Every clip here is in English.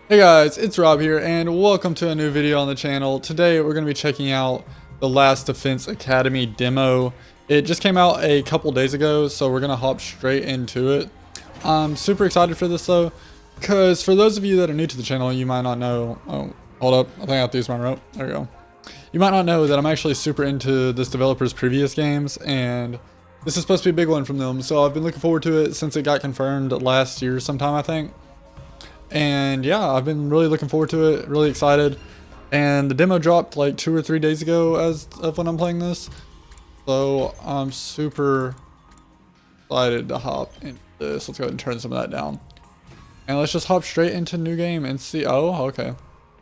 Hey guys, it's Rob here and welcome to a new video on the channel. Today we're going to be checking out the Last Defense Academy demo. It just came out a couple days ago, so we're going to hop straight into it. I'm super excited for this though, because for those of you that are new to the channel, you might not know... Oh, hold up. I think I have to use my rope. There we go. You might not know that I'm actually super into this developer's previous games, and this is supposed to be a big one from them, so I've been looking forward to it since it got confirmed last year sometime, I think. And yeah, I've been really looking forward to it, really excited. And the demo dropped like 2 or 3 days ago as of when I'm playing this. So I'm super excited to hop into this. Let's go ahead and turn some of that down. And let's just hop straight into new game and see. Oh, okay.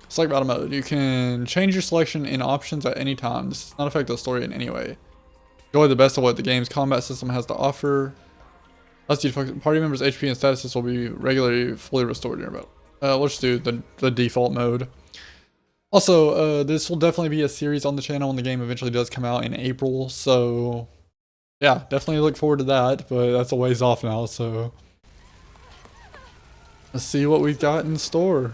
Select battle mode. You can change your selection in options at any time. This does not affect the story in any way. Enjoy the best of what the game's combat system has to offer. Party members' HP and statuses will be regularly fully restored in your battle. Let's do the default mode. Also, this will definitely be a series on the channel when the game eventually does come out in April. So, yeah, definitely look forward to that. But that's a ways off now. So, let's see what we've got in store.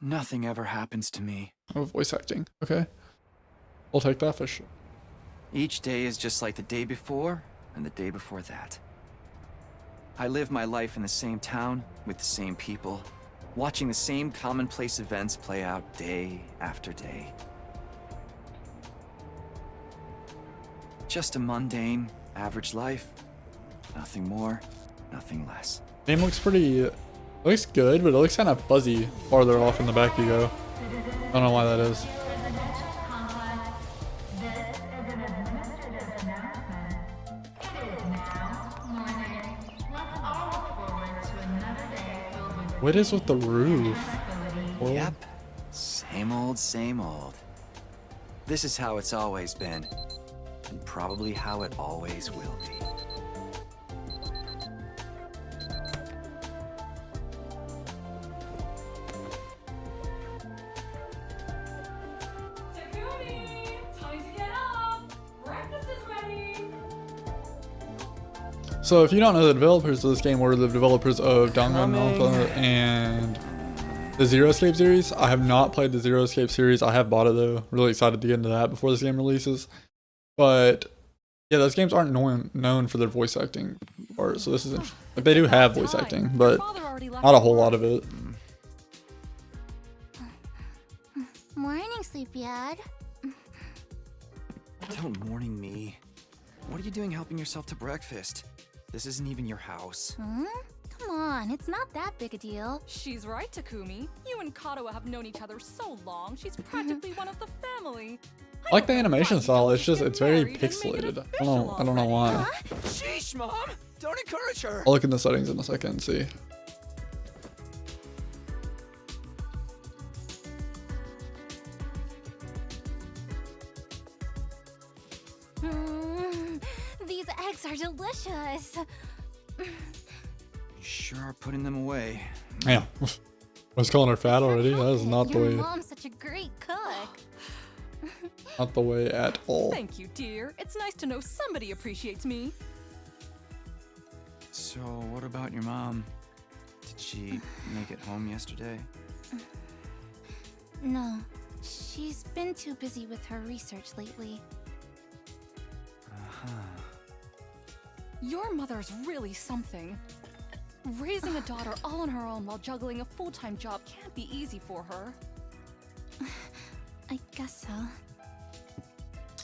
Nothing ever happens to me. Oh, voice acting. Okay, we'll take that for sure. Each day is just like the day before and the day before that. I live my life in the same town with the same people, watching the same commonplace events play out day after day. Just a mundane, average life. Nothing more, nothing less. Game looks pretty... looks good, but it looks kind of fuzzy farther off in the back you go. I don't know why that is. What is with the roof? Whoa. Yep, same old, same old. This is how it's always been, and probably how it always will be. So if you don't know, the developers of this game were the developers of Danganronpa and the Zero Escape series. I have not played the Zero Escape series. I have bought it though. Really excited to get into that before this game releases. But yeah, those games aren't known for their voice acting part. So this is interesting. Like, they do have voice acting, but not a whole lot of it. Morning, Sleepyhead. Don't morning me. What are you doing helping yourself to breakfast? This isn't even your house. Come on, it's not that big a deal. She's right, Takumi. You and Kato have known each other so long, she's practically one of the family. I like the animation style. It's very pixelated. I don't know why. Sheesh, Mom! Don't encourage her! I'll look in the settings in a second and see. These eggs are delicious. You sure are putting them away. Yeah. I was calling her fat already. That is not the Your way. mom's such a great cook. Not the way at all. Thank you, dear. It's nice to know somebody appreciates me. So, what about your mom? Did she make it home yesterday? No, she's been too busy with her research lately. Your mother's really something. Raising a daughter all on her own while juggling a full-time job can't be easy for her. I guess so.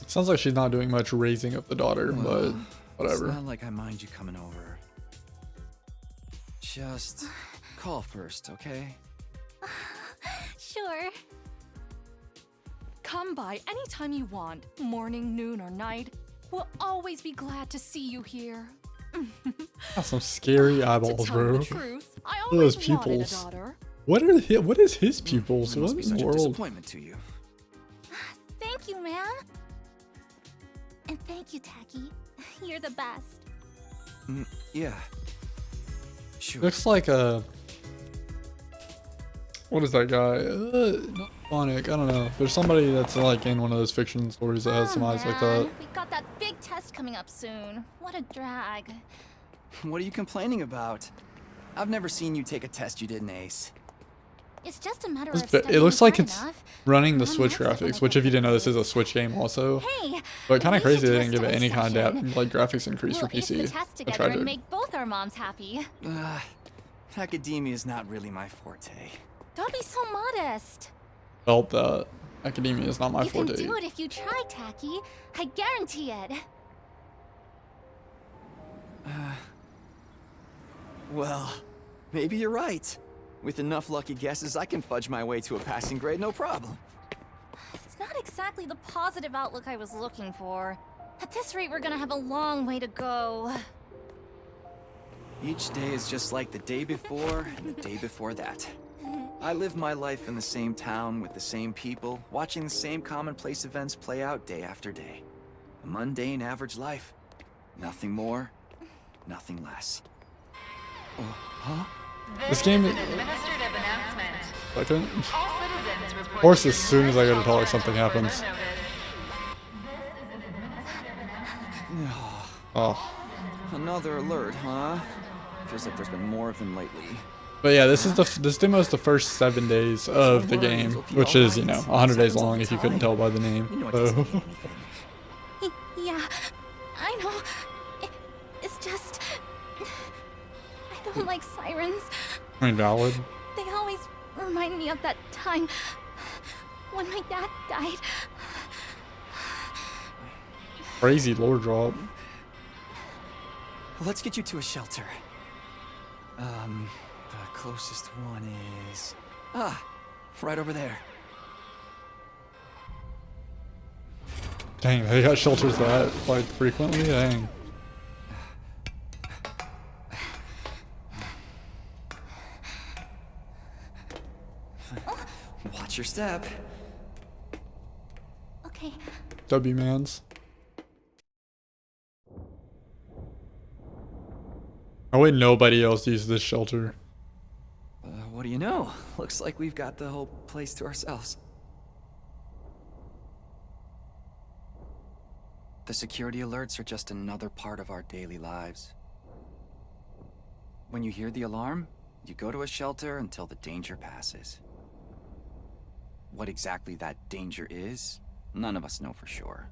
Sounds like she's not doing much raising of the daughter, but whatever. It's not like I mind you coming over. Just call first, okay? Sure. Come by anytime you want, morning, noon, or night. We'll always be glad to see you here. Got some scary eyeballs, To tell you bro. the truth, I Look at those always wanted a pupils. daughter. What is his pupils? That What must be in such the a world? disappointment to you. Thank you, ma'am. And thank you, Tacky. You're the best. Yeah. Sure. Looks like a... What is that guy? Not Sonic, I don't know. There's somebody that's like in one of those fiction stories that has some eyes like that. We got that test coming up soon. What a drag. What are you complaining about? I've never seen you take a test you didn't ace. It's just a matter This of bit- studying it looks like hard it's enough. running the Mom Switch likes it when graphics, I which get if you didn't know, this good is a Switch game also. Hey, But kind of we crazy should they do a didn't give it story any kind of session. like graphics increase We'll for ace the PC. test I together tried and to. make both our moms happy. Academia is not really my forte. Don't be so modest. Felt that academia is not my You can forte. do it if you try, Tacky. I guarantee it. Well, maybe you're right. With enough lucky guesses, I can fudge my way to a passing grade, no problem. It's not exactly the positive outlook I was looking for. At this rate, we're gonna have a long way to go. Each day is just like the day before and the day before that. I live my life in the same town with the same people, watching the same commonplace events play out day after day. A mundane, average life. Nothing more, nothing less. Oh, huh? This game is Administrative announcement. I couldn't. All citizens report Of course, to as soon as I go to the talk, shelter something until happens. further notice. This is an administrative announcement. Oh. Another alert, huh? Feels like there's been more of them lately. But yeah, this is this demo is the first 7 days of the game, which is, you know, 100 days long if you couldn't tell by the name. You know it So, doesn't mean anything. Yeah, I know. It's just... I don't like sirens. I mean, valid. They always remind me of that time when my dad died. Crazy lore drop. Let's get you to a shelter. The closest one is... right over there. Dang, they got shelters that like frequently. Dang. Watch your step. Okay, W mans. Oh wait, nobody else uses this shelter. What do you know? Looks like we've got the whole place to ourselves. The security alerts are just another part of our daily lives. When you hear the alarm, you go to a shelter until the danger passes. What exactly that danger is, none of us know for sure.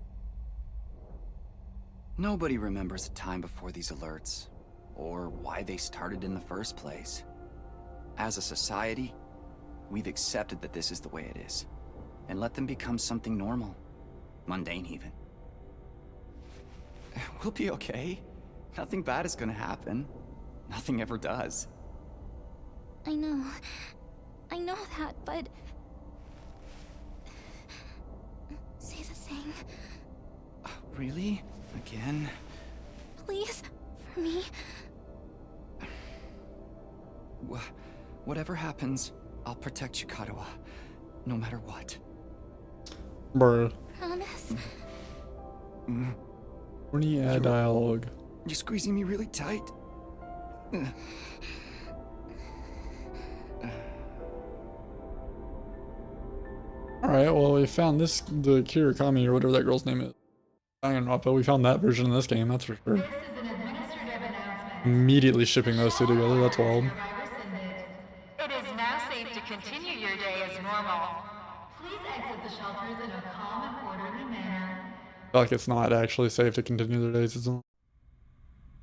Nobody remembers a time before these alerts, or why they started in the first place. As a society, we've accepted that this is the way it is, and let them become something normal, mundane even. We'll be okay. Nothing bad is gonna happen. Nothing ever does. I know that, but... Say the thing, Really? Again? please, for me. Whatever happens, I'll protect you, Kadoa. No matter what. Bruh. Promise? Horny ad dialogue. You're squeezing me really tight. Alright, well, we found this, the Kirakami or whatever that girl's name is. Danganronpa, we found that version in this game, that's for sure. This is an administrative announcement. Immediately shipping those two together, that's wild. Survivor Syndic. It is now safe to continue your day as normal. Please exit the shelters in a calm and orderly manner. I feel like it's not actually safe to continue their days, isn't it?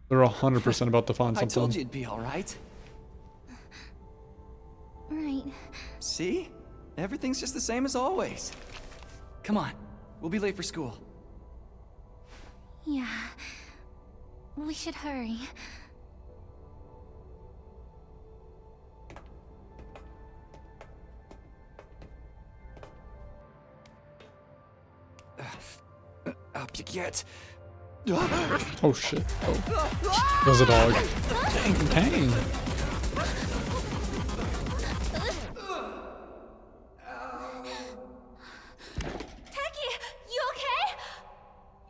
They're 100% about to find I something. told you it'd be alright. Right. See? Everything's just the same as always. Come on. We'll be late for school. Yeah. We should hurry. Up you get. Oh shit. Oh. There's a dog. Dang. Tacky, you okay?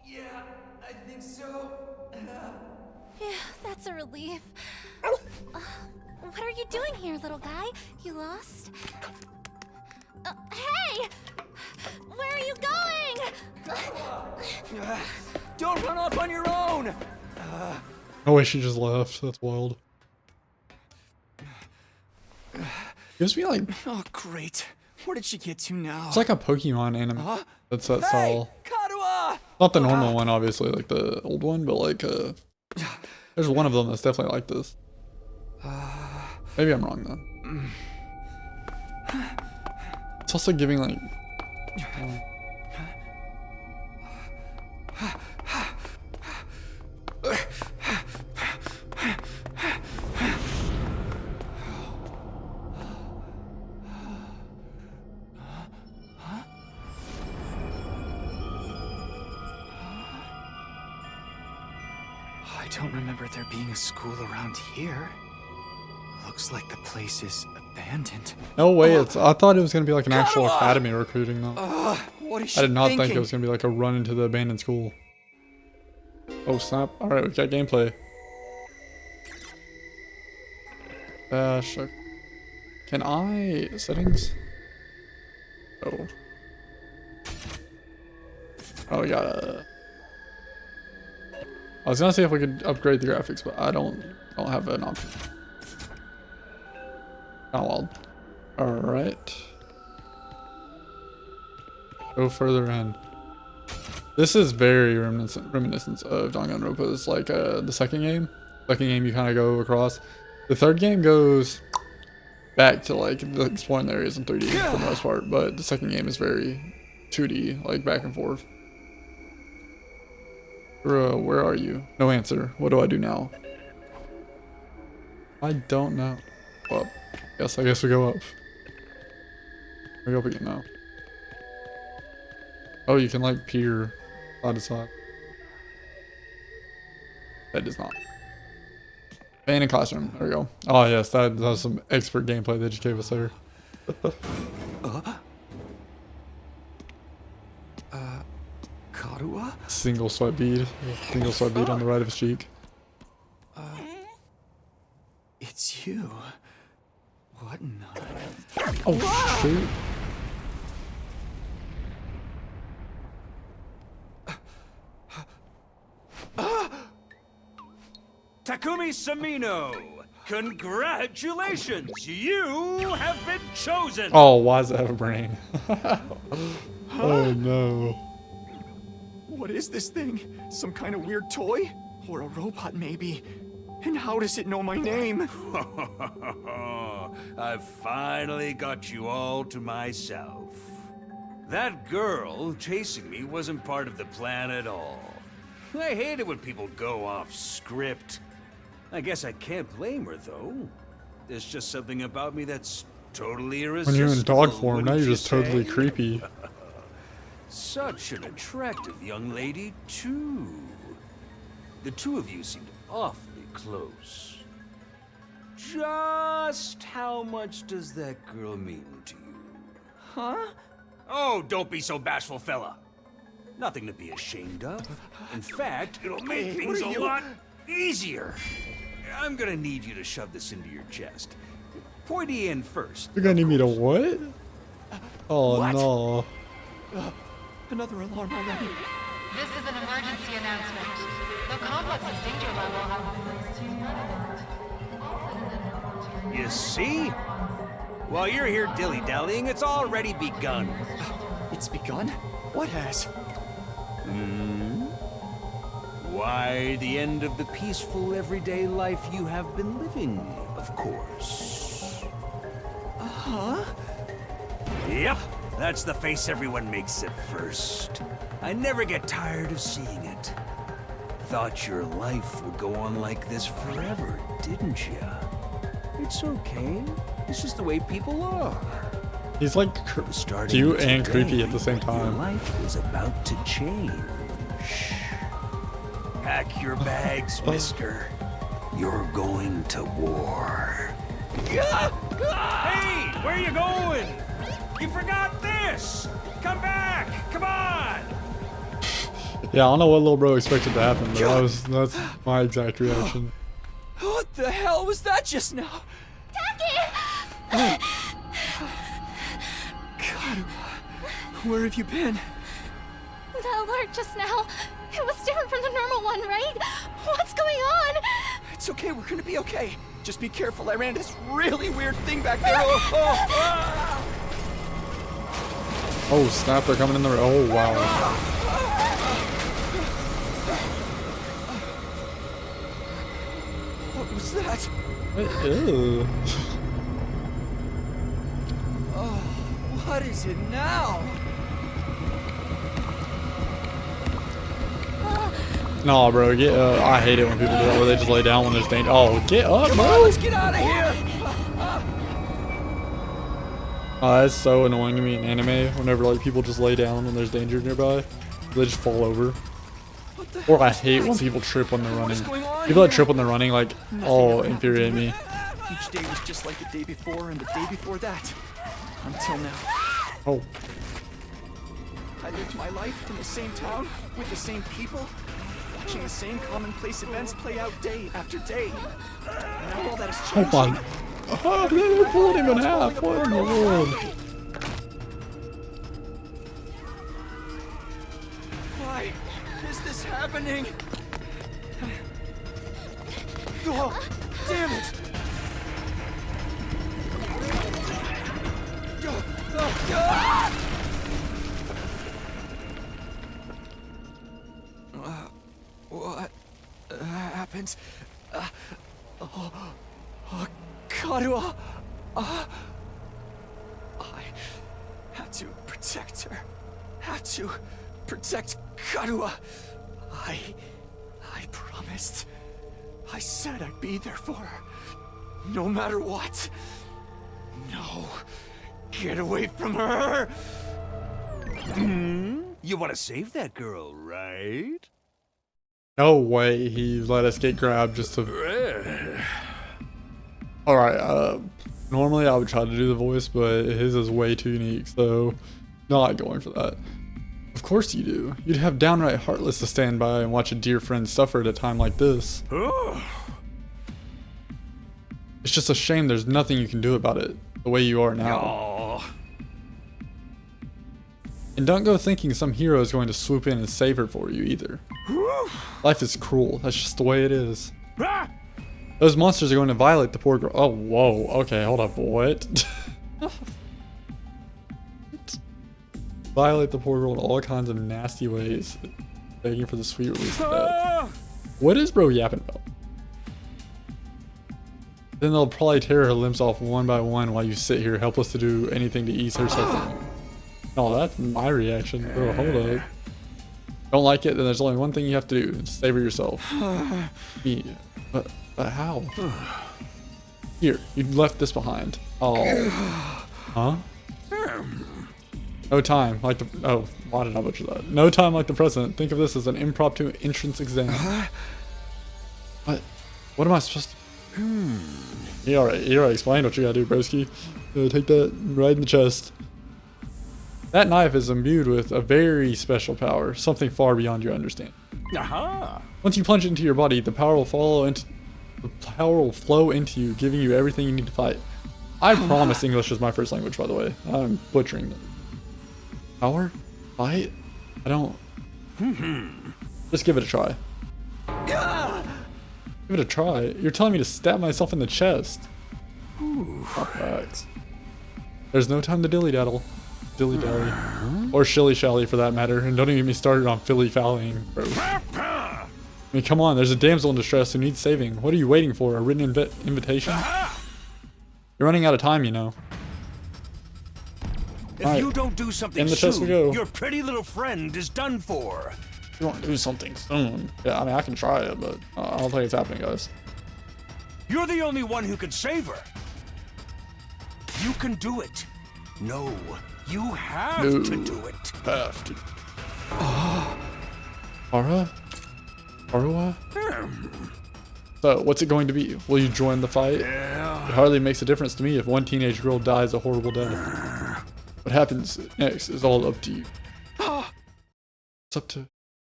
Yeah, I think so. Yeah, that's a relief. What are you doing here, little guy? You lost? Hey! Where are you going? Don't run off on your own! Oh wait, she just left. That's wild. Gives me like, Oh, great. Where did she get to now? it's like a Pokemon anime. That's that Hey! style. Karuha! Not the normal one, obviously, like the old one, but like there's one of them that's definitely like this. Maybe I'm wrong though. It's also giving like. I don't remember there being a school around here. Looks like the place is abandoned. No way! I thought it was gonna be like an actual Karuha! academy recruiting though. What is she I did not thinking? think it was gonna be like a run into the abandoned school. Oh snap! All right, we got gameplay. Dash. Can I settings? Oh. Oh, we got. I was gonna see if we could upgrade the graphics, but I don't have an option. Oh well. All right. Go further in. This is very reminiscent of Danganronpa's, like the second game. Second game you kind of go across. The third game goes back to like the exploring areas in 3D for the most part, but the second game is very 2D, like back and forth. Where are you? No answer. What do I do now? I don't know. Well, I guess we go up. We go up again now. Oh, you can like peer side to side. That does not. Abandoned classroom. There we go. Oh yes, that was some expert gameplay they just gave us there. Karuha? Single swipe bead. Single swipe bead on the right of his cheek. It's you. What in the... Oh shoot. Takumi Samino, congratulations! You have been chosen! Oh, why does it have a brain? Oh no. What is this thing? Some kind of weird toy? Or a robot, maybe? And how does it know my name? I've finally got you all to myself. That girl chasing me wasn't part of the plan at all. I hate it when people go off script. I guess I can't blame her, though. There's just something about me that's totally irresistible. When you're in dog form, now wouldn't you're you just totally say? creepy. Such an attractive young lady, too. The two of you seemed awfully close. Just how much does that girl mean to you? Huh? Oh, don't be so bashful, fella. Nothing to be ashamed of. In fact, it'll make Hey, things what are a you- lot easier. I'm gonna need you to shove this into your chest. Pointy end first. You're gonna need me to what? Oh What? no. Another alarm already. This is an emergency announcement. The complex's danger level has been raised to red alert. All citizens report to You see? While you're here dilly-dallying, it's already begun. It's begun? What has? Why, the end of the peaceful, everyday life you have been living, of course. Huh? Yep, that's the face everyone makes at first. I never get tired of seeing it. Thought your life would go on like this forever, didn't you? It's okay. This is the way people are. He's like Starting cute and today, creepy at the same Your time. life is about to change. Pack your bags, mister. You're going to war. Hey, where you going? You forgot this! Come back! Come on! Yeah, I don't know what little bro expected to happen, but that's my exact reaction. What the hell was that just now? God, where have you been? The alert just now. It was different from the normal one, right? What's going on? It's okay, we're gonna be okay. Just be careful, I ran into this really weird thing back there. Oh, Oh snap, they're coming in the... Oh wow. what was that? Ew. What is it now? Nah, bro, get up. I hate it when people do that where they just lay down when there's danger. Oh, get up, Come on, bro. let's get out of here! Oh, that's so annoying to me in anime whenever like people just lay down when there's danger nearby. They just fall over. What the Or hell I is hate that? when people trip when they're running. What's going on People that here? trip when they're running like infuriate me. Each day was just like the day before and the day before that. Until now. Oh, I lived my life in the same town, with the same people, watching the same commonplace events play out day after day. Now all that has oh changed. my. Oh, they're pulling him in half. What in the world? Why is this happening? Oh, damn it! What happened? Karua! I have to protect her. Have to protect Karua. I promised. I said I'd be there for her. No matter what. No. Get away from her! You want to save that girl, right? No way he let us get grabbed just to... Alright, normally I would try to do the voice, but his is way too unique, so not going for that. Of course you do. You'd have downright heartless to stand by and watch a dear friend suffer at a time like this. It's just a shame there's nothing you can do about it, the way you are now. Oh, And don't go thinking some hero is going to swoop in and save her for you either. Life is cruel, that's just the way it is. Those monsters are going to violate the poor girl. Oh, whoa. Okay, hold up. What? Violate the poor girl in all kinds of nasty ways. Begging for the sweet release of death. What is bro yapping about? Then they'll probably tear her limbs off one by one while you sit here helpless to do anything to ease her suffering. No, that's my reaction. Bro, hold up. Don't like it, then there's only one thing you have to do. Save her yourself. Yeah. But how? Here, you left this behind. Oh. Huh? No time like the... Oh, why did I butcher that? No time like the present. Think of this as an impromptu entrance exam. What? What am I supposed to... You already explained what you gotta do, broski. Take that right in the chest. That knife is imbued with a very special power. Something far beyond your understanding. aha! Once you plunge it into your body, the power will flow into you, giving you everything you need to fight. I promise English is my first language, by the way. I'm butchering them. Power? Fight? I don't... Just give it a try. Give it a try? You're telling me to stab myself in the chest. Facts. There's no time to dilly-daddle. Dilly-dally. Or shilly-shally for that matter. And don't even get me started on filly-fallying, bro. I mean, come on, there's a damsel in distress who needs saving. What are you waiting for? A written invitation? You're running out of time, you know. If Alright. you don't do something In the chest we soon, go. your pretty little friend is done for. You want to do something soon. Yeah, I mean, I can try it, but I don't think it's happening, guys. You're the only one who can save her. You can do it. No, you have No. to do it. Have to. Ara? Arua? So, what's it going to be? Will you join the fight? It hardly makes a difference to me if one teenage girl dies a horrible death. What happens next is all up to you. It's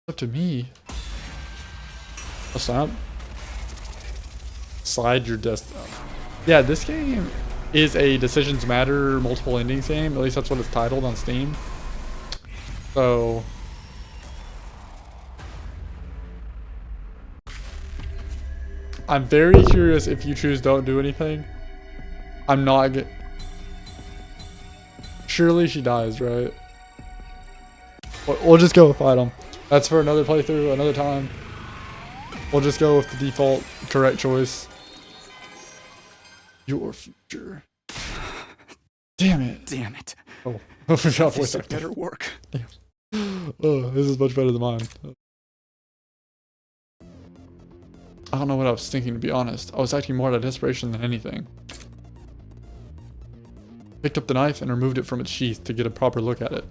up to me. Oh, snap. Slide your destiny. Yeah, this game is a Decisions Matter multiple endings game. At least that's what it's titled on Steam. So I'm very curious if you choose don't do anything. I'm not get. Surely she dies, right? We'll just go fight him. That's for another playthrough, another time. We'll just go with the default correct choice. Your future. Damn it. Damn it. Oh, I forgot This voice had acting. better work. Oh, this is much better than mine. I don't know what I was thinking, to be honest. I was acting more out of desperation than anything. Picked up the knife and removed it from its sheath to get a proper look at it.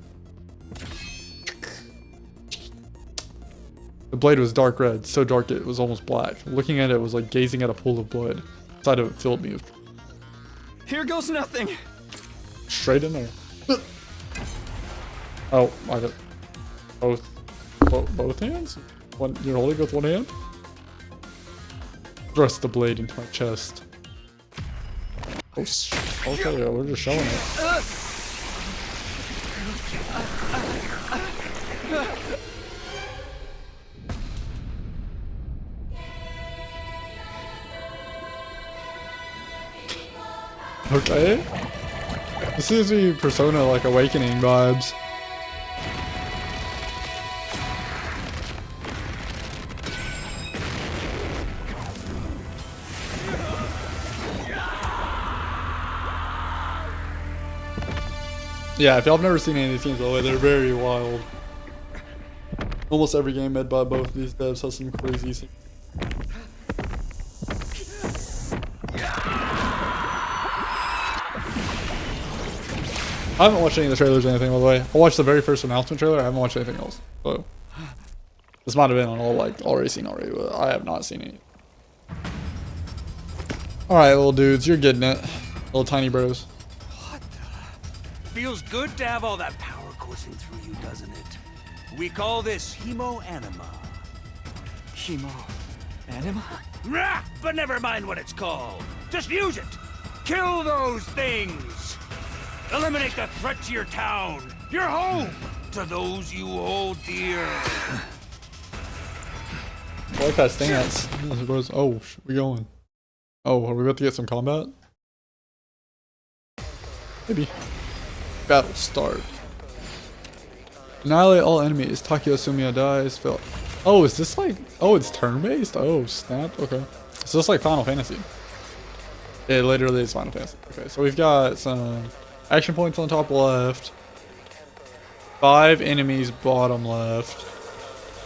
The blade was dark red, so dark it was almost black. Looking at it was like gazing at a pool of blood. The sight of it filled me with... Here goes nothing. Straight in there. Oh, I got both hands? One, you're holding with one hand? Thrust the blade into my chest. Oh, okay, yeah, we're just showing it. Okay. This is the Persona like Awakening vibes. Yeah, if y'all have never seen any of these games, by the way, they're very wild. Almost every game made by both of these devs has some crazy things. I haven't watched any of the trailers or anything, by the way. I watched the very first announcement trailer. I haven't watched anything else. So this might have been on all racing already, but I have not seen any. All right, little dudes, you're getting it, little tiny bros. What the? Feels good to have all that power coursing through you, doesn't it? We call this hemo-anima. Hemo-anima? Rah! But never mind what it's called. Just use it. Kill those things. Eliminate the threat to your town, your home, to those you hold dear. I like that stance. Oh, we going. Oh, are we about to get some combat? Maybe. Battle start. Annihilate all enemies. Takeo Sumiya dies. Oh, is this like... Oh, it's turn-based? Oh, snap. Okay. So it's like Final Fantasy. It literally is Final Fantasy. Okay, so we've got some action points on top left. 5 enemies bottom left.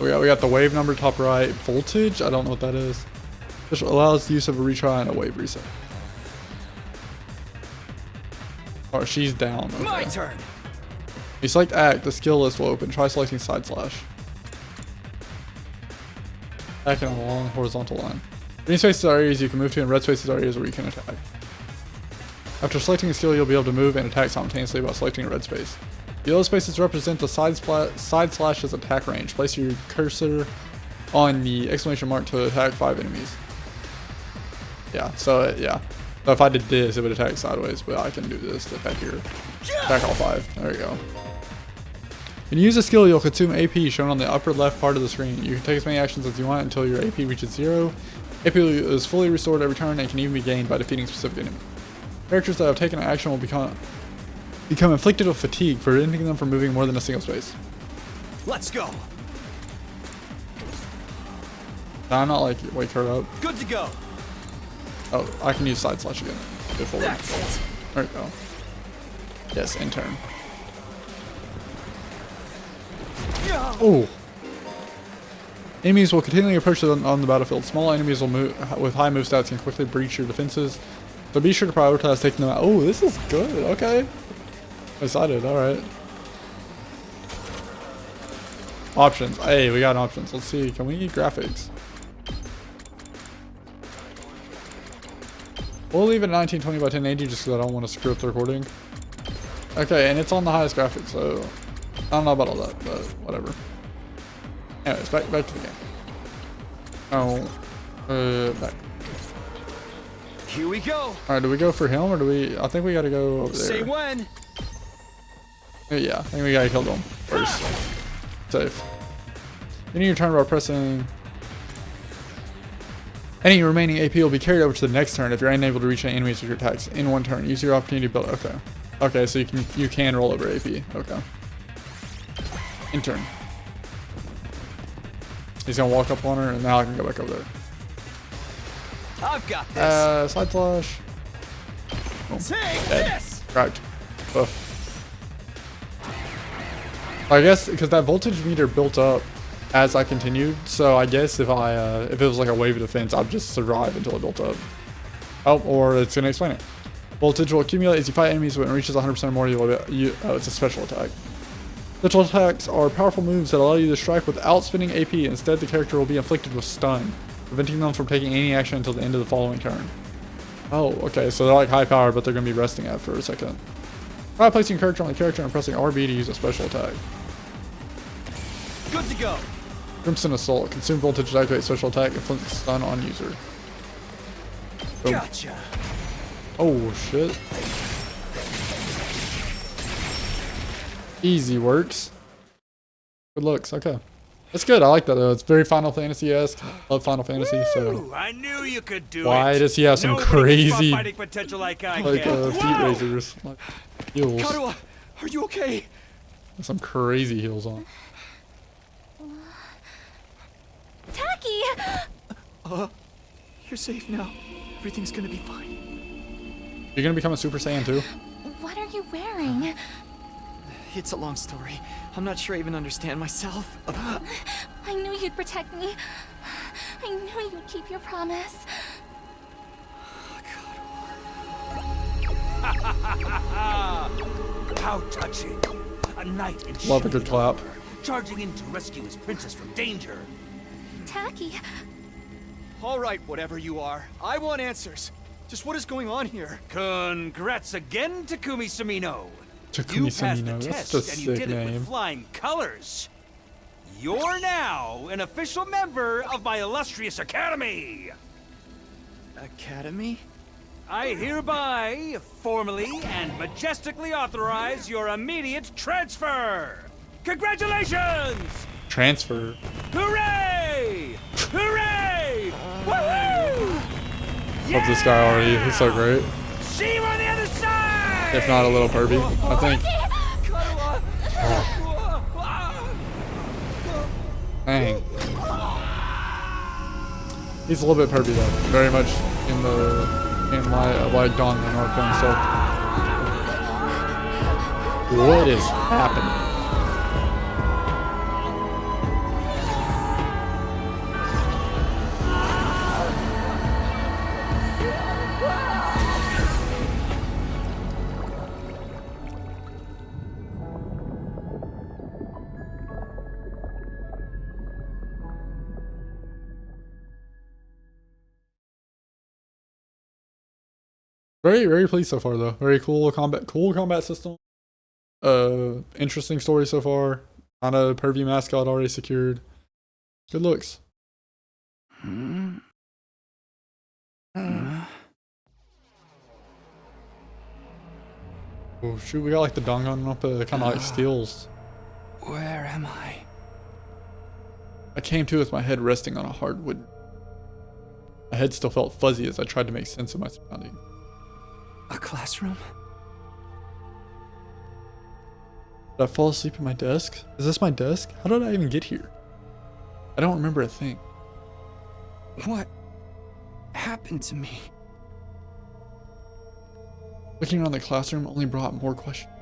We got the wave number top right. Voltage? I don't know what that is. This allows the use of a retry and a wave reset. Oh, she's down. Okay. My turn. You select act, the skill list will open. Try selecting side slash. Attacking on a long horizontal line. Green spaces are areas you can move to, and red spaces are areas where you can attack. After selecting a skill, you'll be able to move and attack simultaneously by selecting a red space. The yellow spaces represent the side slash's attack range. Place your cursor on the exclamation mark to attack 5 enemies. Yeah, so yeah. So if I did this, it would attack sideways, but I can do this to attack here. Attack all 5. There you go. When you use a skill, you'll consume AP shown on the upper left part of the screen. You can take as many actions as you want until your AP reaches 0. AP is fully restored every turn and can even be gained by defeating specific enemies. Characters that have taken an action will become inflicted with fatigue, preventing them from moving more than a single space. Let's go. Now, I'm not like wake her up. Good to go. Oh, I can use side slash again. Go forward. That's it. There we go. Yes, in turn. Oh. Enemies will continually approach on the battlefield. Small enemies will move with high move stats can quickly breach your defenses. So be sure to prioritize taking them out. Oh, this is good. Okay. Excited. All right. Options. Hey, we got options. Let's see. Can we get graphics? We'll leave it at 1920 by 1080 just because I don't want to screw up the recording. Okay, and it's on the highest graphics, so I don't know about all that, but whatever. Anyways, back to the game. Oh, back. Here we go. All right, do we go for him or do we? I think we got to go over there. Say when. Yeah, I think we got to kill him first. Safe. Ending your turn by pressing Any remaining AP will be carried over to the next turn if you're unable to reach any enemies with your attacks in one turn. Use your opportunity to build. Okay. Okay, so you can roll over AP. Okay. In turn. He's gonna walk up on her, and now I can go back over there. I've got this. Slide flash. Take Dead. this. Cracked. Buff. I guess because that voltage meter built up as I continued, so I guess if it was like a wave of defense, I'd just survive until it built up. Oh, or it's gonna explain it. Voltage will accumulate as you fight enemies. When it reaches 100% or more, it's a special attack. Special attacks are powerful moves that allow you to strike without spending AP. Instead, the character will be inflicted with stun, preventing them from taking any action until the end of the following turn. Oh, okay, so they're like high power, but they're gonna be resting at for a second. Try placing your character on the character and pressing RB to use a special attack. Good to go. Crimson Assault. Consume voltage to activate special attack. Inflict stun on user. Boom. Gotcha. Oh, shit. Easy works. Good looks. Okay. That's good. I like that, though. It's very Final Fantasy-esque. Love Final Fantasy, so... Ooh, I knew you could do Why it. does he have some Nobody can crazy... spot fighting potential like I like, can. feet raisers? Like, heels. Karua, are you okay? Some crazy heels on. Tacky! You're safe now. Everything's gonna be fine. You're gonna become a Super Saiyan, too? What are you wearing? It's a long story. I'm not sure I even understand myself. I knew you'd protect me. I knew you'd keep your promise. How touching. A knight in Love a good shining clap. armor, charging in to rescue his princess from danger. Tacky, All right, whatever you are. I want answers. Just what is going on here? Congrats again, Takumi Samino. Takumi You passed Samino, the that's test, a and you sick did it name. with flying colors. You're now an official member of my illustrious academy. Academy? I hereby, formally and majestically authorize your immediate transfer. Congratulations! Transfer. Hooray! Hooray! Woohoo! Love this guy already. He's so great. See you on the other side! If not a little pervy, I think. Dang. He's a little bit pervy though. Very much in light of like Don and Arco and stuff. What is happening? Very, very pleased so far though. Very cool combat system. Interesting story so far. Not a pervy mascot already secured. Good looks. Oh shoot, we got like the Danganronpa kind of like steals. Where am I? I came to with my head resting on a hard wood. My head still felt fuzzy as I tried to make sense of my surroundings. A classroom? Did I fall asleep at my desk? Is this my desk? How did I even get here? I don't remember a thing. What happened to me? Looking around the classroom only brought more questions.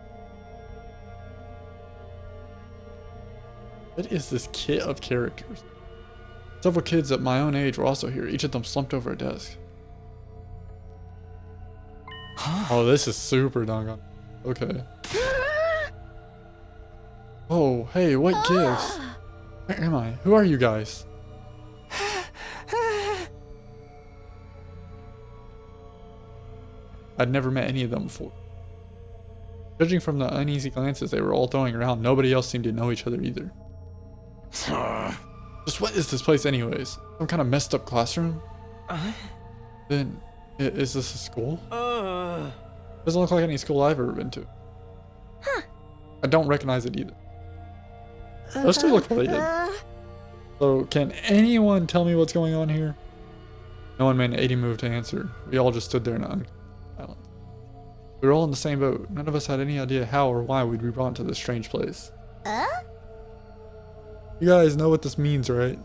What is this kit of characters? Several kids at my own age were also here, each of them slumped over a desk. Oh, this is super Dangan. Okay. Oh, hey, what gives? Where am I? Who are you guys? I'd never met any of them before. Judging from the uneasy glances they were all throwing around, nobody else seemed to know each other either. Just what is this place anyways? Some kind of messed up classroom? Then, is this a school? Doesn't look like any school I've ever been to. I don't recognize it either. Those two look related. So, can anyone tell me what's going on here? No one made any move to answer. We all just stood there in silence. We were all in the same boat. None of us had any idea how or why we'd be brought to this strange place. You guys know what this means, right?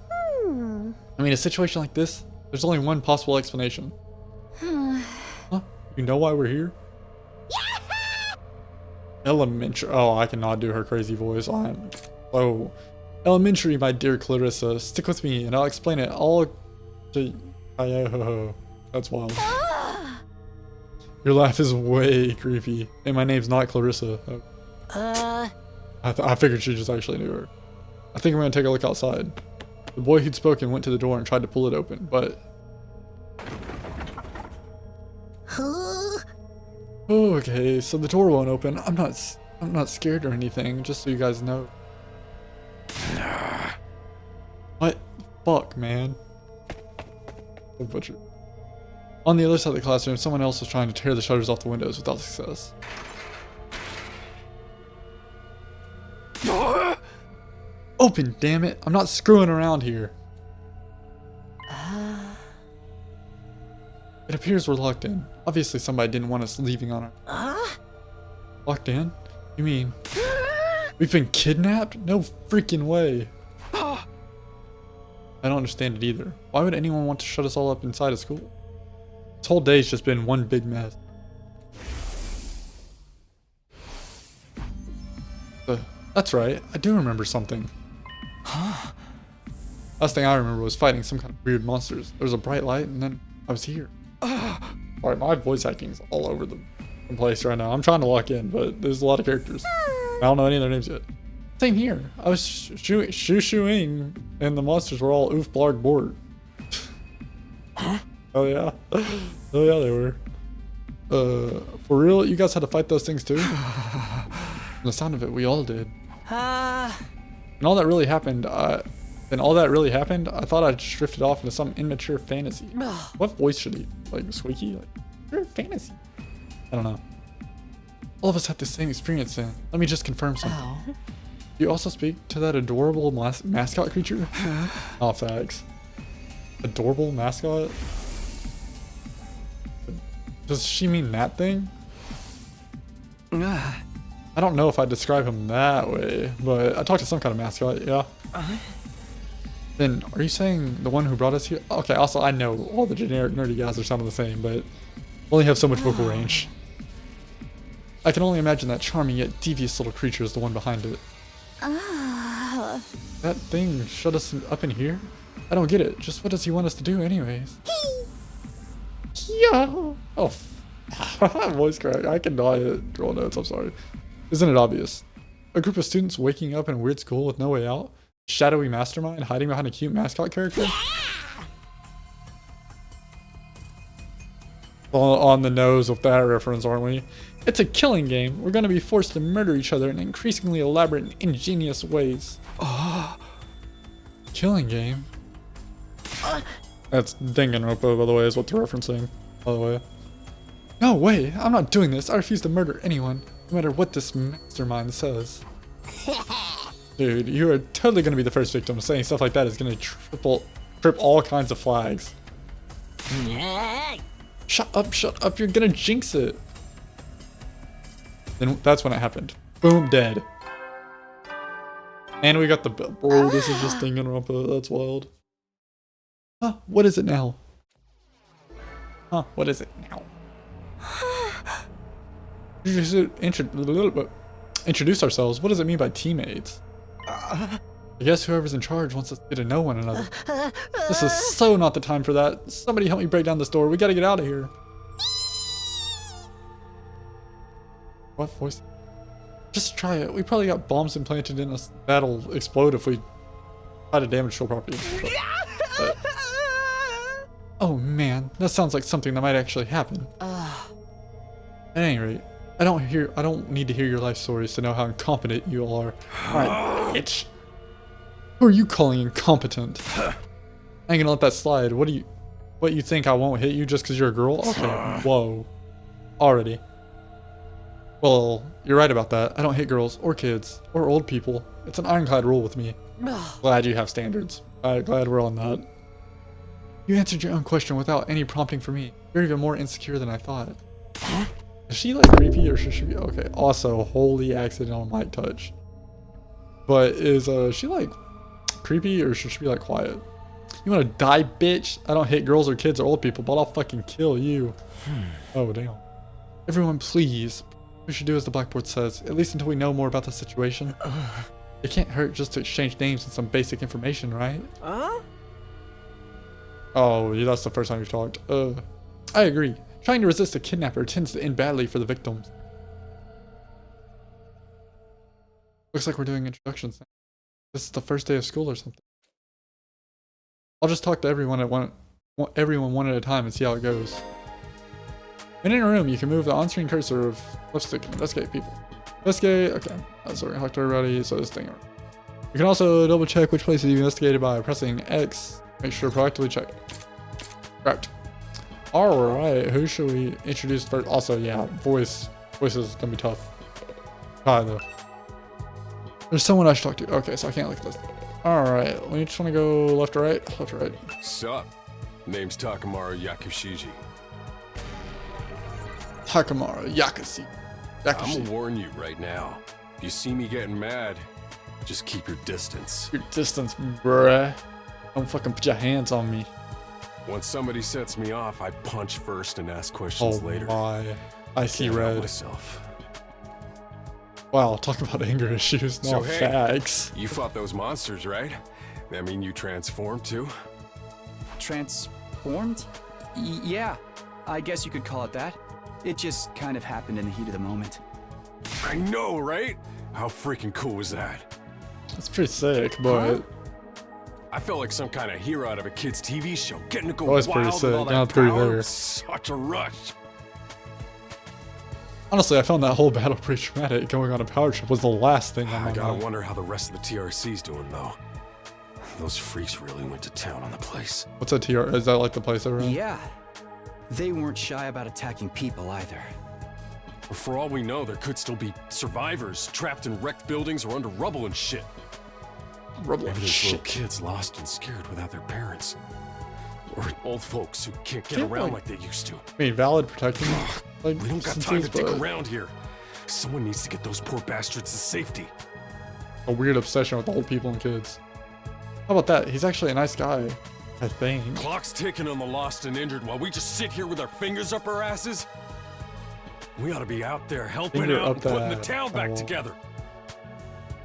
I mean, a situation like this, there's only one possible explanation. Huh? You know why we're here? Elementary. Oh, I cannot do her crazy voice. Oh, elementary, my dear Clarissa. Stick with me, and I'll explain it all to. That's wild. Your laugh is way creepy, and my name's not Clarissa. I figured she just actually knew her. I think I'm gonna take a look outside. The boy who'd spoken went to the door and tried to pull it open, but. Okay, so the door won't open. I'm not scared or anything, just so you guys know. What? Fuck, man. The butcher. On the other side of the classroom, someone else was trying to tear the shutters off the windows without success. Open, damn it! I'm not screwing around here. It appears we're locked in. Obviously somebody didn't want us leaving on our... Locked in? You mean... We've been kidnapped? No freaking way. I don't understand it either. Why would anyone want to shut us all up inside of school? This whole day's just been one big mess. That's right, I do remember something. Last thing I remember was fighting some kind of weird monsters. There was a bright light and then I was here. Alright, my voice acting's all over the place right now. I'm trying to lock in, but there's a lot of characters. I don't know any of their names yet. Same here. I was shoo-shooing and the monsters were all oof blarg bored. Oh yeah. Oh yeah, they were. For real? You guys had to fight those things too? From the sound of it, we all did. And all that really happened, I thought I just drifted off into some immature fantasy. What voice should he? Like squeaky? Like, you're fantasy. I don't know. All of us had the same experience then. Let me just confirm something. Do you also speak to that adorable mascot creature? Oh, facts. Adorable mascot? Does she mean that thing? I don't know if I'd describe him that way, but I talked to some kind of mascot, yeah. Then, are you saying the one who brought us here? Okay, also, I know all the generic nerdy guys are sounding the same, but only have so much vocal range. I can only imagine that charming yet devious little creature is the one behind it. That thing shut us up in here? I don't get it. Just what does he want us to do anyways? Yeah. Oh, voice crack. I cannot draw notes, I'm sorry. Isn't it obvious? A group of students waking up in a weird school with no way out? Shadowy mastermind hiding behind a cute mascot character? On the nose with that reference, aren't we? It's a killing game. We're going to be forced to murder each other in increasingly elaborate and ingenious ways. Killing game? That's Danganronpa, by the way, is what they're referencing, by the way. No way! I'm not doing this. I refuse to murder anyone, no matter what this mastermind says. Dude, you are totally going to be the first victim. Saying stuff like that is going to trip all kinds of flags. Shut up, you're going to jinx it. Then that's when it happened. Boom, dead. And we got the bro, this is just Danganronpa, that's wild. Huh, what is it now? Huh, what is it now? Introduce ourselves. What does it mean by teammates? I guess whoever's in charge wants us to get to know one another. This is so not the time for that. Somebody help me break down this door. We gotta get out of here. What voice? Just try it. We probably got bombs implanted in us that'll explode if we try to damage show property. But, oh man, that sounds like something that might actually happen. At any rate, I don't need to hear your life stories to know how incompetent you all are. Alright, bitch. Who are you calling incompetent? I ain't gonna let that slide. What you think I won't hit you just because you're a girl? Okay, whoa. Already. Well, you're right about that. I don't hit girls, or kids, or old people. It's an ironclad rule with me. Glad you have standards. Glad we're on that. You answered your own question without any prompting from me. You're even more insecure than I thought. Is she like creepy or should she be okay? Also, holy accidental mic touch. But is she like creepy or should she be like quiet? You wanna die, bitch? I don't hit girls or kids or old people, but I'll fucking kill you. Oh damn. Everyone, please. We should do as the blackboard says, at least until we know more about the situation. It can't hurt just to exchange names and some basic information, right? Oh, yeah, that's the first time you've talked. I agree. Trying to resist a kidnapper tends to end badly for the victims. Looks like we're doing introductions now. This is the first day of school or something. I'll just talk to everyone one at a time and see how it goes. In a room, you can move the on-screen cursor of left stick and investigate people. Investigate, okay. So we're gonna talk to everybody, so this thing. You can also double check which places you investigated by pressing X. Make sure to proactively check. Correct. Alright, who should we introduce first? Also, yeah, voice is gonna be tough. Hi though. There's someone I should talk to. Okay, so I can't look at this. Alright, we just wanna go left or right? Left or right? Sup? Name's Takamaru Yakushiji. Takamaru Yakushi. I'm gonna warn you right now. If you see me getting mad, just keep your distance. Your distance, bruh. Don't fucking put your hands on me. Once somebody sets me off, I punch first and ask questions later. Oh my. I see Can't help red. myself. Wow, talk about anger issues, not hey, facts. You fought those monsters, right? That mean you transformed too? Transformed? Yeah, I guess you could call it that. It just kind of happened in the heat of the moment. I know, right? How freaking cool was that? That's pretty sick, but I felt like some kind of hero out of a kid's TV show, getting to go That was wild pretty sick. with all Not that pretty power. there. It was such a rush. honestly, I found that whole battle pretty traumatic. Going on a power trip was the last thing on I my gotta mind. wonder how the rest of the TRC's doing though. Those freaks really went to town on the place. What's a TR? Is that like the place they're in? Yeah. They weren't shy about attacking people either. For all we know, there could still be survivors trapped in wrecked buildings or under rubble and shit. Rubble Maybe and there's little shit. kids lost and scared without their parents. Or old folks who can't get Can't, around like- like they used to. I mean, valid protecting like We don't got time to instances, dick but around here. Someone needs to get those poor bastards to safety. a weird obsession with old people and kids. How about that? He's actually a nice guy, I think. Clock's ticking on the lost and injured while we just sit here with our fingers up our asses. We ought to be out there helping Finger out up and putting the that town back wall. together.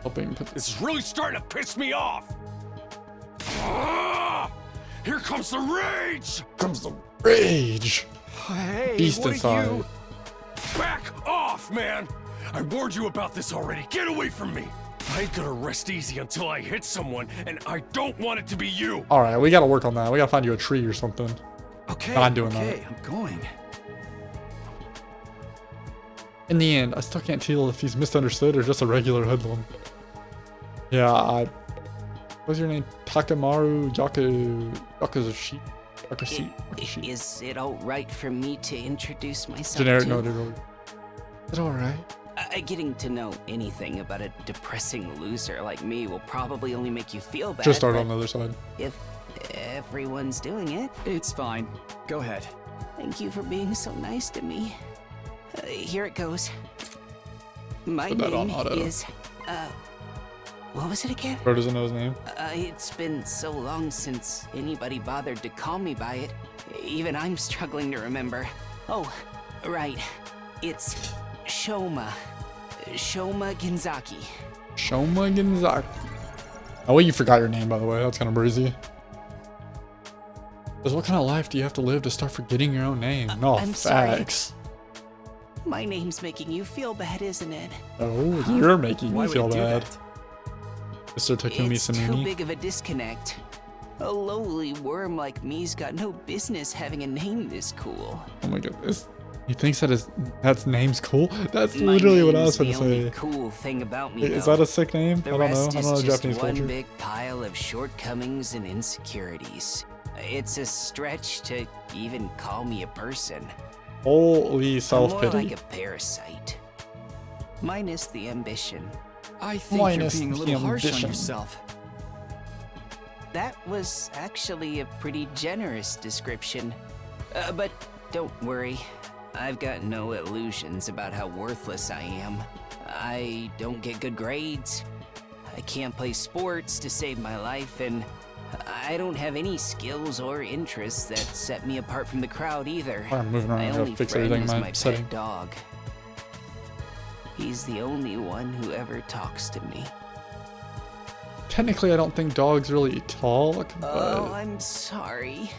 Helping put This is really starting to piss me off. Ah! Here comes the rage! comes the rage. Hey, Beast what are inside. you? Back off, man! I warned you about this already. Get away from me! I ain't gonna rest easy until I hit someone, and I don't want it to be you. All right, we gotta work on that. We gotta find you a tree or something. Okay, Not doing okay, that. I'm going. In the end, I still can't tell if he's misunderstood or just a regular hoodlum. Yeah, what's your name? Takamaru Yakushi? Yakushi. Is it alright for me to introduce myself Generic, too? no, dude. Is it alright? Getting to know anything about a depressing loser like me will probably only make you feel bad. Just start but on the other side. If everyone's doing it, It's fine. Go ahead. thank you for being so nice to me. Here it goes. My Put that on name auto. is, what was it again? Bro doesn't know his name. It's been so long since anybody bothered to call me by it. Even I'm struggling to remember. Oh, right. It's Shoma. Shoma Genzaki. Shoma Genzaki. Oh, well, you forgot your name, by the way. That's kind of breezy. Because what kind of life do you have to live to start forgetting your own name? No, I'm sorry. facts. My name's making you feel bad, isn't it? Oh, you're making Why me would feel it do bad. that? Mr. Takumi It's too Samimi. big of a disconnect. A lowly worm like me's got no business having a name this cool. Oh my god. He thinks that's name's cool? That's My literally what I was name's going the to only say. cool thing about me, Is though. that a sick name? The I don't know. rest I is don't know just Japanese one culture. big pile of shortcomings and insecurities. It's a stretch to even call me a person. Holy I'm more self-pity. like a parasite. Minus the ambition. I think Minus you're being a the little harsh on ambition. yourself. that was actually a pretty generous description. But don't worry, I've got no illusions about how worthless I am. I don't get good grades, I can't play sports to save my life, and I don't have any skills or interests that set me apart from the crowd either. I'm moving around, My I gotta only fix friend everything is in my my setting. pet dog. He's the only one who ever talks to me. Technically, I don't think dogs really talk, but Oh, I'm sorry.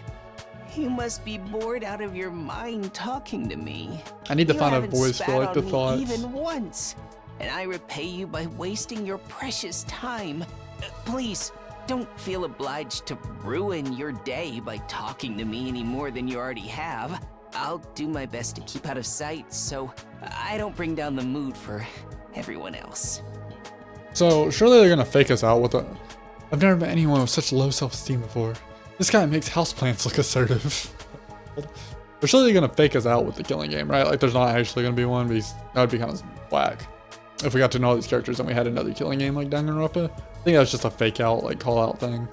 You must be bored out of your mind talking to me. I need to You find a haven't voice spat for like the on me thoughts. even once, and I repay you by wasting your precious time. Please, don't feel obliged to ruin your day by talking to me any more than you already have. I'll do my best to keep out of sight so I don't bring down the mood for everyone else. So surely they're gonna fake us out with a. I've never met anyone with such low self-esteem before. This guy makes houseplants look assertive. But surely they're gonna fake us out with the killing game, right? Like there's not actually gonna be one because that would be kind of whack. If we got to know all these characters and we had another killing game like Danganronpa, I think that's just a fake out, like call out thing.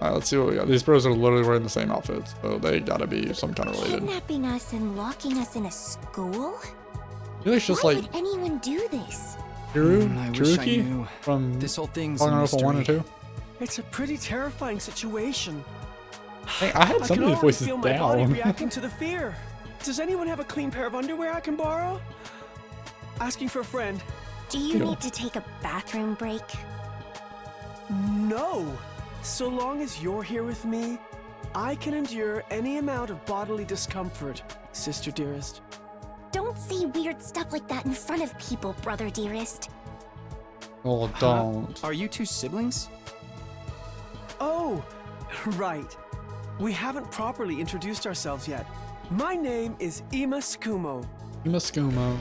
Alright, let's see what we got. These bros are literally wearing the same outfits, so they gotta be some kind of related. Kidnapping us and locking us in a school? I feel like it's just Why like would anyone do this? Kiru, I wish I Kiruki knew. from This whole thing's a Danganronpa 1 or mystery. 2. It's a pretty terrifying situation. Hey, I had I some can of these already voices feel my body down. reacting to the fear. Does anyone have a clean pair of underwear I can borrow? Asking for a friend. Do you Yeah. need to take a bathroom break? No. So long as you're here with me, I can endure any amount of bodily discomfort, sister dearest. Don't say weird stuff like that in front of people, brother dearest. Oh, don't. Are you two siblings? Oh, right. We haven't properly introduced ourselves yet. My name is Ima Skumo. Imaskumo.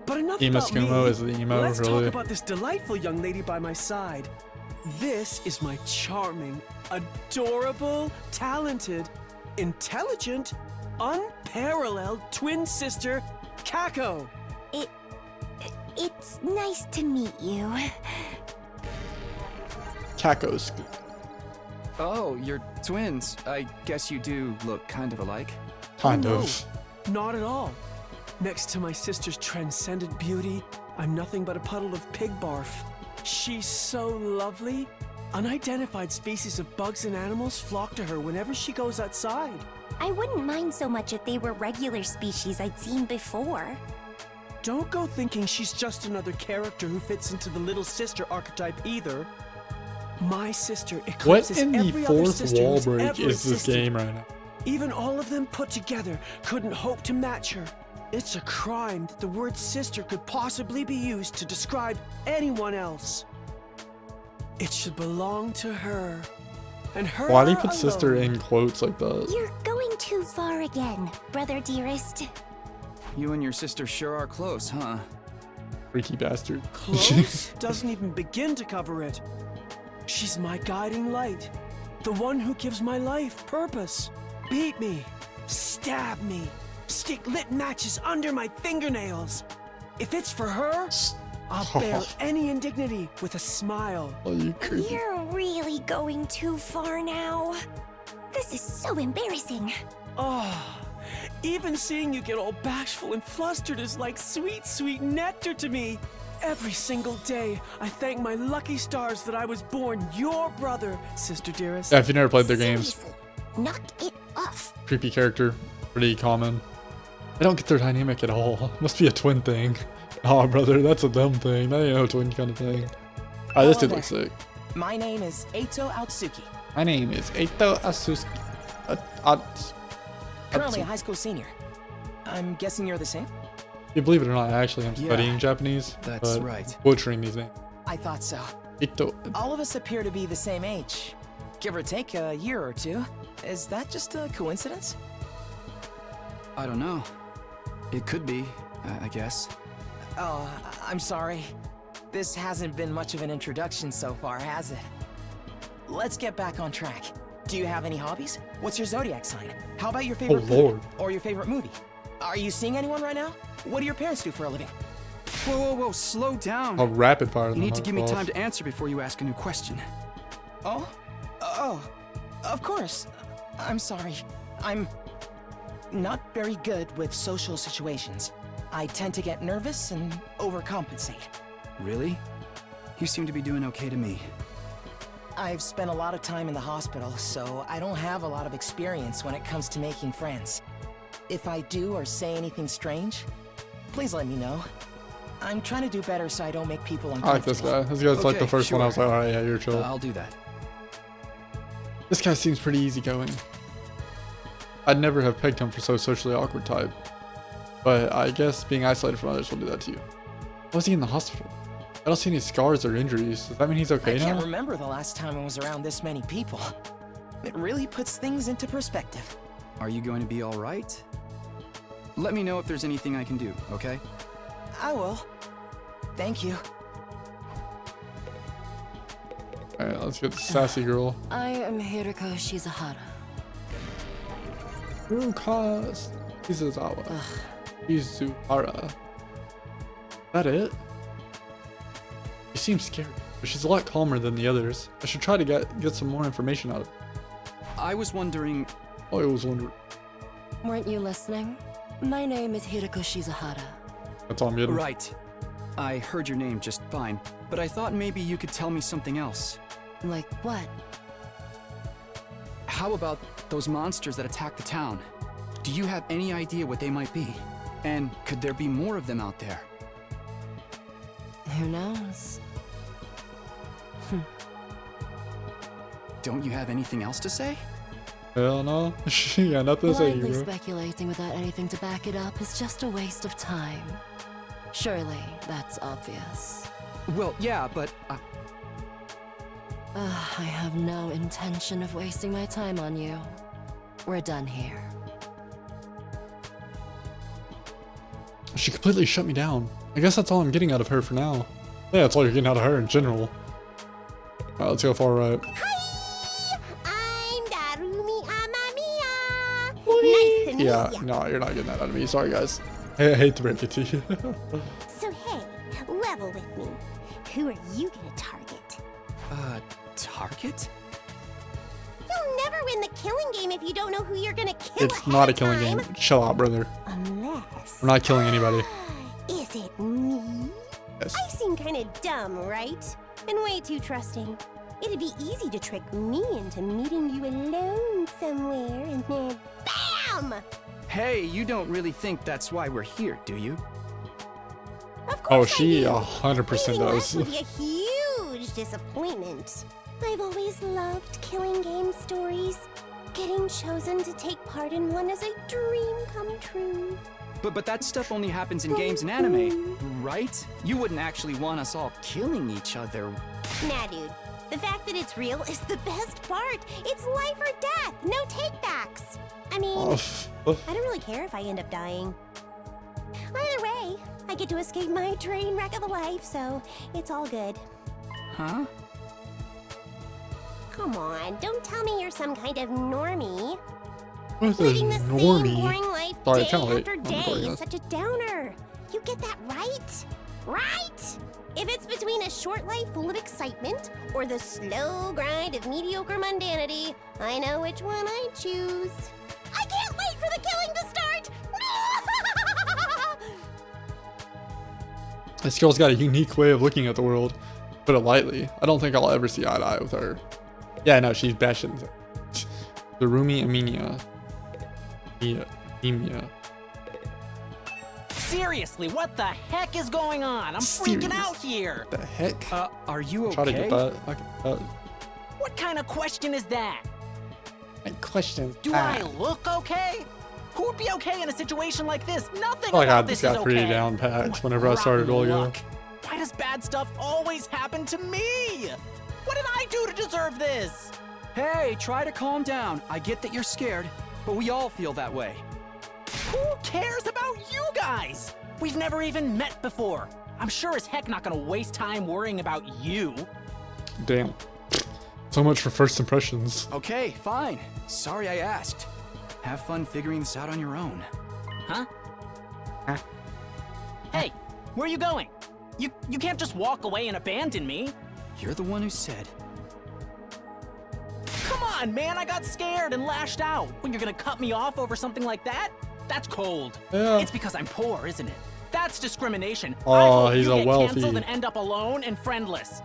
But enough Ima about me. Skumo is the emo, Let's really. talk about this delightful young lady by my side. This is my charming, adorable, talented, intelligent, unparalleled twin sister, Kako. It's nice to meet you. Kakos. Oh, you're twins. I guess you do look kind of alike. Kind Oh, no. of. Not at all. Next to my sister's transcendent beauty, I'm nothing but a puddle of pig barf. She's so lovely. Unidentified species of bugs and animals flock to her whenever she goes outside. I wouldn't mind so much if they were regular species I'd seen before. Don't go thinking she's just another character who fits into the little sister archetype either. My sister What eclipses in the every other fourth sister wall who's break ever is this existed. game right now? Even all of them put together couldn't hope to match her. It's a crime that the word sister could possibly be used to describe anyone else. It should belong to her. And her Why do you put sister alone. in quotes like that? You're going too far again, brother dearest. You and your sister sure are close, huh? Freaky bastard. Close doesn't even begin to cover it. She's my guiding light. The one who gives my life purpose. Beat me. Stab me. Stick lit matches under my fingernails. If it's for her, I'll bear any indignity with a smile. Oh, you creepy. You're really going too far now. This is so embarrassing. Oh, even seeing you get all bashful and flustered is like sweet, sweet nectar to me. Every single day, I thank my lucky stars that I was born your brother, sister dearest. Yeah, if you never played their games, Seriously, knock it off. creepy character, pretty common. I don't get their dynamic at all. Must be a twin thing. Oh, brother, that's a dumb thing. That ain't no twin kind of thing. Alright, this Hello dude looks sick. My name is Eito Atsuki, My name is Eito Asuski. currently a high school senior. I'm guessing you're the same? You believe it or not, actually, I'm Yeah, studying Japanese. that's but right. Butchering these names. I thought so. Eito. All of us appear to be the same age, give or take a year or two. Is that just a coincidence? I don't know. It could be, I guess. Oh, I'm sorry. This hasn't been much of an introduction so far, has it? Let's get back on track. Do you have any hobbies? What's your zodiac sign? How about your favorite food? Lord. Or your favorite movie? Are you seeing anyone right now? What do your parents do for a living? Whoa, whoa, whoa, slow down. How rapid fire. You need to give me time to answer before you ask a new question. Oh? Oh, of course. I'm sorry. I'm not very good with social situations. I tend to get nervous and overcompensate. Really? You seem to be doing okay to me. I've spent a lot of time in the hospital, so I don't have a lot of experience when it comes to making friends. If I do or say anything strange, please let me know. I'm trying to do better so I don't make people I like this uncomfortable. guy. This guy's like the Okay, first one. I was sure. like, alright, yeah, you're chill. I'll do that. This guy seems pretty easygoing. I'd never have picked him for so socially awkward type. But I guess being isolated from others will do that to you. Why was he in the hospital? I don't see any scars or injuries. Does that mean he's okay I can't now? remember the last time I was around this many people. It really puts things into perspective. Are you going to be all right? Let me know if there's anything I can do, okay? I will. Thank you. Alright, let's get the sassy girl. I am Hiriko Shizuhara. Rukas Shizuzawa. Shizuhara. Is that it? She seems scared, but she's a lot calmer than the others. I should try to get some more information out of her. I was wondering... I was wondering. Weren't you listening? My name is Hiriko Shizuhara. That's all I'm getting. Right. I heard your name just fine, but I thought maybe you could tell me something else. Like what? How about those monsters that attacked the town? Do you have any idea what they might be? And could there be more of them out there? Who knows? Don't you have anything else to say? Hell no. She got nothing to say, Blindly bro. speculating without anything to back it up is just a waste of time. Surely, that's obvious. Well, yeah, but... I have no intention of wasting my time on you. We're done here. She completely shut me down. I guess that's all I'm getting out of her for now. Yeah, that's all you're getting out of her in general. Alright, let's go far right. I'm Darumi Amamiya. Nice to meet Yeah, ya. no, you're not getting that out of me. Sorry, guys. I hate to break it to you. So hey, level with me. Who are you gonna target? Target? You'll never win the killing game if you don't know who you're gonna kill. It's not a killing game. Chill out, brother. Unless. We're not killing anybody. Is it me? Yes. I seem kind of dumb, right? And way too trusting. It'd be easy to trick me into meeting you alone somewhere and then BAM! Hey, you don't really think that's why we're here, do you? Of Oh, course she I do. 100% Leaving us does. would be a huge disappointment. I've always loved killing game stories. Getting chosen to take part in one is a dream come true. But that stuff only happens in games and anime, right? You wouldn't actually want us all killing each other. Nah, dude. The fact that it's real is the best part. It's life or death, no takebacks. I mean, I don't really care if I end up dying. Either way, I get to escape my train wreck of a life, so it's all good. Huh? Come on, don't tell me you're some kind of normie. What's a Living the same normie? boring life Sorry, day it's kinda late. after I'm day recording is this. such a downer. You get that right? Right? If it's between a short life full of excitement or the slow grind of mediocre mundanity, I know which one I'd choose. I can't wait for the killing to start! This girl's got a unique way of looking at the world. Put it lightly. I don't think I'll ever see eye to eye with her. Yeah, no, she's bashing. Darumi Amamiya. Amamiya. Seriously, what the heck is going on? I'm freaking out here. The heck? Are you okay? Try to get that. I can get that. What kind of question is that? My question. Do I look okay? Who would be okay in a situation like this? Nothing Oh my about god, this this is got pretty okay. down packed whenever I started Rotten rolling. luck. Why does bad stuff always happen to me? What did I do to deserve this? Hey, try to calm down. I get that you're scared, but we all feel that way. Who cares about you guys? We've never even met before. I'm sure as heck not gonna waste time worrying about you. Damn. So much for first impressions. Okay, fine. Sorry I asked. Have fun figuring this out on your own. Huh? Hey, Where are you going? You can't just walk away and abandon me. You're the one who said. Come on, man, I got scared and lashed out. When you're gonna cut me off over something like that? That's cold. Yeah. It's because I'm poor, isn't it? That's discrimination. Oh, I hope he's you a get wealthy. canceled and end up alone and friendless.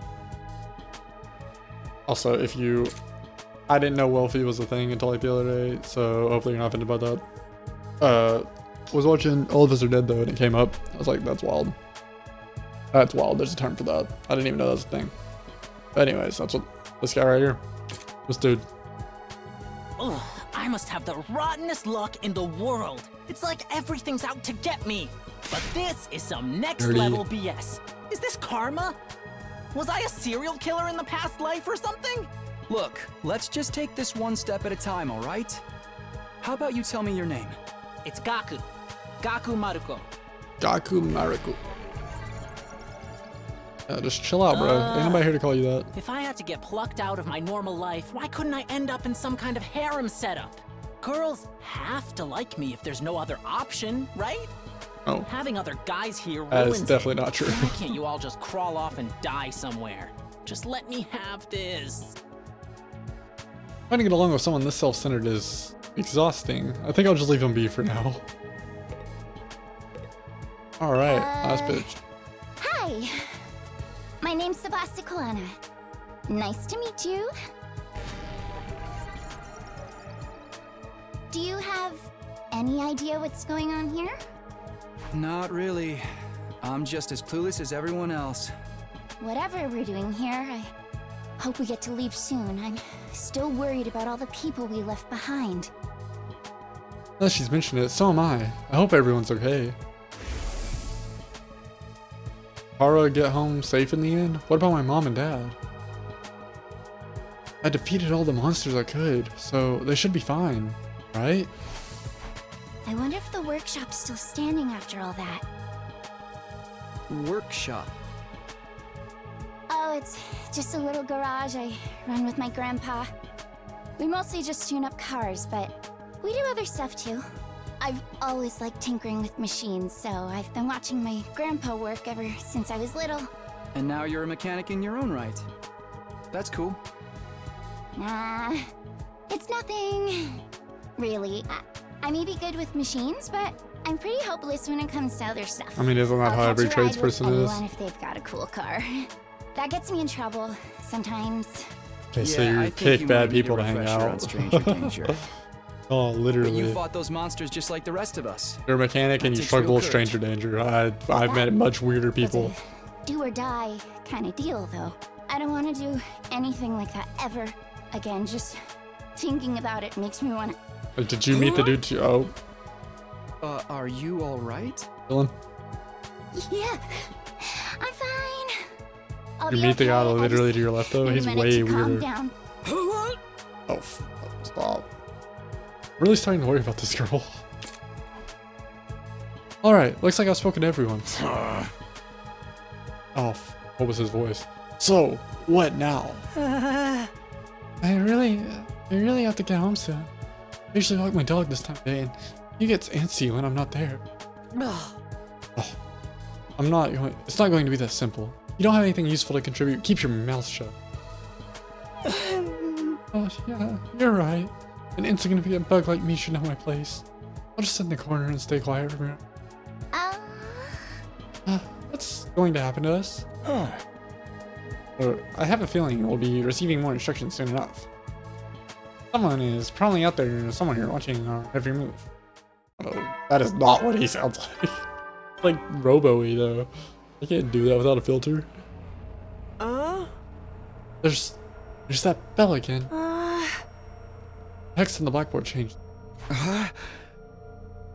Also, I didn't know wealthy was a thing until like the other day, so hopefully you're not offended by that. Was watching All of Us Are Dead though, and it came up. I was like, that's wild. That's wild. There's a term for that. I didn't even know that was a thing. But anyways, that's what this guy right here. This dude. Ugh, I must have the rottenest luck in the world. It's like everything's out to get me. But this is some next level BS. Is this karma? Was I a serial killer in the past life or something? Look, let's just take this one step at a time, all right? How about you tell me your name? It's Gaku. Gaku Maruko. Gaku Maruko. Just chill out, bro. Ain't nobody here to call you that. If I had to get plucked out of my normal life, why couldn't I end up in some kind of harem setup? Girls have to like me if there's no other option, right? Oh. Having other guys here That ruins is definitely it. not true. Why can't you all just crawl off and die somewhere? Just let me have this. Trying to get along with someone this self-centered is exhausting. I think I'll just leave him be for now. Alright, last bitch. Hi. My name's Sebasticolana. Nice to meet you. Do you have any idea what's going on here? Not really. I'm just as clueless as everyone else. Whatever we're doing here, I hope we get to leave soon. I'm still worried about all the people we left behind. Now she's mentioned it, so am I. I hope everyone's okay. Kara get home safe in the end? What about my mom and dad? I defeated all the monsters I could, so they should be fine, right? I wonder if the workshop's still standing after all that. Workshop. Oh, it's just a little garage I run with my grandpa. We mostly just tune up cars, but we do other stuff too. I've always liked tinkering with machines, so I've been watching my grandpa work ever since I was little. And now you're a mechanic in your own right. That's cool. Nah, it's nothing. Really, I may be good with machines, but I'm pretty hopeless when it comes to other stuff. I mean, isn't that I'll how every catch a ride with tradesperson is? anyone if they've got a cool car. That gets me in trouble sometimes. Okay, so you pick bad people to hang out. Stranger danger. Oh, literally. But you fought those monsters just like the rest of us. You're a mechanic and you Takes struggle real with stranger danger. I've met much weirder people. Do or die kind of deal, though. I don't want to do anything like that ever again. Just thinking about it makes me want to. Did you meet the dude too? Oh. Are you all right? Dylan? Yeah, I'm fine. I'll You be meet the guy okay. I literally just to your left though? need a He's minute way to calm weirder. down. Oh, stop. I'm really starting to worry about this girl. Alright, looks like I've spoken to everyone. Oh, what was his voice? So, what now? I really have to get home soon. I usually walk my dog this time of day and he gets antsy when I'm not there. Oh, it's not going to be that simple. You don't have anything useful to contribute. Keep your mouth shut. Oh, yeah, you're right. An insignificant bug like me should know my place. I'll just sit in the corner and stay quiet from here. What's going to happen to us? I have a feeling we'll be receiving more instructions soon enough. Someone is probably out there, someone here watching our every move. Oh, that is not what he sounds like. Like Robo-y though. I can't do that without a filter. There's that bell again. Text on the blackboard changed.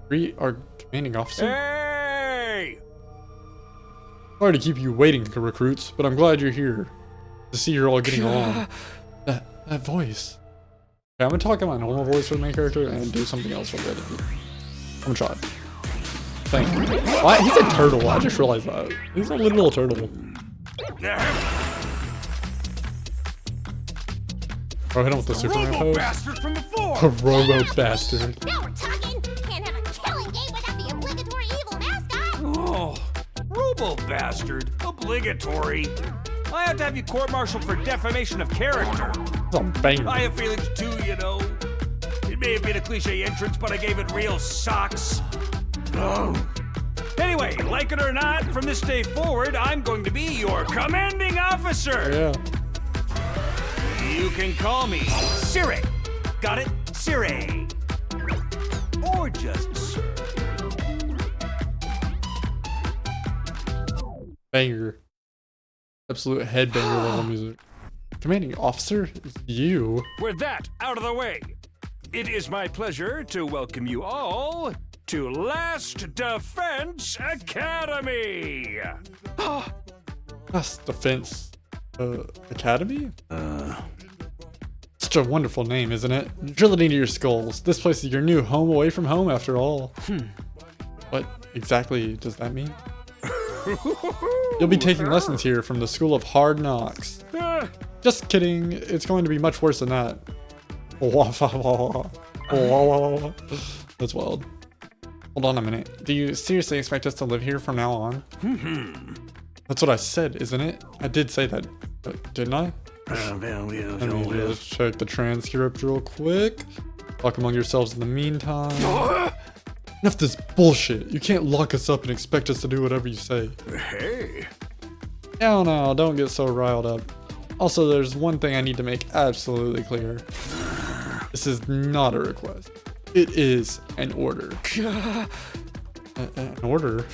Greet our commanding officer. Hey! Sorry to keep you waiting, recruits, but I'm glad you're here to see you're all getting along. That voice. Okay, I'm gonna talk in my normal voice for the main character and do something else for the other people. I'm gonna try. Thank you. What? He's a turtle. I just realized that. He's a literal turtle. Oh, hit him with the Superman pose. Bastard from before. A Robo bastard. Now we're talking. Can't have a killing game without the obligatory evil mascot. Oh, Robo trouble, bastard. Obligatory. I have to have you court-martialed for defamation of character. I have feelings too, you know. It may have been a cliche entrance, but I gave it real socks. Anyway, like it or not, from this day forward, I'm going to be your commanding officer. Yeah. You can call me Siri. Got it? Siri. Or just Sir. Banger. Absolute headbanger level music. Commanding officer is you. With that out of the way, it is my pleasure to welcome you all to Last Defense Academy. Last Defense Academy? Such a wonderful name, isn't it? Drill it into your skulls. This place is your new home away from home after all. What exactly does that mean? You'll be taking lessons here from the School of Hard Knocks. Just kidding, it's going to be much worse than that. That's wild. Hold on a minute. Do you seriously expect us to live here from now on? That's what I said, isn't it? I did say that, didn't I? Let me just check the transcript real quick. Talk among yourselves in the meantime. Enough this bullshit. You can't lock us up and expect us to do whatever you say. Hey. No, don't get so riled up. Also, there's one thing I need to make absolutely clear. This is not a request. It is an order. An order?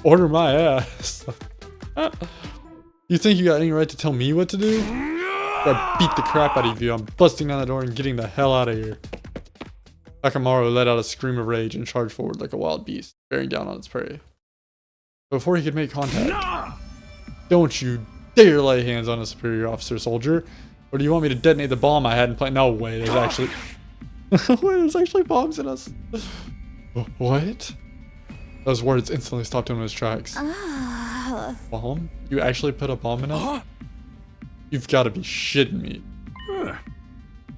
Order my ass. You think you got any right to tell me what to do? I beat the crap out of you. I'm busting down the door and getting the hell out of here. Takamaru let out a scream of rage and charged forward like a wild beast, bearing down on its prey. Before he could make contact, don't you dare lay hands on a superior officer, soldier. Or do you want me to detonate the bomb I had in play? No way, there's actually... Wait, there's actually bombs in us. What? Those words instantly stopped him in his tracks. Bomb? You actually put a bomb in us? You've got to be shitting me.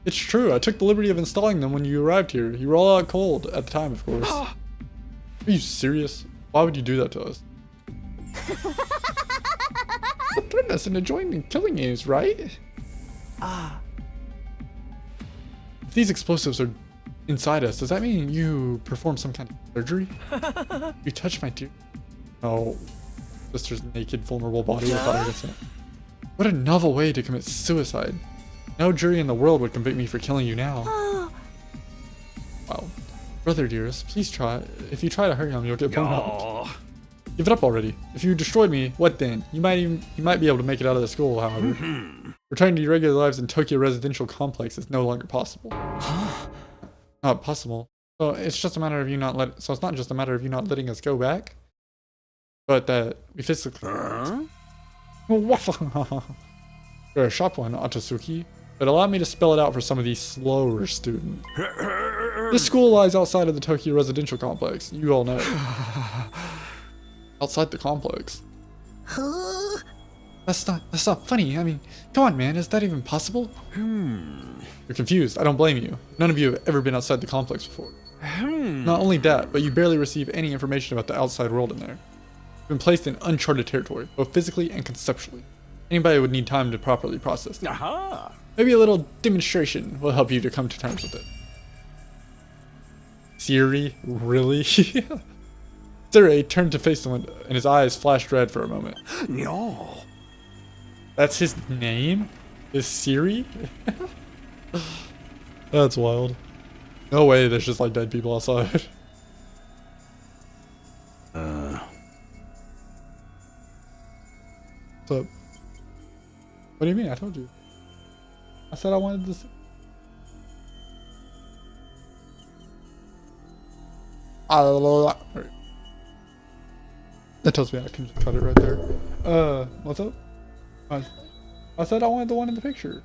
It's true, I took the liberty of installing them when you arrived here. You were all out cold, at the time, of course. Are you serious? Why would you do that to us? Threaten us into joining killing games, right? If these explosives are inside us, does that mean you performed some kind of surgery? You touched my dear... Oh, sister's naked, vulnerable body. I thought I guessed it. What a novel way to commit suicide. No jury in the world would convict me for killing you now. Wow. Brother dearest, please try. If you try to hurt him, you'll get blown up. Give it up already. If you destroyed me, what then? You might be able to make it out of the school, however. Returning to your regular lives in Tokyo Residential Complex is no longer possible. Not possible. So it's just a matter of you not so it's not just a matter of you not letting us go back, but that we physically... You're a sharp one, Atsuki, but allow me to spell it out for some of these slower students. This school lies outside of the Tokyo Residential Complex. You all know. Outside the complex. That's not funny. I mean, come on, man. Is that even possible? You're confused. I don't blame you. None of you have ever been outside the complex before. Not only that, but you barely receive any information about the outside world in there. You've been placed in uncharted territory, both physically and conceptually. Anybody would need time to properly process it. Maybe a little demonstration will help you to come to terms with it. Siri? Really? Siri turned to face the window, and his eyes flashed red for a moment. No. That's his name? Is Siri? That's wild. No way there's just like dead people outside. What's up? What do you mean? I told you. I said I wanted this. That tells me I can just cut it right there. What's up? I said I wanted the one in the picture.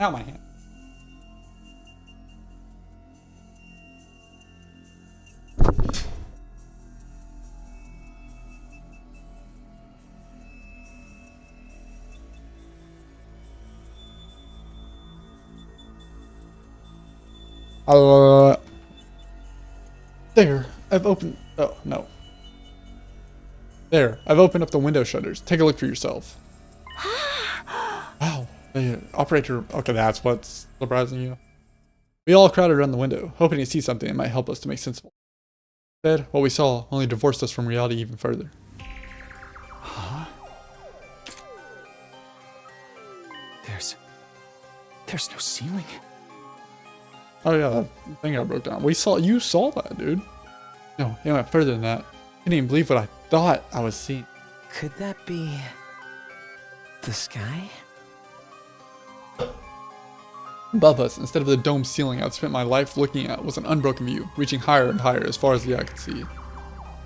Ow, my hand. There, I've opened. Oh, no. There, I've opened up the window shutters. Take a look for yourself. Wow, the operator. Okay, that's what's surprising you. We all crowded around the window, hoping to see something that might help us to make sense of it. Instead, what we saw only divorced us from reality even further. Huh? There's no ceiling. Oh yeah, that thing I broke down. You saw that, dude. No, it went further than that. I didn't even believe what I thought I was seeing. Could that be the sky? Above us, instead of the dome ceiling I'd spent my life looking at, was an unbroken view, reaching higher and higher as far as the eye could see.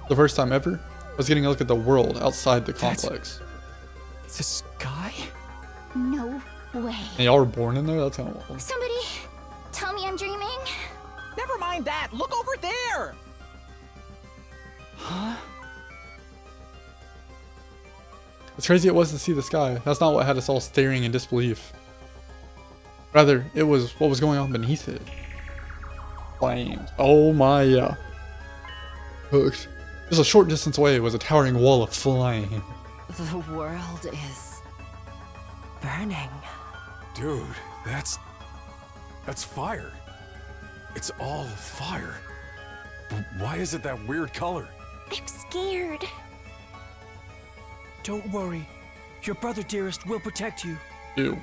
The first time ever, I was getting a look at the world outside the complex. The sky? No way. And y'all were born in there? That's kind of wild. Somebody tell me I'm dreaming. Never mind that. Look over there. Huh? It's crazy it was to see the sky. That's not what had us all staring in disbelief. Rather, it was what was going on beneath it. Flames. Oh my, yeah. Hooked. Just a short distance away was a towering wall of flame. The world is burning. Dude, that's fire. It's all fire. Why is it that weird color? I'm scared. Don't worry. Your brother, dearest, will protect you. Ew.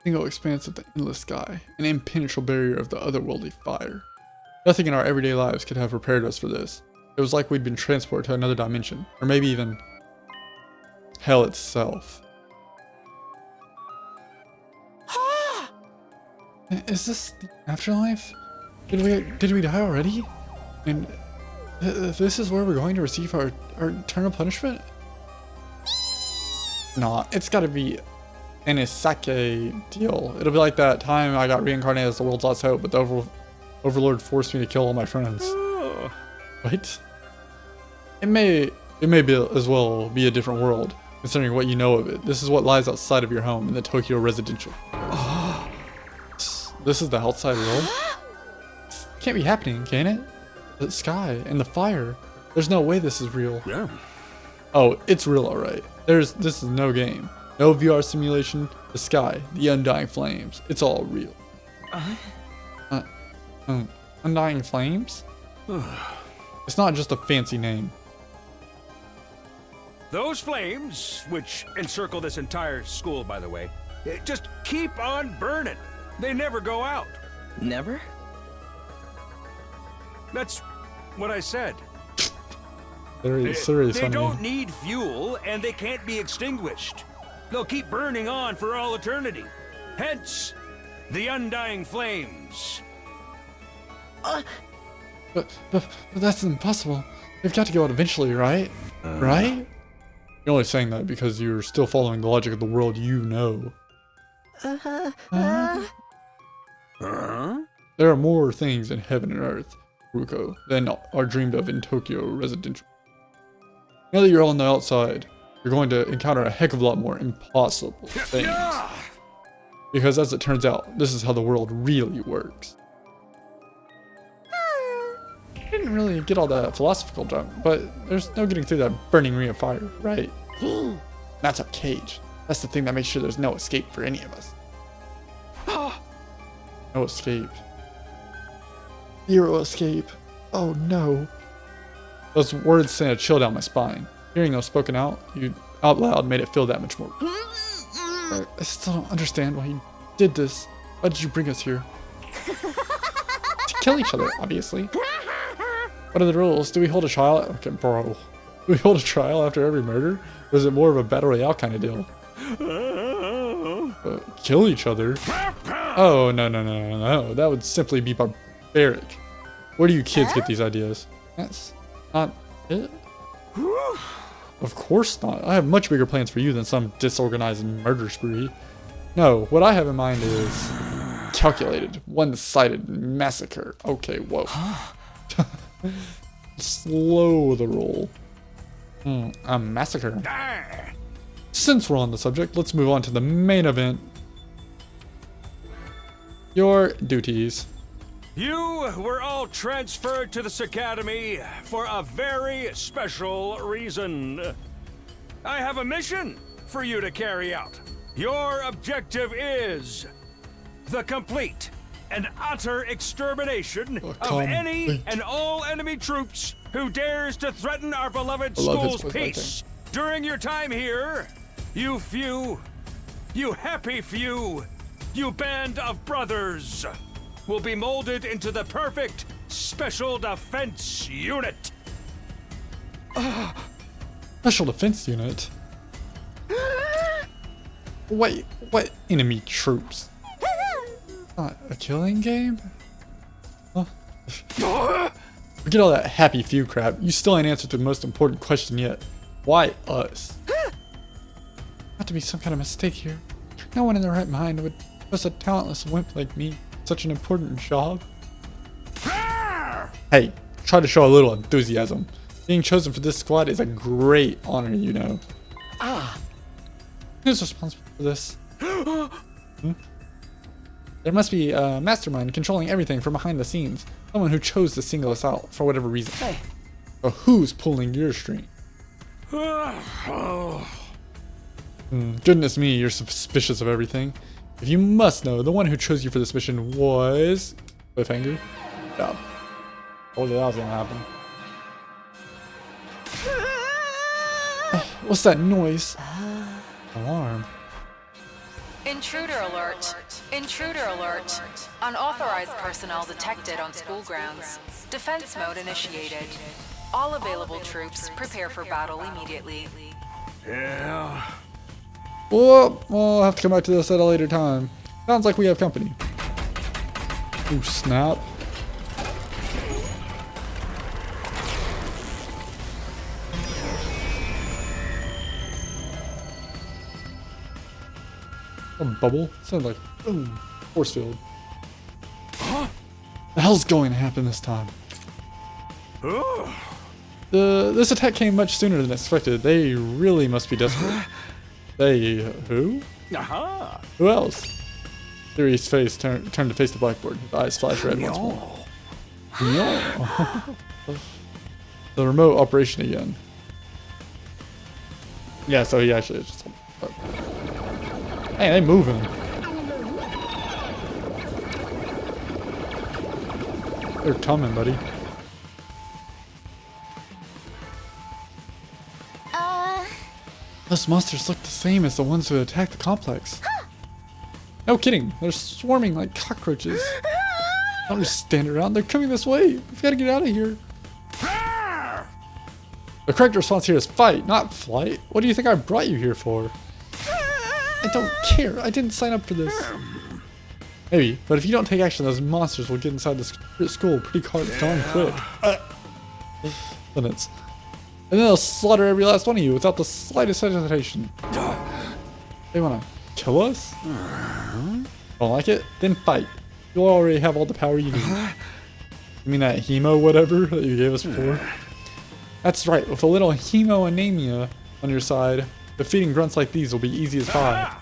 Single expanse of the endless sky, an impenetrable barrier of the otherworldly fire. Nothing in our everyday lives could have prepared us for this. It was like we'd been transported to another dimension, or maybe even hell itself. Is this the afterlife? Did we die already? And this is where we're going to receive our eternal punishment? Nah, it's gotta be an Isake deal. It'll be like that time I got reincarnated as the world's last hope, but the Overlord forced me to kill all my friends. What? It may be as well be a different world, considering what you know of it. This is what lies outside of your home in the Tokyo residential. This is the outside world? Can't be happening, can it? The sky and the fire. There's no way this is real. Yeah. Oh, it's real, alright. This is no game. No VR simulation. The sky, the undying flames. It's all real. Undying flames? It's not just a fancy name. Those flames, which encircle this entire school, by the way, just keep on burning. They never go out. Never? That's what I said. Very serious. They don't need fuel, and they can't be extinguished. They'll keep burning on for all eternity. Hence, the undying flames. But that's impossible. They've got to go out eventually, right? Right? You're only saying that because you're still following the logic of the world you know. There are more things in heaven and earth, Ruko, than are dreamed of in Tokyo residential. Now that you're on the outside, you're going to encounter a heck of a lot more impossible things. Because as it turns out, this is how the world really works. I didn't really get all that philosophical junk, but there's no getting through that burning ring of fire, right? That's a cage. That's the thing that makes sure there's no escape for any of us. No escape. Zero escape. Oh no. Those words sent a chill down my spine. Hearing those spoken out loud made it feel that much more. I still don't understand why you did this. Why did you bring us here? To kill each other, obviously. What are the rules? Do we hold a trial? Okay, bro. Do we hold a trial after every murder? Or is it more of a battle royale kind of deal? Kill each other? Oh, no. That would simply be barbaric. Where do you kids get these ideas? That's not it. Of course not. I have much bigger plans for you than some disorganized murder spree. No, what I have in mind is calculated, one-sided massacre. Okay, whoa. Slow the roll. A massacre. Since we're on the subject, let's move on to the main event. Your duties. You were all transferred to this academy for a very special reason. I have a mission for you to carry out. Your objective is the complete and utter extermination of any and all enemy troops who dares to threaten our beloved school's peace. During your time here, you happy few, you band of brothers will be molded into the perfect Special Defense Unit. Special Defense Unit? Wait, what enemy troops? Not a killing game? Huh? Forget all that happy few crap. You still ain't answered the most important question yet. Why us? Not to be some kind of mistake here. No one in their right mind would trust a talentless wimp like me such an important job. Hey, try to show a little enthusiasm. Being chosen for this squad is a great honor, you know. Who's responsible for this? There must be a mastermind controlling everything from behind the scenes. Someone who chose to single us out for whatever reason. Hey. So who's pulling your string? Goodness me, you're suspicious of everything. If you must know, the one who chose you for this mission was... Cliffhanger? Yeah. Told you that was gonna happen. What's that noise? Alarm. Intruder alert. Intruder alert. Unauthorized personnel detected on school grounds. Defense mode initiated. All available troops prepare for battle immediately. Yeah. Well, I'll have to come back to this at a later time. Sounds like we have company. Ooh, snap. A bubble? Sounds like force field. The hell's going to happen this time? This attack came much sooner than expected. They really must be desperate. They who? Who else? Siri's face turned to face the blackboard. His eyes flashed red once more. The remote operation again. Yeah, so he actually just. Hey, they moving. They're coming, buddy. Those monsters look the same as the ones who attacked the complex. No kidding, they're swarming like cockroaches. Don't just stand around, they're coming this way. We've got to get out of here. The correct response here is fight, not flight. What do you think I brought you here for? I don't care, I didn't sign up for this. Maybe, but if you don't take action, those monsters will get inside the school pretty darn quick. Limits. And then they'll slaughter every last one of you without the slightest hesitation. They wanna kill us? Don't like it? Then fight. You'll already have all the power you need. You mean that hemo whatever that you gave us before? That's right, with a little hemo anemia on your side, defeating grunts like these will be easy as pie.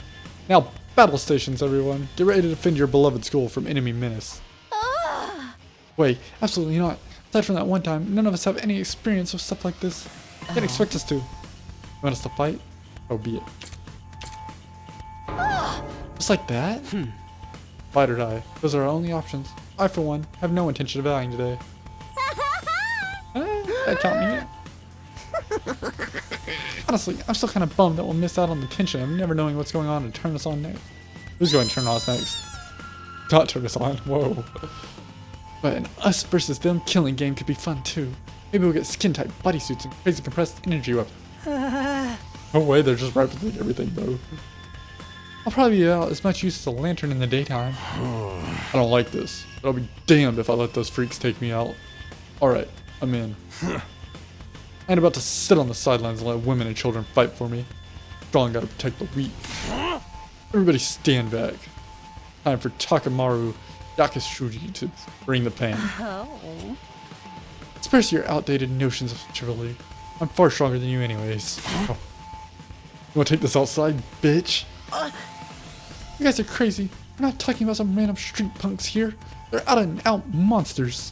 Now, battle stations, everyone. Get ready to defend your beloved school from enemy menace. Wait, absolutely not. Aside from that one time, none of us have any experience with stuff like this. You can't expect us to. You want us to fight? So be it. Just like that? Fight or die. Those are our only options. I, for one, have no intention of dying today. That count me in. Honestly, I'm still kind of bummed that we'll miss out on the tension of never knowing what's going on and turn us on next. Who's going to turn us next? Not turn us on. Whoa. But an us versus them killing game could be fun too. Maybe we'll get skin-tight bodysuits and crazy compressed energy weapons. No way, they're just replicating everything though. I'll probably be out as much use as a lantern in the daytime. I don't like this, but I'll be damned if I let those freaks take me out. Alright, I'm in. I ain't about to sit on the sidelines and let women and children fight for me. Strong gotta protect the weak. Everybody stand back. Time for Takemaru Yakishuji to bring the pain. Oh. Spare your outdated notions of chivalry. I'm far stronger than you anyways. Oh. You wanna take this outside, bitch? You guys are crazy. We're not talking about some random street punks here. They're out and out monsters.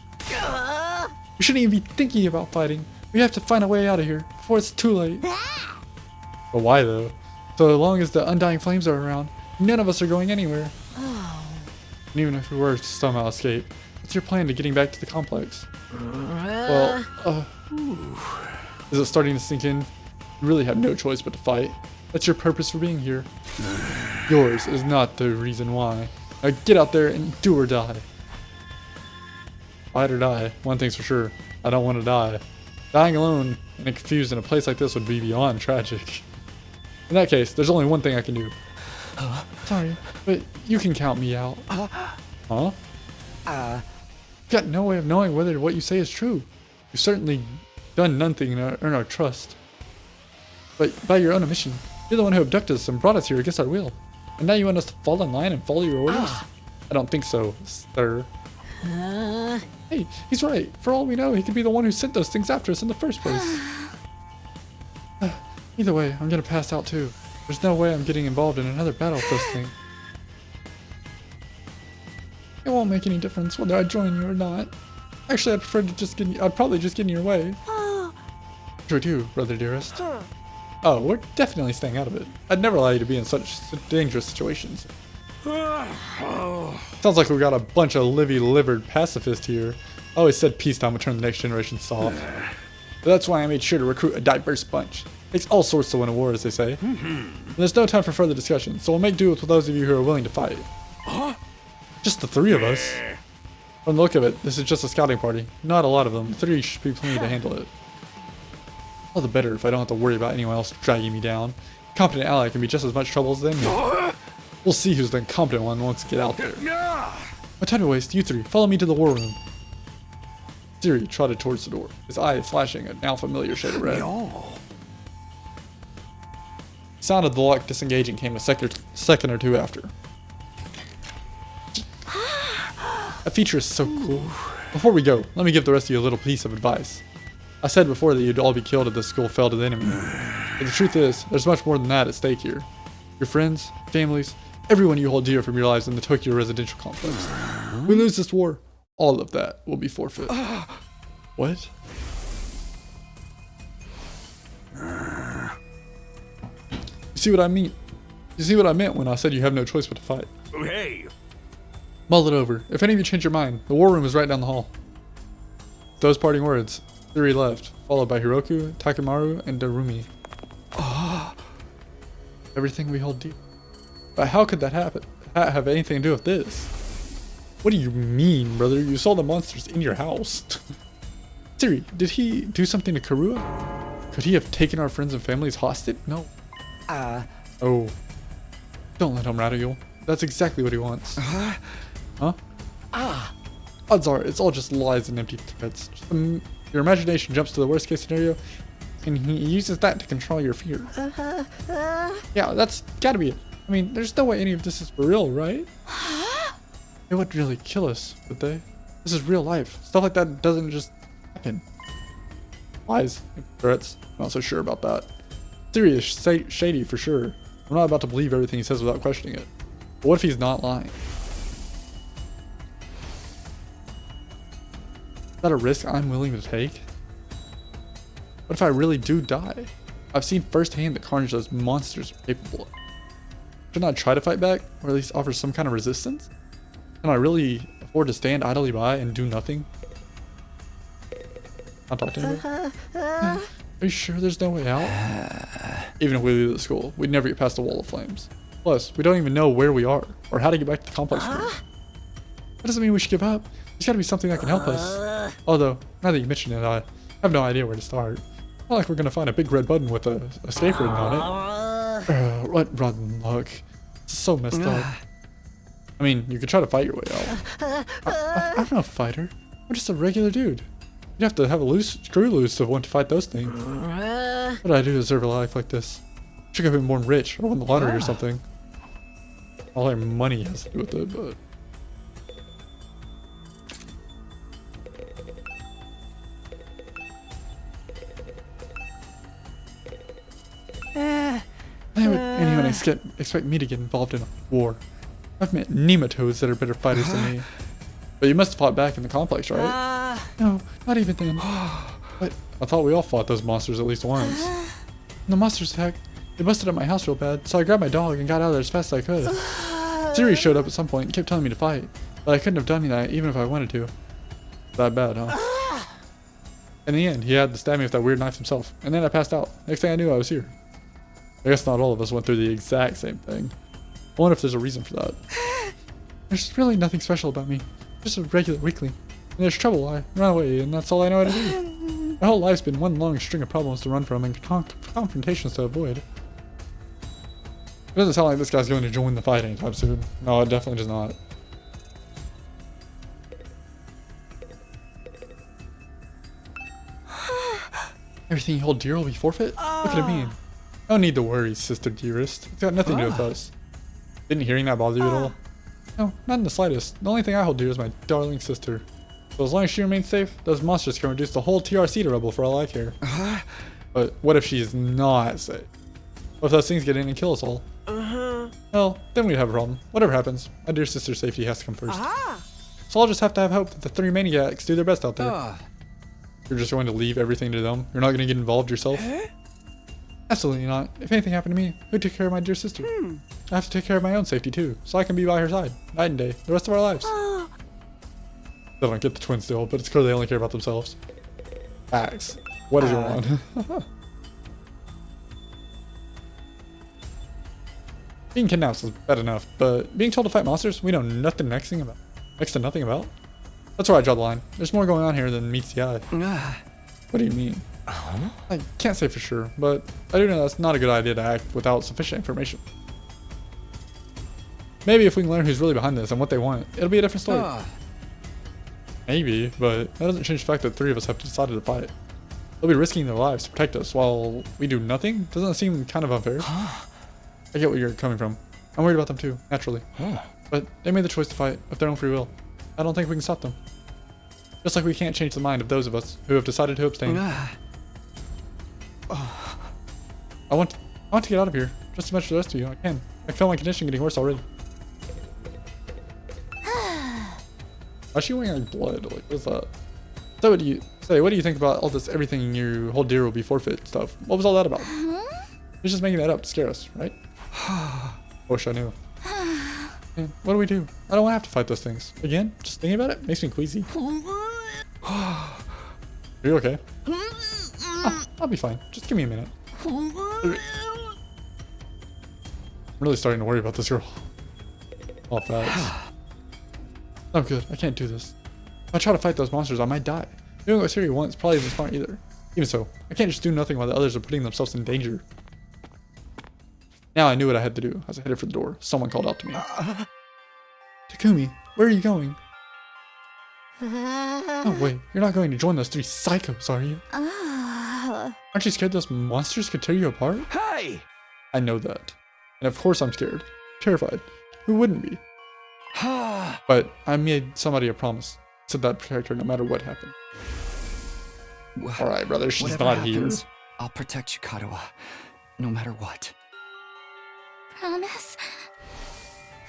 We shouldn't even be thinking about fighting. We have to find a way out of here before it's too late. But why though? So long as the undying flames are around, none of us are going anywhere. And even if we were to somehow escape, what's your plan to getting back to the complex? Well, is it starting to sink in? You really have no choice but to fight. That's your purpose for being here. Yours is not the reason why. Now get out there and do or die. Fight or die. One thing's for sure. I don't want to die. Dying alone and confused in a place like this would be beyond tragic. In that case, there's only one thing I can do. Sorry, but you can count me out. Huh? You've got no way of knowing whether what you say is true. You've certainly done nothing to earn our trust. But by your own admission, you're the one who abducted us and brought us here against our will. And now you want us to fall in line and follow your orders? I don't think so, sir. Hey, he's right. For all we know, he could be the one who sent those things after us in the first place. Either way, I'm gonna pass out too. There's no way I'm getting involved in another battle with this thing. It won't make any difference whether I join you or not. Actually, I'd prefer to just I'd probably just get in your way. Sure do, brother dearest. Oh, we're definitely staying out of it. I'd never allow you to be in such dangerous situations. Sounds like we got a bunch of livy-livered pacifists here. I always said peacetime would turn the next generation soft. But that's why I made sure to recruit a diverse bunch. Takes all sorts to win a war, as they say. And there's no time for further discussion, so we'll make do with those of you who are willing to fight. Just the three of us. From the look of it, this is just a scouting party. Not a lot of them. 3 should be plenty to handle it. All the better if I don't have to worry about anyone else dragging me down. A competent ally can be just as much trouble as them. We'll see who's the incompetent one once we get out there. No time to waste. You 3, follow me to the war room. Siri trotted towards the door, his eye flashing a now familiar shade of red. Sound of the lock disengaging came a second or two after. That feature is so cool. Before we go, let me give the rest of you a little piece of advice. I said before that you'd all be killed if the school fell to the enemy. But the truth is, there's much more than that at stake here. Your friends, families, everyone you hold dear from your lives in the Tokyo residential complex. If we lose this war, all of that will be forfeit. What? You see what I mean? You see what I meant when I said you have no choice but to fight? Hey! Mull it over. If any of you change your mind, the war room is right down the hall. Those parting words, 3 left, followed by Hiroku, Takemaru, and Darumi. Everything we hold dear. But how could that happen? Have anything to do with this? What do you mean, brother? You saw the monsters in your house. Siri, did he do something to Karua? Could he have taken our friends and families hostage? No. Oh. Don't let him rattle you. That's exactly what he wants. Huh? Odds are, it's all just lies and empty threats. Your imagination jumps to the worst case scenario, and he uses that to control your fear. Yeah, that's gotta be it. I mean, there's no way any of this is for real, right? They wouldn't really kill us, would they? This is real life. Stuff like that doesn't just happen. Lies and threats. I'm not so sure about that. Theory is shady for sure. I'm not about to believe everything he says without questioning it. But what if he's not lying? Is that a risk I'm willing to take? What if I really do die? I've seen firsthand the carnage those monsters are capable of. Shouldn't I try to fight back, or at least offer some kind of resistance? Can I really afford to stand idly by and do nothing? Not talk to anybody? Are you sure there's no way out? Even if we leave the school, we'd never get past the wall of flames. Plus, we don't even know where we are, or how to get back to the complex. That doesn't mean we should give up. There's gotta be something that can help us. Although, now that you mention it, I have no idea where to start. Not like we're gonna find a big red button with a escape written on it. What rotten luck. It's so messed up. I mean, you could try to fight your way out. I'm not a fighter. I'm just a regular dude. You'd have to have a screw loose to want to fight those things. What did I do to deserve a life like this? Should have been born rich or won the lottery or something. All our money has to do with it, but... Why would anyone expect me to get involved in a war? I've met nematodes that are better fighters than me. But you must have fought back in the complex, right? No, not even then. But I thought we all fought those monsters at least once. And the monsters, heck, they busted up my house real bad, so I grabbed my dog and got out of there as fast as I could. Siri showed up at some point and kept telling me to fight, but I couldn't have done that even if I wanted to. That bad, huh? In the end, he had to stab me with that weird knife himself, and then I passed out. Next thing I knew, I was here. I guess not all of us went through the exact same thing. I wonder if there's a reason for that. There's really nothing special about me. Just a regular weakling. When there's trouble, I run away, and that's all I know how to do. My whole life's been one long string of problems to run from and confrontations to avoid. It doesn't sound like this guy's going to join the fight anytime soon. No, it definitely does not. Everything you hold dear will be forfeit? What could it mean? No need to worry, sister dearest. It's got nothing to do with us. Didn't hearing that bother you at all? No, not in the slightest. The only thing I hold dear is my darling sister. So as long as she remains safe, those monsters can reduce the whole TRC to rubble for all I care. But what if she is not safe? What if those things get in and kill us all? Well, then we'd have a problem. Whatever happens, my dear sister's safety has to come first. So I'll just have to have hope that the 3 maniacs do their best out there. You're just going to leave everything to them? You're not going to get involved yourself? Absolutely not. If anything happened to me, who'd take care of my dear sister? I have to take care of my own safety too, so I can be by her side, night and day, the rest of our lives. They don't get the twins still, but it's clear they only care about themselves. Facts. What does it want? Being kidnapped is bad enough, but being told to fight monsters we know next to nothing about? That's where I draw the line. There's more going on here than meets the eye. What do you mean? I can't say for sure, but I do know that's not a good idea to act without sufficient information. Maybe if we can learn who's really behind this and what they want, it'll be a different story. Maybe, but that doesn't change the fact that 3 of us have decided to fight. They'll be risking their lives to protect us while we do nothing? Doesn't that seem kind of unfair? I get where you're coming from. I'm worried about them too, naturally. But they made the choice to fight of their own free will. I don't think we can stop them. Just like we can't change the mind of those of us who have decided to abstain. I want to get out of here, just as much as the rest of you. I can. I feel my condition getting worse already. Why is she wearing like blood? Like, what is that? So what do you think about all this everything you hold dear will be forfeit stuff? What was all that about? You're just making that up to scare us, right? I wish I knew. Man, what do we do? I don't want to have to fight those things. Again? Just thinking about it makes me queasy. Are you okay? I'll be fine. Just give me a minute. I'm really starting to worry about this girl. All facts. Oh good, I can't do this. If I try to fight those monsters, I might die. Doing what Siri wants probably isn't smart either. Even so, I can't just do nothing while the others are putting themselves in danger. Now I knew what I had to do. As I headed for the door, someone called out to me. Takumi, where are you going? Oh wait, you're not going to join those 3 psychos, are you? Aren't you scared those monsters could tear you apart? Hey! I know that. And of course I'm scared. Terrified. Who wouldn't be? But I made somebody a promise. Said that protect her no matter what happened. Alright, brother, she's not here. I'll protect you, Katawa. No matter what. Promise?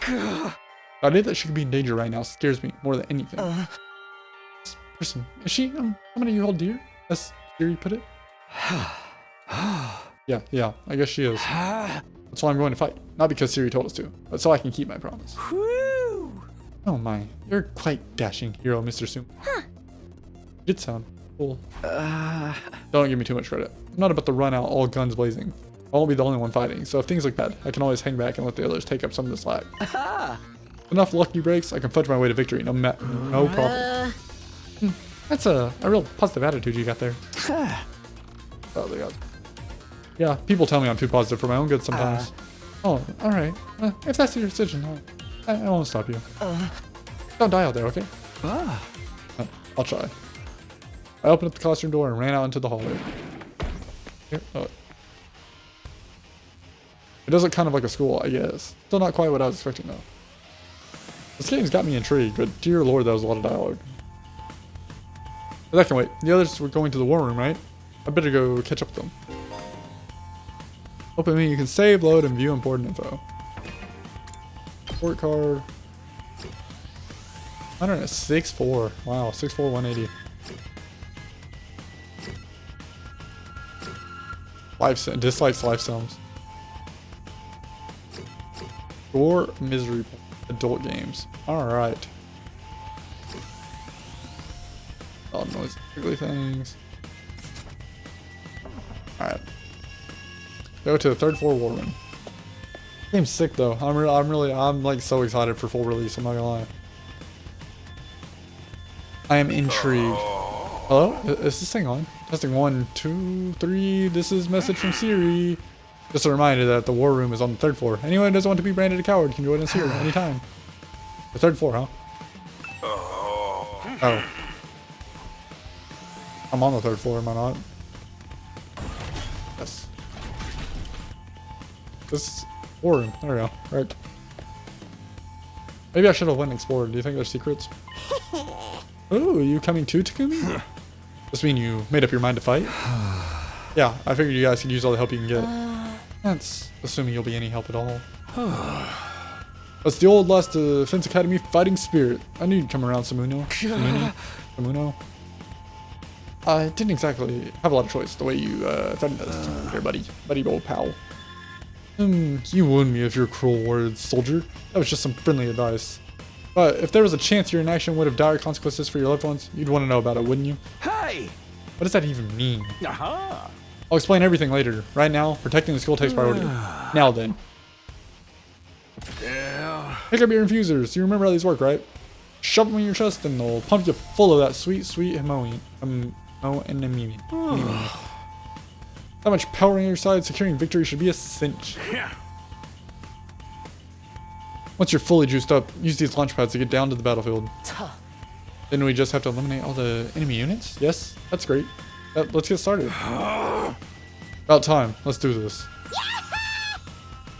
The idea that she could be in danger right now scares me more than anything. This person, is she somebody you hold dear? As Siri put it? Yeah, I guess she is. That's why I'm going to fight. Not because Siri told us to, but so I can keep my promise. Oh my, you're quite dashing hero, Mr. Sumo. You did sound cool. Don't give me too much credit. I'm not about to run out all guns blazing. I won't be the only one fighting, so if things look bad, I can always hang back and let the others take up some of the slack. Enough lucky breaks, I can fudge my way to victory, no problem. That's a real positive attitude you got there. Oh my god. Yeah, people tell me I'm too positive for my own good sometimes. Oh, alright. If that's your decision, I won't stop you. Don't die out there, okay? I'll try. I opened up the classroom door and ran out into the hallway. Here, oh. It does look kind of like a school, I guess. Still not quite what I was expecting though. This game's got me intrigued, but dear lord, that was a lot of dialogue. But that can wait. The others were going to the war room, right? I better go catch up with them. Open menu, you can save, load, and view important info. Report card. 106.4. Wow, 6'4", 180. Dislikes life films. Gore misery adult games. Alright. Oh, noise, ugly things. Alright. Go to the 3rd floor war room. Game's sick though. I'm like so excited for full release, I'm not gonna lie. I am intrigued. Hello? Is this thing on? Testing 1, 2, 3. This is message from Siri. Just a reminder that the war room is on the 3rd floor. Anyone who doesn't want to be branded a coward can join us here anytime. The 3rd floor, huh? Oh. I'm on the 3rd floor, am I not? Yes. This war room. There we go. Right. Maybe I should have went and explored. Do you think there's secrets? Ooh, you coming too, Takumi? Does mean you made up your mind to fight? Yeah, I figured you guys could use all the help you can get. That's assuming you'll be any help at all. That's the old Last Defense Academy fighting spirit. I knew you'd come around, Samuno. Samuno. I didn't exactly have a lot of choice the way you threatened us here, buddy. Buddy old pal. You wound me with your cruel words, soldier. That was just some friendly advice. But if there was a chance your inaction would have dire consequences for your loved ones, you'd want to know about it, wouldn't you? Hey! What does that even mean? Aha! I'll explain everything later. Right now, protecting the school takes priority. Now then. Yeah. Pick up your infusers. You remember how these work, right? Shove them in your chest and they'll pump you full of that sweet, sweet Himoine. That much power on your side, securing victory should be a cinch. Yeah. Once you're fully juiced up, use these launch pads to get down to the battlefield. Then we just have to eliminate all the enemy units? Yes, that's great. Let's get started. About time. Let's do this.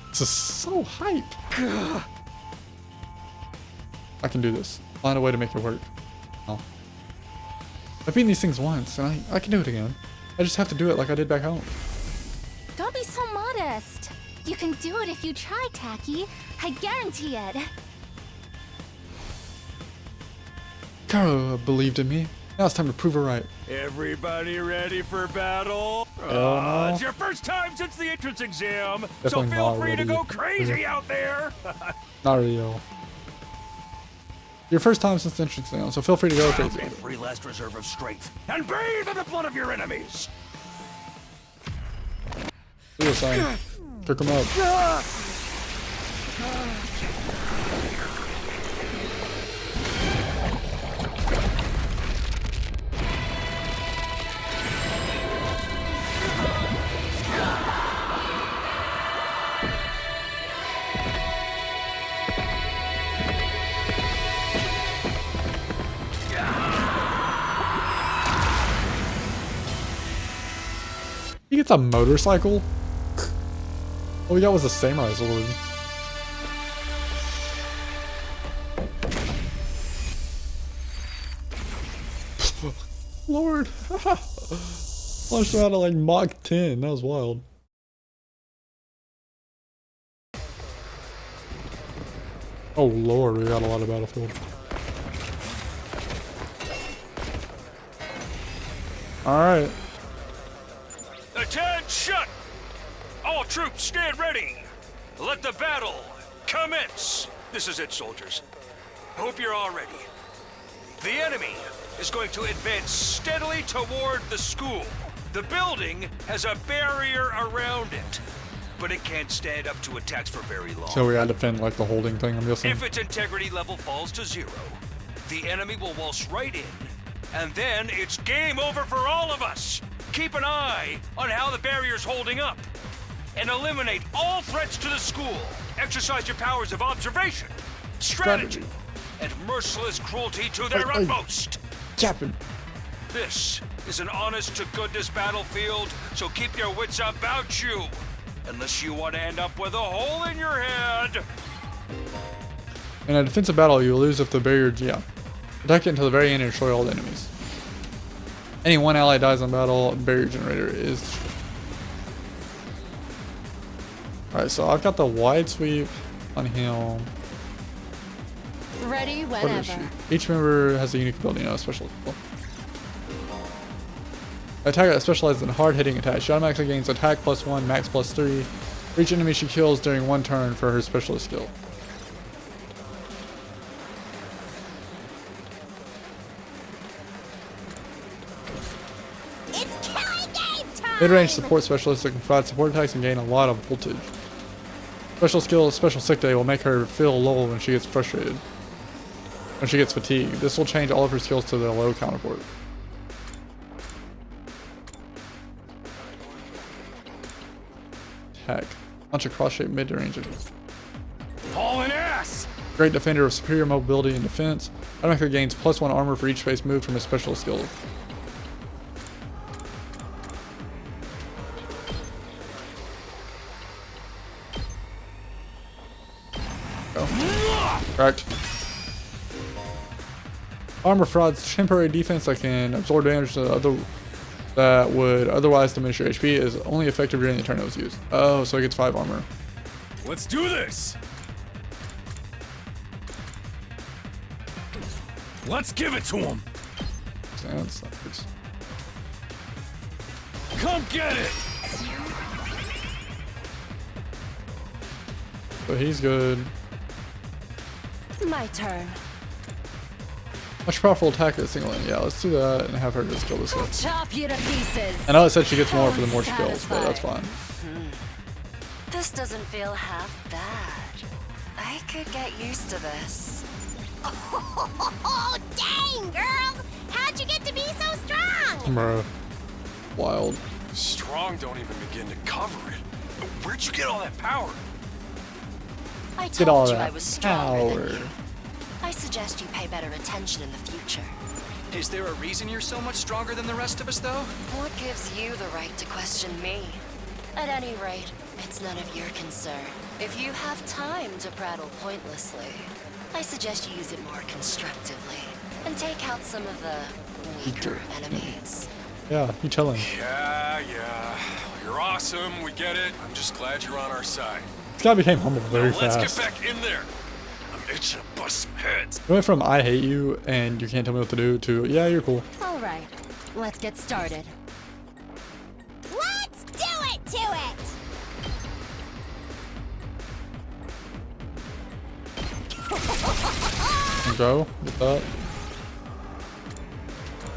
This is so hype. I can do this. Find a way to make it work. Oh. I've beaten these things once, and I can do it again. I just have to do it like I did back home. Don't be so modest. You can do it if you try, Taki. I guarantee it. Karo believed in me. Now it's time to prove her right. Everybody ready for battle? No. It's your first time since the entrance exam, Definitely so feel not free ready. to go crazy out there. Not real. Your first time since the entrance exam, so feel free to go crazy. Every last reserve of strength, and bathe in the blood of your enemies. Suicide. Pick him up. He gets a motorcycle? All we got was a samurai sword. Lord. Launched him out of like Mach 10. That was wild. Oh Lord, we got a lot of battlefield. Alright. Attention! All troops stand ready. Let the battle commence. This is it, soldiers. Hope you're all ready. The enemy is going to advance steadily toward the school. The building has a barrier around it, but it can't stand up to attacks for very long. So we gotta defend like the holding thing, I'm guessing. If its integrity level falls to 0, the enemy will waltz right in, and then it's game over for all of us. Keep an eye on how the barrier's holding up, and eliminate all threats to the school. Exercise your powers of observation, strategy, and merciless cruelty to their utmost. Captain. This is an honest-to-goodness battlefield, so keep your wits about you. Unless you want to end up with a hole in your head. In a defensive battle, you will lose if the barrier, attack it until the very end and destroy all the enemies. Any one ally dies in battle, barrier generator is destroyed. Alright, so I've got the wide sweep on him. Ready What is she? whenever. Each member has a unique ability, no special skill. Attacker specializes in hard-hitting attacks. She automatically gains attack +1, max +3 for each enemy she kills during one turn for her specialist skill. It's killing game time! Mid-range support specialists that can provide support attacks and gain a lot of voltage. Special skill, Special Sick Day will make her feel low when she gets frustrated. When she gets fatigued. This will change all of her skills to the low counterpart. Attack. Launch a cross-shaped mid-range. Hauling ass! Great defender of superior mobility and defense. Automatically gains +1 armor for each space moved from his special skill. Go. Correct. Armor fraud's temporary defense that can absorb damage that would otherwise diminish your HP is only effective during the turn it was used. Oh, so it gets 5 armor. Let's do this! Let's give it to him! Come get it! So he's good. My turn. Much powerful attack at single end. Yeah, let's do that and have her just kill this guy. Chop you to pieces. I know it said she gets more for the more she kills, but that's fine. This doesn't feel half bad. I could get used to this. Oh, dang, girl! How'd you get to be so strong? Bruh. Wild. Strong don't even begin to cover it. Where'd you get all that power? I Get all told you that I was stronger than power. you. I suggest you pay better attention in the future. Is there a reason you're so much stronger than the rest of us, though? What gives you the right to question me? At any rate, it's none of your concern. If you have time to prattle pointlessly, I suggest you use it more constructively and take out some of the weaker enemies. Yeah, you tell him. Yeah. You're awesome, we get it. I'm just glad you're on our side. This guy became humble very Now let's fast. get back in there. I'm itching to bust some heads. It went from I hate you and you can't tell me what to do to yeah, you're cool. All right, let's get started. Let's do it to it! Go with that.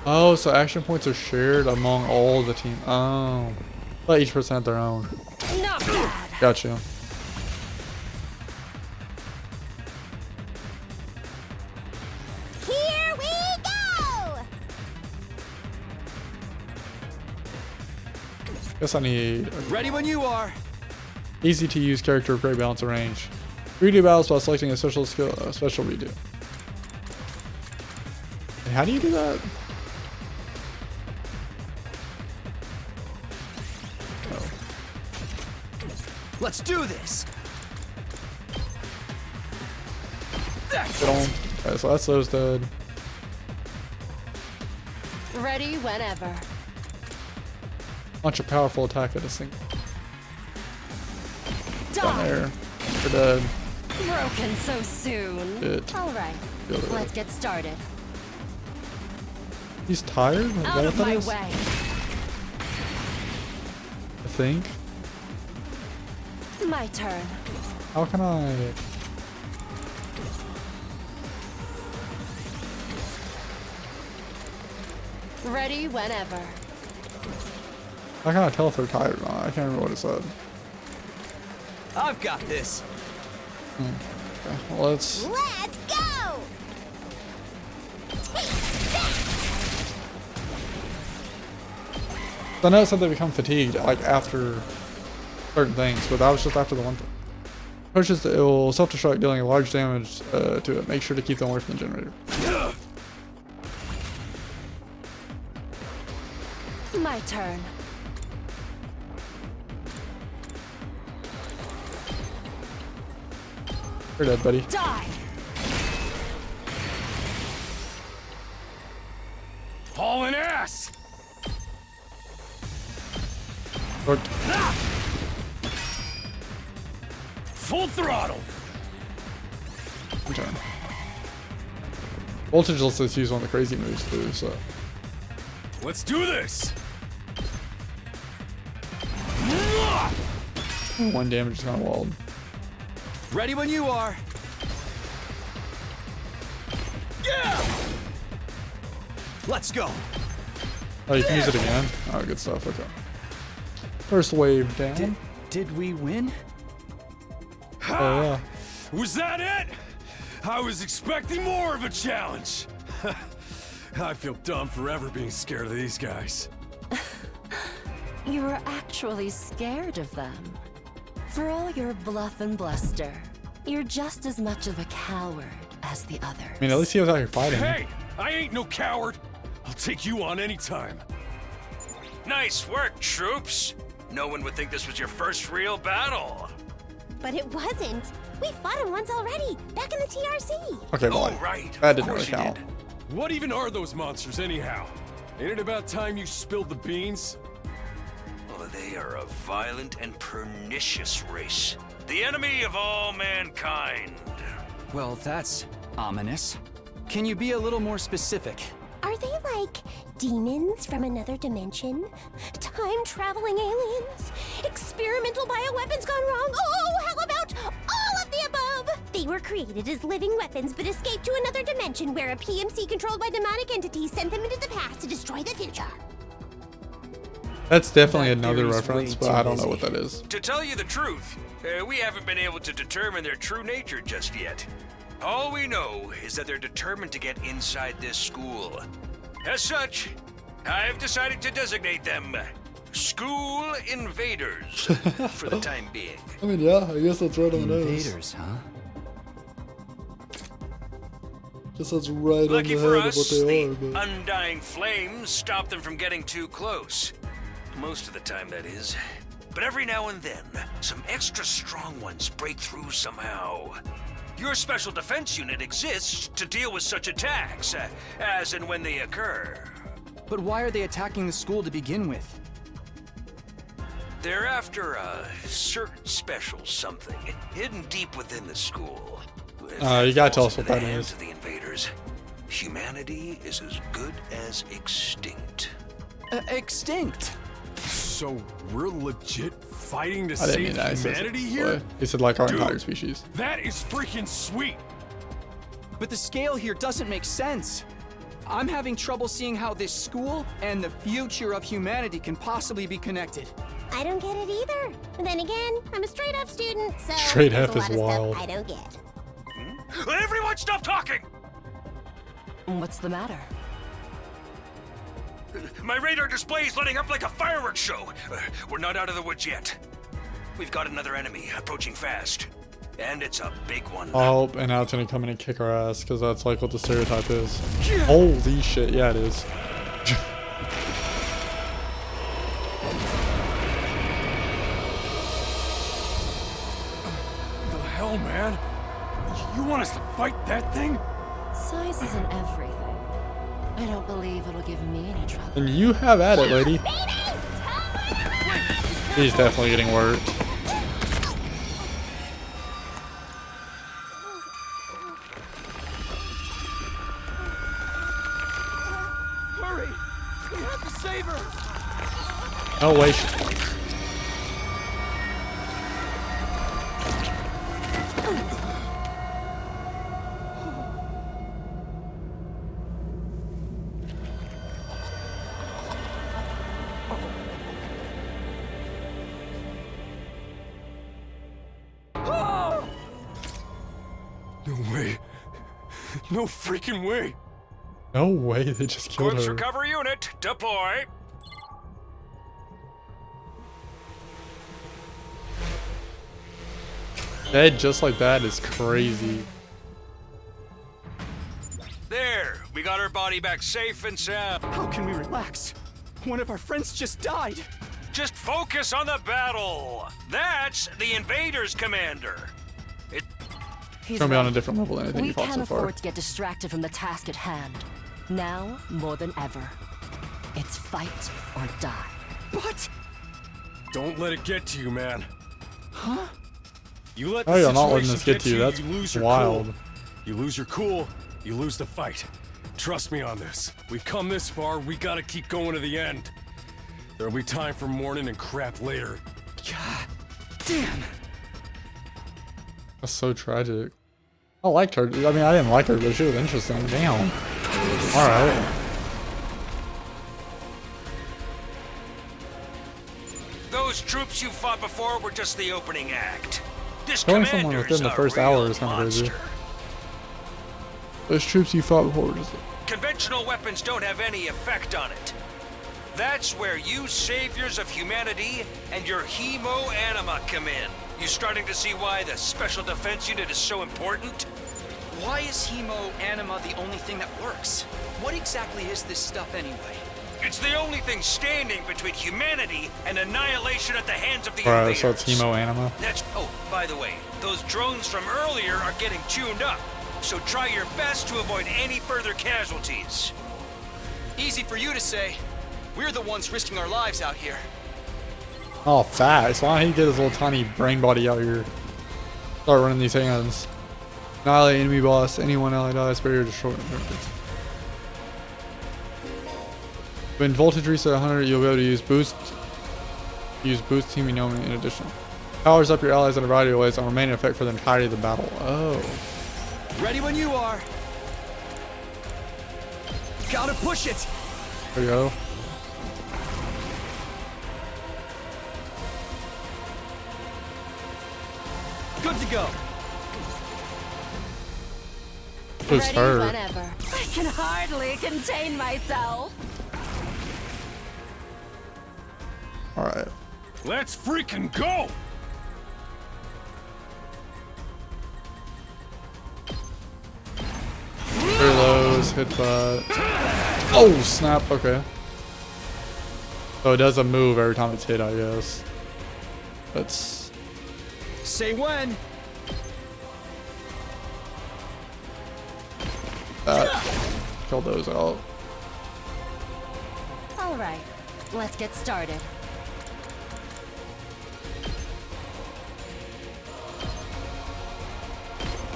Oh, so action points are shared among all the team. Oh, but each person had their own. Not bad. Gotcha. Here we go! Guess I need Ready when you are. easy to use character with great balance of range. Redo battles while selecting a special skill, special redo. And how do you do that? Let's do this. Get on. Okay, so that's those dead. Ready whenever. Launch a powerful attack at a single. Down Die. there. They're dead. Broken so soon. Shit. All right, The other way. let's get started. He's tired? Is that Out what of that my is? way. I think. My turn. How can I? Ready whenever. How can I tell if they're tired or not? I can't remember what it said. I've got this. Okay, well, let's. Let's go! I know it said they become fatigued like after certain things, but that was just after the one thing. Approaches it will self-destruct, dealing large damage to it. Make sure to keep them away from the generator. My turn. You're dead, buddy. Die! Hauling ass! Worked. Full throttle! Return. Voltage lets us use one of the crazy moves too, so. Let's do this! One damage is kind of wild. Ready when you are. Yeah! Let's go. Oh, you can use it again? Oh, good stuff. Okay. First wave down. Did we win? Oh, yeah. Was that it? I was expecting more of a challenge. I feel dumb forever being scared of these guys. You were actually scared of them. For all your bluff and bluster, you're just as much of a coward as the others. I mean, at least he was out here fighting. Hey, I ain't no coward. I'll take you on anytime. Nice work, troops. No one would think this was your first real battle. But it wasn't. We fought him once already, back in the TRC. Okay, well, right. that didn't really count. What even are those monsters anyhow? Ain't it about time you spilled the beans? Well, they are a violent and pernicious race. The enemy of all mankind. Well, that's ominous. Can you be a little more specific? Are they like demons from another dimension? Time-traveling aliens? Experimental bioweapons gone wrong? Oh, how about all of the above? They were created as living weapons but escaped to another dimension where a PMC controlled by demonic entities sent them into the past to destroy the future. That's definitely That another theory's reference, way but too I don't know busy. what that is. To tell you the truth, we haven't been able to determine their true nature just yet. All we know is that they're determined to get inside this school. As such, I've decided to designate them School Invaders for the time being. I mean, yeah, I guess that's right on the nose. Invaders, huh? Guess that's right Lucky on for the head of us, what the they are, but... undying flames stop them from getting too close. Most of the time, that is. But every now and then, some extra strong ones break through somehow. Your special defense unit exists to deal with such attacks, as and when they occur. But why are they attacking the school to begin with? They're after a certain special something hidden deep within the school. If You gotta tell us falls what into the that hands is. of the invaders, humanity is as good as extinct. Extinct. So we're legit fighting to I didn't mean save that. I said humanity it, here? but He said like our Dude, entire species. That is freaking sweet. But the scale here doesn't make sense. I'm having trouble seeing how this school and the future of humanity can possibly be connected. I don't get it either. And then again, I'm a straight F student, so Straight there's F a lot is of wild. stuff I don't get. Everyone stop talking! What's the matter? My radar display is lighting up like a fireworks show. We're not out of the woods yet. We've got another enemy approaching fast. And it's a big one. Oh, and now it's gonna come in and kick our ass, because that's like what the stereotype is. Holy shit, yeah it is. The hell, man? You want us to fight that thing? Size isn't everything. I don't believe it'll give me any trouble. And you have at it, lady. He's definitely getting worked. Hurry! We have to save her! No way. No way. No freaking way. No way, they just killed Corpse her. recovery unit, deploy. Dead just like that is crazy. There, we got her body back safe and sound. How can we relax? One of our friends just died. Just focus on the battle. That's the invaders, Commander. He's Gonna be on a right. different level than anything We you fought can't so far. afford to get distracted from the task at hand. Now, more than ever, it's fight or die. But Don't let it get to you, man. huh? You let Oh, the you're not letting situation this get to you. That's you lose your wild. cool. You lose your cool, you lose the fight. Trust me on this. We've come this far, we gotta keep going to the end. There'll be time for mourning and crap later. God damn. That's so tragic. I liked her. I mean, I didn't like her, but she was interesting. Damn. Alright. Those troops you fought before were just the opening act. This Killing someone commander's within the a first real hour is kind of crazy. monster. Those troops you fought before were just... Conventional weapons don't have any effect on it. That's where you saviors of humanity and your hemo anima come in. You starting to see why the Special Defense Unit is so important? Why is hemo anima the only thing that works? What exactly is this stuff anyway? It's the only thing standing between humanity and annihilation at the hands of the Alright, invaders. so it's hemo anima. That's... Oh, by the way, those drones from earlier are getting tuned up. So try your best to avoid any further casualties. Easy for you to say. We're the ones risking our lives out here. Oh, facts. Why don't he get his little tiny brain body out here? Start running these hands. Annihilate enemy boss. Anyone ally dies, barrier destroyed. Perfect. When voltage reaches 100, you'll be able to use boost. Use boost teaming Nomi in addition. Powers up your allies in a variety of ways and remain in effect for the entirety of the battle. Oh. Ready when you are. Gotta push it. There you go. Good to go. Who's Ready her? whenever. I can hardly contain myself. Alright. Let's freaking go! Reloads, hit that. Oh, snap. Okay. So it does a move every time it's hit, I guess. That's... Say when. Kill those out. All right, let's get started.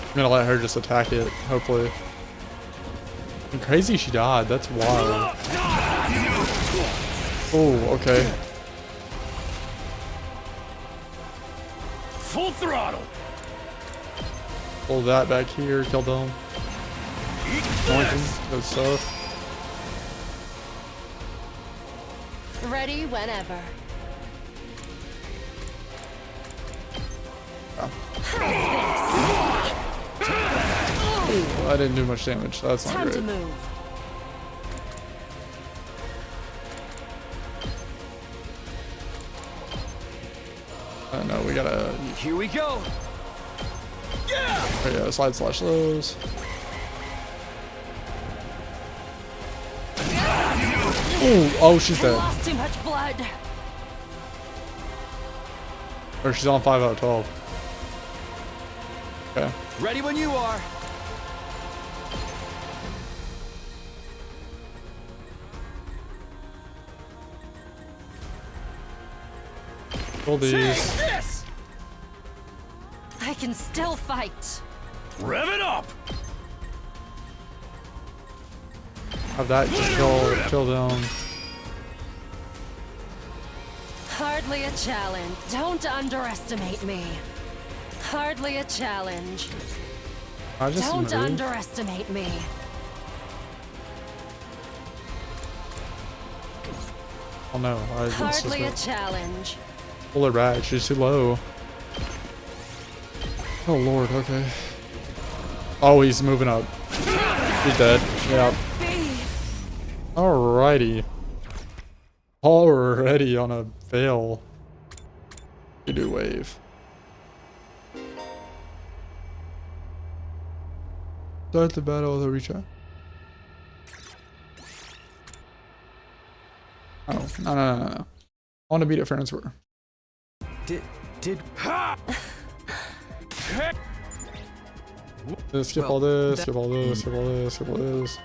I'm gonna let her just attack it, hopefully. And crazy she died, that's wild. Oh, okay. Full throttle! Pull that back here, kill them. Pointing, good stuff. Ready whenever. Ooh, I didn't do much damage, that's not Time great. to move. No, we gotta... Here we go. Yeah! Oh yeah, slide slash those. Ooh, oh, she's I dead. lost too much blood. Or she's on 5 out of 12. Okay. Ready when you are. Kill these. This! I can still fight. Rev it up! Have that just kill them. Hardly a challenge. Don't underestimate me. Hardly a challenge. I just Don't moved. underestimate me. Oh no, I Hardly a just challenge. pull her back. She's too low. Oh lord, okay. Oh, he's moving up. He's dead. Yeah. Alrighty. Already on a fail. You do wave. Start the battle with a retry. Oh. No. I want to beat it fair and square. Skip all this, skip all this, skip all this, skip all this.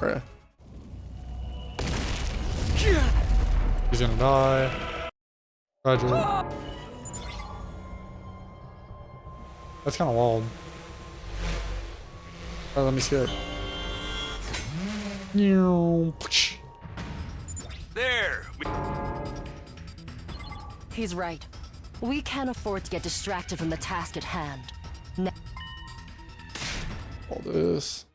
Alright. He's gonna die. Roger. That's kind of wild. Oh, let me skip. There. He's right. We can't afford to get distracted from the task at hand. All this.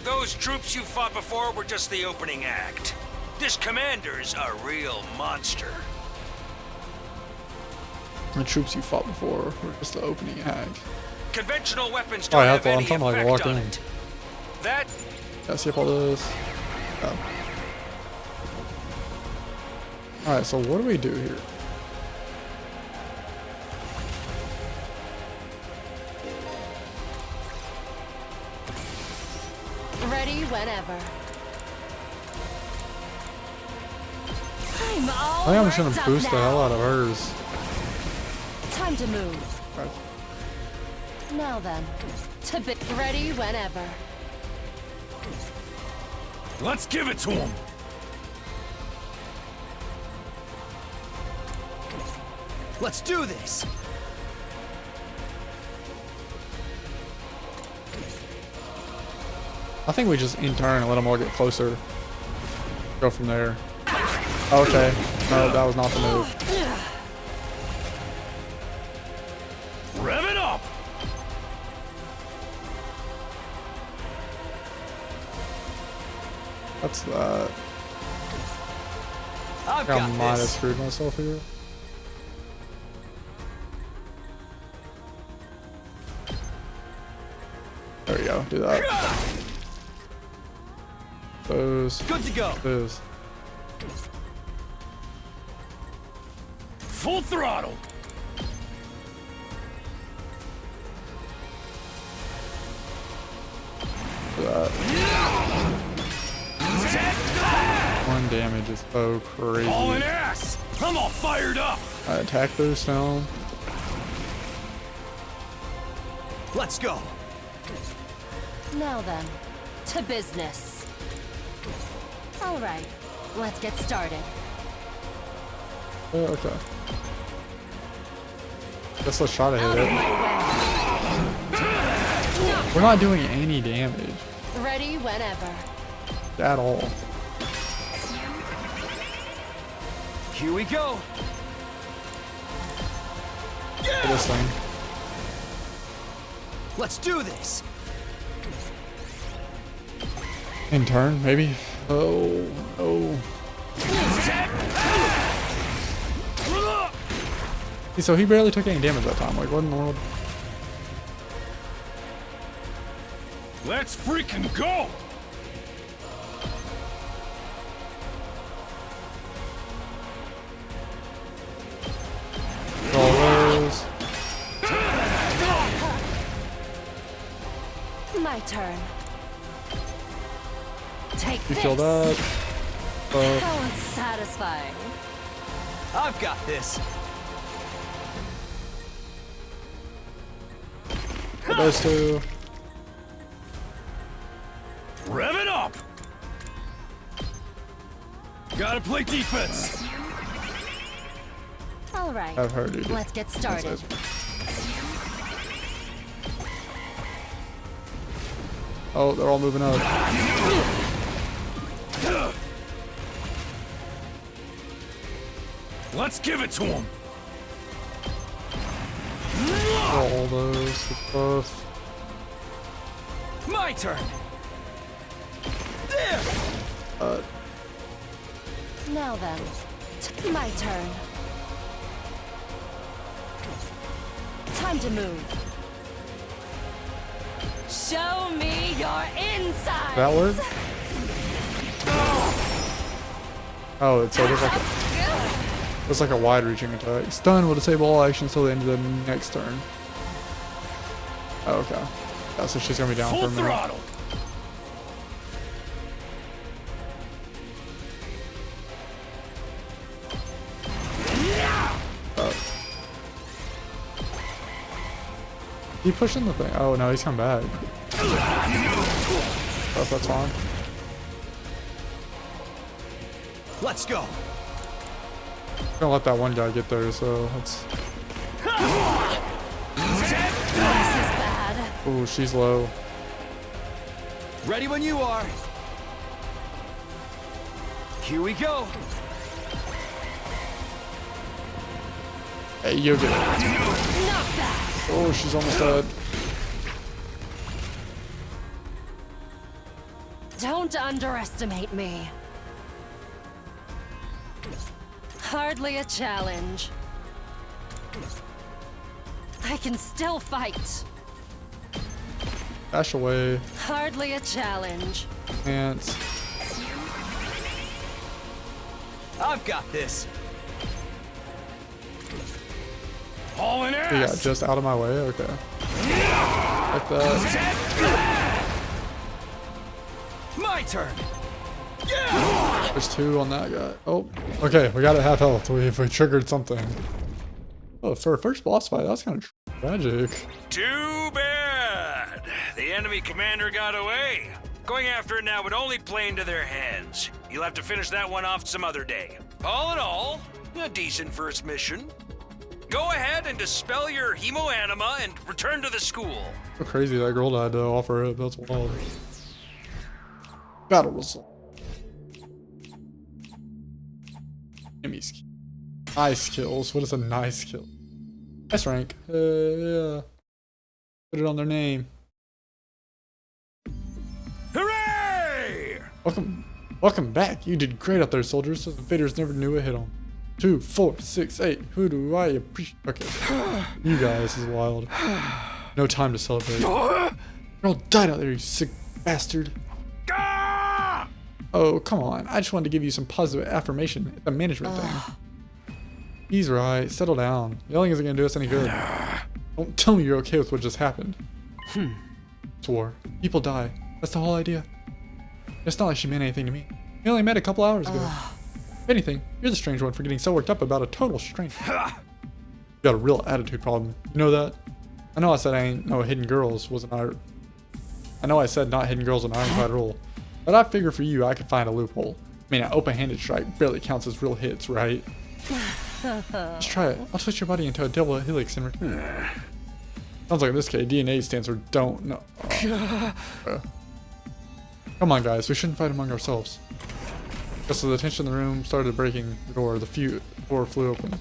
Those troops you fought before were just the opening act. This commander's a real monster. The troops you fought before were just the opening act. Conventional weapons Oh, don't I have thought I'm any talking like effect walk on in. it. That Gotta skip all this. Oh. Alright, so what do we do here? Ready whenever. I'm all I think I'm just worked gonna up boost the now. hell out of hers. Time to move. Right. Now then, to be ready whenever. Let's give it to him. Let's do this. I think we just in turn and let them all get closer. Go from there. Okay. No, that was not the move. Rev it up. That's that. I've I got might have this. screwed myself here. There we go. Do that. Those. Good to go. Those. Full throttle. Do that. One damage is so crazy. All in ass. I'm all fired up. I attack those stone. Let's go. Now then, to business. All right, let's get started. Okay. Guess let's try to hit it. We're not doing any damage Ready whenever. at all. Here we go. For this thing. Let's do this. In turn, maybe. Oh, oh. So he barely took any damage that time. Like, what in the world? Let's freaking go. All those. My turn. Take You this. kill that. How unsatisfying. I've got this. Those two. Rev it up. Gotta play defense. All right, I've heard you. let's get started. Oh, they're all moving up. Let's give it to him. All those. Both. My turn. Now then, my turn. Time to move. Show me your insides. That work? Oh, it's sort of like a... It's like a wide-reaching attack. Stun will disable all actions until the end of the next turn. Oh, okay. Yeah, so she's gonna be down for a minute. Throttle. He pushing the thing. Oh no, he's come back. Oh, that's fine. Let's go. I'm gonna let that one guy get there, so let's. Oh, she's low. Ready when you are. Here we go. Hey, you get it. Oh, she's almost dead. Don't underestimate me. Hardly a challenge. I can still fight. Dash away. Hardly a challenge. Pants. I've got this. Hauling ass. Yeah, just out of my way. Okay. Like that. My turn. There's 2 on that guy. Oh, okay. We got it half health. We triggered something. Oh, for a first boss fight, that was kind of tragic. Too bad. The enemy commander got away. Going after it now would only play into their hands. You'll have to finish that one off some other day. All in all, a decent first mission. Go ahead and dispel your hemoanima and return to the school. So crazy that girl died to offer it. That's wild. Battle result. Enemies. Nice kills. What is a nice kill? S rank. Yeah. Put it on their name. Hooray! Welcome back. You did great out there, soldiers. Those invaders never knew what hit them. 2, 4, 6, 8. Who do I appreciate? Okay. You guys is wild. No time to celebrate. Girl died out there, you sick bastard. Oh, come on. I just wanted to give you some positive affirmation. It's a management thing. He's right. Settle down. Yelling isn't going to do us any good. Don't tell me you're okay with what just happened. It's war. People die. That's the whole idea. It's not like she meant anything to me. We only met a couple hours ago. If anything, you're the strange one for getting so worked up about a total stranger. You got a real attitude problem. You know that? I know I said I ain't no hidden girls was an iron. I know I said not hidden girls an ironclad rule. But I figure for you I could find a loophole. I mean, an open-handed strike barely counts as real hits, right? Let's try it. I'll twist your body into a double helix and sounds like in this case, DNA stands for don't know. Come on, guys. We shouldn't fight among ourselves. Just as the tension in the room started breaking the door, the door flew open.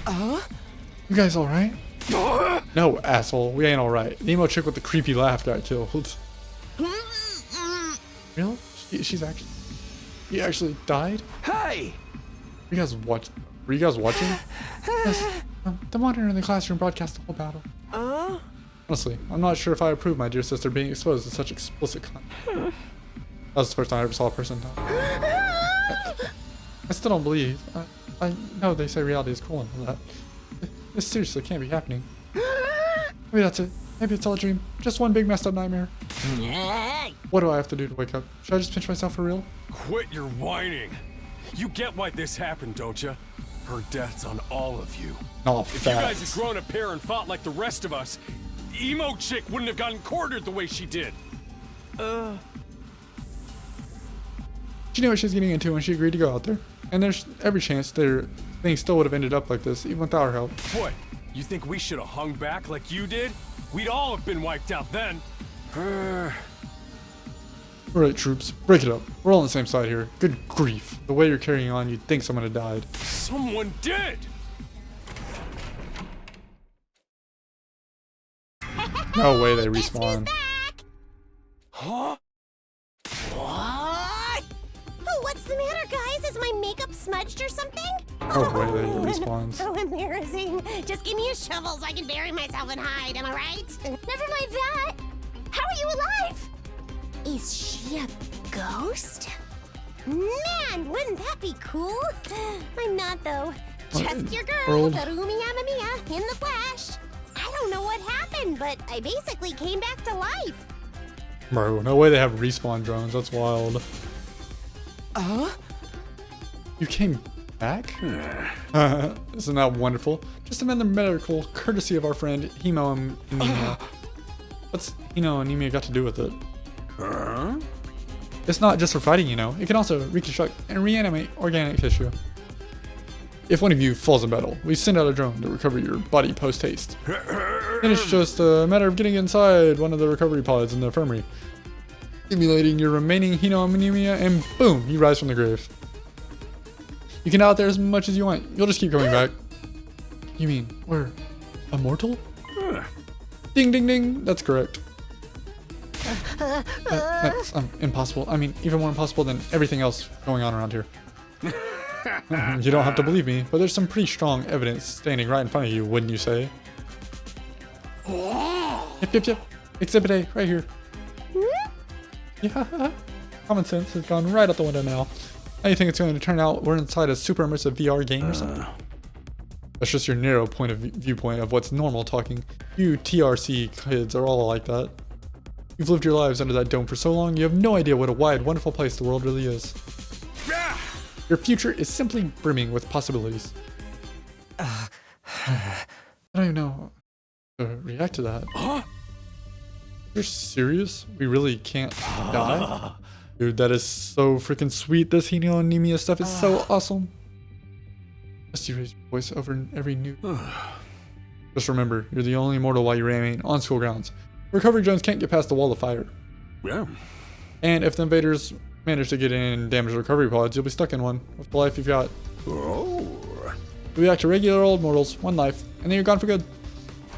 You guys alright? No, asshole. We ain't alright. The emo chick with the creepy laugh got killed. Really? He actually died? Hey! Were you guys watching? Yes. The monitor in the classroom broadcast the whole battle. Honestly, I'm not sure if I approve my dear sister being exposed to such explicit content. That was the first time I ever saw a person die. I still don't believe. I know they say reality is cool and all that. This seriously can't be happening. Maybe that's it. Maybe it's all a dream. Just one big messed up nightmare. What do I have to do to wake up? Should I just pinch myself for real? Quit your whining. You get why this happened, don't you? Her death's on all of you. No, if you guys had grown a pair and fought like the rest of us, emo chick wouldn't have gotten quartered the way she did. She knew what she was getting into when she agreed to go out there. And there's every chance things still would have ended up like this, even without her help. What? You think we should have hung back like you did? We'd all have been wiped out then. Alright, troops, break it up. We're all on the same side here. Good grief. The way you're carrying on, you'd think someone had died. Someone did! No way they respawn. Huh? What? Oh, what's the matter, guys? Is my makeup smudged or something? No way they respawns. So embarrassing. Just give me a shovel so I can bury myself and hide, am I right? Never mind that. How are you alive? Is she a ghost? Man, wouldn't that be cool? I'm not, though. Just your girl, World. Darumi Amamiya, in the flesh. I don't know what happened, but I basically came back to life. Bro, no way they have respawn drones. That's wild. You came back? Isn't that wonderful? Just another miracle, courtesy of our friend Hino Anemia. What's Hino Anemia got to do with it? It's not just for fighting, you know. It can also reconstruct and reanimate organic tissue. If one of you falls in battle, we send out a drone to recover your body post-haste. And it's just a matter of getting inside one of the recovery pods in the infirmary, stimulating your remaining Hino Anemia, and boom, you rise from the grave. You can out there as much as you want. You'll just keep coming back. You mean we're immortal? Ding, ding, ding. That's correct. That's impossible. I mean, even more impossible than everything else going on around here. You don't have to believe me, but there's some pretty strong evidence standing right in front of you, wouldn't you say? Yep. Exhibit A, right here. Yeah. Common sense has gone right out the window now. How do you think it's going to turn out? We're inside a super immersive VR game or something? That's just your narrow point of viewpoint of what's normal talking. You TRC kids are all like that. You've lived your lives under that dome for so long, you have no idea what a wide, wonderful place the world really is. Your future is simply brimming with possibilities. I don't even know how to react to that. You're serious? We really can't die? Dude, that is so freaking sweet. This Hino Anemia stuff is so awesome. Just you raise your voice over every new. Just remember, you're the only mortal while you remain on school grounds. Recovery drones can't get past the wall of fire. Yeah. And if the invaders manage to get in and damage the recovery pods, you'll be stuck in one with the life you've got. Oh. You'll be back to regular old mortals, one life, and then you're gone for good.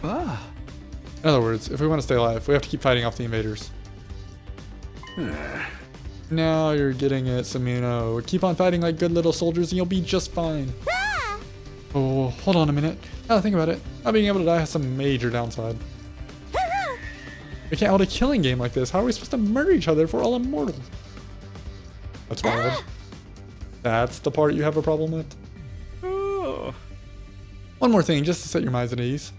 In other words, if we want to stay alive, we have to keep fighting off the invaders. Now you're getting it, Samino. Keep on fighting like good little soldiers and you'll be just fine. Oh, hold on a minute. Now that I think about it, not being able to die has some major downside. We can't hold a killing game like this. How are we supposed to murder each other if we're all immortal? That's wild. That's the part you have a problem with? One more thing, just to set your minds at ease.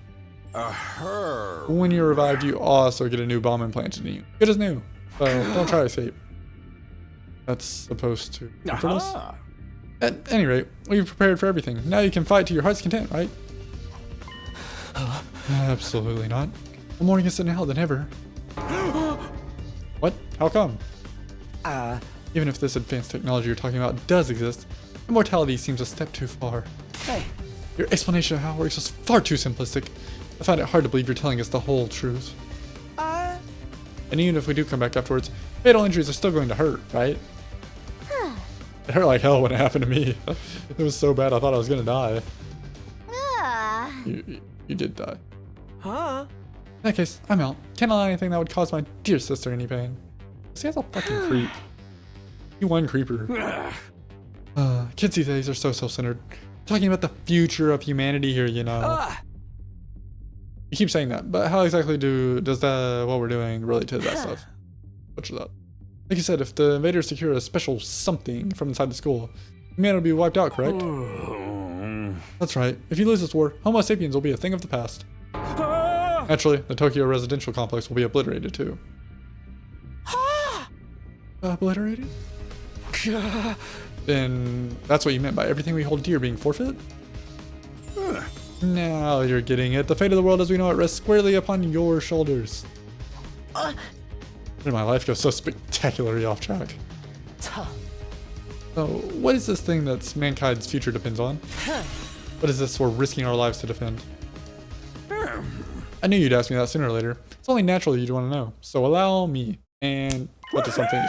When you're revived, you also get a new bomb implanted in you. Good as new. So don't try to escape. That's supposed to comfort us. At any rate, we've prepared for everything. Now you can fight to your heart's content, right? Absolutely not. I'm more interested now than ever. What? How come? Even if this advanced technology you're talking about does exist, immortality seems a step too far. Hey. Your explanation of how it works is far too simplistic. I find it hard to believe you're telling us the whole truth. And even if we do come back afterwards, fatal injuries are still going to hurt, right? It hurt like hell when it happened to me. It was so bad I thought I was gonna die. You did die. In that case, I'm out. Can't allow anything that would cause my dear sister any pain. See, that's a fucking creep. You one creeper. Kids these days are so self-centered. Talking about the future of humanity here, you know. You keep saying that, but how exactly does that what we're doing relate to that stuff? What's that? Like you said, if the invaders secure a special something from inside the school, humanity will be wiped out, correct? That's right. If you lose this war, Homo sapiens will be a thing of the past. Naturally, the Tokyo residential complex will be obliterated too. Obliterated? Then that's what you meant by everything we hold dear being forfeit? Now you're getting it. The fate of the world as we know it rests squarely upon your shoulders. Where did my life go so spectacularly off track? So, what is this thing that mankind's future depends on? What is this we're risking our lives to defend? I knew you'd ask me that sooner or later. It's only natural you'd want to know. So allow me. And what does something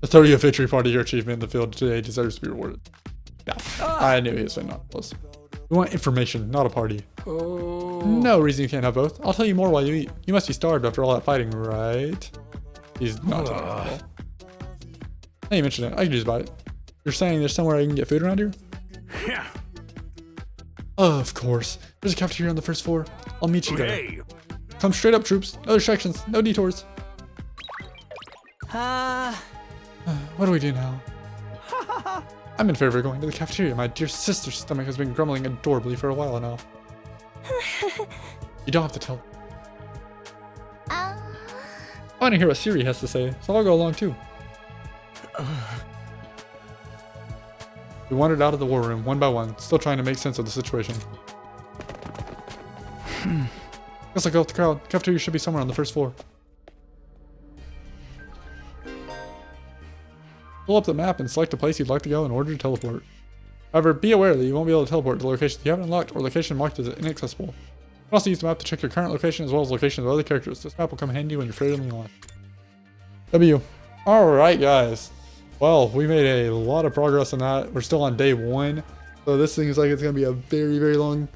the 30th victory party your achievement in the field today deserves to be rewarded. Yeah, I knew he was saying not close. We want information, not a party. No reason you can't have both. I'll tell you more while you eat. You must be starved after all that fighting, right? He's not talking at all. Now you mentioned it. I can just buy it. You're saying there's somewhere I can get food around here? Yeah. Of course. There's a cafeteria on the first floor. I'll meet you there. Come straight up, troops. No distractions. No detours. What do we do now? I'm in favor of going to the cafeteria. My dear sister's stomach has been grumbling adorably for a while now. You don't have to tell. I want to hear what Siri has to say, so I'll go along too. We wandered out of the war room one by one, still trying to make sense of the situation. Guess I'll go with the crowd. Cafeteria should be somewhere on the first floor. Pull up the map and select a place you'd like to go in order to teleport. However, be aware that you won't be able to teleport to locations you haven't unlocked or location marked as inaccessible. You can also use the map to check your current location as well as locations of other characters. This map will come handy when you're failing in life. W. Alright guys. Well, we made a lot of progress on that. We're still on day 1. So this seems like it's going to be a very, very long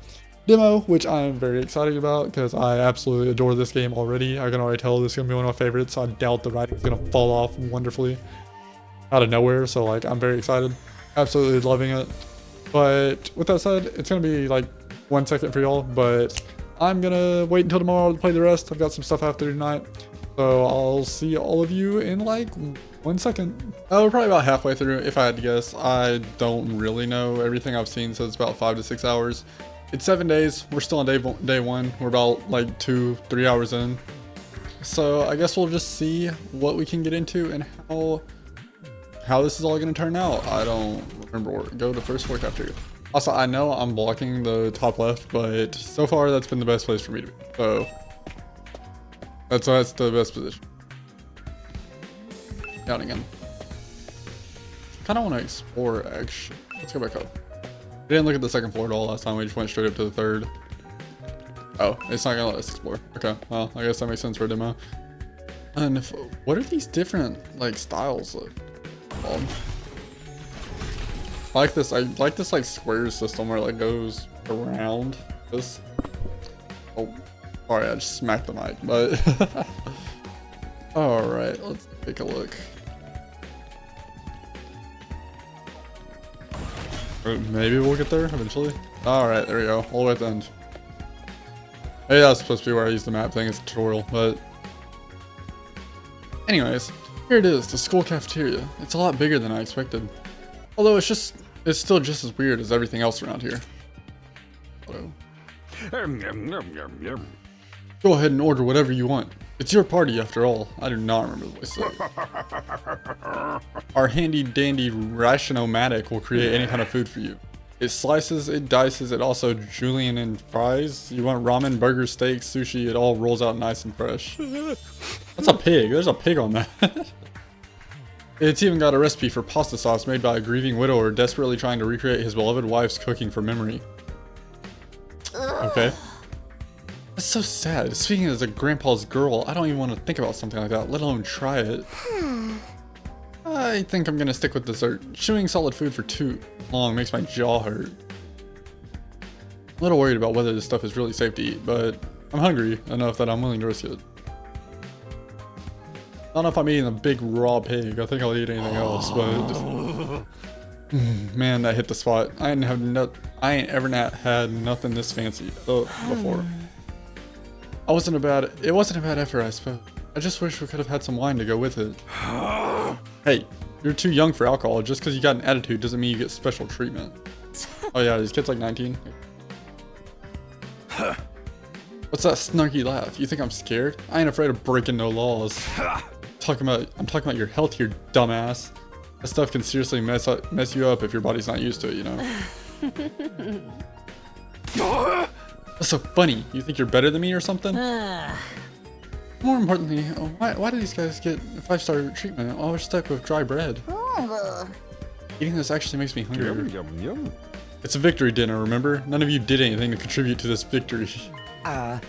demo, which I'm very excited about because I absolutely adore this game already. I can already tell this is going to be one of my favorites. I doubt the writing is going to fall off wonderfully out of nowhere. So like, I'm very excited. Absolutely loving it. But with that said, it's going to be like 1 second for y'all, but I'm going to wait until tomorrow to play the rest. I've got some stuff I have to do tonight. So I'll see all of you in like 1 second. We're probably about halfway through if I had to guess. I don't really know. Everything I've seen says about 5 to 6 hours. It's 7 days. We're still on day 1. We're about like 2-3 hours in. So I guess we'll just see what we can get into and how this is all going to turn out. I don't remember where. Go to first floor cafeteria. Also, I know I'm blocking the top left, but so far that's been the best place for me to be. So that's the best position. Down again. Kind of want to explore actually. Let's go back up. We didn't look at the second floor at all last time. We just went straight up to the third. Oh, it's not gonna let us explore. Okay, well, I guess that makes sense for a demo. And what are these different like styles of? I like this like square system where it like goes around this. Oh, sorry, I just smacked the mic, but all right, let's take a look. Maybe we'll get there eventually. All right, there we go, all the way at the end. Hey, that's supposed to be where I use the map thing. It's a tutorial, but anyways, here it is, the school cafeteria. It's a lot bigger than I expected. Although it's still just as weird as everything else around here. Hello. Go ahead and order whatever you want. It's your party after all. I do not remember the voice of that. Our handy dandy ration-o-matic will create any kind of food for you. It slices, it dices, it also julienne and fries. You want ramen, burgers, steaks, sushi, it all rolls out nice and fresh. That's a pig. There's a pig on that. It's even got a recipe for pasta sauce made by a grieving widower desperately trying to recreate his beloved wife's cooking from memory. Okay. That's so sad. Speaking as a grandpa's girl, I don't even want to think about something like that, let alone try it. I think I'm gonna stick with dessert. Chewing solid food for too long makes my jaw hurt. I'm a little worried about whether this stuff is really safe to eat, but I'm hungry enough that I'm willing to risk it. I don't know if I'm eating a big raw pig. I think I'll eat anything else, but man, that hit the spot. I ain't ever had nothing this fancy before. It wasn't a bad effort, I suppose. I just wish we could have had some wine to go with it. Hey, you're too young for alcohol. Just because you got an attitude doesn't mean you get special treatment. Oh yeah, this kid's like 19. What's that snarky laugh? You think I'm scared? I ain't afraid of breaking no laws. I'm talking about your health here, dumbass. That stuff can seriously mess you up if your body's not used to it, you know? That's so funny. You think you're better than me or something? More importantly, why do these guys get 5-star treatment? All we're stuck with dry bread. Eating this actually makes me hungry. It's a victory dinner, remember? None of you did anything to contribute to this victory. So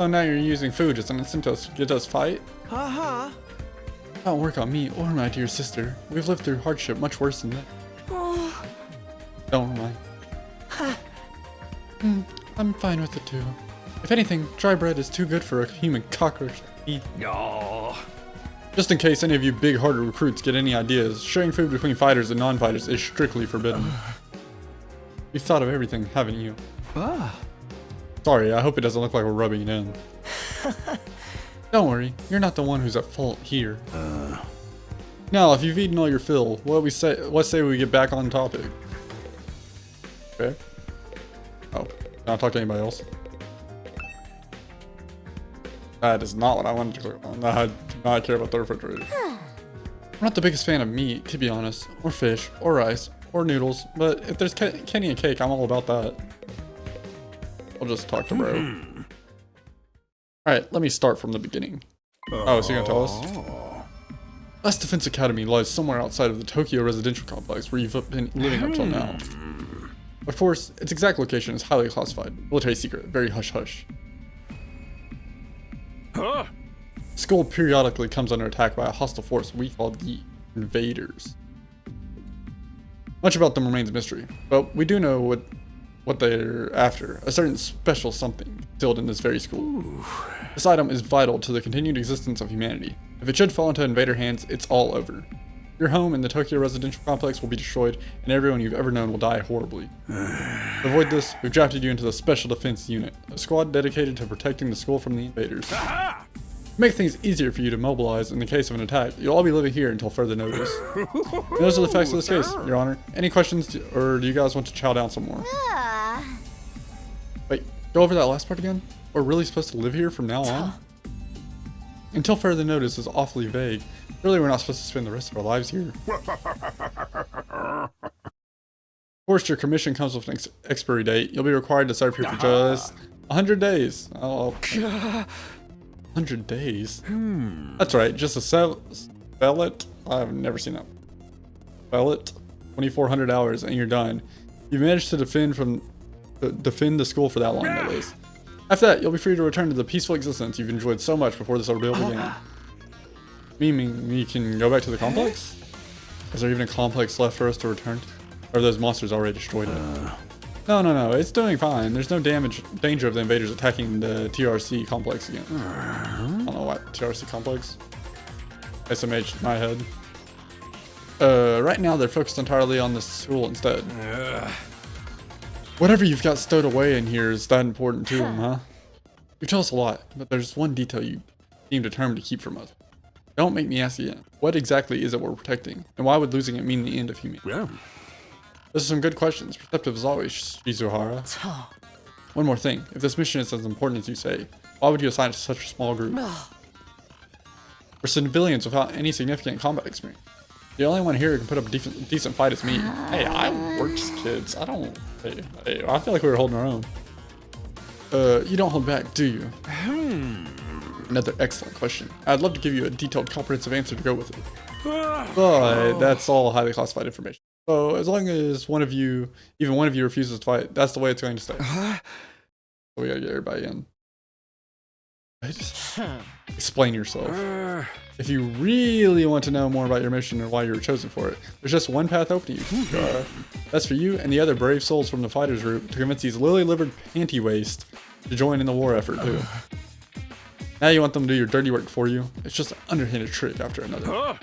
now you're using food as an incentive to get us fight? Don't work on me or my dear sister. We've lived through hardship much worse than that. Don't mind. I'm fine with it too. If anything, dry bread is too good for a human cockroach to eat. Just in case any of you big-hearted recruits get any ideas, sharing food between fighters and non-fighters is strictly forbidden. You've thought of everything, haven't you? Sorry, I hope it doesn't look like we're rubbing it in. Don't worry, you're not the one who's at fault here. Now, if you've eaten all your fill, what say we get back on topic? Okay. Oh, can I talk to anybody else? That is not what I wanted to click on. I do not care about the refrigerator. I'm not the biggest fan of meat, to be honest, or fish, or rice, or noodles, but if there's candy and cake, I'm all about that. I'll just talk to bro. Alright, let me start from the beginning. Oh, is he gonna tell us? Last Defense Academy lies somewhere outside of the Tokyo residential complex where you've been living up till now. Of course, its exact location is highly classified, military secret, very hush-hush. The school periodically comes under attack by a hostile force we call the Invaders. Much about them remains a mystery, but we do know what they're after, a certain special something concealed in this very school. This item is vital to the continued existence of humanity. If it should fall into Invader hands, it's all over. Your home in the Tokyo residential complex will be destroyed, and everyone you've ever known will die horribly. To avoid this, we've drafted you into the Special Defense Unit, a squad dedicated to protecting the school from the invaders. To make things easier for you to mobilize in the case of an attack, you'll all be living here until further notice. And those are the facts of this case, Your Honor. Any questions, or do you guys want to chow down some more? Wait, go over that last part again? We're really supposed to live here from now on? Until further notice is awfully vague. Really, we're not supposed to spend the rest of our lives here. Of course, your commission comes with an expiry date. You'll be required to serve here for just 100 days. Oh, 100 days? That's right, just a spell it. I've never seen that. Spell it. 2,400 hours and you're done. You've managed to defend the school for that long, at least. After that, you'll be free to return to the peaceful existence you've enjoyed so much before this ordeal began. Meaning we can go back to the complex? Is there even a complex left for us to return to? Or are those monsters already destroyed it? No, it's doing fine. There's no danger of the invaders attacking the TRC complex again. I don't know what, TRC complex? SMH in my head. Right now they're focused entirely on the school instead. Whatever you've got stowed away in here is that important to them, huh? You tell us a lot, but there's one detail you seem determined to keep from us. Don't make me ask again. What exactly is it we're protecting? And why would losing it mean the end of humanity? Those are some good questions. Perceptive as always, Shizuhara. One more thing. If this mission is as important as you say, why would you assign it to such a small group? We're civilians without any significant combat experience. The only one here who can put up a decent fight is me. Hey, I worked kids. I don't... Hey, I feel like we were holding our own. You don't hold back, do you? Another excellent question. I'd love to give you a detailed, comprehensive answer to go with it. But that's all highly classified information. So as long as even one of you refuses to fight, that's the way it's going to stay. So we gotta get everybody in. Right? Explain yourself. If you really want to know more about your mission and why you were chosen for it, there's just one path open to you. That's for you and the other brave souls from the fighters group to convince these lily-livered panty waste to join in the war effort too. Now you want them to do your dirty work for you? It's just an underhanded trick after another.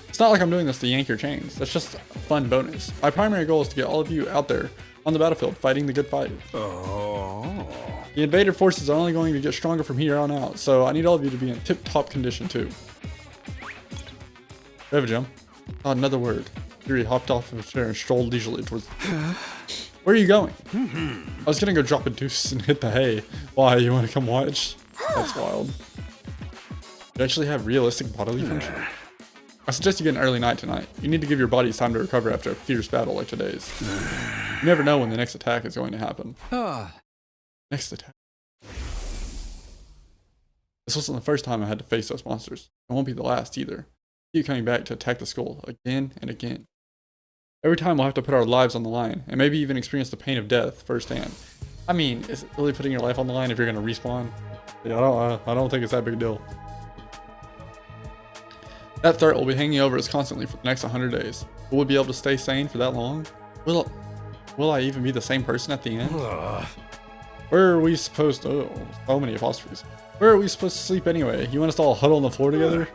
It's not like I'm doing this to yank your chains. That's just a fun bonus. My primary goal is to get all of you out there on the battlefield fighting the good fight. The invader forces are only going to get stronger from here on out, so I need all of you to be in tip-top condition too. Have a jump. Oh, another word. Yuri hopped off of a chair and strolled leisurely towards... Where are you going? I was gonna go drop a deuce and hit the hay. Why, you wanna come watch? That's wild. You actually have realistic bodily function. I suggest you get an early night tonight. You need to give your bodies time to recover after a fierce battle like today's. You never know when the next attack is going to happen. Next attack. This wasn't the first time I had to face those monsters. It won't be the last either. Keep coming back to attack the school again and again. Every time we'll have to put our lives on the line, and maybe even experience the pain of death firsthand. I mean, is it really putting your life on the line if you're gonna respawn? Yeah, I don't think it's that big a deal. That threat will be hanging over us constantly for the next 100 days. Will we be able to stay sane for that long? Will I even be the same person at the end? Where are we supposed to... Oh, so many apostrophes. Where are we supposed to sleep anyway? You want us to all huddle on the floor together?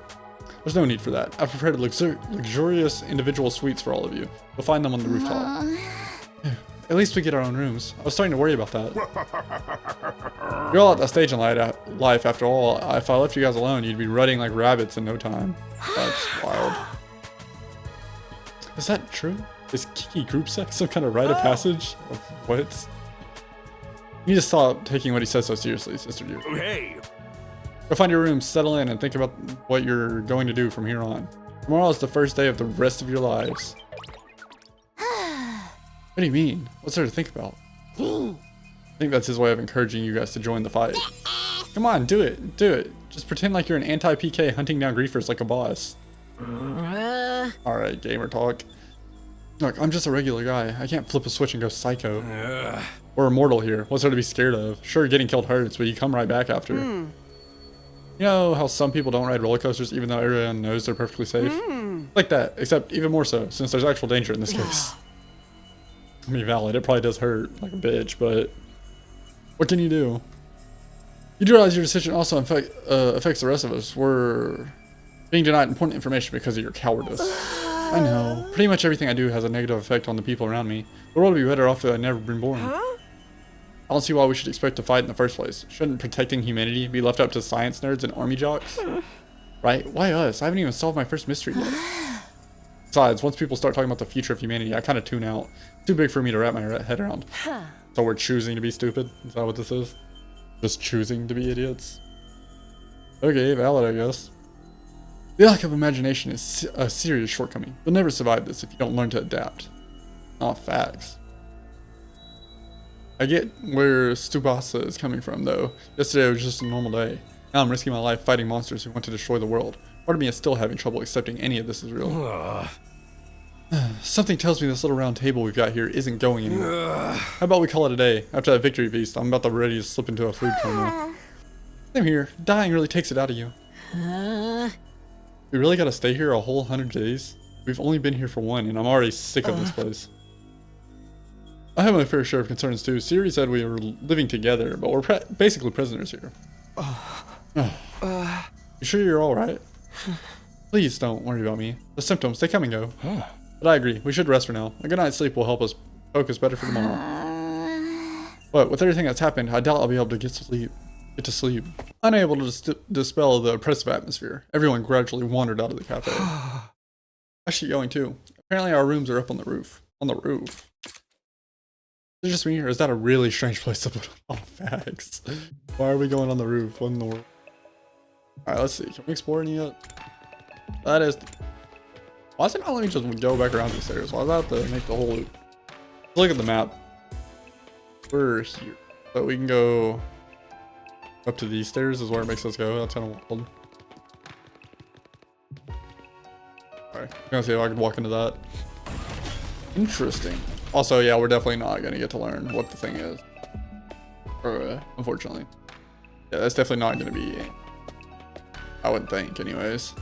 There's no need for that. I've prepared luxurious individual suites for all of you. You'll find them on the rooftop. At least we get our own rooms. I was starting to worry about that. You're all at the stage in life after all. If I left you guys alone, you'd be rutting like rabbits in no time. That's wild. Is that true? Is Kiki group sex some kind of rite of passage? Of what? You need to stop taking what he says so seriously, Sister Dear. Hey! Go find your room, settle in, and think about what you're going to do from here on. Tomorrow is the first day of the rest of your lives. What do you mean? What's there to think about? I think that's his way of encouraging you guys to join the fight. Come on, do it. Do it. Just pretend like you're an anti-PK hunting down griefers like a boss. Alright, gamer talk. Look, I'm just a regular guy. I can't flip a switch and go psycho. We're immortal here. What's there to be scared of? Sure, getting killed hurts, but you come right back after. You know how some people don't ride roller coasters even though everyone knows they're perfectly safe? Like that, except even more so, since there's actual danger in this case. I mean, valid, it probably does hurt like a bitch, but what can you do? You do realize your decision also affects the rest of us. We're being denied important information because of your cowardice. I know. Pretty much everything I do has a negative effect on the people around me. The world would be better off if I'd never been born. I don't see why we should expect to fight in the first place. Shouldn't protecting humanity be left up to science nerds and army jocks? Right? Why us? I haven't even solved my first mystery yet. Besides, once people start talking about the future of humanity, I kind of tune out. Too big for me to wrap my head around. So we're choosing to be stupid? Is that what this is? Just choosing to be idiots? Okay, valid, I guess. The lack of imagination is a serious shortcoming. You'll never survive this if you don't learn to adapt. Not facts. I get where Stubasa is coming from, though. Yesterday was just a normal day. Now I'm risking my life fighting monsters who want to destroy the world. Part of me is still having trouble accepting any of this is real. Something tells me this little round table we've got here isn't going anywhere. How about we call it a day? After that victory feast, I'm about to ready to slip into a food coma. Same here. Dying really takes it out of you. We really gotta stay here a whole 100 days? We've only been here for one, and I'm already sick of this place. I have my fair share of concerns too. Siri said we were living together, but we're basically prisoners here. You sure you're alright? Please don't worry about me. The symptoms, they come and go. But I agree, we should rest for now. A good night's sleep will help us focus better for tomorrow. But with everything that's happened, I doubt I'll be able to get to sleep. Unable to dispel the oppressive atmosphere, everyone gradually wandered out of the cafe. Actually going too. Apparently our rooms are up on the roof. On the roof. Is it just me, or is that a really strange place to put all facts? Why are we going on the roof? What in the world? Alright, let's see. Can we explore any yet? That is... Why is it not letting me just go back around these stairs? Why is that to make the whole loop? Let's look at the map. We're here. So we can go up to these stairs is where it makes us go. That's kind of wild. Alright, I'm gonna see if I can walk into that. Interesting. Also, yeah, we're definitely not gonna get to learn what the thing is. Unfortunately. Yeah, that's definitely not gonna be... I wouldn't think, anyways.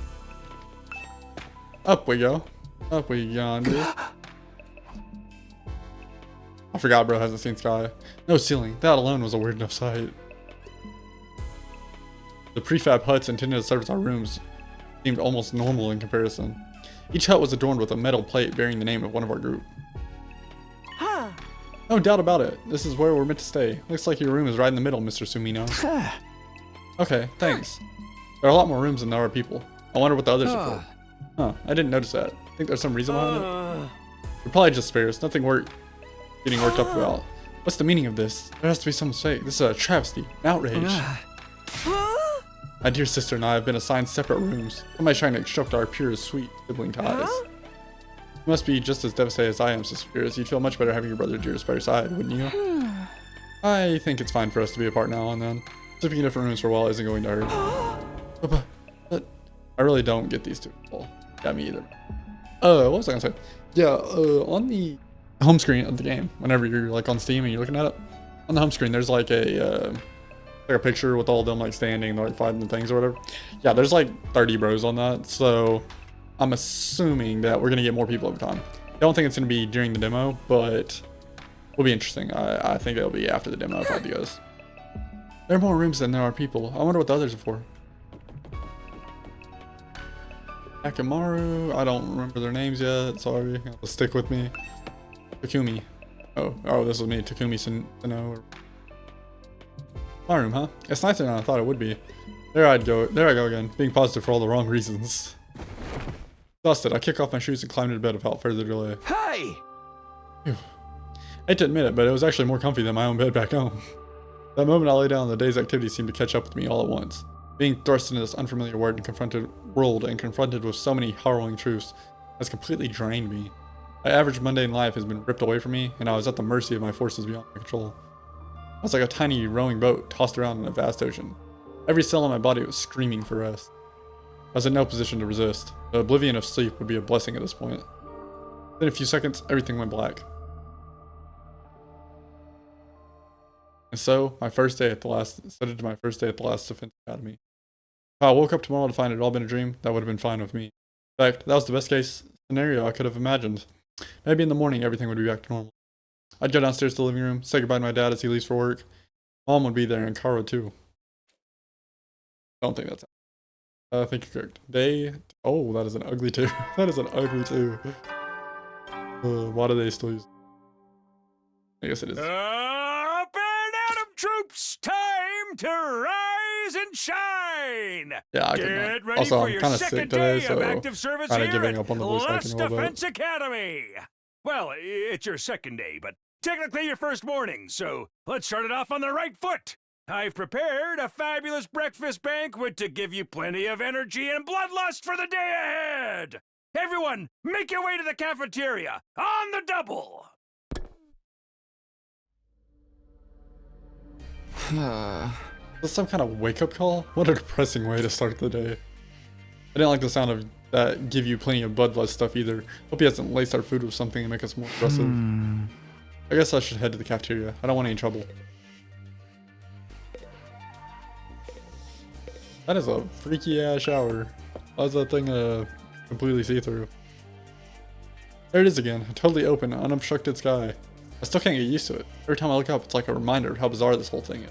Up we go. Up we yonder. I forgot bro hasn't seen sky. No ceiling. That alone was a weird enough sight. The prefab huts intended to serve as our rooms seemed almost normal in comparison. Each hut was adorned with a metal plate bearing the name of one of our group. No doubt about it. This is where we're meant to stay. Looks like your room is right in the middle, Mr. Sumino. Okay, thanks. There are a lot more rooms than there are people. I wonder what the others are for. Huh, I didn't notice that. Think there's some reason behind it? They're probably just spares. Nothing getting worked up about. What's the meaning of this? There has to be some mistake. This is a travesty. An outrage. My dear sister and I have been assigned separate rooms. Somebody's trying to extract our pure, sweet sibling ties. You must be just as devastated as I am, Sister Beerus. You'd feel much better having your brother Dearest by your side, wouldn't you? I think it's fine for us to be apart now and then. Sleeping in different rooms for a while isn't going to hurt. But I really don't get these two people. Yeah, me either. What was I gonna say? Yeah, on the home screen of the game, whenever you're like on Steam and you're looking at it, on the home screen there's like a picture with all of them like standing, like fighting the things or whatever. Yeah, there's like 30 bros on that, so I'm assuming that we're gonna get more people over time. I don't think it's gonna be during the demo, but will be interesting. I think it'll be after the demo if I had to guess. There are more rooms than there are people. I wonder what the others are for. Akamaru, I don't remember their names yet. Sorry, stick with me. Takumi. Oh, this is me. Takumi Sano. My room, huh? It's nicer than I thought it would be. There I go again, being positive for all the wrong reasons. Exhausted, I kick off my shoes and climb into bed without further delay. Hey! Phew. I hate to admit it, but it was actually more comfy than my own bed back home. That moment I lay down, the day's activities seemed to catch up with me all at once. Being thrust into this unfamiliar world and confronted with so many harrowing truths has completely drained me. My average mundane life has been ripped away from me, and I was at the mercy of my forces beyond my control. I was like a tiny rowing boat tossed around in a vast ocean. Every cell in my body was screaming for rest. I was in no position to resist. The oblivion of sleep would be a blessing at this point. Then in a few seconds, everything went black. And so, my first day at the last Defense Academy. If I woke up tomorrow to find it had all been a dream, that would have been fine with me. In fact, that was the best case scenario I could have imagined. Maybe in the morning everything would be back to normal. I'd go downstairs to the living room, say goodbye to my dad as he leaves for work. Mom would be there and Kara too. I don't think that's I think you're correct. Oh, that is an ugly 2. That is an ugly 2. Why do they still use it? I guess it is. Up and Adam troops, time to rise and shine. Yeah, I Get ready also, for I'm your kind of second sick today, day so of active service kind of here giving at up on the voice acting Lust a little bit. Defense Academy. Well, it's your second day, but technically your first morning, so let's start it off on the right foot. I've prepared a fabulous breakfast banquet to give you plenty of energy and bloodlust for the day ahead. Everyone, make your way to the cafeteria on the double. Is this some kind of wake-up call? What a depressing way to start the day. I didn't like the sound of that give you plenty of bloodlust stuff either. Hope he hasn't laced our food with something to make us more aggressive. I guess I should head to the cafeteria. I don't want any trouble. That is a freaky ass shower. How's that thing completely see-through? There it is again, a totally open, unobstructed sky. I still can't get used to it. Every time I look up, it's like a reminder of how bizarre this whole thing is.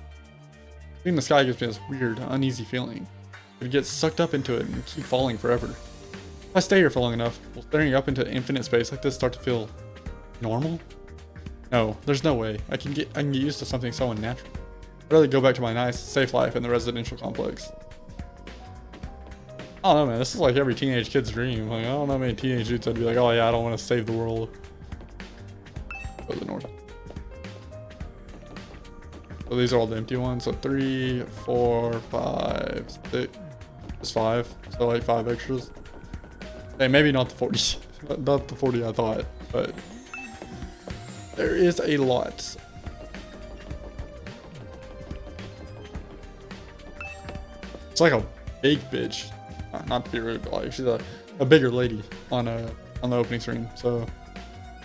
Seeing the sky gives me this weird, uneasy feeling. I could get sucked up into it and keep falling forever. If I stay here for long enough, will staring up into infinite space like this start to feel normal? No, there's no way. I can get used to something so unnatural. I'd rather go back to my nice, safe life in the residential complex. I don't know, man. This is like every teenage kid's dream. Like, I don't know how many teenage dudes I'd be like, oh yeah, I don't want to save the world. Go to the north. So these are all the empty ones. So 3, 4, 5, 6. Just 5. So like 5 extras. Hey, maybe not the 40. Not the 40 I thought, but there is a lot. It's like a big bitch. Not to be rude, but like she's a bigger lady on the opening screen. So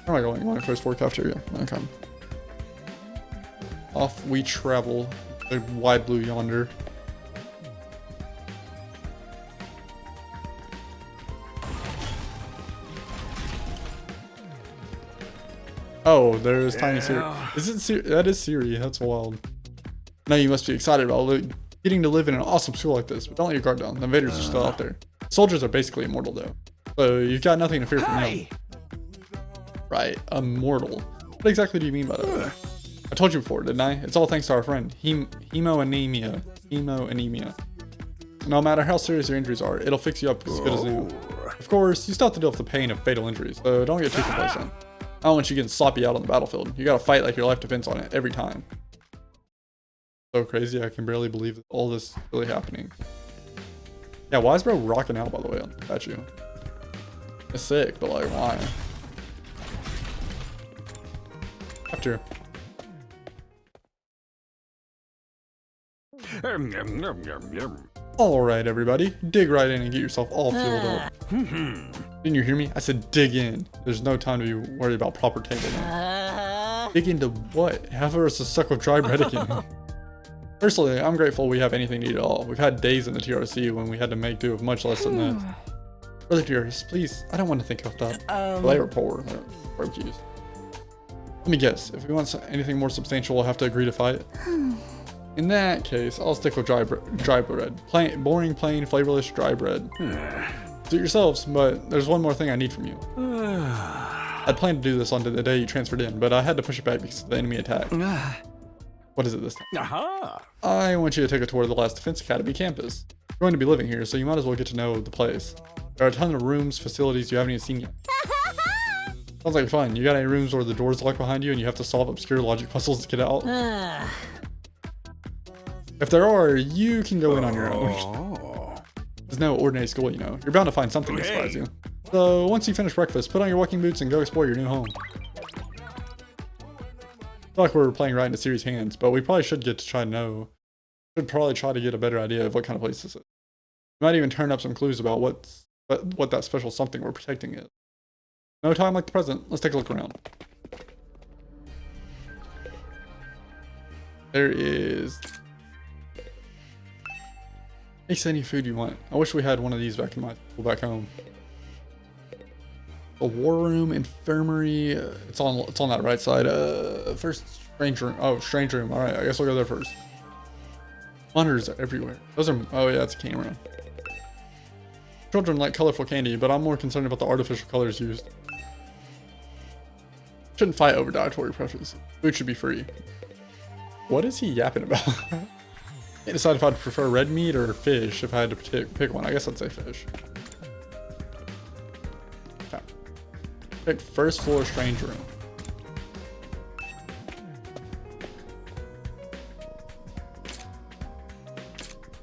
where am I going? I'm going to first floor cafeteria. Okay. Off we travel. The wide blue yonder. Oh, there's Tiny Siri. Is it Siri? That is Siri. That's wild. Now you must be excited about getting to live in an awesome school like this, but don't let your guard down. The invaders are still out there. Soldiers are basically immortal though, so you've got nothing to fear from them. Right, immortal. What exactly do you mean by that? I told you before, didn't I? It's all thanks to our friend, Hemoanemia. No matter how serious your injuries are, it'll fix you up as good as new. Of course, you still have to deal with the pain of fatal injuries, so don't get too complacent. I don't want you getting sloppy out on the battlefield. You gotta fight like your life depends on it every time. So crazy, I can barely believe all this is really happening. Yeah, why is bro rocking out, by the way, on the statue? It's sick, but like, why? After. Alright, everybody. Dig right in and get yourself all fueled up. Didn't you hear me? I said dig in. There's no time to be worried about proper tangling. Dig into what? Have us stuck with dry bread again. Personally, I'm grateful we have anything to eat at all. We've had days in the TRC when we had to make do with much less than that. Brother dearest, please, I don't want to think about that. Well, they were poor. They're broke Let me guess. If we want anything more substantial, we'll have to agree to fight. In that case, I'll stick with dry bread. Boring, plain, flavorless dry bread. Suit yourselves, but there's one more thing I need from you. I'd planned to do this on the day you transferred in, but I had to push it back because of the enemy attack. What is it this time? Aha! I want you to take a tour of the Last Defense Academy campus. You're going to be living here, so you might as well get to know the place. There are a ton of rooms, facilities you haven't even seen yet. Sounds like fun. You got any rooms where the doors lock behind you and you have to solve obscure logic puzzles to get out? If there are, you can go in on your own. There's no ordinary school, you know. You're bound to find something to surprise you. So once you finish breakfast, put on your walking boots and go explore your new home. I feel like we're playing right into Siri's hands, but we probably should get to try to know. Should probably try to get a better idea of what kind of place this is. We might even turn up some clues about what that special something we're protecting is. No time like the present. Let's take a look around. There is... Make any food you want. I wish we had one of these back in my school back home. A war room, infirmary. It's on that right side. First strange room. Oh, strange room. All right, I guess we'll go there first. Monitors are everywhere. Those are. Oh yeah, it's a camera. Children like colorful candy, but I'm more concerned about the artificial colors used. Shouldn't fight over dietary preferences. Food should be free. What is he yapping about? Can't decide if I'd prefer red meat or fish if I had to pick one. I guess I'd say fish. Okay. Pick first floor strange room.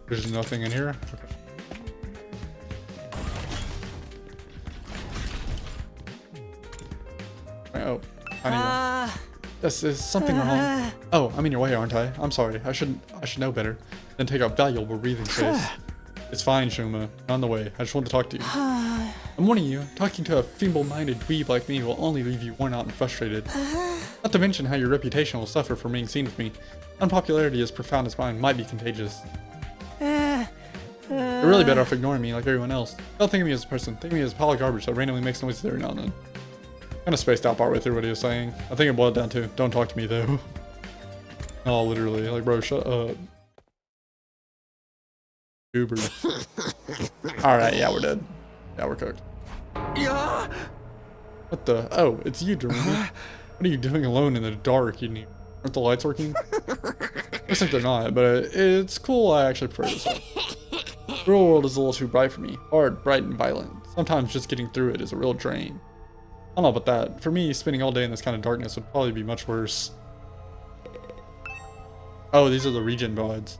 There's nothing in here. Okay. Oh, is something wrong? Oh, I'm in your way, aren't I? I'm sorry. I should know better than take up valuable breathing space. It's fine, Shoma. On the way. I just want to talk to you. I'm warning you, talking to a feeble-minded dweeb like me will only leave you worn out and frustrated. Not to mention how your reputation will suffer for being seen with me. Unpopularity as profound as mine might be contagious. You're really better off ignoring me like everyone else. Don't think of me as a person. Think of me as a pile of garbage that randomly makes noises every now and then. Kind of spaced out partway through what he was saying. I think it boiled down to, don't talk to me though. Oh, literally. Like, bro, shut up. Uber. Alright, yeah, we're dead. Yeah, we're cooked. What the? Oh, it's you, Jeremy. What are you doing alone in the dark? Aren't the lights working? Looks like they're not, but it's cool. I actually prefer this one. The real world is a little too bright for me. Hard, bright, and violent. Sometimes just getting through it is a real drain. I don't know about that. For me, spending all day in this kind of darkness would probably be much worse. Oh, these are the regen pods.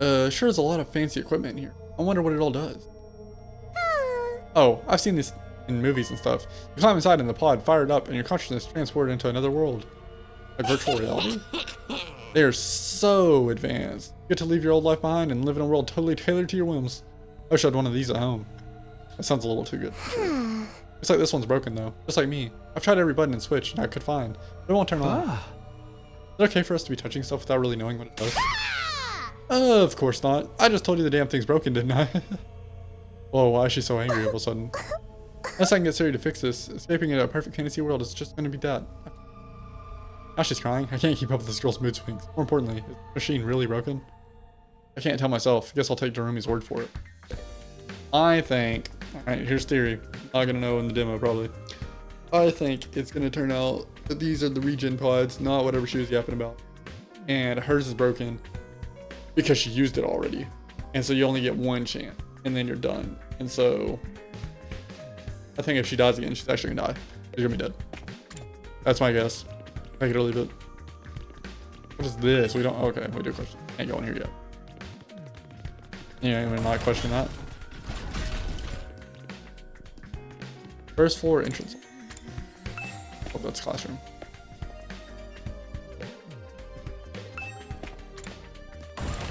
Sure is a lot of fancy equipment in here. I wonder what it all does. Oh, I've seen this in movies and stuff. You climb inside in the pod, fire it up, and your consciousness transported into another world. Like virtual reality. They are so advanced. You get to leave your old life behind and live in a world totally tailored to your whims. I wish I had one of these at home. That sounds a little too good. Looks like this one's broken though, just like me. I've tried every button and switch I could find, but it won't turn on. Is it okay for us to be touching stuff without really knowing what it does? Of course not. I just told you the damn thing's broken, didn't I? Whoa, why is she so angry all of a sudden? Unless I can get Siri to fix this, escaping into a perfect fantasy world is just gonna be that. Now she's crying. I can't keep up with this girl's mood swings. More importantly, is the machine really broken? I can't tell myself. Guess I'll take Jerome's word for it. I think... Alright, here's theory. Not gonna know in the demo, probably. I think it's gonna turn out that these are the regen pods, not whatever she was yapping about. And hers is broken because she used it already. And so you only get one chance, and then you're done. And so... I think if she dies again, she's actually gonna die. She's gonna be dead. That's my guess. Take it or leave it. What is this? We don't... Okay, we do question. Can't go in here yet. Yeah, we're not questioning that. First floor entrance. Oh, that's classroom.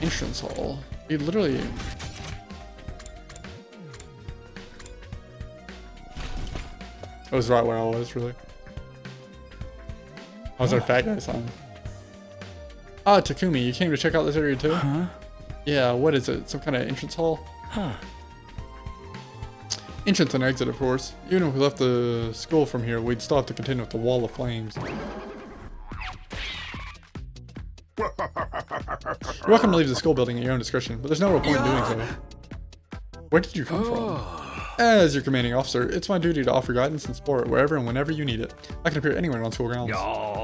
Entrance hall. You literally... I was right where I was, really. I was our fat guy sign. Ah, Takumi, you came to check out this area too? Yeah, what is it? Some kind of entrance hall? Entrance and exit, of course. Even if we left the school from here, we'd still have to contend with the wall of flames. You're welcome to leave the school building at your own discretion, but there's no real point in doing so. Where did you come from? As your commanding officer, it's my duty to offer guidance and support wherever and whenever you need it. I can appear anywhere on school grounds.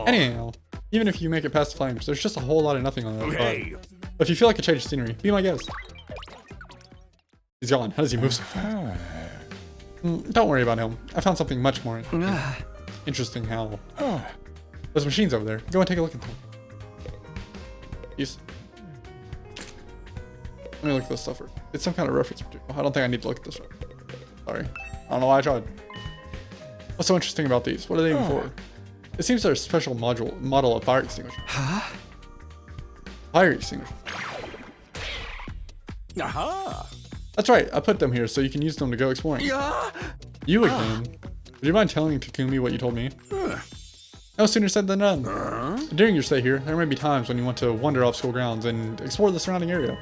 Anyhow, Even if you make it past the flames, there's just a whole lot of nothing on that Okay. side. But if you feel like a change of scenery, be my guest. He's gone. How does he move so fast? Don't worry about him. I found something much more interesting. How? Those machines over there. Go and take a look at them. Peace. Let me look at this stuff first. It's some kind of reference material. I don't think I need to look at this. Sorry. I don't know why I tried. What's so interesting about these? What are they even for? It seems they're a special model of fire extinguisher. Huh? Fire extinguisher. Aha! That's right. I put them here so you can use them to go exploring. You again? Would you mind telling Takumi what you told me? No sooner said than done. During your stay here, there may be times when you want to wander off school grounds and explore the surrounding area.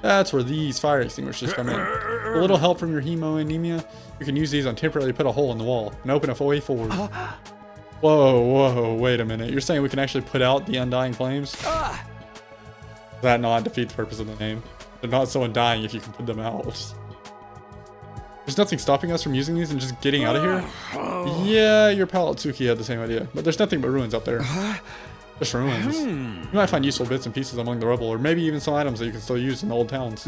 That's where these fire extinguishers come in. With a little help from your hemoanemia, you can use these to temporarily put a hole in the wall and open a way forward. Whoa, wait a minute. You're saying we can actually put out the undying flames? Does that not defeat the purpose of the name? They're not so undying if you can put them out. There's nothing stopping us from using these and just getting out of here? Yeah, your pal Atsuki had the same idea, but there's nothing but ruins out there. Just ruins. You might find useful bits and pieces among the rubble, or maybe even some items that you can still use in the old towns.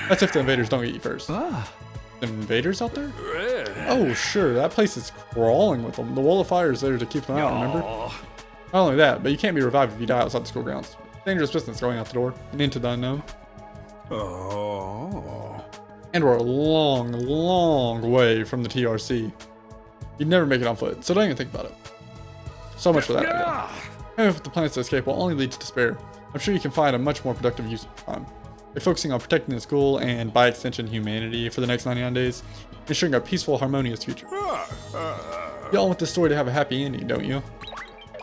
That's if the invaders don't get you first. The invaders out there? Oh, sure, that place is crawling with them. The wall of fire is there to keep them out, remember? Not only that, but you can't be revived if you die outside the school grounds. Dangerous business going out the door and into the unknown. And we're a long way from the TRC. You'd never make it on foot, so don't even think about it. So much for that idea. Even if the plans to escape will only lead to despair, I'm sure you can find a much more productive use of time. By focusing on protecting the school and, by extension, humanity for the next 99 days, ensuring a peaceful, harmonious future. You all want this story to have a happy ending, don't you?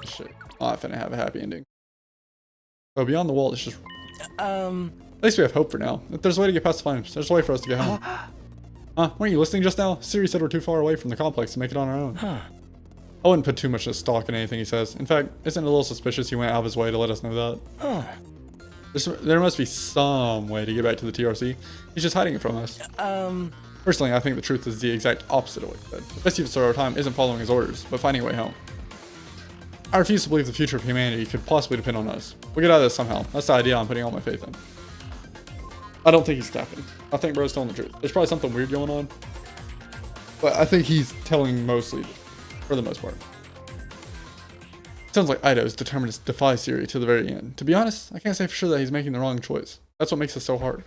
Shit, I'm not finna have a happy ending. So beyond the wall, it's just... At least we have hope for now. If there's a way to get past the flames, there's a way for us to get home. Huh? Weren't you listening just now? Siri said we're too far away from the complex to make it on our own. I wouldn't put too much stock in anything he says. In fact, isn't it a little suspicious he went out of his way to let us know that? There must be some way to get back to the TRC. He's just hiding it from us. Personally, I think the truth is the exact opposite of what he said. The best use of our time isn't following his orders, but finding a way home. I refuse to believe the future of humanity could possibly depend on us. We'll get out of this somehow. That's the idea I'm putting all my faith in. I don't think he's capping. I think bro's telling the truth. There's probably something weird going on, but I think he's telling mostly, for the most part. Sounds like Ido's determined to defy Siri to the very end. To be honest, I can't say for sure that he's making the wrong choice. That's what makes it so hard.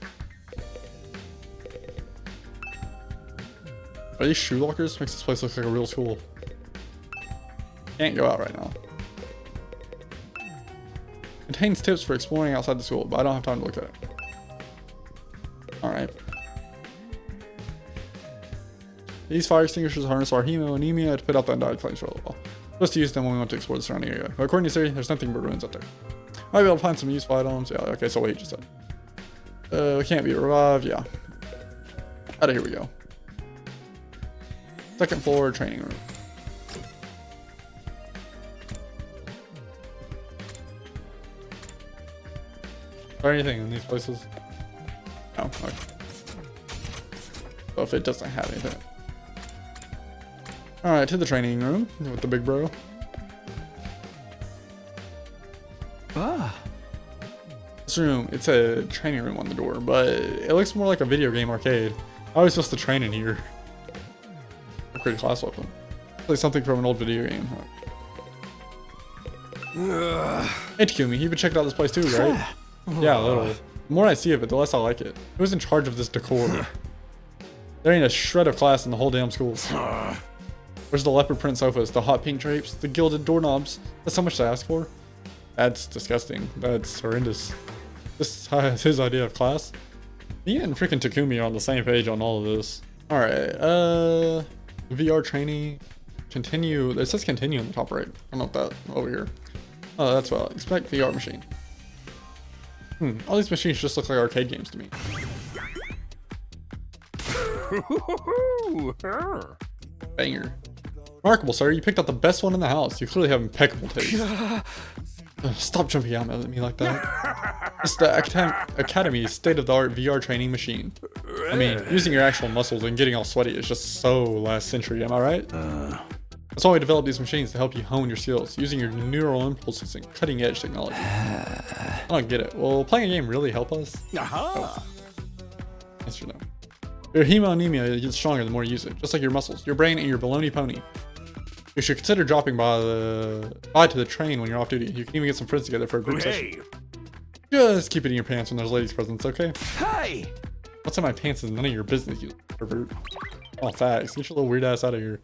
Are these shoe lockers? Makes this place look like a real school. Can't go out right now. Contains tips for exploring outside the school, but I don't have time to look at it. Alright. These fire extinguishers harness our hemoanemia to put out the undying flames for a little while. We're supposed to use them when we want to explore the surrounding area. But according to Siri, there's nothing but ruins out there. Might be able to find some useful items. Yeah, okay, so what he just said. We can't be revived. Yeah. Out of here we go. Second floor training room. Is there anything in these places? No, okay. So if it doesn't have anything. Alright, to the training room with the big bro. This room, it's a training room on the door, but it looks more like a video game arcade. How are we supposed to train in here? Upgrade class weapon. Like something from an old video game. Hey Takumi, you've been checking out this place too, right? Yeah, a little. The more I see of it, the less I like it. Who's in charge of this decor? There ain't a shred of class in the whole damn school. Where's the leopard print sofas, the hot pink drapes, the gilded doorknobs? That's so much to ask for. That's disgusting. That's horrendous. This is his idea of class. Me and freaking Takumi are on the same page on all of this. Alright, VR training. Continue. It says continue in the top right. I don't know that over here. Oh, that's well. Expect VR machine. All these machines just look like arcade games to me. Banger. Remarkable, sir. You picked out the best one in the house. You clearly have impeccable taste. Stop jumping out at me like that. It's the Academy's state-of-the-art VR training machine. I mean, using your actual muscles and getting all sweaty is just so last century, am I right? That's why we developed these machines, to help you hone your skills, using your neural impulses and cutting-edge technology. I don't get it. Will playing a game really help us? Oh. Yes or no? Your hemoanemia gets stronger the more you use it, just like your muscles, your brain, and your baloney pony. You should consider dropping by to the train when you're off duty. You can even get some friends together for a group session. Just keep it in your pants when there's ladies present, okay? Hey! What's in my pants is none of your business, you pervert. Oh, facts. Get your little weird ass out of here.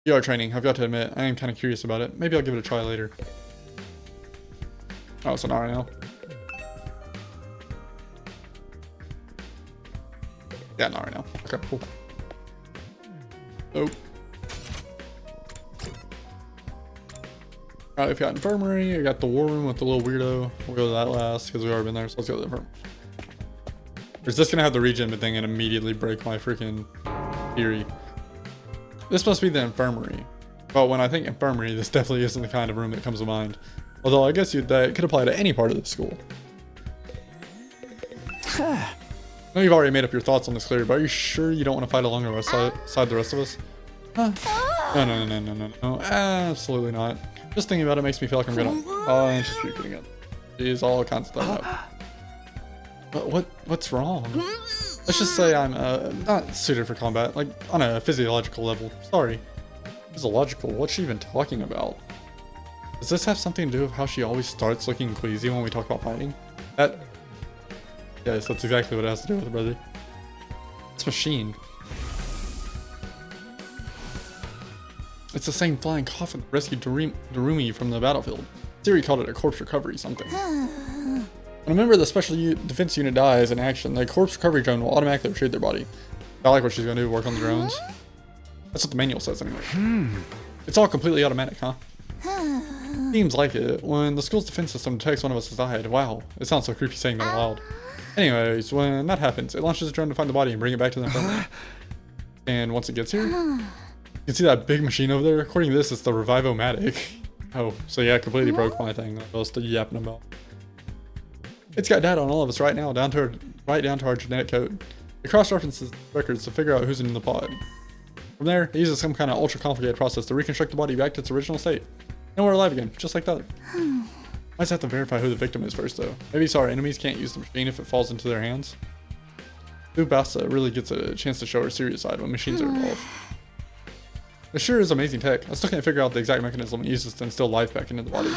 VR training, I've got to admit, I am kind of curious about it. Maybe I'll give it a try later. Oh, so not right now. Yeah, not right now. Okay, cool. Nope. Alright, we've got infirmary. We got the war room with the little weirdo. We'll go to that last because we've already been there, so let's go to the infirmary. Or is this gonna have the regen thing and immediately break my freaking theory? This must be the infirmary. But when I think infirmary, this definitely isn't the kind of room that comes to mind. Although I guess that could apply to any part of the school. I know you've already made up your thoughts on this, clear, but are you sure you don't want to fight along alongside the rest of us? Huh? No, absolutely not. Just thinking about it makes me feel like I'm gonna just puke again. Jeez, all kinds of stuff. But what's wrong? Let's just say I'm not suited for combat, like on a physiological level. Sorry. Physiological? What's she even talking about? Does this have something to do with how she always starts looking queasy when we talk about fighting? Yes, that's exactly what it has to do with it, brother. It's machine. It's the same flying coffin that rescued Darumi from the battlefield. Theory called it a corpse recovery something. When a member of the special defense unit dies in action, the corpse recovery drone will automatically retrieve their body. I like what she's gonna do, work on the drones. That's what the manual says anyway. It's all completely automatic, huh? Seems like it. When the school's defense system detects one of us has died, wow, it sounds so creepy saying that out loud. Anyways, when that happens, it launches a drone to find the body and bring it back to the infirmary. And once it gets here, you can see that big machine over there. According to this, it's the Revivomatic. Oh, so yeah, completely broke my thing that I was yapping about. It's got data on all of us right now, right down to our genetic code. It cross-references records to figure out who's in the pod. From there, it uses some kind of ultra-complicated process to reconstruct the body back to its original state. And we're alive again, just like that. I just have to verify who the victim is first, though. Maybe so our enemies can't use the machine if it falls into their hands. Tsubasa really gets a chance to show her serious side when machines are involved. It sure is amazing tech. I still can't figure out the exact mechanism it uses to instill life back into the body.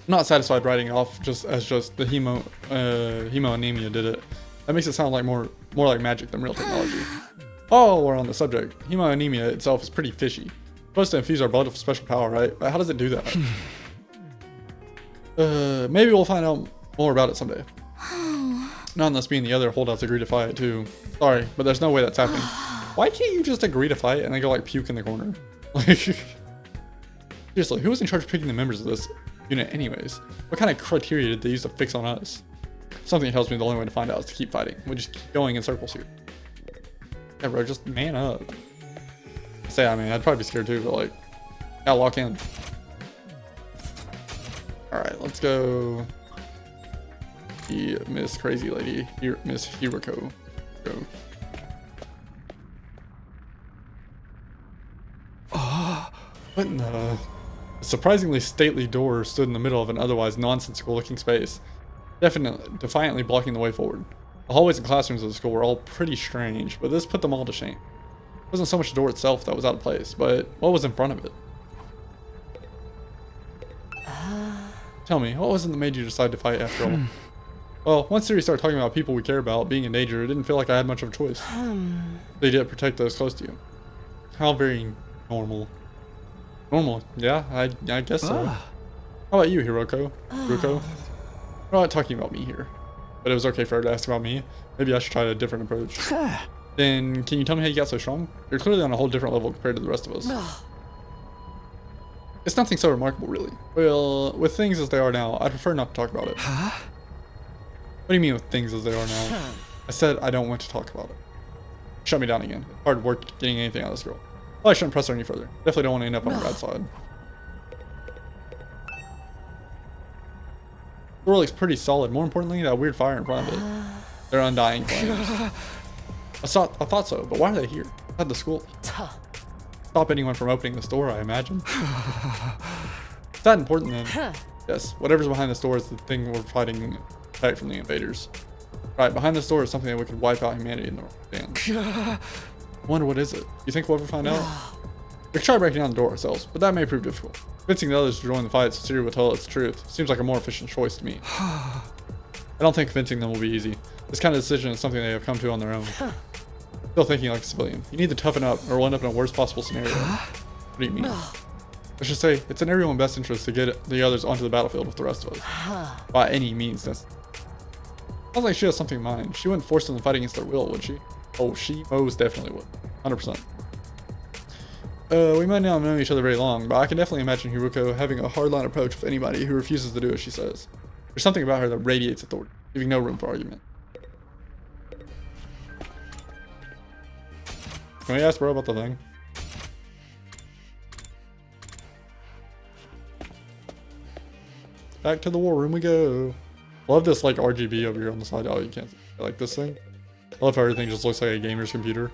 I'm not satisfied writing it off just the hemoanemia did it. That makes it sound like more like magic than real technology. Oh, we're on the subject. Hemoanemia itself is pretty fishy. It's supposed to infuse our blood with special power, right? But how does it do that? Maybe we'll find out more about it someday. Not unless me and the other holdouts agree to fight it too. Sorry, but there's no way that's happening. Why can't you just agree to fight and then go like puke in the corner? Like, seriously, who was in charge of picking the members of this unit anyways? What kind of criteria did they use to fix on us? Something tells me the only way to find out is to keep fighting. We just keep going in circles here. Yeah, bro, just man up. I mean, I'd probably be scared too, but like, yeah, lock in. Alright, let's go. Miss Crazy Lady, Miss Hiroko. Go. What in the... A surprisingly stately door stood in the middle of an otherwise nonsensical looking space, defiantly blocking the way forward. The hallways and classrooms of the school were all pretty strange, but this put them all to shame. It wasn't so much the door itself that was out of place, but what was in front of it? Tell me, what was it that made you decide to fight after all? Well, once Siri started talking about people we care about being in danger, it didn't feel like I had much of a choice. They did protect those close to you. How very normal. Normal, yeah, I guess so. How about you, Hiroko? Ruko? We're not talking about me here, but it was okay for her to ask about me. Maybe I should try a different approach. Then, can you tell me how you got so strong? You're clearly on a whole different level compared to the rest of us. It's nothing so remarkable, really. Well, with things as they are now, I'd prefer not to talk about it. What do you mean with things as they are now? I said I don't want to talk about it. Shut me down again. Hard work getting anything out of this girl. Well, I shouldn't press her any further. Definitely don't want to end up on the bad side. The door looks pretty solid. More importantly, that weird fire in front of it. They're undying flames. I thought so, but why are they here? At the school. stop anyone from opening this door, I imagine. It's that important then. Yes, whatever's behind this door is the thing we're fighting back from the invaders. Right, behind this door is something that we could wipe out humanity in the hands. I wonder what is it? You think we'll ever find out? We could try breaking down the door ourselves, but that may prove difficult. Convincing the others to join the fight so Ciri will tell us the truth seems like a more efficient choice to me. I don't think convincing them will be easy. This kind of decision is something they have come to on their own. Still thinking like a civilian. You need to toughen up or we'll end up in a worst possible scenario. What do you mean? I should say, it's in everyone's best interest to get the others onto the battlefield with the rest of us. By any means necessary. Sounds like she has something in mind. She wouldn't force them to fight against their will, would she? Oh, she most definitely would. 100%. We might not know each other very long, but I can definitely imagine Hiruko having a hardline approach with anybody who refuses to do as she says. There's something about her that radiates authority, leaving no room for argument. Can we ask bro about the thing? Back to the war room we go. Love this like RGB over here on the side. Oh, you can't see. I like this thing. I love how everything just looks like a gamer's computer.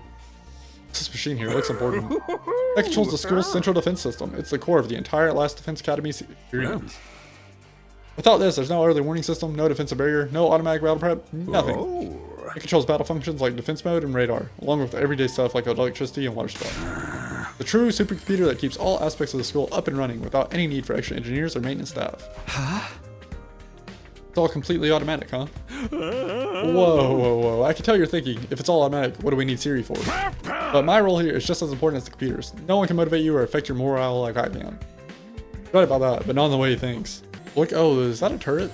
This machine here looks important. That controls the school's central defense system. It's the core of the entire Last Defense Academy's experience. Without this, there's no early warning system, no defensive barrier, no automatic battle prep, nothing. It controls battle functions like defense mode and radar, along with everyday stuff like electricity and water supply. The true supercomputer that keeps all aspects of the school up and running without any need for extra engineers or maintenance staff. It's all completely automatic, huh? Whoa. I can tell you're thinking, if it's all automatic, what do we need Ciri for? But my role here is just as important as the computers. No one can motivate you or affect your morale like I can. Right about that, but not in the way he thinks. Look, oh, is that a turret?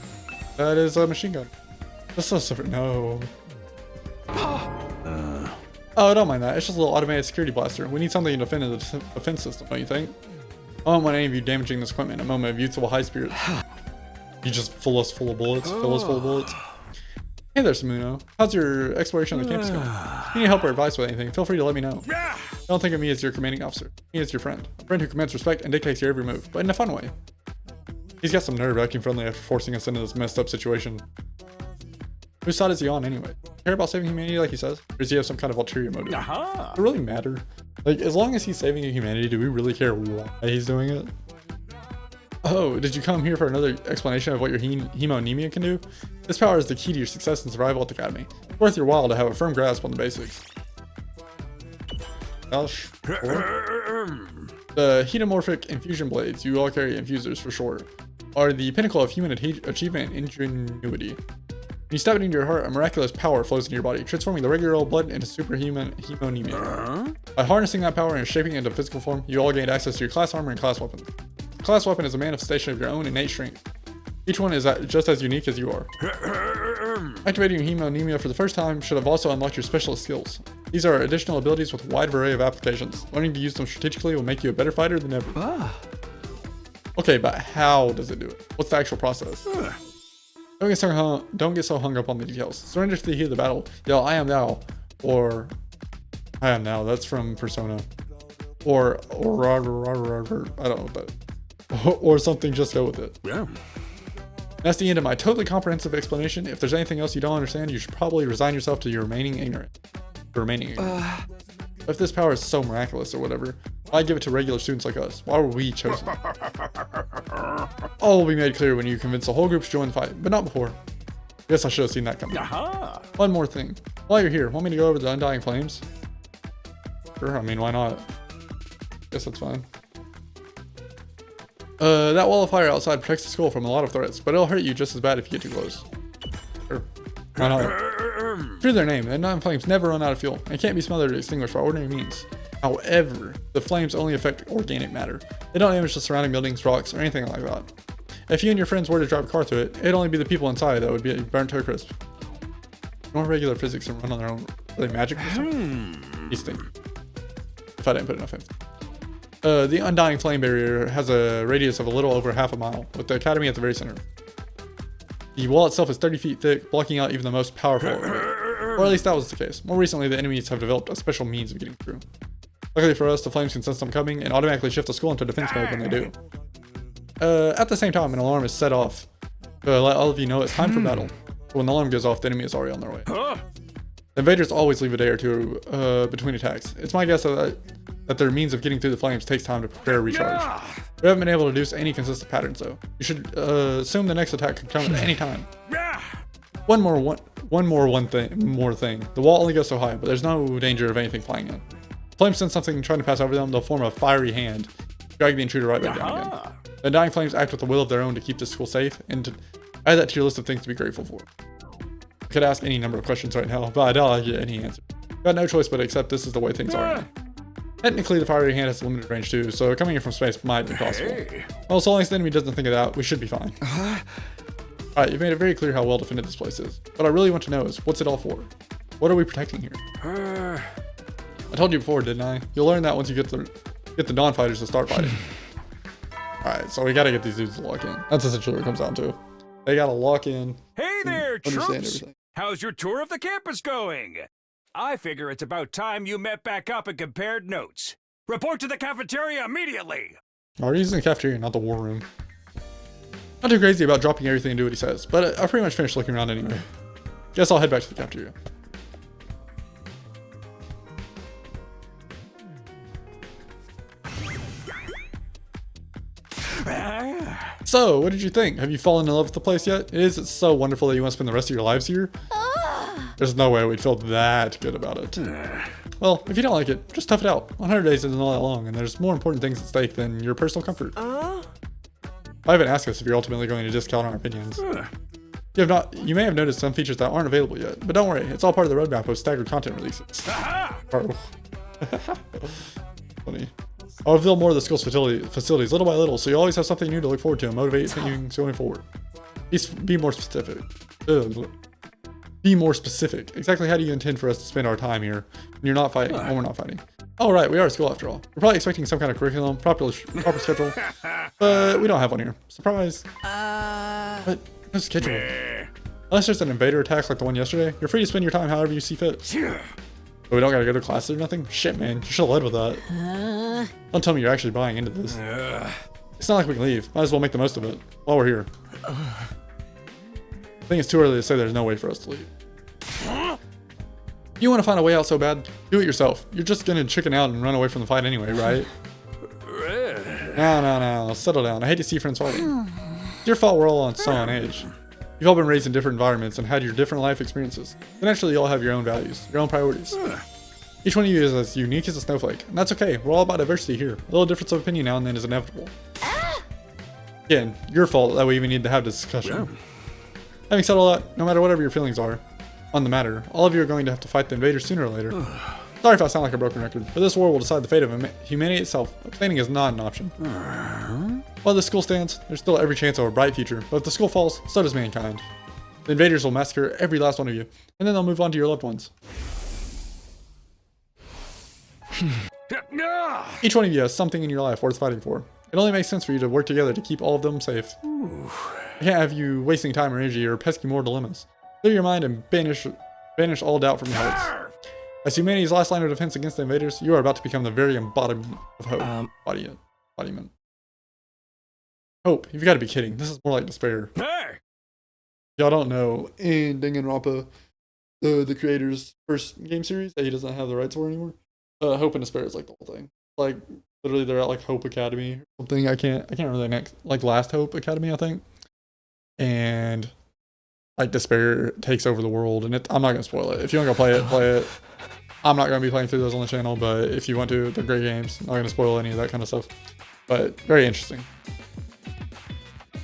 That is a machine gun. That's so different. No. Oh, don't mind that. It's just a little automated security blaster. We need something to defend the defense system, don't you think? I don't want any of you damaging this equipment in a moment of youthful high spirits. You just fill us full of bullets. Fill us full of bullets. Hey there, Samuno. How's your exploration of the campus going? If you need help or advice with anything, feel free to let me know. Don't think of me as your commanding officer. Me as your friend. A friend who commands respect and dictates your every move, but in a fun way. He's got some nerve acting friendly after forcing us into this messed up situation. Whose side is he on anyway? Care about saving humanity like he says? Or does he have some kind of ulterior motive? Does it really matter? Like, as long as he's saving humanity, do we really care why he's doing it? Oh, did you come here for another explanation of what your hemonemia can do? This power is the key to your success and survival at the Academy. It's worth your while to have a firm grasp on the basics. Gosh. The hetomorphic infusion blades, you all carry infusers for short, are the pinnacle of human achievement and ingenuity. When you stab it into your heart, a miraculous power flows into your body, transforming the regular old blood into superhuman hemonemia. By harnessing that power and shaping it into physical form, you all gained access to your class armor and class weapons. The class weapon is a manifestation of your own innate strength. Each one is just as unique as you are. Activating your hemonemia for the first time should have also unlocked your specialist skills. These are additional abilities with a wide array of applications. Learning to use them strategically will make you a better fighter than ever. Okay, but how does it do it? What's the actual process? Don't get so hung up on the details. Surrender to the heat of the battle. Yell, I am thou. Or, I am now. That's from Persona. Or I don't know what that is. Or something, just go with it. Yeah. That's the end of my totally comprehensive explanation. If there's anything else you don't understand, you should probably resign yourself to your remaining ignorant. If this power is so miraculous or whatever, why give it to regular students like us? Why were we chosen? All will be made clear when you convince the whole group to join the fight, but not before. Guess I should have seen that coming. One more thing. While you're here, want me to go over the Undying Flames? Sure, I mean, why not? Guess that's fine. That wall of fire outside protects the school from a lot of threats, but it'll hurt you just as bad if you get too close. Sure. Why not? True to their name, the Undying Flames never run out of fuel, and can't be smothered or extinguished by ordinary means. However, the flames only affect organic matter. They don't damage the surrounding buildings, rocks, or anything like that. If you and your friends were to drive a car through it, it'd only be the people inside that would be burnt to a crisp. More regular physics and run on their own. Are they magic or something? He's thinking. If I didn't put enough in. The Undying Flame Barrier has a radius of a little over half a mile, with the Academy at the very center. The wall itself is 30 feet thick, blocking out even the most powerful of it. Or at least that was the case. More recently, the enemies have developed a special means of getting through. Luckily for us, the flames can sense them coming and automatically shift the school into defense mode when they do. At the same time, an alarm is set off to let all of you know it's time for battle. But when the alarm goes off, the enemy is already on their way. The invaders always leave a day or two between attacks. It's my guess that that their means of getting through the flames takes time to prepare a recharge. We haven't been able to deduce any consistent patterns though. You should assume the next attack could come at any time. One more thing. The wall only goes so high, but there's no danger of anything flying in. If flames sense something trying to pass over them, they'll form a fiery hand, dragging the intruder right back down again. The dying flames act with a will of their own to keep the school safe, and to add that to your list of things to be grateful for. I could ask any number of questions right now, but I doubt I'll get any answer. Got no choice but to accept this is the way things are now. Technically, the fiery hand has limited range too, so coming in from space might be possible. Well, so long as the enemy doesn't think of that, we should be fine. Alright, you've made it very clear how well defended this place is. What I really want to know is, what's it all for? What are we protecting here? I told you before, didn't I? You'll learn that once you get the Dawn fighters to start fighting. Alright, so we gotta get these dudes to lock in. That's essentially what it comes down to. They gotta lock in. Hey there, troops! Everything. How's your tour of the campus going? I figure it's about time you met back up and compared notes. Report to the cafeteria immediately! We're using the cafeteria, not the war room. Not too crazy about dropping everything and do what he says, but I pretty much finished looking around anyway. Guess I'll head back to the cafeteria. So, what did you think? Have you fallen in love with the place yet? It's so wonderful that you want to spend the rest of your lives here. There's no way we'd feel that good about it. Well, if you don't like it, just tough it out. 100 days isn't all that long, and there's more important things at stake than your personal comfort. I haven't asked us if you're ultimately going to discount our opinions. You may have noticed some features that aren't available yet, but don't worry, it's all part of the roadmap of staggered content releases. Funny. I'll reveal more of the school's facilities little by little, so you always have something new to look forward to and motivate things going forward. Be more specific. Be more specific. Exactly how do you intend for us to spend our time here when you're not fighting, when we're not fighting? Oh right, we are at school after all. We're probably expecting some kind of curriculum, proper schedule, but we don't have one here. Surprise. But no schedule. Unless there's an invader attack like the one yesterday, you're free to spend your time however you see fit. But we don't gotta go to class or nothing? Shit, man, you should've led with that. Don't tell me you're actually buying into this. It's not like we can leave. Might as well make the most of it while we're here. I think it's too early to say there's no way for us to leave. You want to find a way out so bad? Do it yourself. You're just gonna chicken out and run away from the fight anyway, right? No. Settle down. I hate to see friends fighting. It's your fault we're all on so on age. You've all been raised in different environments and had your different life experiences. Then actually you all have your own values, your own priorities. Each one of you is as unique as a snowflake, and that's okay. We're all about diversity here. A little difference of opinion now and then is inevitable. Again, your fault that we even need to have this discussion. Having said all that, no matter whatever your feelings are on the matter, all of you are going to have to fight the invaders sooner or later. Sorry if I sound like a broken record, but this war will decide the fate of humanity itself. Abstaining is not an option. While the school stands, there's still every chance of a bright future, but if the school falls, so does mankind. The invaders will massacre every last one of you, and then they'll move on to your loved ones. Each one of you has something in your life worth fighting for. It only makes sense for you to work together to keep all of them safe. I can't have you wasting time or energy or pesky more dilemmas. Clear your mind and banish all doubt from your hearts. As humanity's last line of defense against the invaders, you are about to become the very embodiment of hope. Embodiment. Hope. You've got to be kidding. This is more like despair. Y'all don't know, in Danganronpa, the creator's first game series that he doesn't have the rights for anymore, Hope and Despair is like the whole thing. Like, literally they're at like Hope Academy or something. I can't remember the next, like Last Hope Academy, I think. And like Despair takes over the world, and I'm not gonna spoil it. If you want to go play it. I'm not gonna be playing through those on the channel, but if you want to, they're great games. I'm not gonna spoil any of that kind of stuff, but very interesting.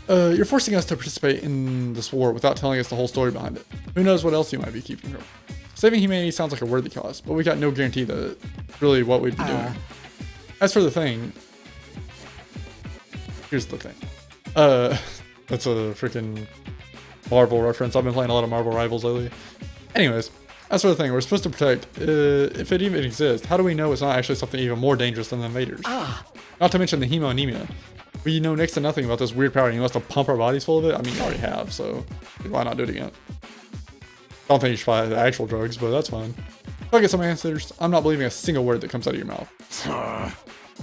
You're forcing us to participate in this war without telling us the whole story behind it. Who knows what else you might be keeping from? Saving humanity sounds like a worthy cause, but we got no guarantee that it's really what we'd be doing. As for the thing, here's the thing. That's a freaking Marvel reference. I've been playing a lot of Marvel Rivals lately. Anyways, as for the thing we're supposed to protect, if it even exists, how do we know it's not actually something even more dangerous than the invaders? Not to mention the hemoanemia. We know next to nothing about this weird power, and you want us to pump our bodies full of it? I mean, you already have, so why not do it again? Don't think you should try the actual drugs, but that's fine. If I get some answers, I'm not believing a single word that comes out of your mouth.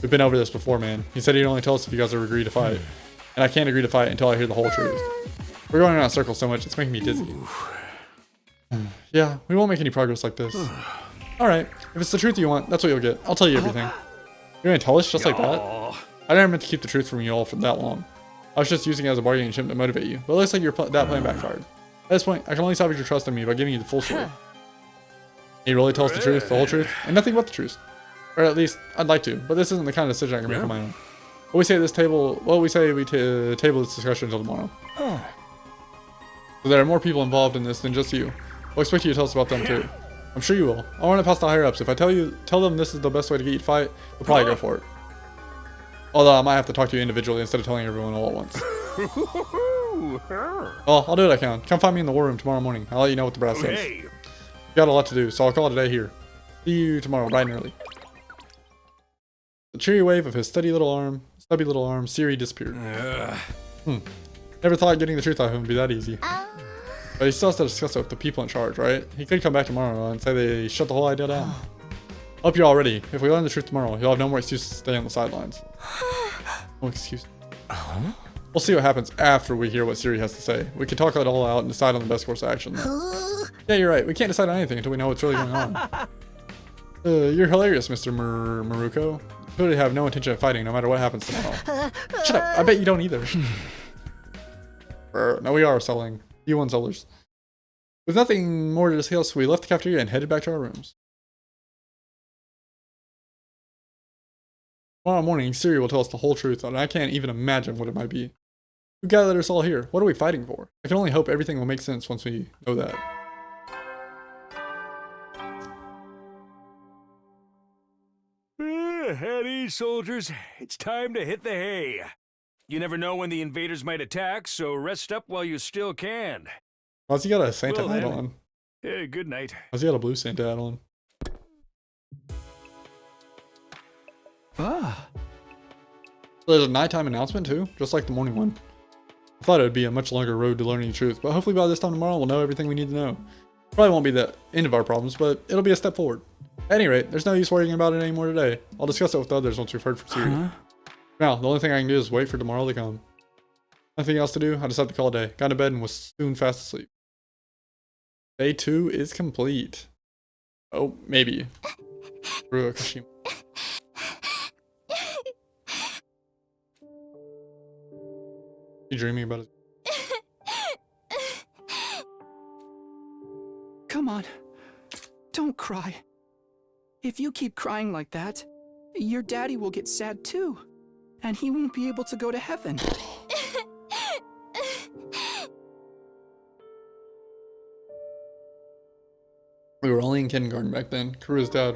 We've been over this before, man. He said he'd only tell us if you guys ever agree to fight. And I can't agree to fight until I hear the whole truth. We're going around in circles so much, it's making me dizzy. Yeah, we won't make any progress like this. Alright, if it's the truth you want, that's what you'll get. I'll tell you everything. You're gonna tell us just like that? I never meant to keep the truth from you all for that long. I was just using it as a bargaining chip to motivate you, but it looks like that plan backfired. At this point, I can only salvage your trust in me by giving you the full story. Can you really tell us the truth, the whole truth, and nothing but the truth? Or at least, I'd like to, but this isn't the kind of decision I can make on my own. What we say at this table, table this discussion until tomorrow. So there are more people involved in this than just you. We'll expect you to tell us about them too. I'm sure you will. I want to pass the higher ups. If I tell them this is the best way to get you to fight, they'll probably go for it. Although I might have to talk to you individually instead of telling everyone all at once. Well, I'll do what I can. Come find me in the war room tomorrow morning. I'll let you know what the brass says. You got a lot to do, so I'll call it a day here. See you tomorrow, bright and early. The cheery wave of his stubby little arm, Ciri disappeared. Never thought getting the truth out of him would be that easy. But he still has to discuss it with the people in charge, right? He could come back tomorrow and say they shut the whole idea down. Hope you're all ready. If we learn the truth tomorrow, you'll have no more excuse to stay on the sidelines. No excuse. We'll see what happens after we hear what Ciri has to say. We can talk it all out and decide on the best course of action. Yeah, you're right. We can't decide on anything until we know what's really going on. You're hilarious, Mr. Maruko. You clearly have no intention of fighting no matter what happens tomorrow. Shut up. I bet you don't either. No, we are selling. U1 sellers. With nothing more to discuss, we left the cafeteria and headed back to our rooms. Tomorrow morning, Ciri will tell us the whole truth, and I can't even imagine what it might be. Who gathered us all here? What are we fighting for? I can only hope everything will make sense once we know that. At ease, soldiers. It's time to hit the hay. You never know when the invaders might attack, so rest up while you still can. Why's he got a Santa hat on? Yeah, good night. Why's he got a blue Santa hat on? There's a nighttime announcement too, just like the morning one. I thought it would be a much longer road to learning the truth, but hopefully by this time tomorrow we'll know everything we need to know. Probably won't be the end of our problems, but it'll be a step forward. At any rate, there's no use worrying about it anymore today. I'll discuss it with the others once we've heard from Ciri. Now, the only thing I can do is wait for tomorrow to come. Nothing else to do, I decided to call it a day. Got to bed and was soon fast asleep. Day 2 is complete. Oh, maybe. Rua Kashima. You dreaming about it? Come on. Don't cry. If you keep crying like that, your daddy will get sad too. And he won't be able to go to heaven. We were only in kindergarten back then. Karua's dad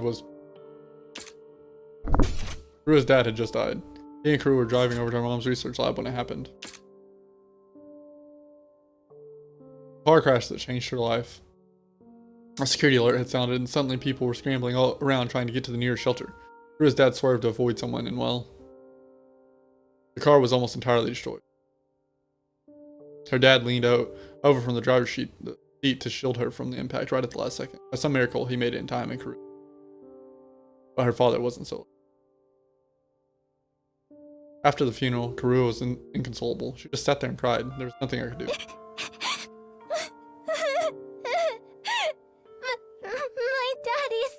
had just died. He and Karua were driving over to our mom's research lab when it happened. A car crash that changed her life. A security alert had sounded and suddenly people were scrambling all around trying to get to the nearest shelter. Karua's dad swerved to avoid someone and well, the car was almost entirely destroyed. Her dad leaned over from the driver's seat to shield her from the impact right at the last second. By some miracle, he made it in time and Karua. But her father wasn't so. After the funeral, Karua was inconsolable. She just sat there and cried. There was nothing I could do. My daddy's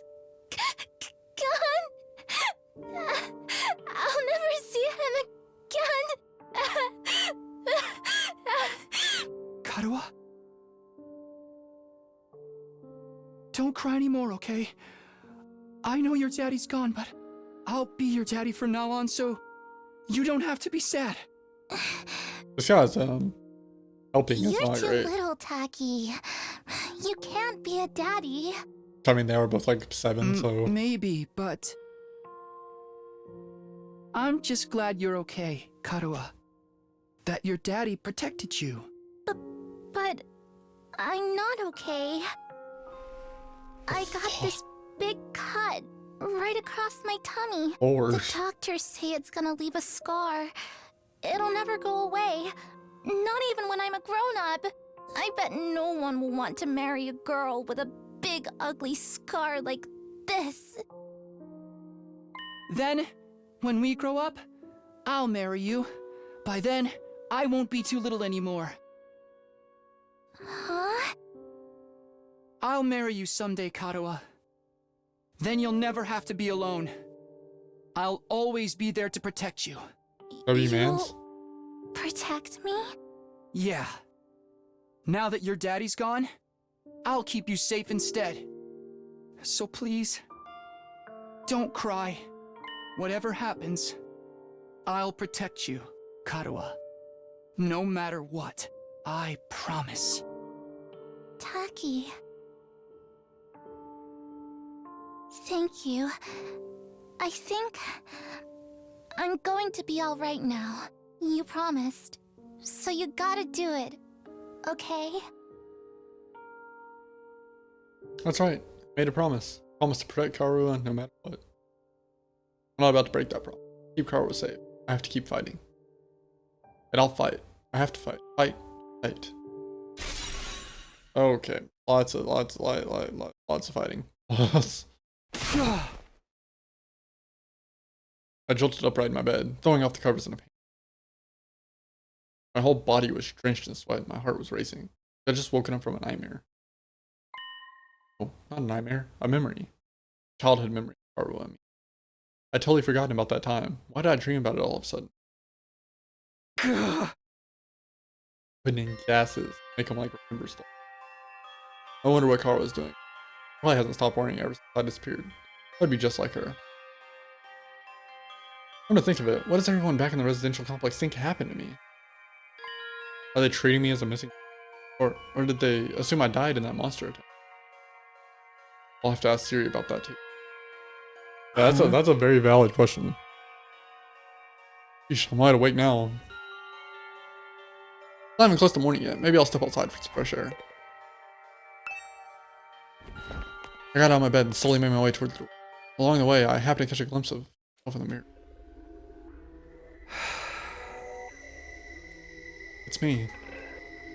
gone. I'll never see him again. Karua? Don't cry anymore, okay? I know your daddy's gone, but I'll be your daddy from now on, so you don't have to be sad. This guy's helping is You're not too great. little, Taki. You can't be a daddy. I mean, they were both like 7, so Maybe, but I'm just glad you're okay, Karua. That your daddy protected you. But I'm not okay. I got this big cut right across my tummy. Lord. The doctors say it's gonna leave a scar. It'll never go away. Not even when I'm a grown-up. I bet no one will want to marry a girl with a big ugly scar like this. Then, when we grow up, I'll marry you. By then, I won't be too little anymore. Huh? I'll marry you someday, Karua. Then you'll never have to be alone. I'll always be there to protect you. Mans? Protect me? Yeah. Now that your daddy's gone, I'll keep you safe instead. So please, don't cry. Whatever happens, I'll protect you, Karuha. No matter what, I promise. Taki. Thank you. I think I'm going to be all right now. You promised. So you gotta do it. Okay? That's right. Made a promise. Promise to protect Karuha no matter what. I'm not about to break that promise. Keep Karuha safe. I have to keep fighting. And I'll fight. I have to fight. Fight. Fight. Okay. Lots of fighting. I jolted upright in my bed, throwing off the covers in a panic. My whole body was drenched in sweat and my heart was racing. I had just woken up from a nightmare. Oh, not a nightmare. A memory. Childhood memory of Karuha and me. I'd totally forgotten about that time. Why did I dream about it all of a sudden? Putting in gases, make him like remember stuff. I wonder what Karuha was doing. Probably hasn't stopped worrying ever since I disappeared. I'd be just like her. Come to think of it, what does everyone back in the residential complex think happened to me? Are they treating me as a missing, or did they assume I died in that monster attack? I'll have to ask Siri about that too. Yeah, that's a very valid question. Sheesh, I'm wide awake now. Not even close to morning yet. Maybe I'll step outside for some fresh air. I got out of my bed and slowly made my way towards the door. Along the way, I happened to catch a glimpse of myself in the mirror. It's me.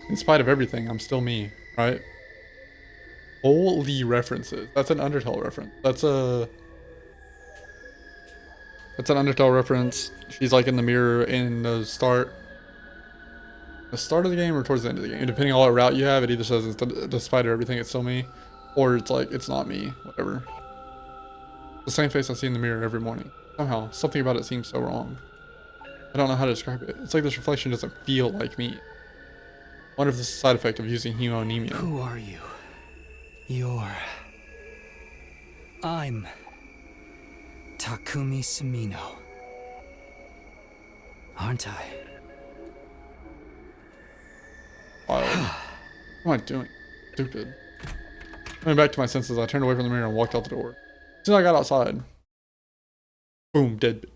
In spite of everything, I'm still me, right? Holy references. That's an Undertale reference. That's an Undertale reference. She's like in the mirror in the start of the game or towards the end of the game. Depending on what route you have, it either says it's despite of everything, it's still me. Or it's like, it's not me, whatever. The same face I see in the mirror every morning. Somehow, something about it seems so wrong. I don't know how to describe it. It's like this reflection doesn't feel like me. I wonder if this is a side effect of using hemonemia. Who are you? I'm Takumi Sumino. Aren't I? Wild. What am I doing? Stupid. Coming back to my senses, I turned away from the mirror and walked out the door. As soon as I got outside, boom, dead.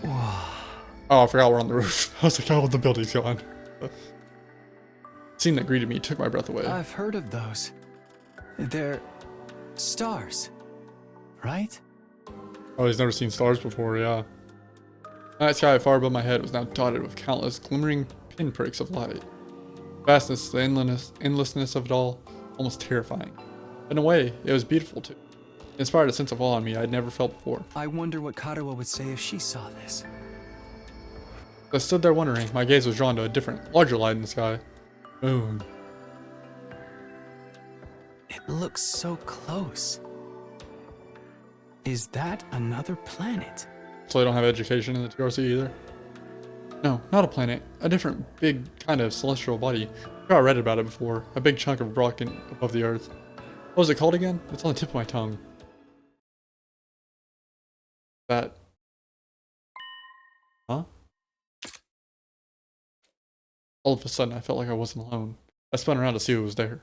Oh, I forgot we're on the roof. I was like, oh, the building's gone. The scene that greeted me took my breath away. I've heard of those. They're stars, right? Oh, he's never seen stars before, yeah. The night sky far above my head was now dotted with countless glimmering pinpricks of light. The vastness, the endlessness of it all, almost terrifying. In a way, it was beautiful too. It inspired a sense of awe in me I'd never felt before. I wonder what Karuha would say if she saw this. I stood there wondering. My gaze was drawn to a different, larger light in the sky. Moon. It looks so close. Is that another planet? So they don't have education in the TRC either? No, not a planet. A different, big, kind of celestial body. I read about it before. A big chunk of rock above the earth. What was it called again? It's on the tip of my tongue. That. Huh? All of a sudden, I felt like I wasn't alone. I spun around to see who was there.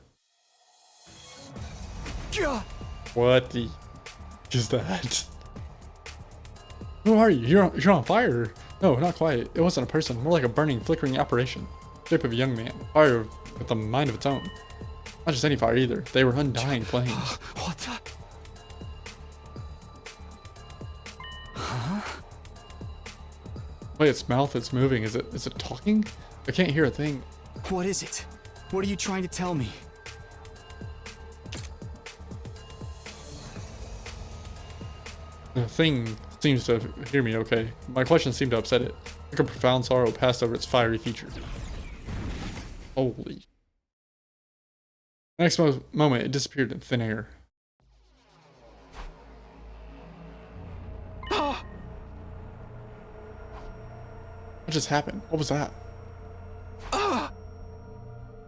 What the is that? Who are you? You're on fire. No, not quite. It wasn't a person. More like a burning, flickering apparition. Shape of a young man. Fire with a mind of its own. Not just any fire either. They were undying flames. What the? Huh? Wait, its mouth is moving. Is it talking? I can't hear a thing. What is it? What are you trying to tell me? The thing seems to hear me okay. My questions seem to upset it. Like a profound sorrow passed over its fiery features. Holy. Next moment, it disappeared in thin air. just happened? What was that?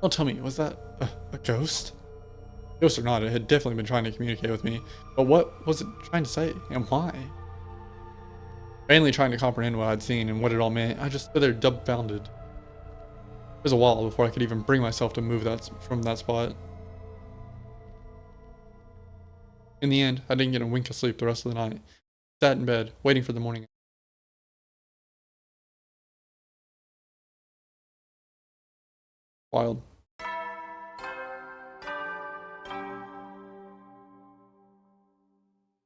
Don't tell me, was that a ghost? Ghost or not, it had definitely been trying to communicate with me. But what was it trying to say, and why? Mainly trying to comprehend what I'd seen and what it all meant, I just stood there dumbfounded. It was a while before I could even bring myself to move from that spot. In the end, I didn't get a wink of sleep the rest of the night. Sat in bed, waiting for the morning. Wild.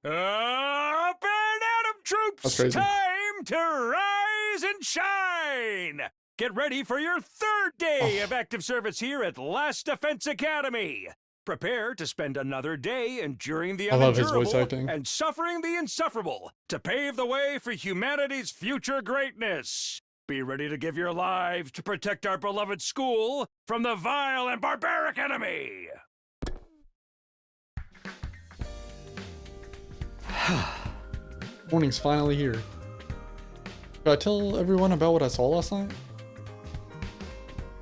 Up and at 'em, troops! That's crazy. Time to rise and shine! Get ready for your third day of active service here at Last Defense Academy. Prepare to spend another day enduring the I love his voice unendurable acting. and suffering the insufferable to pave the way for humanity's future greatness. Be ready to give your lives to protect our beloved school from the vile and barbaric enemy. Morning's finally here. Should I tell everyone about what I saw last night?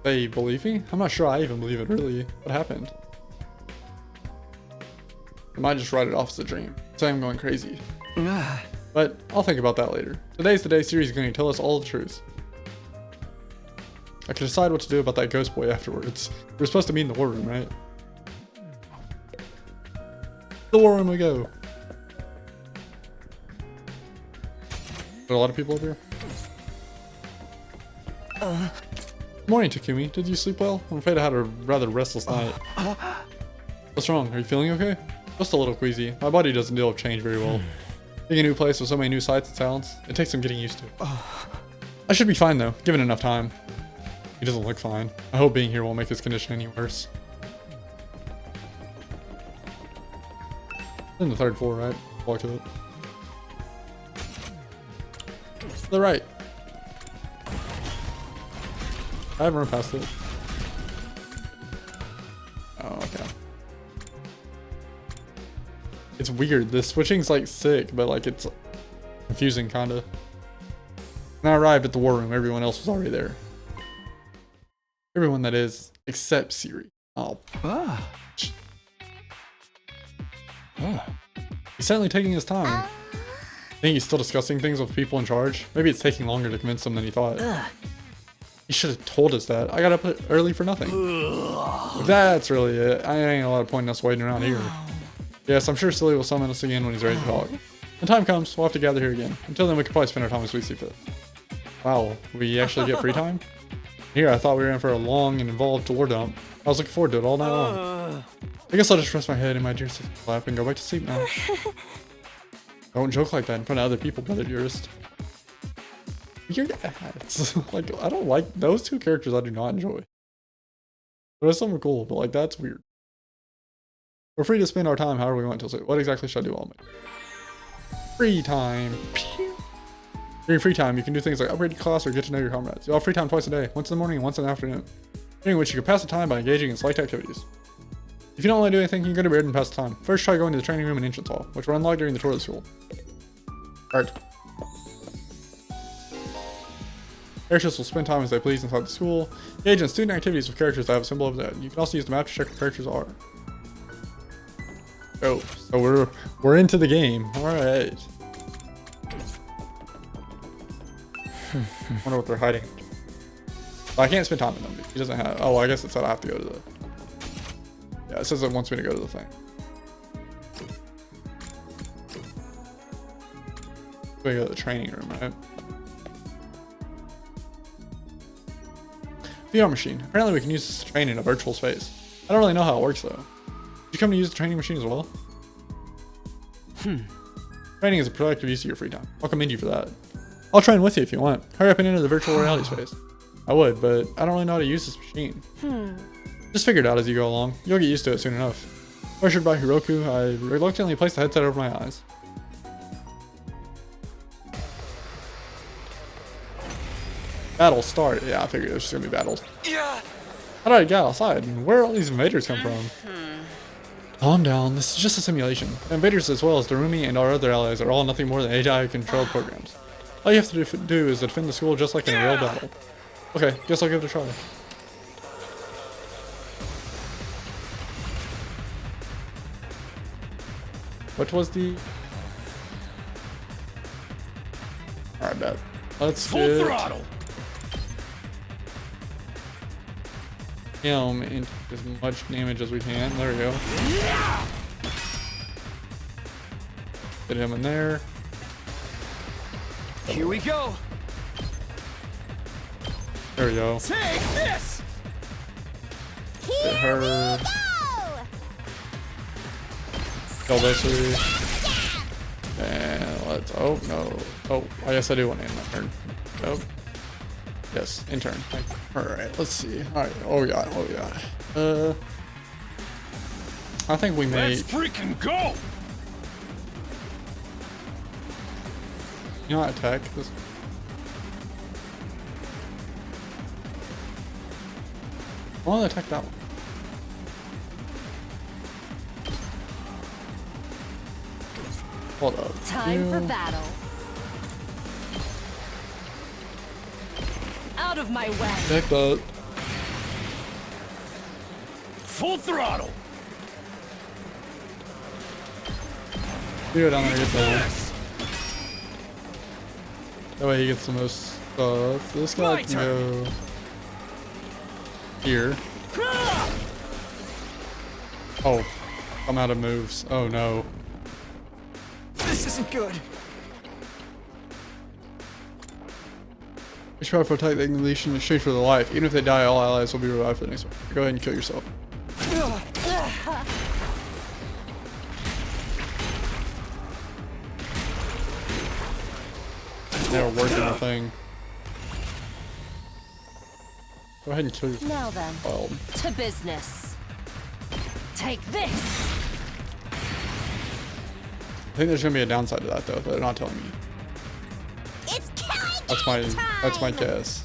They believe me? I'm not sure I even believe it, really. What happened? I might just write it off as a dream. Say I'm going crazy. But I'll think about that later. Today's the Day series is going to tell us all the truth. I can decide what to do about that ghost boy afterwards. We're supposed to meet in the war room, right? The war room we go. Are a lot of people up here? Morning, Takumi. Did you sleep well? I'm afraid I had a rather restless night. What's wrong? Are you feeling okay? Just a little queasy. My body doesn't deal with change very well. Being a new place with so many new sights and sounds, it takes some getting used to. I should be fine though, given enough time. He doesn't look fine. I hope being here won't make his condition any worse. In the third floor, right? Walk to it. To the right. I haven't run past it. Oh, okay. It's weird. The switching's like sick, but like it's confusing kinda. When I arrived at the war room, everyone else was already there. Everyone that is, except Siri. Oh. He's certainly taking his time. I think he's still discussing things with people in charge. Maybe it's taking longer to convince them than he thought. He should have told us that. I got up early for nothing. If that's really it, I ain't a lot of point in us waiting around here. Yes, I'm sure Silly will summon us again when he's ready to talk. When time comes, we'll have to gather here again. Until then, we could probably spend our time as we see fit. Wow, we actually get free time? Here, I thought we were in for a long and involved war dump. I was looking forward to it all night long. I guess I'll just rest my head in my dear sister's lap and go back to sleep now. Don't joke like that in front of other people, brother dearest. Your ads. Like, I don't like those two characters. I do not enjoy. There's something cool, but like that's weird. We're free to spend our time however we want till. What exactly should I do all night? Free time. During free time, you can do things like upgrade your class or get to know your comrades. You have free time twice a day, once in the morning and once in the afternoon, during which you can pass the time by engaging in select activities. If you don't want to do anything, you can go to bed and pass the time. First, try going to the training room and entrance hall, which were unlocked during the tour of the school. Alright. Characters will spend time as they please inside the school. Engage in student activities with characters that have a symbol of that. You can also use the map to check what characters are. Oh, so we're into the game. Alright. Wonder what they're hiding. Well, I can't spend time with them. He doesn't have. Oh, I guess it said I have to go to the. Yeah, it says it wants me to go to the thing. We go to the training room, right? VR machine. Apparently, we can use this to train in a virtual space. I don't really know how it works though. Did you come to use the training machine as well? Training is a productive use of your free time. I'll commend you for that. I'll train with you if you want. Hurry up and enter the virtual reality space. I would, but I don't really know how to use this machine. Just figure it out as you go along. You'll get used to it soon enough. Pressured by Hiroku, I reluctantly placed the headset over my eyes. Battle start. Yeah, I figured it was just gonna be battles. Yeah. How did I get outside? And where all these invaders come from? Calm down. This is just a simulation. The invaders, as well as Darumi and our other allies, are all nothing more than AI-controlled programs. All you have to do is defend the school just like in a real battle. Okay, guess I'll give it a try. What was the... Alright, bet. Let's Full throttle. Him into as much damage as we can. There we go. Get him in there. Here we go. There we go. Take this. Get her. Kill this three. And let's. Oh no. Oh, I guess I do want to end that turn. Nope. Yes, in turn. Alright, let's see. Alright, oh yeah, oh yeah. I think we may. Let's freaking go! You know what, attack this. I want to attack that one. Hold up. Time for battle. Out of my way. Attack that. Full throttle. Go down there and get that one. That way he gets the most stuff. This guy can go here. Oh, I'm out of moves. Oh no. This isn't good. We should probably protect the English in exchange for their life. Even if they die, all allies will be revived for the next one. Go ahead and kill yourself. They're working the thing. Go ahead and kill yourself. Now then, to business. Take this. I think there's gonna be a downside to that though, but they're not telling me. It's killing That's my guess.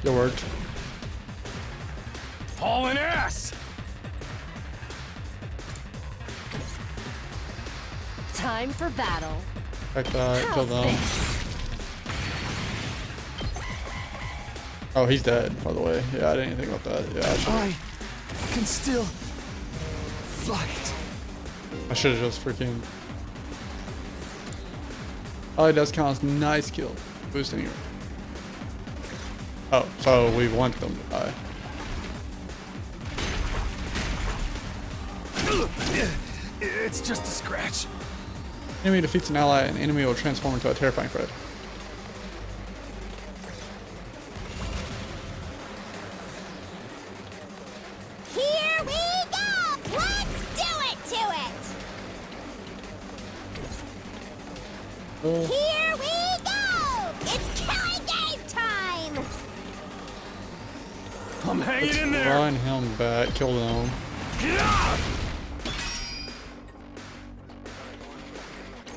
It worked. Hauling ass. Time for battle. Like that, kill them. Oh, he's dead, by the way. Yeah, I didn't even think about that. Yeah, I can still fight. I should have just freaking. Oh, it does count as nice kill. Boosting you. Oh, so we want them to die. It's just a scratch. Enemy defeats an ally, and enemy will transform into a terrifying threat. Here we go! Let's do it to it! Here we go! It's killing game time! I'm hanging in there. Run him back, kill them.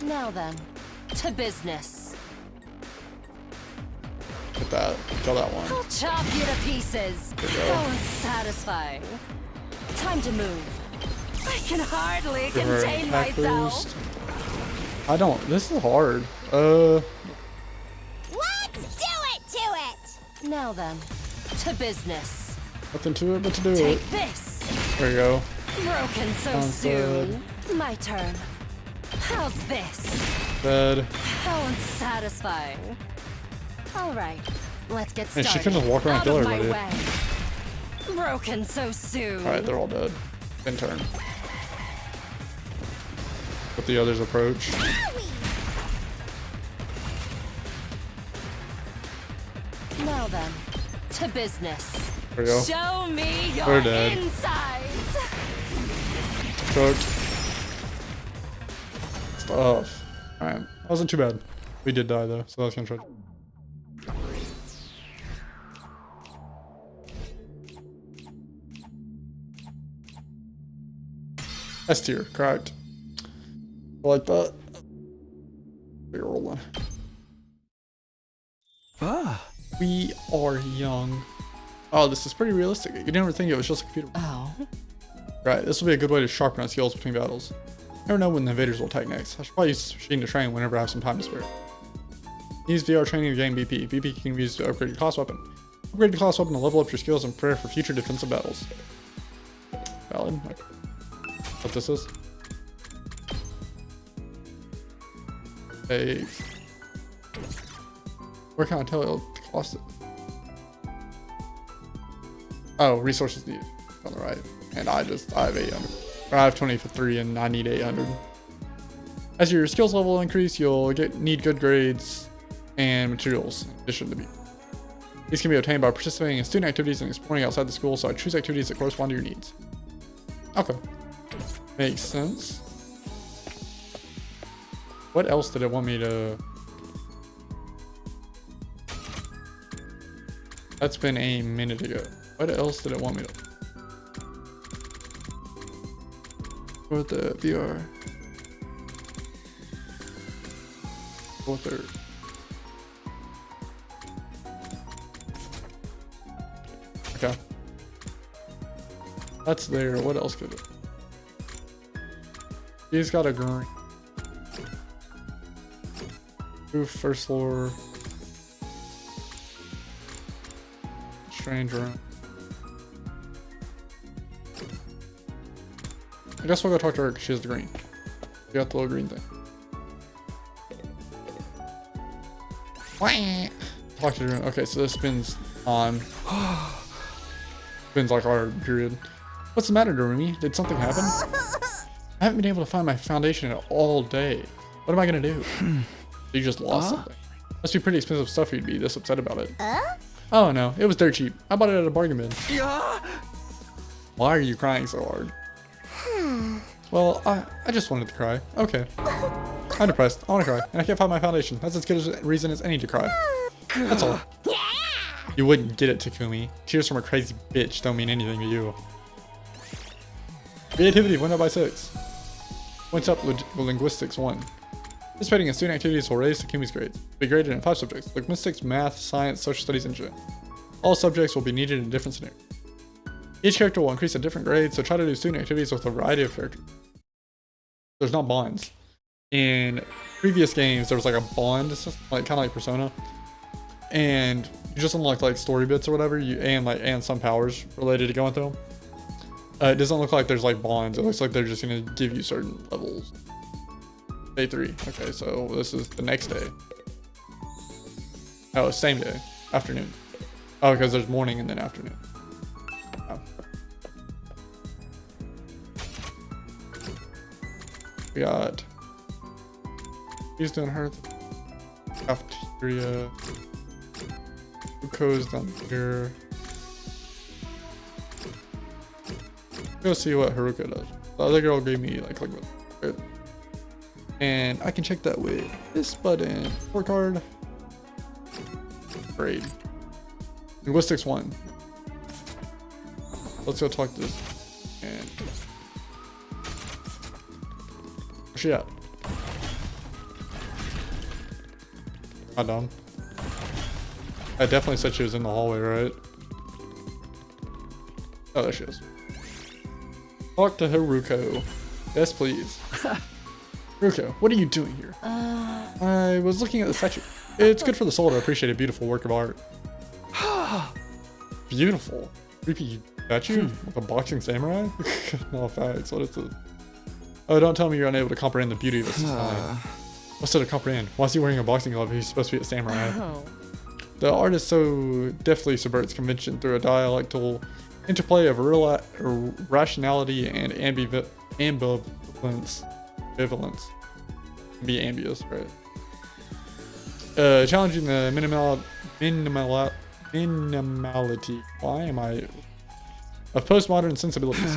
Now then, to business. Get that, kill that one. I'll chop you to pieces. How unsatisfying. Time to move. I can hardly Give her contain attack myself. boost. I don't. This is hard. Let's do it to it! Now then, to business. Nothing to it but to do Take it. this. There you go. Broken so Sounds soon. My turn. How's this? Dead. How unsatisfying. All right, let's get Hey, started. she can just walk around and Out kill of my everybody. way. Broken so soon. Alright, they're all dead. In turn. Let the others approach. Now then, to business. There we go. Show me your We're dead. insides. Cooked. Stuff. Alright, that wasn't too bad. We did die though, so that's gonna try. S tier, correct. I like that. We're rolling. Ah, We are young. Oh, this is pretty realistic. You never think it was just a computer. Oh. Right, this will be a good way to sharpen our skills between battles. Never know when the invaders will attack next. I should probably use this machine to train whenever I have some time to spare. Use VR training to gain BP. BP can be used to upgrade your class weapon. Upgrade your class weapon to level up your skills and prepare for future defensive battles. Valid. Okay. What this is? Hey. Where can I tell it to cost it? Oh, resources needed. On the right. And I have 800. I have 23 and I need 800. As your skills level increase, you'll need good grades and materials in addition to BP. These can be obtained by participating in student activities and exploring outside the school, so I choose activities that correspond to your needs. Okay. Makes sense. What else did it want me to... That's been a minute ago. What else did it want me to... For the VR. Go third. Okay. That's there. What else could it? He's got a green. Roof, first floor. Strange room. I guess we'll go talk to her because she has the green. She got the little green thing. Talk to the room. Okay, so this spins on. Spins like our period. What's the matter, Doremi? Did something happen? I haven't been able to find my foundation all day. What am I gonna do? You just lost something. Must be pretty expensive stuff for you to be this upset about it. Oh no, it was dirt cheap. I bought it at a bargain bin. Why are you crying so hard? Well, I just wanted to cry. Okay. I'm depressed. I want to cry, and I can't find my foundation. That's as good a reason as any to cry. That's all. You wouldn't get it, Takumi. Tears from a crazy bitch don't mean anything to you. Creativity went up by 6. Points up linguistics 1. Participating in student activities will raise Takumi's grades. Be graded in 5 subjects: linguistics, math, science, social studies, and engineering. All subjects will be needed in different scenarios. Each character will increase a different grade, so try to do student activities with a variety of characters. There's not bonds. In previous games, there was like a bond system, like kind of like Persona, and you just unlock like story bits or whatever, and some powers related to going through them. It doesn't look like there's like bonds. It looks like they're just gonna give you certain levels. Day 3. Okay, so this is the next day. Oh, same day, afternoon. Oh, because there's morning and then afternoon. Oh. We got. He's doing her cafeteria. Ruko's down here. Go see what Haruka does. The other girl gave me like good. And I can check that with this button. Scorecard. Grade. Linguistics 1. Let's go talk to this. And where's she at? Not dumb. I definitely said she was in the hallway, right? Oh, there she is. Talk to Haruko. Yes, please. Haruko, what are you doing here? I was looking at the statue. It's good for the soul to appreciate a beautiful work of art. Beautiful. Creepy statue with a boxing samurai? No facts. What is this? Oh, don't tell me you're unable to comprehend the beauty of this design. What's there to comprehend? Why is he wearing a boxing glove if he's supposed to be a samurai? The artist so deftly subverts convention through a dialectal interplay of rationality and ambivalence. Be ambious, right? Challenging the minimality. Why am I? Of postmodern sensibilities.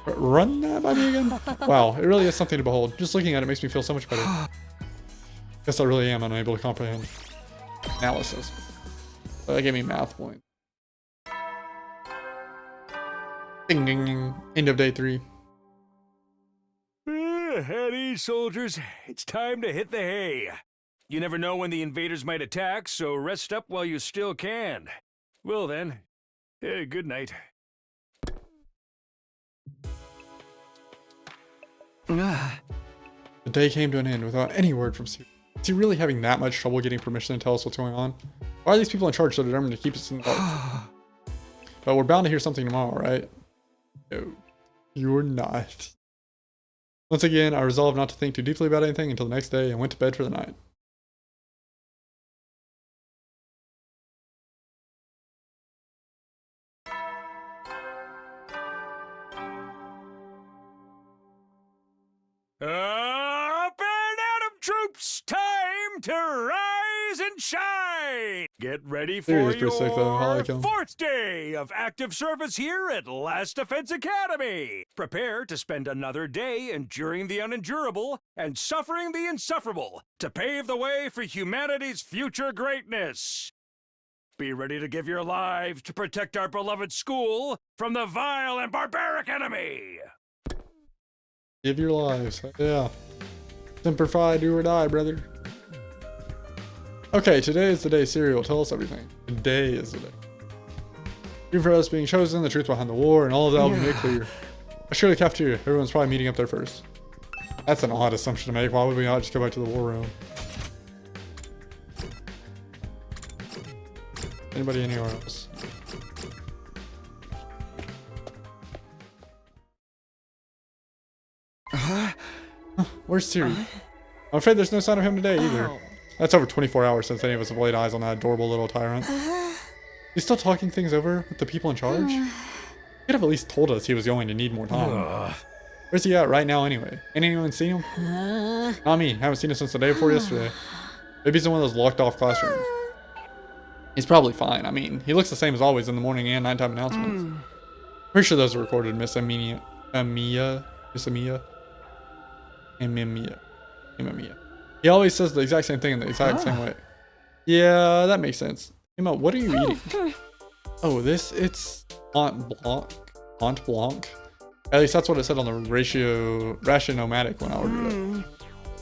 Run that by me again? Wow, it really is something to behold. Just looking at it makes me feel so much better. Guess I really am unable to comprehend. Analysis. That gave me math point. Ding ding ding. End of day 3. At ease, soldiers. It's time to hit the hay. You never know when the invaders might attack, so rest up while you still can. Well then, good night. The day came to an end without any word from Siri. Is he really having that much trouble getting permission to tell us what's going on? Why are these people in charge so determined to keep us in the dark? But we're bound to hear something tomorrow, right? No, you're not. Once again, I resolved not to think too deeply about anything until the next day and went to bed for the night. Up and Adam troops, time to rise and shine! Get ready for your fourth day of active service here at Last Defense Academy. Prepare to spend another day enduring the unendurable and suffering the insufferable to pave the way for humanity's future greatness. Be ready to give your lives to protect our beloved school from the vile and barbaric enemy. Give your lives. Yeah. Semper Fi, do or die, brother. Okay, today is the day Siri will tell us everything. Today is the day. Even for us being chosen, the truth behind the war, and all of that will be made clear. I sure the cafeteria. Everyone's probably meeting up there first. That's an odd assumption to make. Why would we not just go back to the war room? Anybody anywhere else? Where's Siri? I'm afraid there's no sign of him today either. That's over 24 hours since any of us have laid eyes on that adorable little tyrant. He's still talking things over with the people in charge? He could have at least told us he was going to need more time. Where's he at right now anyway? Ain't anyone seen him? Not me. Haven't seen him since the day before yesterday. Maybe he's in one of those locked off classrooms. He's probably fine. I mean, he looks the same as always in the morning and nighttime announcements. Pretty sure those are recorded, Miss Amia. He always says the exact same thing in the exact same way. Yeah, that makes sense. Emma, what are you eating? Oh, it's Aunt Blanc. At least that's what it said on the Ration-O-Matic when I ordered it.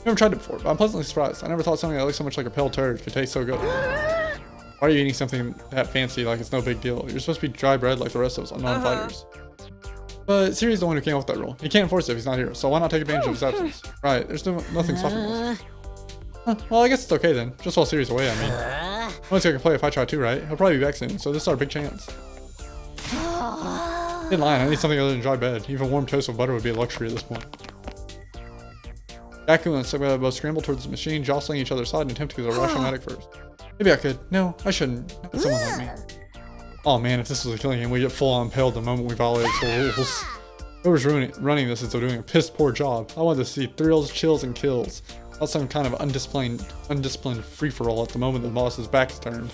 Never tried it before, but I'm pleasantly surprised. I never thought something that looks so much like a pale turd could taste so good. Why are you eating something that fancy like it's no big deal? You're supposed to be dry bread like the rest of us unknown fighters. But Siri's the one who came up with that rule. He can't enforce it if he's not here, so why not take advantage of his absence? Right, there's nothing stopping us. Well, I guess it's okay then. Just while Siri's away, I mean. No one's gonna play if I try too, right? He'll probably be back soon, so this is our big chance. In line, I need something other than dry bread. Even warm toast with butter would be a luxury at this point. Yaku and Sigma both scrambled towards the machine, jostling each other's side and attempt to get a Ration-O-Matic first. Maybe I could. No, I shouldn't. Not someone like me. Oh man, if this was a killing game, we get full on impaled the moment we violate school rules. Whoever's running this is doing a piss poor job. I wanted to see thrills, chills, and kills. Not some kind of undisciplined free-for-all at the moment the boss's back's turned.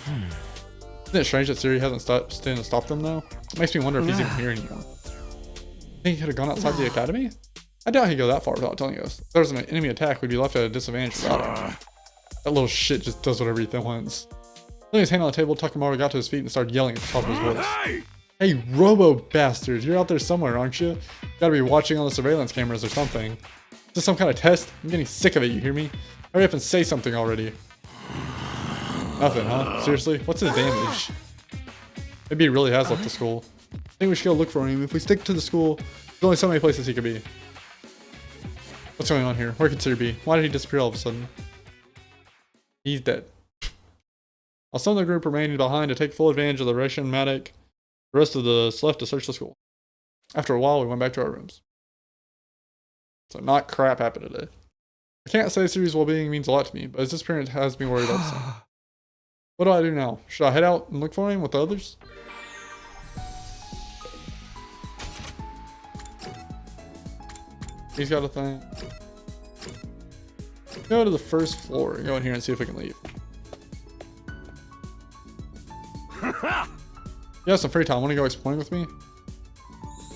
Isn't it strange that Siri hasn't stood and stopped them though? It makes me wonder if he's even here anymore. Think he could have gone outside the academy? I doubt he'd go that far without telling us. If there was an enemy attack, we'd be left at a disadvantage without him. That little shit just does whatever he wants. Laying his hand on the table, Takamaru got to his feet and started yelling at the top of his voice. Hey, Robo bastard, you're out there somewhere, aren't you? You gotta be watching on the surveillance cameras or something. Is this some kind of test? I'm getting sick of it, you hear me? Hurry up and say something already. Nothing, huh? Seriously? What's his damage? Maybe he really has left the school. I think we should go look for him. If we stick to the school, there's only so many places he could be. What's going on here? Where could Siri be? Why did he disappear all of a sudden? He's dead. While some of the group remained behind to take full advantage of the Ration-O-Matic, the rest of us left to search the school. After a while, we went back to our rooms. So not crap happened today. I can't say Siri's well-being means a lot to me, but his disappearance has me worried also. What do I do now? Should I head out and look for him with the others? He's got a thing. Go to the first floor and go in here and see if we can leave. You have some free time. Want to go exploring with me?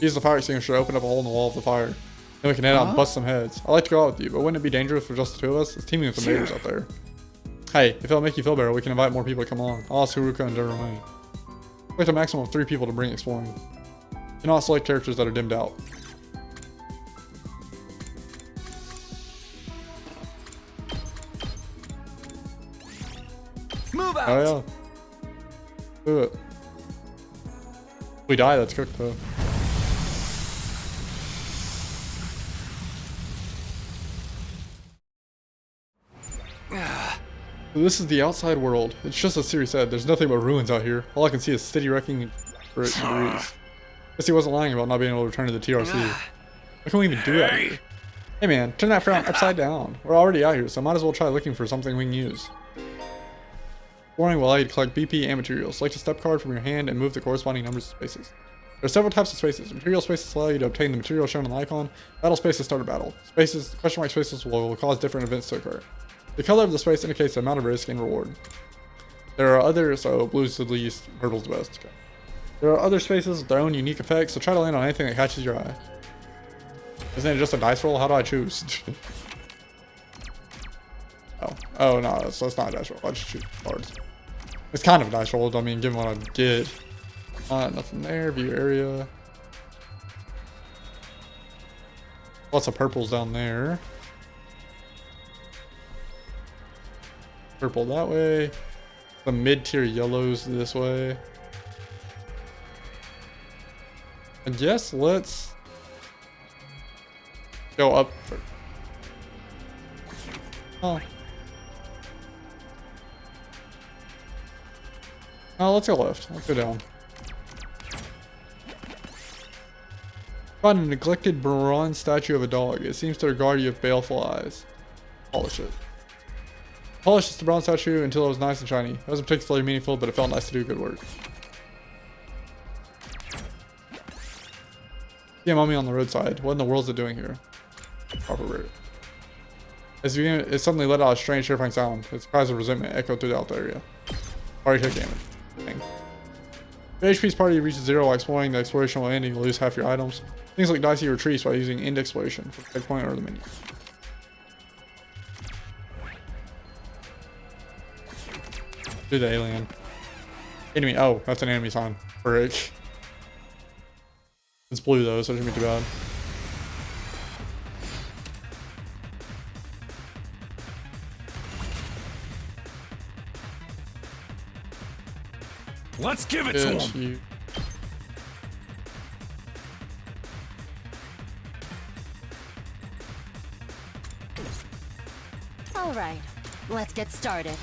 Use the fire extinguisher to open up a hole in the wall of the fire. Then we can head out and bust some heads. I'd like to go out with you, but wouldn't it be dangerous for just the two of us? It's teaming with the neighbors out there. Hey, if it'll make you feel better, we can invite more people to come along. I'll ask Haruka and Duramae. Select a maximum of 3 people to bring exploring. You cannot select characters that are dimmed out. out. Oh yeah. Do it. If we die, that's cooked though. So this is the outside world. It's just as Siri said, there's nothing but ruins out here. All I can see is city wrecking and debris. Guess he wasn't lying about not being able to return to the TRC. What can we even do out here? Hey man, turn that frown upside down. We're already out here, so might as well try looking for something we can use. Warning will allow you to collect BP and materials. Select a step card from your hand and move the corresponding numbers of spaces. There are several types of spaces. Material spaces allow you to obtain the material shown on the icon. Battle spaces start a battle. Spaces, question mark spaces will cause different events to occur. The color of the space indicates the amount of risk and reward. There are others, so blue's the least, purple's the best. Okay. There are other spaces with their own unique effects, so try to land on anything that catches your eye. Isn't it just a dice roll? How do I choose? Oh no, so it's not a dice roll. I just choose cards. It's kind of a dice roll, I mean, given what I get. Nothing there, view area. Lots of purples down there. Purple that way. Some mid-tier yellows this way. I guess let's go up first. Oh. Oh, let's go left. Let's go down. Find a neglected bronze statue of a dog. It seems to regard you with baleful eyes. Polish it. Polished the bronze statue until it was nice and shiny. It wasn't particularly meaningful, but it felt nice to do good work. See a mummy on the roadside. What in the world is it doing here? Proper route. It suddenly let out a strange, terrifying sound. Its cries of resentment echoed throughout the area. Party took damage. Dang. The HP's party reaches 0 while exploring. The exploration will end and you lose half your items. Things like dicey retreats by using end exploration for the checkpoint or the menu. Do the alien. Enemy. Oh, that's an enemy sign. Frick. It's blue though, so it shouldn't be too bad. Let's give it to him. All right, let's get started.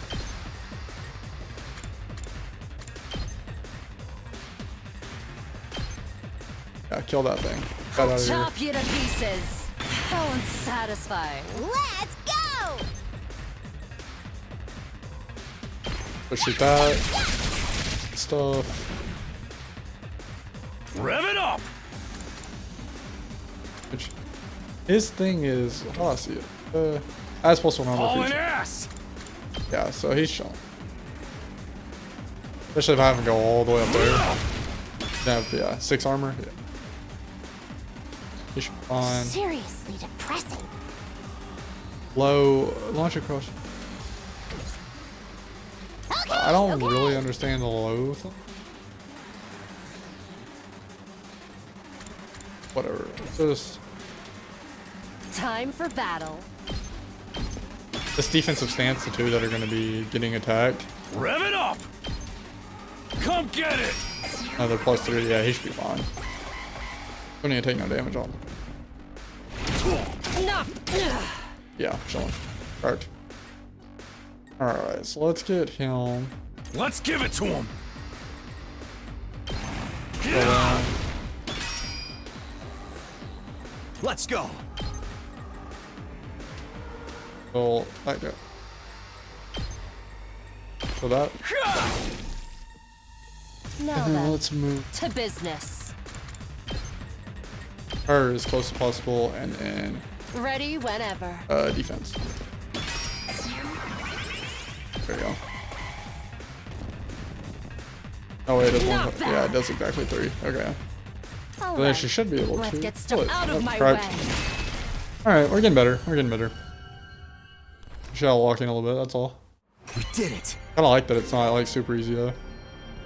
Yeah, kill that thing. Get out of here. Chop you to pieces. So unsatisfying. Let's go! Let's shoot that stuff. Rev it up. Which, his thing is, oh, I see it. As plus 1 All an ass. Yeah, so he's chilling. Especially if I haven't go all the way up there. Yeah, 6 armor. Yeah. He should be fine. Seriously depressing. Low launch across. I don't really understand the low thing. Whatever. Just time for battle. This defensive stance, the two that are going to be getting attacked. Rev it up. Come get it. Another +3. Yeah, he should be fine. Don't need to take no damage on him. Yeah, chilling. Correct. Alright, so let's get him. Let's give it to him. Let's go. Well, that guy. So that. Now And then then, let's move to business. her as close as possible, and then Ready whenever. defense. There you go. Oh wait, it does one. Yeah, it does exactly 3. Okay. All So then right, she should be able let's to. get started. Out of my correct. way. All right, we're getting better. We're getting better. Shall walk in a little bit. That's all. We did it. Kind of like that it's not like super easy though.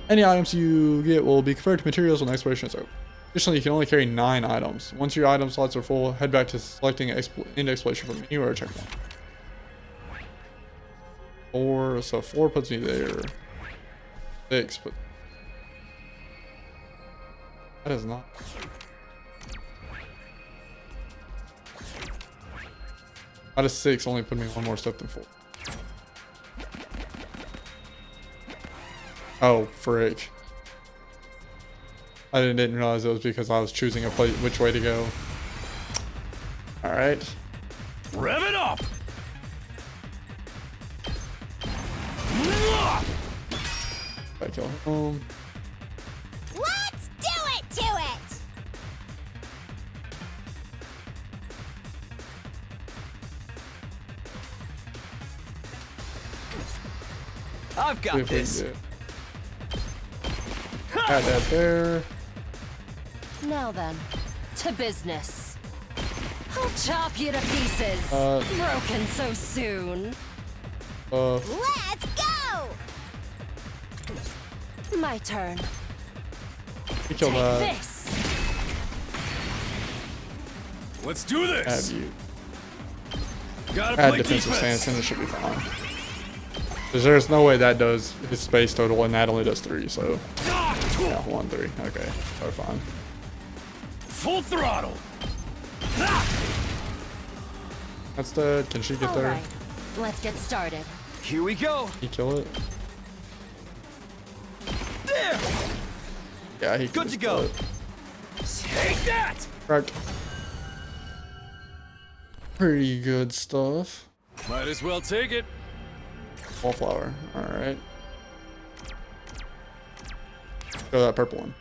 Any items you get will be converted to materials when exploration is over. Additionally, you can only carry 9 items. Once your item slots are full, head back to selecting end exploration from menu or a checkpoint. 4, so 4 puts me there. 6, but that is not. Out of 6 only put me one more step than 4. Oh, frick. I didn't realize it was because I was choosing which way to go. Alright. Rev it up! I kill him. Let's do it to it! I've got this. Add that there. Now then, to business. I'll chop you to pieces. Broken so soon. Let's go! My turn. You kill that. This. Let's do this. Add you. Gotta Add play defensive defense. stance and it should be fine. Because there's no way that does his space total and that only does 3, so. Yeah, 1, 3. Okay, so fine. Full throttle. That's dead. Can she get All there? right, let's get started. Here we go. He kill it? There. Yeah, he Good to go. Take that. Right. Pretty good stuff. Might as well take it. Wallflower. Alright. Go that purple one.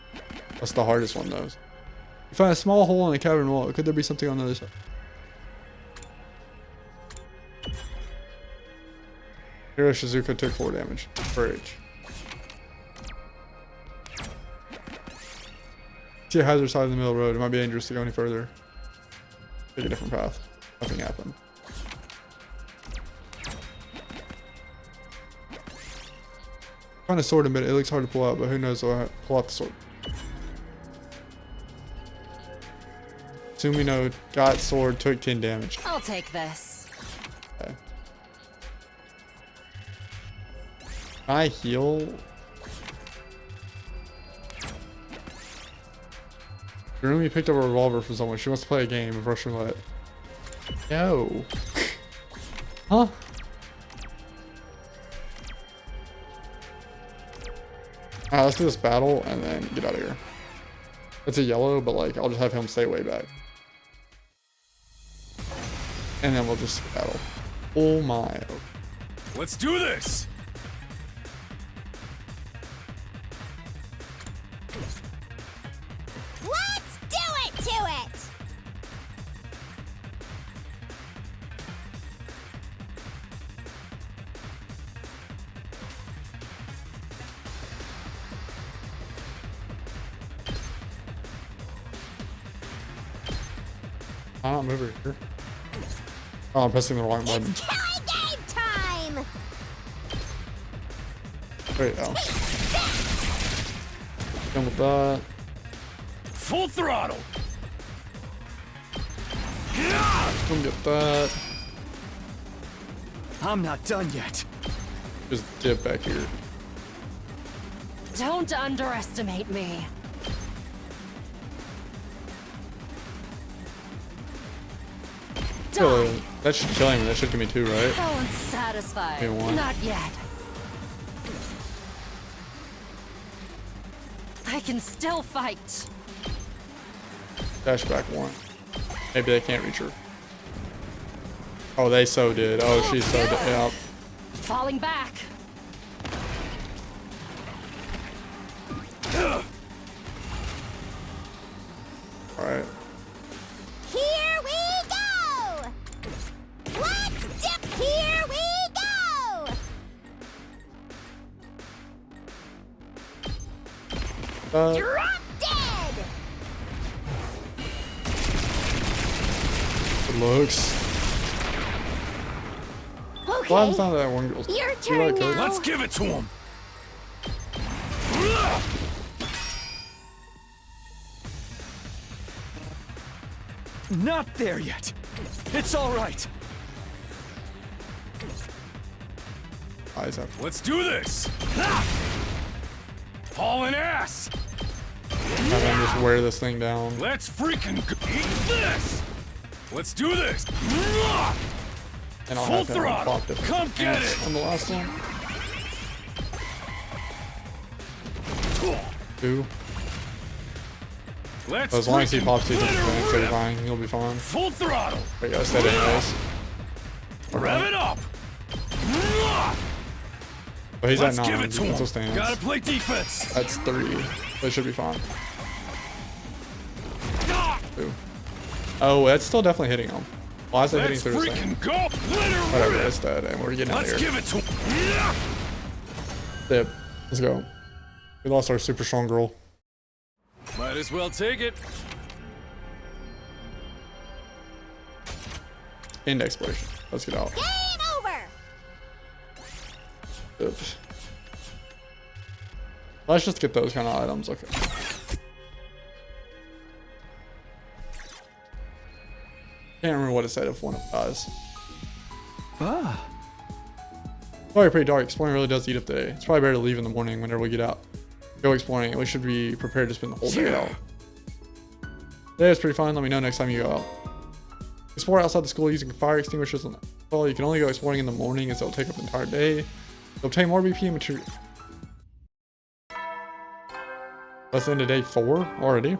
That's the hardest one, though. You find a small hole in the cavern wall. Could there be something on the other side? Hiro Shizuka took 4 damage. Break. See a hazard side in the middle of the road. It might be dangerous to go any further. Take a different path. Nothing happened. Find a sword in a bit. It looks hard to pull out, but who knows? I'll pull out the sword. Sumino got sword, took 10 damage. I'll take this. Okay. I heal. Rumi picked up a revolver from someone. She wants to play a game of Russian roulette. No. Huh? Alright, let's do this battle and then get out of here. It's a yellow, but like I'll just have him stay way back. And then we'll just battle. Oh my. Let's do this. Let's do it to it! I'm not moving here. Oh, I'm pressing the wrong button. It's killing game time! Wait, oh. Done with that. Full throttle. Come get that. I'm not done yet. Just dip back here. Don't underestimate me. So, that should kill him. That should give me 2, right? No one's satisfied. Give me 1. Not yet. I can still fight. Dash back 1. Maybe they can't reach her. Oh, they so did. Oh, she's so did. Yep. Falling back. Alright. Here we go! Let's dip! Here we go! Drop dead! Good looks. Okay. Well, I'm not that one girl. Your turn now. Let's give it to him. Not there yet. It's all right. Eyes up. Let's do this. hauling ass. Have him just wear this thing down. Let's freaking eat this. Let's do this. And I'll Full have to throttle. pop the Come get ants it. on the last one. 2. Let's As long as he freaking pops these let her things, he'll be rip. fine. He'll be fine. Full throttle. But yeah, I said anyways. Rev it up. But he's Let's at 9. give it to him. Defensive stance. Gotta play defense. That's 3. But it should be fine. 2. Oh, that's still definitely hitting him. Why is it hitting Let's through his thing? freaking go. Let her Whatever, rip. it's dead, and we're getting out Let's of here. give it to him. Dip. Let's go. We lost our super strong girl. Might as well take it. End exploration. Let's get out. Game over! Oops. Let's just get those kind of items. Okay. Can't remember what it said if one of them dies. Ah. Probably pretty dark. Exploring really does eat up the day. It's probably better to leave in the morning whenever we get out. Go exploring, and we should be prepared to spend the whole day out. Today is pretty fun. Let me know next time you go out. Explore outside the school using fire extinguishers on the well, you can only go exploring in the morning as it'll take up the entire day. To obtain more BP material. That's the end of day 4 already.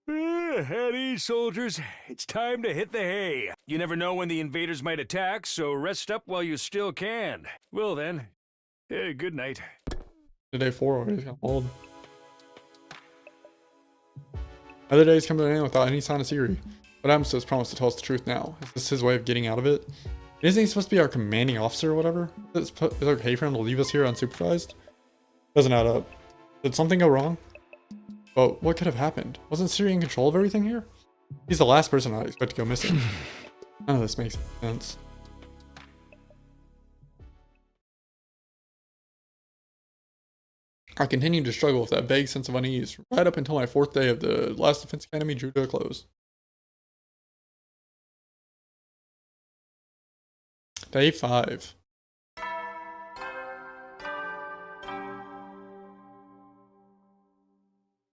At ease, soldiers. It's time to hit the hay. You never know when the invaders might attack, so rest up while you still can. Well then, good night. Day 4 already got old. Other days come to an end without any sign of Siri. What happens to his promise to tell us the truth now? Is this his way of getting out of it? Isn't he supposed to be our commanding officer or whatever? Is it okay for him to leave us here unsupervised? Doesn't add up. Did something go wrong? But what could have happened? Wasn't Siri in control of everything here? He's the last person I'd expect to go missing. None of this makes sense. I continued to struggle with that vague sense of unease right up until my 4th day of the last Defense Academy drew to a close. Day 5.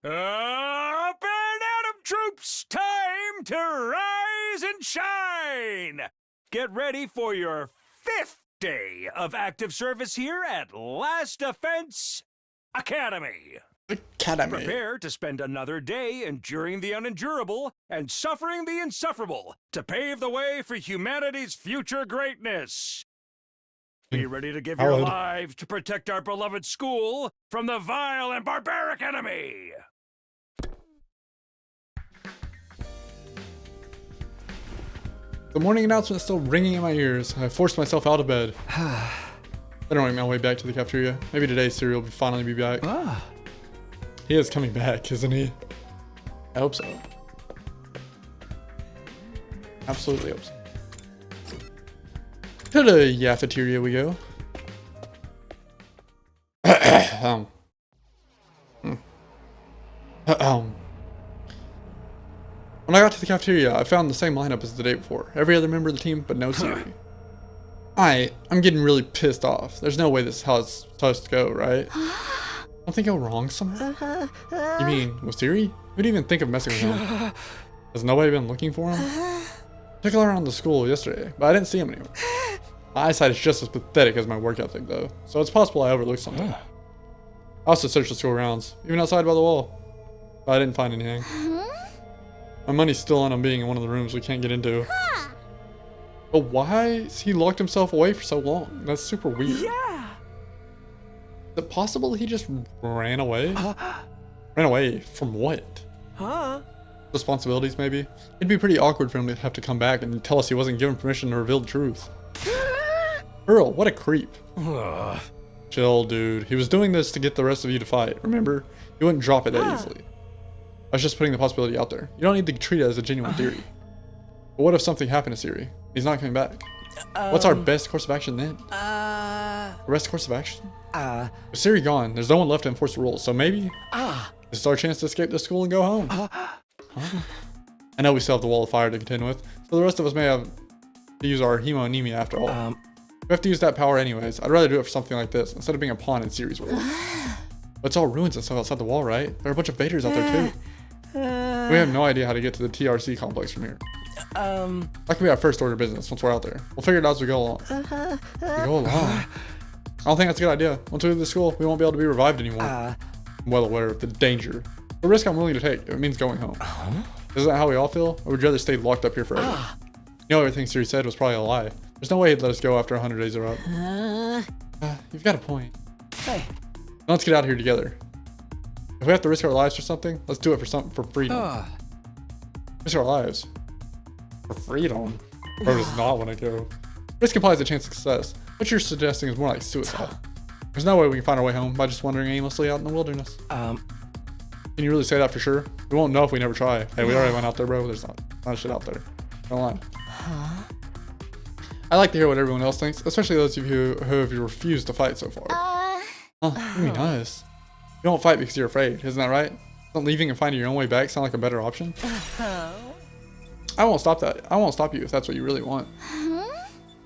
Up and at 'em, troops! Time to rise and shine! Get ready for your 5th day of active service here at Last Defense Academy. Prepare to spend another day enduring the unendurable and suffering the insufferable to pave the way for humanity's future greatness. Be ready to give your Howard. lives to protect our beloved school from the vile and barbaric enemy. The morning announcement is still ringing in my ears. I forced myself out of bed. Then I made my way back to the cafeteria. Maybe today Siri will finally be back. He is coming back, isn't he? I hope so. Absolutely hope so. To the cafeteria we go. When I got to the cafeteria, I found the same lineup as the day before. Every other member of the team, but no Siri. I'm getting really pissed off. There's no way this is how it's supposed to go, right? Don't think go wrong somewhere? You mean with Siri? Who'd even think of messing with him? Has nobody been looking for him? Took her around the school yesterday, but I didn't see him anywhere. My eyesight is just as pathetic as my work ethic, though, so it's possible I overlooked something. I also searched the school grounds, even outside by the wall, but I didn't find anything. My money's still on him being in one of the rooms we can't get into. But why has he locked himself away for so long? That's super weird. Yeah. Is it possible he just ran away? Ran away from what? Huh? Responsibilities, maybe? It'd be pretty awkward for him to have to come back and tell us he wasn't given permission to reveal the truth. Earl, what a creep. Chill, dude. He was doing this to get the rest of you to fight, remember? He wouldn't drop it that easily. I was just putting the possibility out there. You don't need to treat it as a genuine theory. But what if something happened to Siri? He's not coming back. What's our best course of action then? The best course of action? With Siri gone, there's no one left to enforce the rules, so maybe this is our chance to escape the school and go home. I know we still have the wall of fire to contend with, so the rest of us may have to use our hemoanemia after all. We have to use that power anyways. I'd rather do it for something like this instead of being a pawn in Series World. But it's all ruins and stuff outside the wall, right? There are a bunch of Vaders out there too. We have no idea how to get to the TRC complex from here. That could be our first order of business once we're out there. We'll figure it out as we go along. I don't think that's a good idea. Once we leave the school, we won't be able to be revived anymore. I'm well aware of the danger. The risk I'm willing to take if it means going home. Isn't that how we all feel? Or would you rather stay locked up here forever? You know, everything Siri said was probably a lie. There's no way he'd let us go after 100 days are up. You've got a point. Hey. Let's get out of here together. If we have to risk our lives for something, let's do it for freedom. Risk our lives. For freedom? Or does not want to go. Risk implies a chance of success. What you're suggesting is more like suicide. There's no way we can find our way home by just wandering aimlessly out in the wilderness. Can you really say that for sure? We won't know if we never try. Hey, we already went out there, bro. There's not shit out there. Don't lie. I like to hear what everyone else thinks, especially those of you who have refused to fight so far. Be nice. You don't fight because you're afraid, isn't that right? Doesn't leaving and finding your own way back sound like a better option? I won't stop that. I won't stop you if that's what you really want.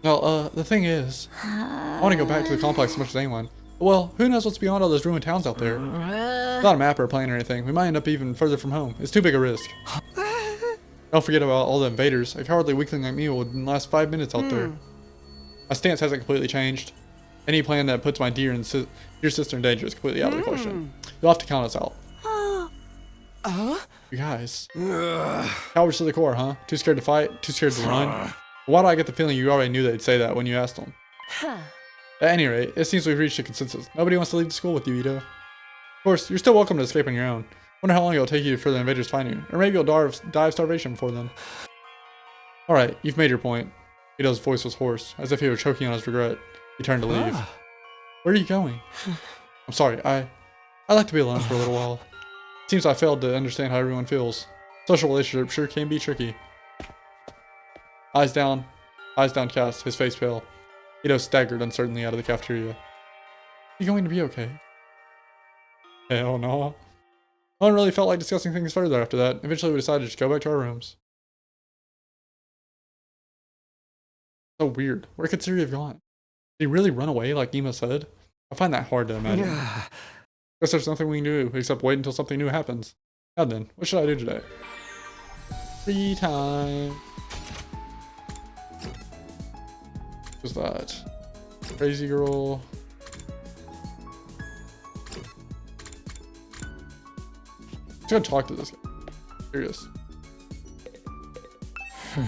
Well, the thing is, I want to go back to the complex as much as anyone. Well, who knows what's beyond all those ruined towns out there? Without a map or a plane or anything, we might end up even further from home. It's too big a risk. Don't forget about all the invaders. A cowardly weakling like me would last 5 minutes out there. My stance hasn't completely changed. Any plan that puts my dear sister in danger is completely out of the question. You'll have to count us out. You guys. Cowards to the core, huh? Too scared to fight? Too scared to run? Why do I get the feeling you already knew they'd say that when you asked them? At any rate, it seems we've reached a consensus. Nobody wants to leave the school with you, Ito. Of course, you're still welcome to escape on your own. Wonder how long it'll take you for the invaders to find you. Or maybe you'll die of starvation before then. Alright, you've made your point. Ito's voice was hoarse, as if he were choking on his regret. He turned to leave. Where are you going? I'm sorry, I like to be alone for a little while. It seems I failed to understand how everyone feels. Social relationships sure can be tricky. Eyes downcast, his face pale. Ito staggered uncertainly out of the cafeteria. Are you going to be okay? Hell no. No one really felt like discussing things further after that. Eventually we decided to just go back to our rooms. So weird. Where could Siri have gone? Did he really run away like Ema said? I find that hard to imagine. Guess there's nothing we can do except wait until something new happens. Now then, what should I do today? Free time. Who's that? Crazy girl. Let's go talk to this guy. Curious. He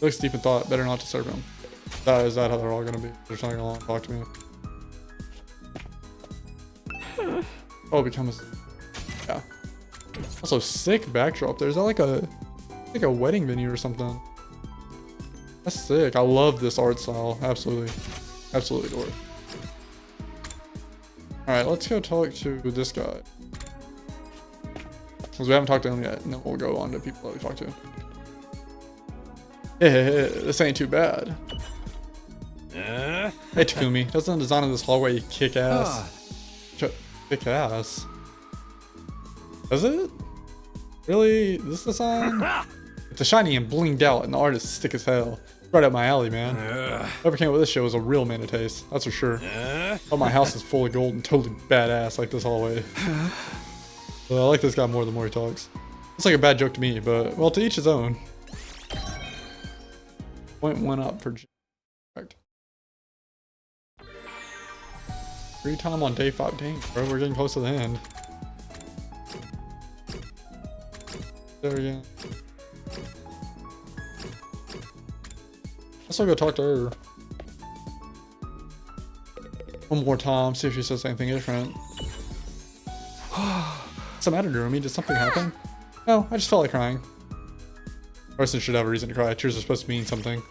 looks deep in thought. Better not disturb him. Is that how they're all gonna be? They're trying to talk to me. Oh, it becomes. Yeah. Also, sick backdrop. There's like a wedding venue or something. That's sick. I love this art style. Absolutely. Absolutely adore it. Alright, let's go talk to this guy. Because we haven't talked to him yet, and then we'll go on to people that we talked to. Yeah, this ain't too bad. Hey Takumi, doesn't the design of this hallway kick ass? Kick ass? Does it? Really? This design? It's shiny and blinged out, and the art is sick as hell. Right up my alley, man. Whoever came up with this show was a real man of taste, that's for sure. But my house is full of gold and totally badass like this hallway. Well, I like this guy more the more he talks. It's like a bad joke to me, but well, to each his own. Point one up for correct. Free time on day 15, bro. We're getting close to the end. There we go. Let's go talk to her. One more time, see if she says anything different. What's the matter, Narumi? Did something happen? No, I just felt like crying. A person should have a reason to cry. Tears are supposed to mean something.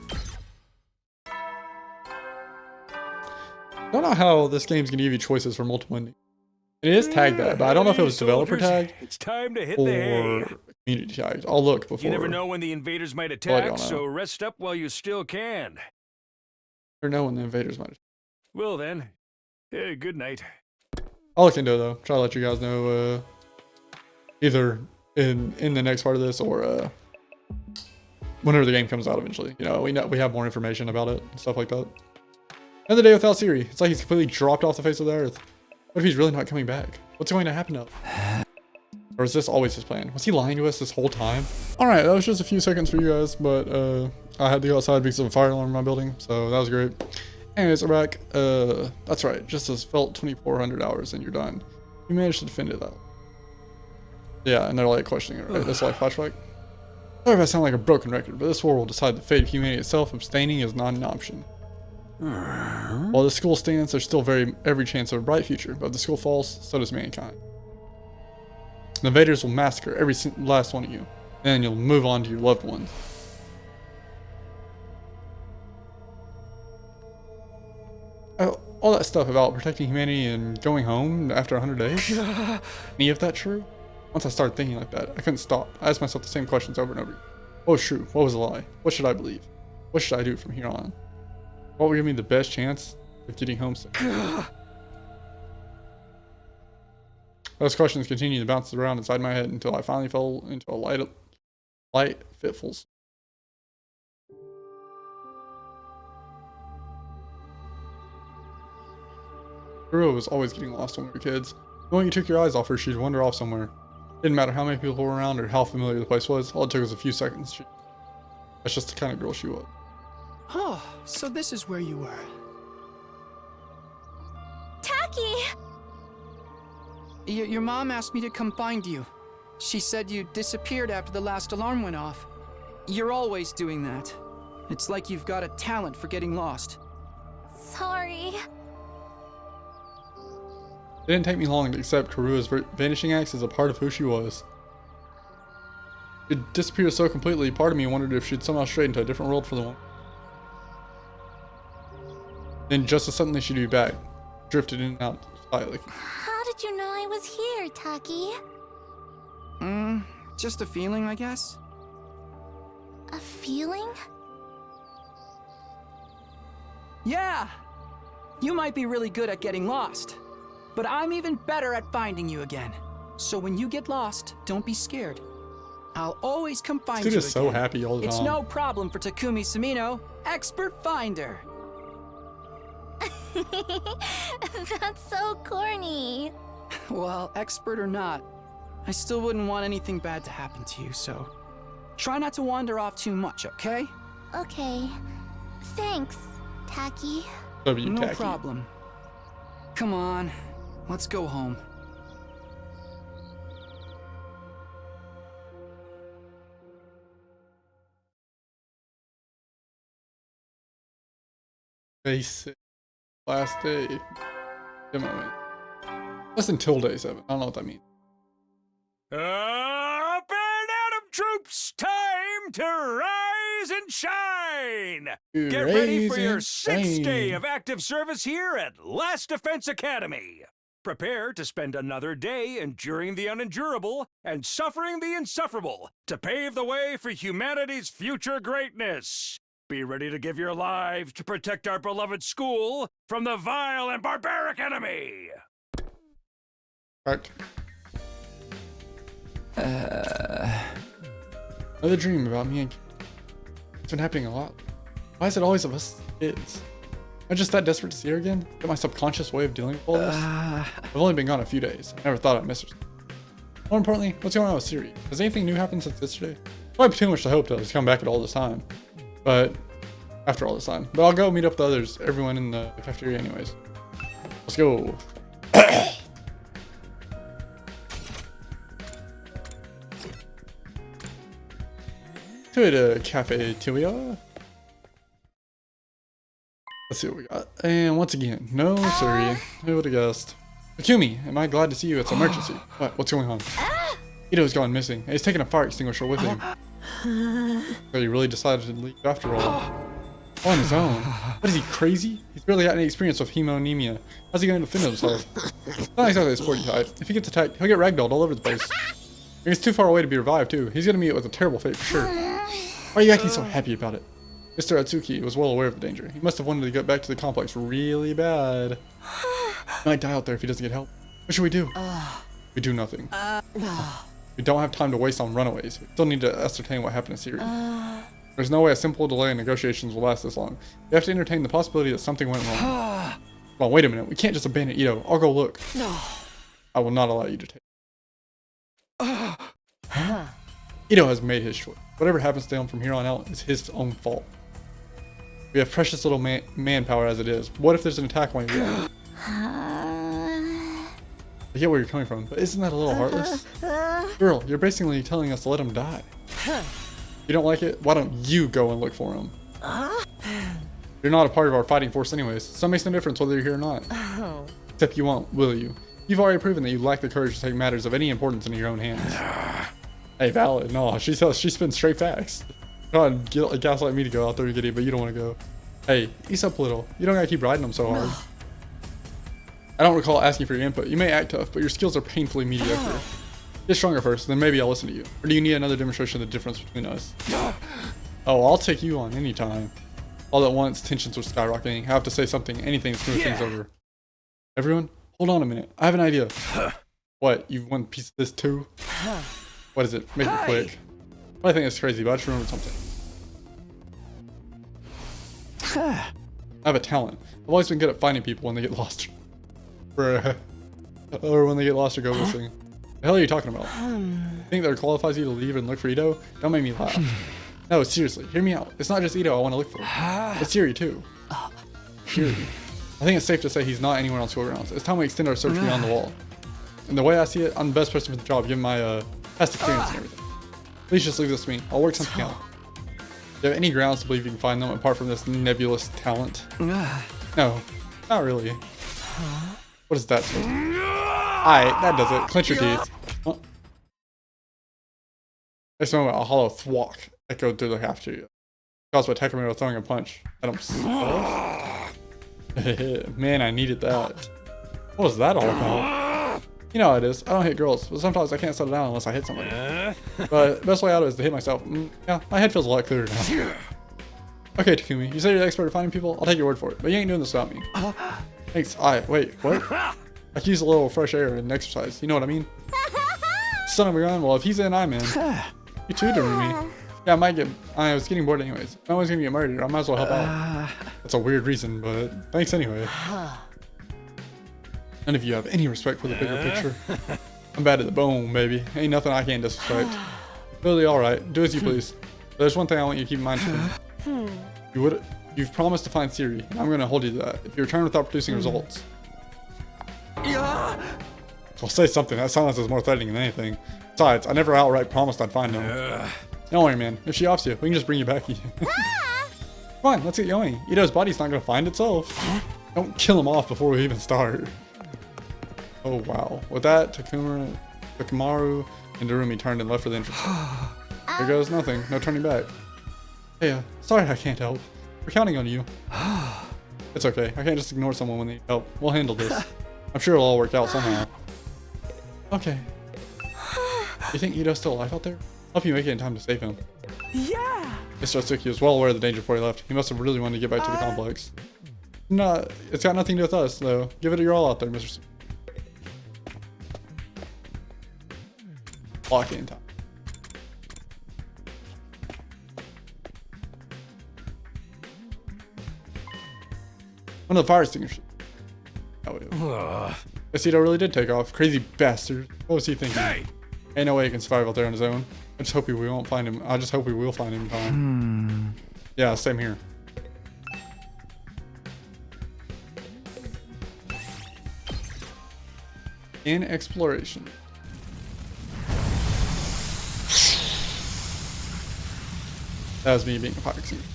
I don't know how this game's gonna give you choices for multiple endings. It is tagged that, but I don't know if it was developer tagged It's time to hit the hay. or community tagged. I'll look before. You never know when the invaders might attack, so rest up while you still can. Or know when the invaders might. Well then, good night. I'll look into it though. Try to let you guys know either in the next part of this or whenever the game comes out eventually. You know, we have more information about it and stuff like that. Another day without Siri. It's like he's completely dropped off the face of the earth. What if he's really not coming back? What's going to happen now? Or is this always his plan? Was he lying to us this whole time? Alright, that was just a few seconds for you guys, but I had to go outside because of a fire alarm in my building, so that was great. Anyways, we're back. That's right, just as felt 2,400 hours and you're done. You managed to defend it though. Yeah, and they're like questioning it, right? This life flashback. Sorry if I sound like a broken record, but this war will decide the fate of humanity itself. Abstaining is not an option. While the school stands, there's still every chance of a bright future, but if the school falls, so does mankind. The invaders will massacre every last one of you, and then you'll move on to your loved ones. All that stuff about protecting humanity and going home after 100 days? Any of that true? Once I started thinking like that, I couldn't stop. I asked myself the same questions over and over. What was true? What was a lie? What should I believe? What should I do from here on? What will give me the best chance of getting homesick? Those questions continued to bounce around inside my head until I finally fell into a light fitful. Kurua was always getting lost when we were kids. When you took your eyes off her, she'd wander off somewhere. Didn't matter how many people were around or how familiar the place was, all it took was a few seconds. That's just the kind of girl she was. Oh, so this is where you were. Taki! Your mom asked me to come find you. She said you disappeared after the last alarm went off. You're always doing that. It's like you've got a talent for getting lost. Sorry. It didn't take me long to accept Kurua's vanishing acts as a part of who she was. She'd disappeared so completely, part of me wondered if she'd somehow strayed into a different world for the moment. Then just as suddenly she'd be back, drifted in and out silently. How did you know I was here, Taki? Just a feeling, I guess. A feeling? Yeah! You might be really good at getting lost, but I'm even better at finding you again. So when you get lost, don't be scared. I'll always come find you again. Dude is so happy all the time. It's no problem for Takumi Sumino, expert finder. That's so corny. Well, expert or not, I still wouldn't want anything bad to happen to you, so try not to wander off too much, okay? Okay. Thanks, Taki. No problem. Come on, let's go home. Day 6. Last day. Demo. Less until day 7. I don't know what that means. Up and Atom troops, time to rise and shine! Get ready for your 6th day of active service here at Last Defense Academy. Prepare to spend another day enduring the unendurable and suffering the insufferable to pave the way for humanity's future greatness. Be ready to give your lives to protect our beloved school from the vile and barbaric enemy. Alright. Another dream about me and it's been happening a lot. Why is it always of us kids? Am I just that desperate to see her again? Is that my subconscious way of dealing with all this? I've only been gone a few days. I never thought I'd miss her. More importantly, what's going on with Siri? Has anything new happened since yesterday? Probably too much to hope that she's come back at all this time. But after all this time. But I'll go meet up the others, everyone in the cafeteria anyways. Let's go. To the cafeteria. Let's see what we got. And once again, no Siri. Who would have guessed? Takumi, am I glad to see you? It's an emergency. What? What's going on? Ito's gone missing. He's taken a fire extinguisher with him. So he really decided to leave after all. On his own. What is he, crazy? He's barely had any experience with hemonemia. How's he going to defend himself? Not exactly a sporty type. If he gets attacked, he'll get ragdolled all over the place. He's too far away to be revived too. He's going to meet with a terrible fate for sure. Why are you acting so happy about it? Mr. Atsuki was well aware of the danger. He must have wanted to get back to the complex really bad. He might die out there if he doesn't get help. What should we do? We do nothing. We don't have time to waste on runaways. We still need to ascertain what happened to Siri. There's no way a simple delay in negotiations will last this long. You have to entertain the possibility that something went wrong. Well, wait a minute. We can't just abandon Ito. I'll go look. No. I will not allow you to take. Ito has made his choice. Whatever happens to him from here on out is his own fault. We have precious little manpower as it is. What if there's an attack while you're here? I get where you're coming from, but isn't that a little heartless? Girl, you're basically telling us to let him die. You don't like it? Why don't you go and look for him? You're not a part of our fighting force anyways, so it makes no difference whether you're here or not. Except you won't, will you? You've already proven that you lack the courage to take matters of any importance into your own hands. Hey, valid. No, she spins straight facts. God, gaslight me to go out there and get it, but you don't want to go. Hey, ease up a little. You don't gotta keep riding them so hard. I don't recall asking for your input. You may act tough, but your skills are painfully mediocre. Get stronger first, then maybe I'll listen to you. Or do you need another demonstration of the difference between us? Oh, I'll take you on anytime. All at once, tensions were skyrocketing. I have to say something, anything to smooth things over. Everyone, hold on a minute. I have an idea. What, you want a piece of this too? What is it? Make it quick. I think it's crazy, but I just remembered something. I have a talent. I've always been good at finding people when they get lost. Or when they get lost or go missing. The hell are you talking about? Think that qualifies you to leave and look for Ito? Don't make me laugh. No, seriously, hear me out. It's not just Ito I want to look for. It's Siri too. Siri. I think it's safe to say he's not anywhere on school grounds. It's time we extend our search beyond the wall. And the way I see it, I'm the best person for the job given my past experience and everything. Please just leave this to me. I'll work something out. Do you have any grounds to believe you can find them apart from this nebulous talent? No, not really. What is that supposed to be? Alright, that does it. Clench your teeth. Huh? Next moment, a hollow thwack echoed through the cafeteria, caused by Takamura throwing a punch at him. Man, I needed that. What was that all about? You know how it is. I don't hit girls, but sometimes I can't settle down unless I hit somebody. But the best way out is to hit myself. Yeah, my head feels a lot clearer now. Okay, Takumi, you say you're the expert at finding people? I'll take your word for it, but you ain't doing this without me. Thanks. Wait, what? I could use a little fresh air and exercise. You know what I mean? Son of a gun. Well, if he's in, I'm in. You too, Darumi. Yeah, I was getting bored anyways. No one's gonna get murdered. I might as well help out. That's a weird reason, but thanks anyway. None of you have any respect for the bigger picture. I'm bad at the bone, baby. Ain't nothing I can't disrespect. Really, alright. Do as you please. But there's one thing I want you to keep in mind. You've promised to find Siri, and I'm gonna hold you to that. If you return without producing results. I'll say something. That silence is more threatening than anything. Besides, I never outright promised I'd find him. Don't worry, man. If she offs you, we can just bring you back. Come on, let's get going. Ito's body's not gonna find itself. Don't kill him off before we even start. Oh wow. With that, Takumaru and Darumi turned and left for the entrance. There goes nothing. No turning back. Hey, sorry I can't help. We're counting on you. It's okay. I can't just ignore someone when they need help. We'll handle this. I'm sure it'll all work out somehow. Okay. You think Ito's still alive out there? Help you make it in time to save him. Yeah! Mr. Otsuki was well aware of the danger before he left. He must have really wanted to get back to the complex. No, it's got nothing to do with us, though. Give it your all out there, Mr. Lock in time. One of the fire extinguishers. Guess Ito really did take off. Crazy bastard. What was he thinking? Hey! Ain't no way he can survive out there on his own. I just hope we won't find him. I just hope we will find him in time. Yeah, same here. In exploration. That was me being a fire extinguisher.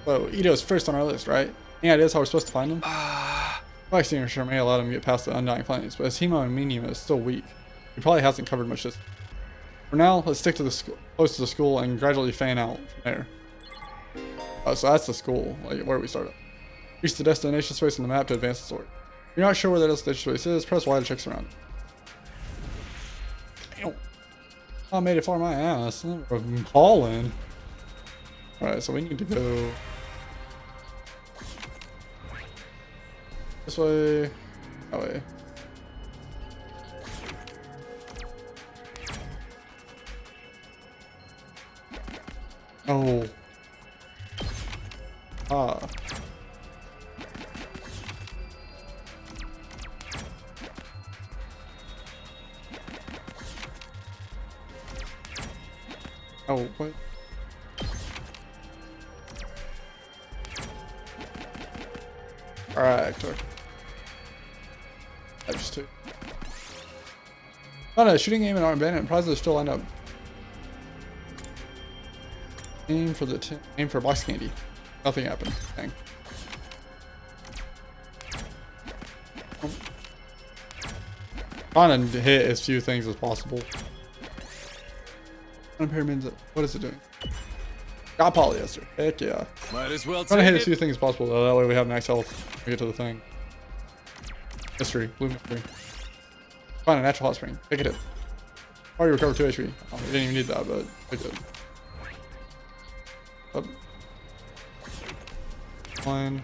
Whoa, Ito's first on our list, right? Any ideas how we're supposed to find him? Fire extinguisher may allow him to get past the undying flames, but his Hemo is still weak. He probably hasn't covered much distance. For now, let's stick to the school, close to the school, and gradually fan out from there. Oh, so that's the school, like where we started. Reach the destination space on the map to advance the story. If you're not sure where that destination space is, press Y to check around. Damn. I made it far my ass. I'm hauling. Alright, so we need to go this way, that way. Oh. Ah. Oh, what? Alright, Hector. I just took. Oh no, shooting aim and arm bandit prizes still lined up. Aim for the aim for box candy. Nothing happened. Dang. Trying to hit as few things as possible. Pyramids. What is it doing? Got polyester. Heck yeah. Might as well Trying to hit take as few things as possible though. That way we have max health when we get to the thing. Mystery. Blue mystery. Find a natural hot spring. Pick it up. Already recovered 2 HP. Oh, we didn't even need that, but pick it up. 1,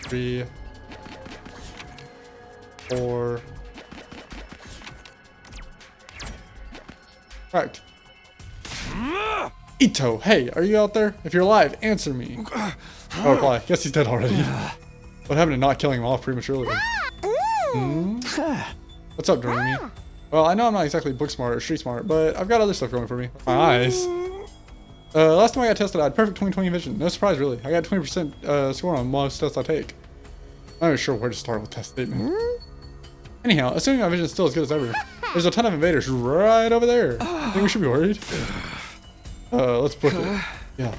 3, 4. Correct. Ito, hey, are you out there? If you're alive, answer me. Oh, reply. Guess he's dead already. What happened to not killing him off prematurely? What's up, Dreamy? Well, I know I'm not exactly book smart or street smart, but I've got other stuff going for me. My eyes. Last time I got tested, I had perfect 20/20 vision. No surprise, really. I got 20% score on most tests I take. I'm not sure where to start with test statement. Anyhow, assuming my vision is still as good as ever, there's a ton of invaders right over there. I think we should be worried. Let's book it. Yeah.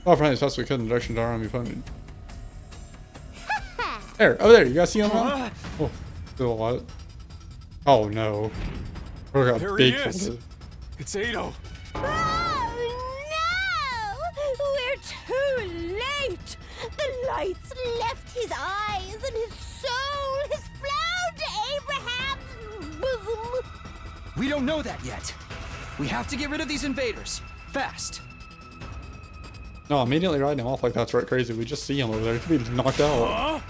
Oh, friendly as fast as we could in the direction of our enemy opponent. There, over there. You guys see him now? Oh, still a lot. Oh no. We got There big he is. folded. It's Ado. We're too late! The lights left his eyes and his soul has flown to Abraham's bosom. We don't know that yet. We have to get rid of these invaders. Fast. No, immediately riding him off like that's right crazy. We just see him over there. He could be knocked out.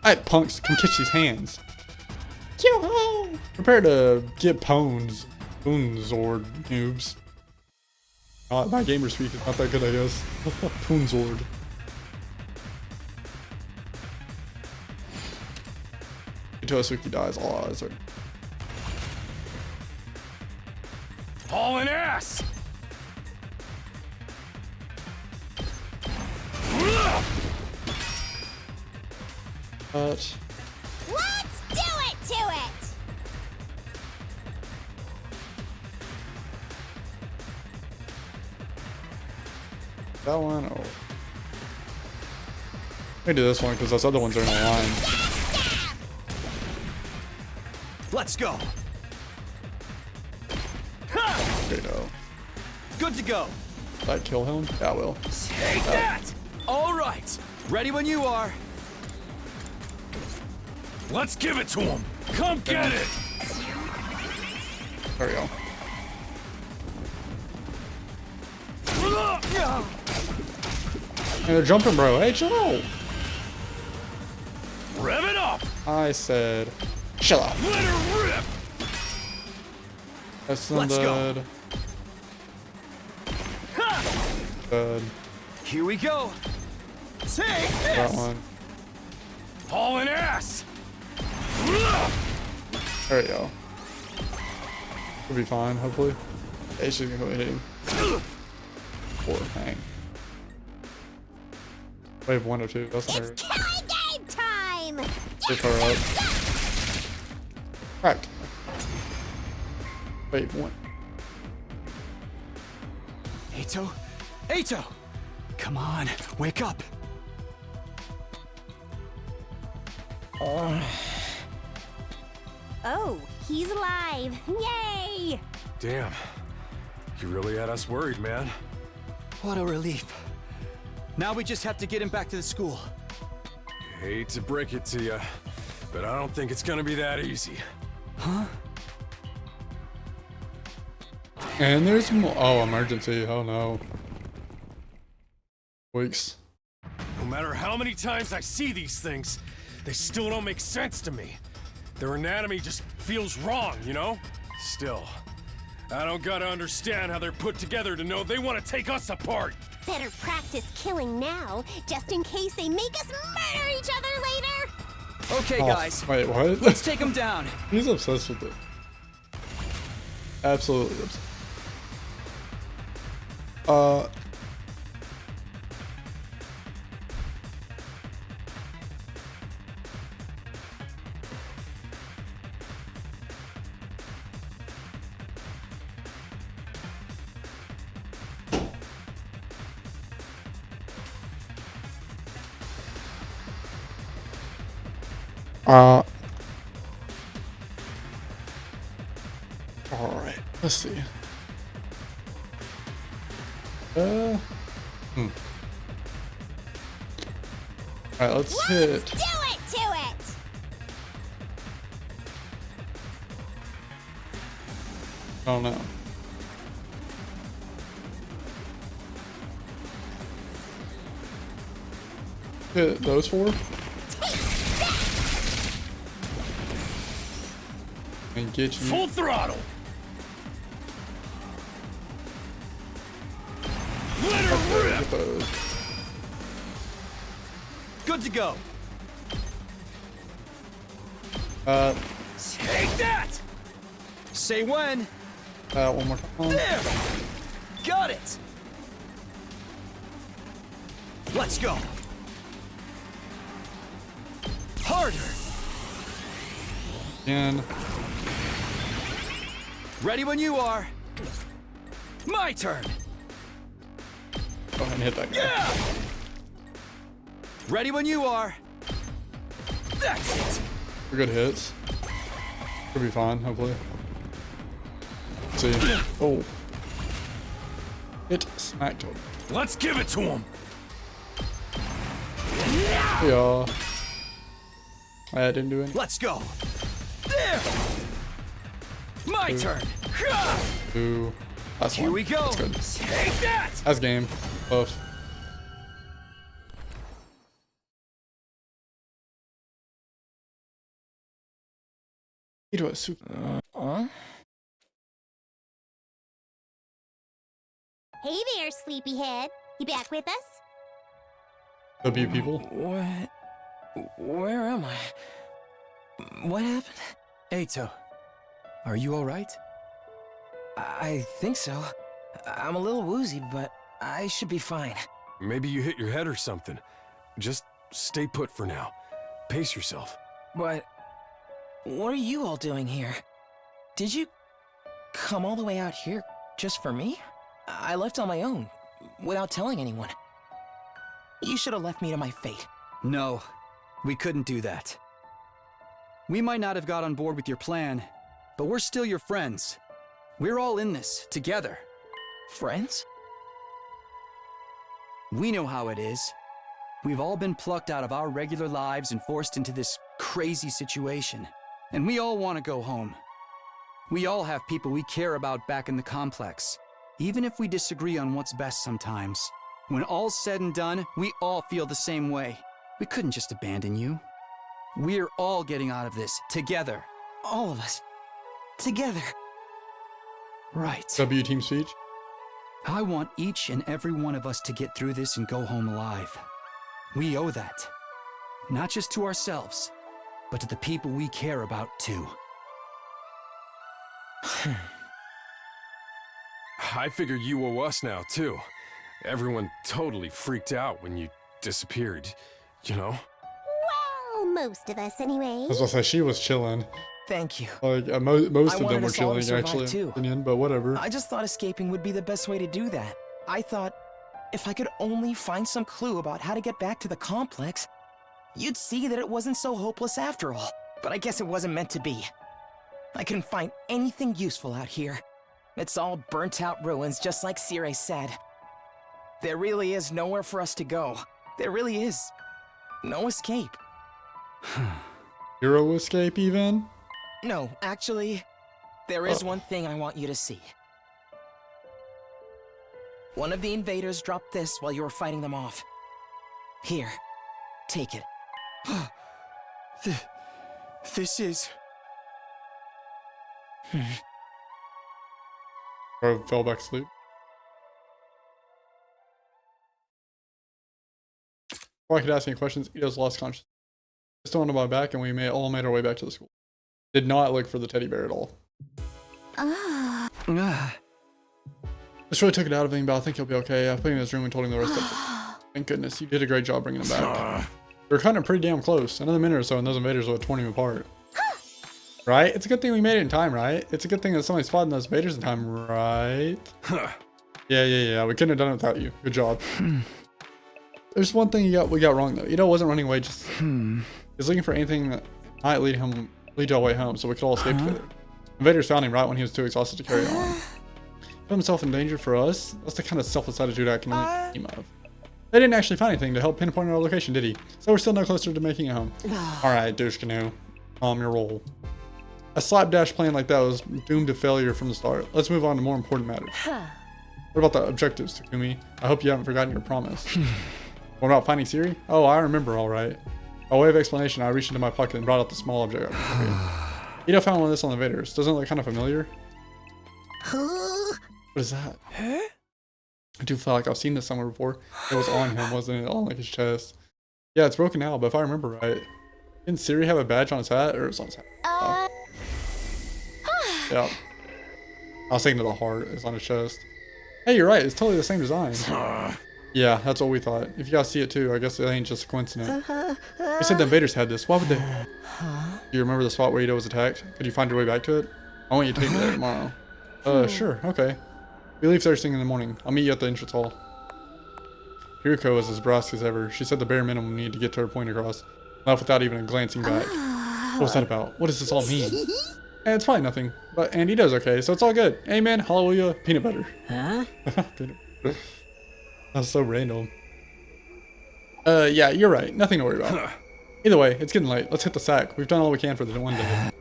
Alright, punks, come catch these hands. Yo-ho! Prepare to get pwned. Poonzord noobs. My gamer speak is not that good, I guess. Poonzord. Until Asuki dies, all eyes are. Hauling ass! But Let's do it to it! that one, oh. Let me do this one because those other ones are in a line. Let's go. Okay, no. Good to go. Did I kill him? Yeah, I will. Take that! All right. Ready when you are. Let's give it to him. Come get it. There we go. Hey, they're jumping, bro. Hey, chill. Rev it up. I said, chill out. Let her rip. That's not Let's go. dead. Dead. Here we go. Take That this. one. Hauling ass. There we go. We'll be fine, hopefully. Hey, she's gonna go hit him. 4, hang. Wave 1 or 2, that's her. Killing game time! Lift her up. Cracked. Wave 1. Ato? Ato! Come on, wake up. Oh, he's alive. Yay! Damn. You really had us worried, man. What a relief. Now we just have to get him back to the school. Hate to break it to you, but I don't think it's gonna be that easy. Huh? And there's more. Oh, emergency. Oh no. Weeks. No matter how many times I see these things, they still don't make sense to me. Their anatomy just feels wrong, you know? Still, I don't gotta understand how they're put together to know they want to take us apart. Better practice killing now, just in case they make us murder each other later. Okay, Oh, guys. wait, what? Let's take them down. He's obsessed with it. Absolutely obsessed. All right, let's see. All right, let's hit. Do it to it. Oh no. Hit those four. And get you. Full throttle. Let her rip. Get those. Good to go. Take that. Say when. One more time. There. Got it. Let's go. Harder. Again. Ready when you are. My turn. Go ahead and hit that guy. Yeah. Ready when you are. That's it. We're good hits. Should be fine, hopefully. Let's see. Oh. Hit smacked him. Let's give it to him. Yeah. I didn't do anything. Let's go. There. My turn. Ooh. That's Here fine. we go. That's good. Take that. That's game. Buff. Hey there, sleepyhead. You back with us? W people. What? Where am I? What happened? Eito, are you alright? I think so. I'm a little woozy, but I should be fine. Maybe you hit your head or something. Just stay put for now. Pace yourself. But what are you all doing here? Did you come all the way out here just for me? I left on my own, without telling anyone. You should have left me to my fate. No, we couldn't do that. We might not have got on board with your plan, but we're still your friends. We're all in this, together. Friends? We know how it is. We've all been plucked out of our regular lives and forced into this crazy situation. And we all want to go home. We all have people we care about back in the complex. Even if we disagree on what's best sometimes. When all's said and done, we all feel the same way. We couldn't just abandon you. We're all getting out of this, together. All of us. Together. Right. W team speech. I want each and every one of us to get through this and go home alive. We owe that. Not just to ourselves, but to the people we care about too. I figure you owe us now, too. Everyone totally freaked out when you disappeared, you know? Well, most of us anyway. I was gonna say she was chilling. Thank you. Like most I of them wanted were us all to chilling survive, actually. too. Opinion, but whatever. I just thought escaping would be the best way to do that. I thought if I could only find some clue about how to get back to the complex, you'd see that it wasn't so hopeless after all. But I guess it wasn't meant to be. I couldn't find anything useful out here. It's all burnt out ruins, just like Sire said. There really is nowhere for us to go. There really is no escape. Hero escape even? No, actually, there is one thing I want you to see. One of the invaders dropped this while you were fighting them off. Here, take it. This is... Bro fell back asleep. Before I could ask any questions, Ito's lost consciousness. I still on my back, and we all made our way back to the school. Did not look for the teddy bear at all. This really took it out of him, but I think he'll be okay. I put him in his room and told him the rest of it. Thank goodness, you did a great job bringing him back. We're kind of pretty damn close. Another minute or so, and those invaders would have torn him apart. Right? It's a good thing we made it in time, right? It's a good thing that somebody spotted those invaders in time, right? Yeah. We couldn't have done it without you. Good job. There's one thing we got wrong though. Ito wasn't running away. Just he's looking for anything that might lead to our way home, so we could all escape together. Invaders found him right when he was too exhausted to carry on. Put himself in danger for us. That's the kind of selfless attitude I can only dream of. They didn't actually find anything to help pinpoint our location, did he? So we're still no closer to making it home. Alright, douche canoe. Calm your roll. A slapdash plan like that was doomed to failure from the start. Let's move on to more important matters. What about the objectives, Takumi? I hope you haven't forgotten your promise. What about finding Siri? Oh, I remember, alright. By way of explanation, I reached into my pocket and brought out the small object. Ito found one of this on the invaders. Doesn't it look kind of familiar? What is that? I do feel like I've seen this somewhere before. It was on him, wasn't it? On like his chest. Yeah, it's broken out, but if I remember right, didn't Siri have a badge on his hat? Or it was on his hat? Oh. Yeah. I was thinking of the heart. It's on his chest. Hey, you're right. It's totally the same design. Yeah, that's what we thought. If you guys see it too, I guess it ain't just a coincidence. You said the invaders had this. Why would they? Do you remember the spot where Ito was attacked? Could you find your way back to it? I want you to take me there tomorrow. Sure. Okay. We leave Thursday in the morning. I'll meet you at the entrance hall. Hiruko was as brusque as ever. She said the bare minimum we need to get to her point across. Left without even glancing back. What was that about? What does this all mean? It's probably nothing. But Ito's okay, so it's all good. Amen. Hallelujah. Peanut butter. Huh? Peanut butter. That's so random. Yeah, you're right. Nothing to worry about. Either way, it's getting late. Let's hit the sack. We've done all we can for the one day.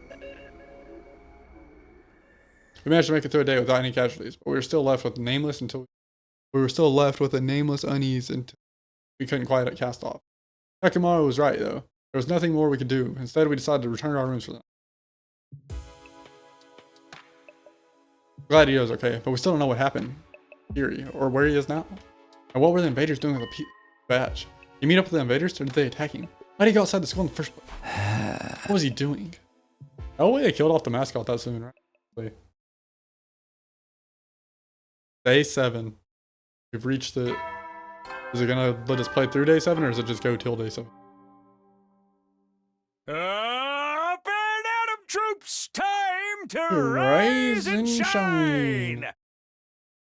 We managed to make it through a day without any casualties, but we were still left with nameless until a nameless unease until we couldn't quite cast off. Takamaro was right though. There was nothing more we could do. Instead, we decided to return to our rooms for the night. Glad Ito's okay, but we still don't know what happened. Theory, or where he is now. And what were the invaders doing with the badge? Did he meet up with the invaders, or did they attack him? Why did he go outside the school in the first place? What was he doing? No way they killed off the mascot that soon, right? Day 7. We've reached it. Is it gonna let us play through day 7, or does it just go till day 7? Up and Adam troops, time to rise and shine!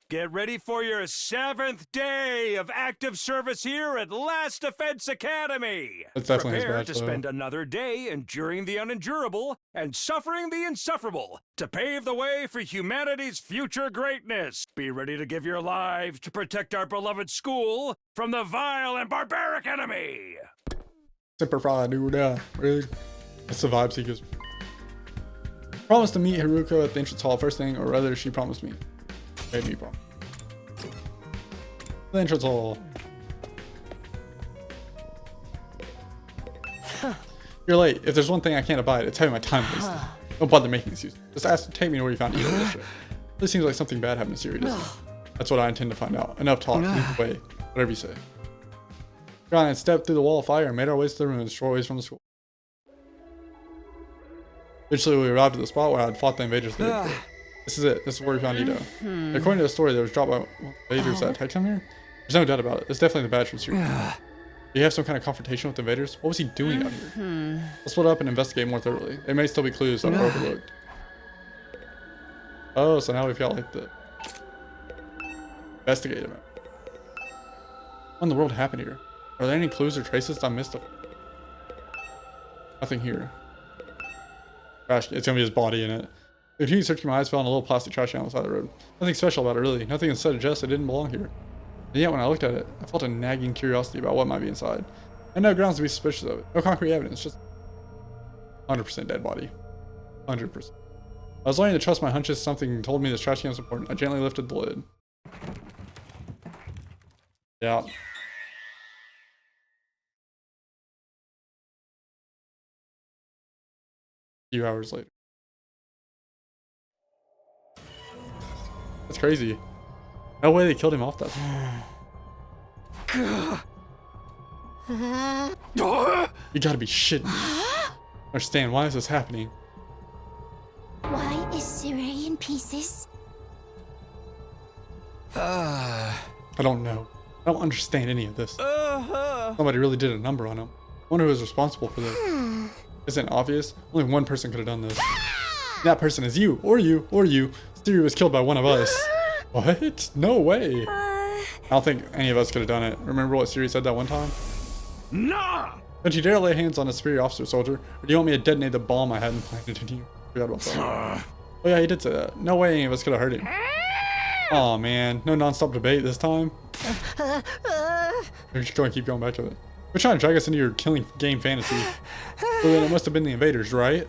Get ready for your 7th day of active service here at Last Defense Academy. That's definitely Prepare his badge, to spend another day enduring the unendurable and suffering the insufferable to pave the way for humanity's future greatness. Be ready to give your lives to protect our beloved school from the vile and barbaric enemy. Super Fry, dude. Yeah, really. That's the vibes he gives me. Promised to meet Hiruko at the entrance hall first thing, or rather, she promised me. Made me promise. The entrance hall. You're late. If there's one thing I can't abide, it's having my time wasted. Don't bother making excuses. Just take me to where you found Ito. This seems like something bad happened to Siri, doesn't it? That's what I intend to find out. Enough talk. Lead the way. Whatever you say. We got and stepped through the wall of fire and made our way to the ruins, short ways from the school. Eventually, we arrived at the spot where I had fought the invaders the day before. This is it. This is where we found Ito. According to the story that was dropped by invaders that attacked him here, there's no doubt about it. It's definitely the badge from Siri. Do you have some kind of confrontation with the invaders? What was he doing out here? Let's split up and investigate more thoroughly. There may still be clues that are overlooked. Oh, so now we've got like the investigative. What in the world happened here? Are there any clues or traces I missed? Nothing here. Trash. It's gonna be his body in it. The continued searching, my eyes fell on a little plastic trash can on the side of the road. Nothing special about it, really. Nothing that suggests it didn't belong here. And yet, when I looked at it, I felt a nagging curiosity about what might be inside. And no grounds to be suspicious of it. No concrete evidence, just 100% dead body. 100%. I was learning to trust my hunches. Something told me this trash can was important. I gently lifted the lid. Yeah. A few hours later. That's crazy. No way they killed him off that. You gotta be shitting me. Understand, why is this happening? Why is Siri in pieces? I don't know. I don't understand any of this. Somebody really did a number on him. I wonder who was responsible for this. Isn't it obvious? Only one person could have done this. That person is you, or you, or you. Siri was killed by one of us. What? No way. I don't think any of us could have done it. Remember what Siri said that one time? Nah! Don't you dare lay hands on a superior officer, soldier, or do you want me to detonate the bomb I had implanted in you? Forgot about that. Oh yeah, he did say that. No way any of us could have hurt him. Oh man, no non-stop debate this time. We're just going to keep going back to it. We're trying to drag us into your killing game fantasy. Well then it must have been the invaders, right?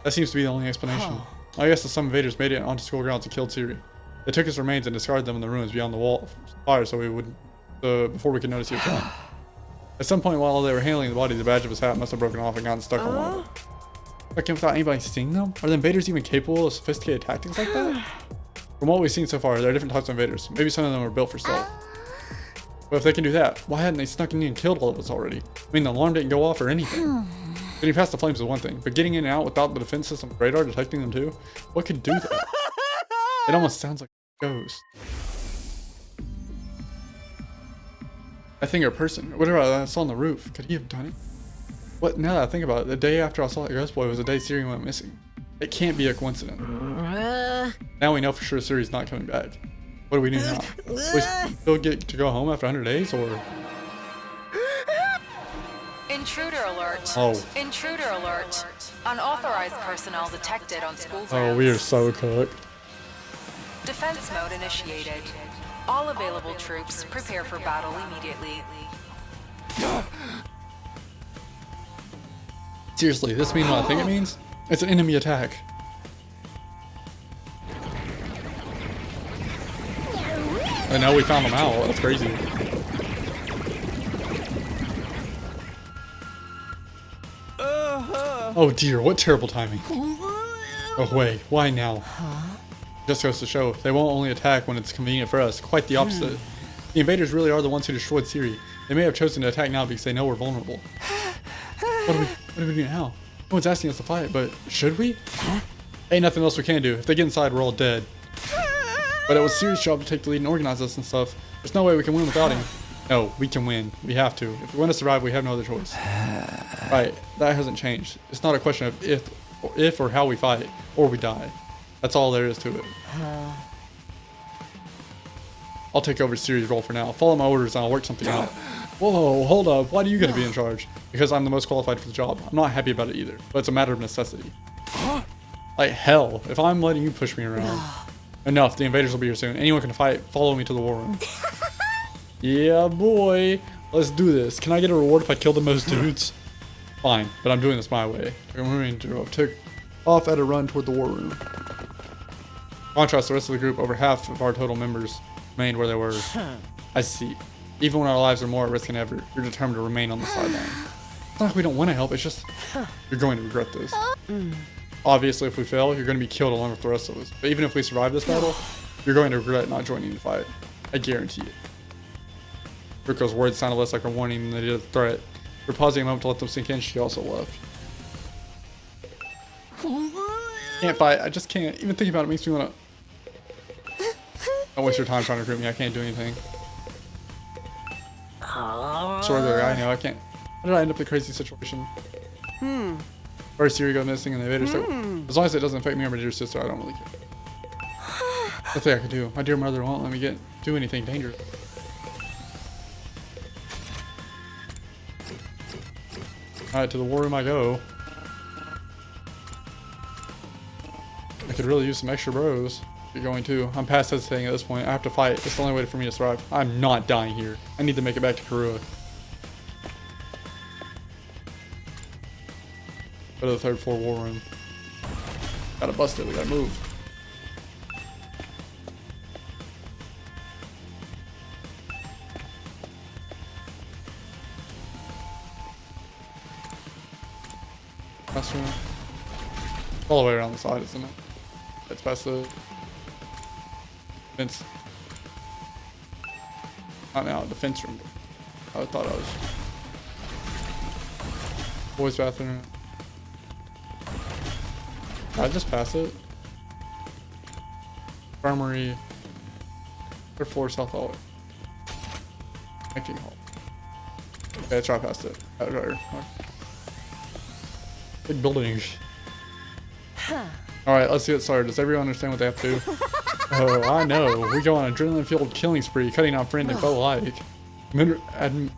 That seems to be the only explanation. I guess that some invaders made it onto school grounds and killed Siri. They took his remains and discarded them in the ruins beyond the wall of fire so we would, before we could notice he was gone. At some point while they were handling the body, the badge of his hat must have broken off and gotten stuck on one of them. Like without anybody seeing them? Are the invaders even capable of sophisticated tactics like that? From what we've seen so far, there are different types of invaders. Maybe some of them are built for stealth. But if they can do that, why hadn't they snuck in and killed all of us already? I mean, the alarm didn't go off or anything. Getting past the flames is one thing, but getting in and out without the defense system radar detecting them too? What could do that? It almost sounds like a ghost. I think a person. Whatever I saw on the roof. Could he have done it? What? Now that I think about it, the day after I saw that ghost boy was the day Siri went missing. It can't be a coincidence. Now we know for sure Siri's not coming back. What do we do now? We still get to go home after 100 days, or? Intruder alert. Oh. Intruder alert. Unauthorized personnel detected on school grounds. Oh, we are so cooked. Defense mode initiated. All available troops prepare for battle immediately. Seriously, this means what I think it means? It's an enemy attack. I know we found them out. That's crazy. Oh dear, what terrible timing. Oh wait, why now? Just goes to show, they won't only attack when it's convenient for us, quite the opposite. The invaders really are the ones who destroyed Siri. They may have chosen to attack now because they know we're vulnerable. What do we do now? No one's asking us to fight, but should we? Ain't nothing else we can do. If they get inside, we're all dead. But it was Siri's job to take the lead and organize us and stuff. There's no way we can win without him. No, we can win. We have to. If we want to survive, we have no other choice. Right, that hasn't changed. It's not a question of if or how we fight, or we die. That's all there is to it. I'll take over Siri's role for now. Follow my orders and I'll work something out. Whoa, hold up. Why do you get to be in charge? Because I'm the most qualified for the job. I'm not happy about it either, but it's a matter of necessity. Like hell, if I'm letting you push me around. Enough, the invaders will be here soon. Anyone can fight. Follow me to the war room. Yeah, boy. Let's do this. Can I get a reward if I kill the most dudes? Fine, but I'm doing this my way. Took off at a run toward the war room. Contrast the rest of the group, over half of our total members remained where they were. I see. Even when our lives are more at risk than ever, you're determined to remain on the sideline. It's not like we don't want to help, it's just you're going to regret this. Obviously, if we fail, you're going to be killed along with the rest of us. But even if we survive this battle, you're going to regret not joining the fight. I guarantee it. Riko's words sounded less like a warning than they did a threat. We're pausing a moment to let them sink in. She also left. Can't fight. I just can't. Even thinking about it makes me want to... Don't waste your time trying to recruit me. I can't do anything. Sorry, there. I know. I can't. How did I end up in a crazy situation? Or Siri go missing and the invaders. As long as it doesn't affect me or my dear sister, I don't really care. That's the thing I can do. My dear mother won't let me do anything dangerous. Alright, to the war room I go. I could really use some extra bros. You're going to. I'm past hesitating at this point. I have to fight. It's the only way for me to survive. I'm not dying here. I need to make it back to Karua. Go to the third floor war room. Gotta bust it. We gotta move. All the way around the side, isn't it? It's past the... Defense. Not now, defense room. I thought I was. Boys' bathroom. I just pass it. Armory. Third floor, south hallway. Banking hall. Okay, let's try past it. Right. Big building. Alright, let's get started. Does everyone understand what they have to do? Oh, I know. We go on adrenaline-fueled killing spree, cutting out friend and foe alike.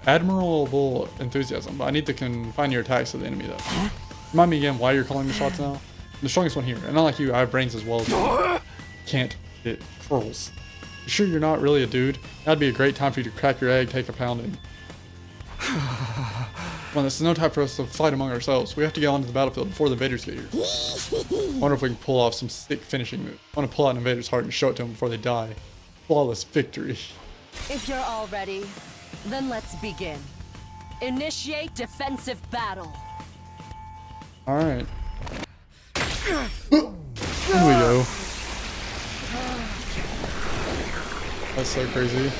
Admirable enthusiasm, but I need to confine your attacks to the enemy, though. Remind me again why you're calling the shots now? I'm the strongest one here, and unlike you, I have brains as well as you. Can't hit trolls. You sure you're not really a dude? That'd be a great time for you to crack your egg, take a pounding. Well, this is no time for us to fight among ourselves. We have to get onto the battlefield before the invaders get here. I wonder if we can pull off some sick finishing move. I want to pull out an invader's heart and show it to them before they die. Flawless victory. If you're all ready, then let's begin. Initiate defensive battle. Alright. Here we go. That's so crazy.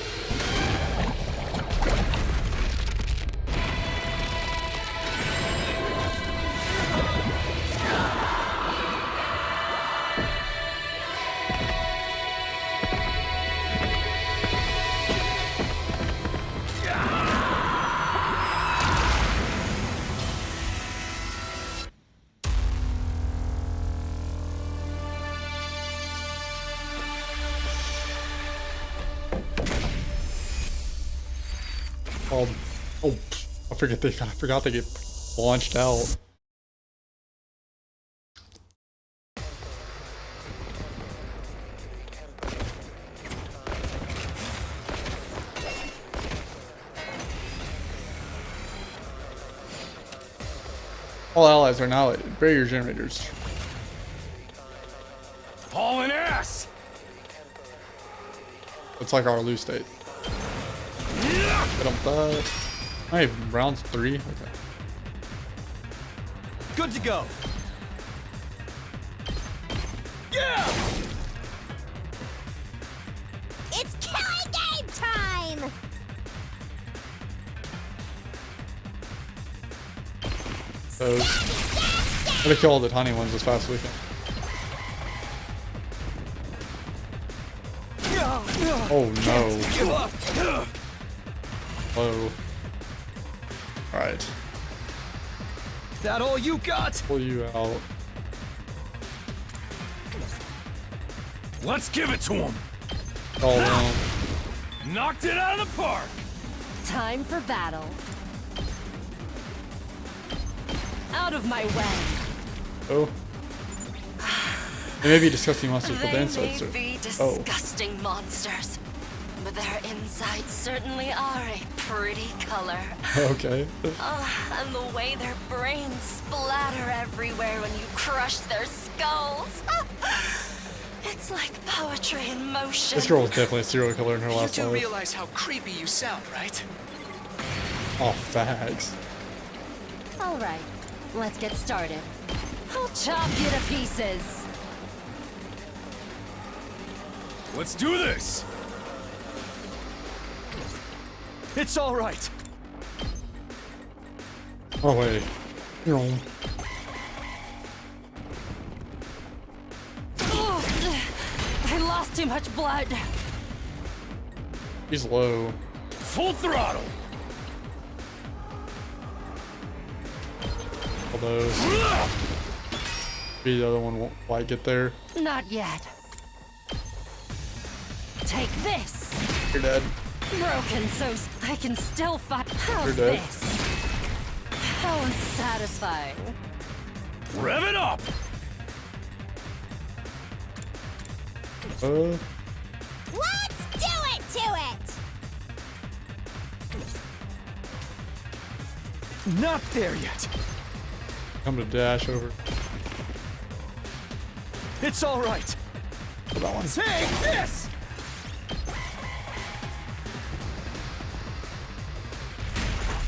Oh, I forgot they get launched out. All allies are now at barrier generators. Hauling ass! It's like our loose state. Get on that. Hey, rounds 3? Okay. Good to go. Yeah! It's killing game time! So, gotta kill all the tiny ones as fast as we can. Oh no. Whoa. Alright. That all you got? Pull you out. Let's give it to him. All down. Knocked it out of the park. Time for battle. Out of my way. Oh. They may be disgusting monsters, but the insides They are. may be disgusting monsters, but their insides certainly are a pretty color. Okay. And the way their brains splatter everywhere when you crush their skulls. It's like poetry in motion. This girl was definitely a serial killer in her last You do life. realize how creepy you sound, right? Oh, fags. All right, let's get started. I'll chop you to pieces. Let's do this. It's all right. Oh wait. You know. I lost too much blood. He's low. Full throttle. All those. Maybe the other one won't quite get there. Not yet. Take this. You're dead. Broken so I can still fight. How's You're dead. this? How unsatisfying. Rev it up. Let's do it to it! Not there yet. Come to dash over. It's all right. Hold that one. Take this.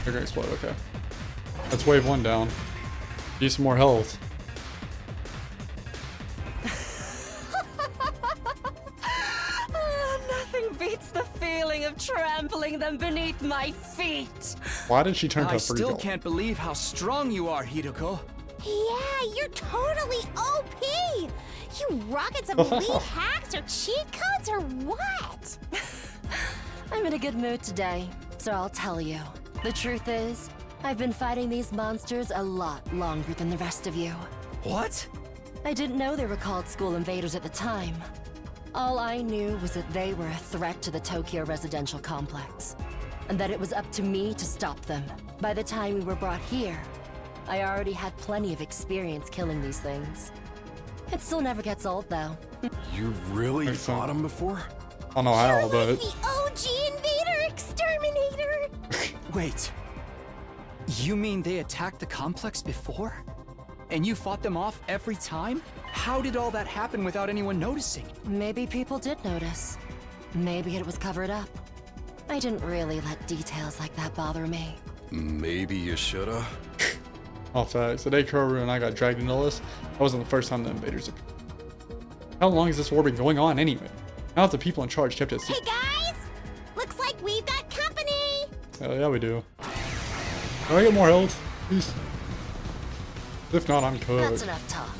They're gonna explode, okay. That's wave 1 down. Need some more health. feeling of trampling them beneath my feet. Why did she turn to I a free still girl? can't believe how strong you are, Hideko. Yeah, you're totally OP! You rocket some elite hacks or cheat codes or what? I'm in a good mood today, so I'll tell you. The truth is, I've been fighting these monsters a lot longer than the rest of you. What? I didn't know they were called school invaders at the time. All I knew was that they were a threat to the Tokyo residential complex, and that it was up to me to stop them. By the time we were brought here, I already had plenty of experience killing these things. It still never gets old, though. You really fought him before? I don't know how, but The OG Invader Exterminator! Wait. You mean they attacked the complex before? And you fought them off every time? How did all that happen without anyone noticing? Maybe people did notice. Maybe it was covered up. I didn't really let details like that bother me. Maybe you shoulda. all facts. The day Kuro and I got dragged into this, that wasn't the first time the invaders appeared. How long has this war been going on anyway? Now that the people in charge kept it secret. Hey guys! Looks like we've got company! Hell yeah, we do. Can I get more health, please? If not, I'm cooked. That's enough talk.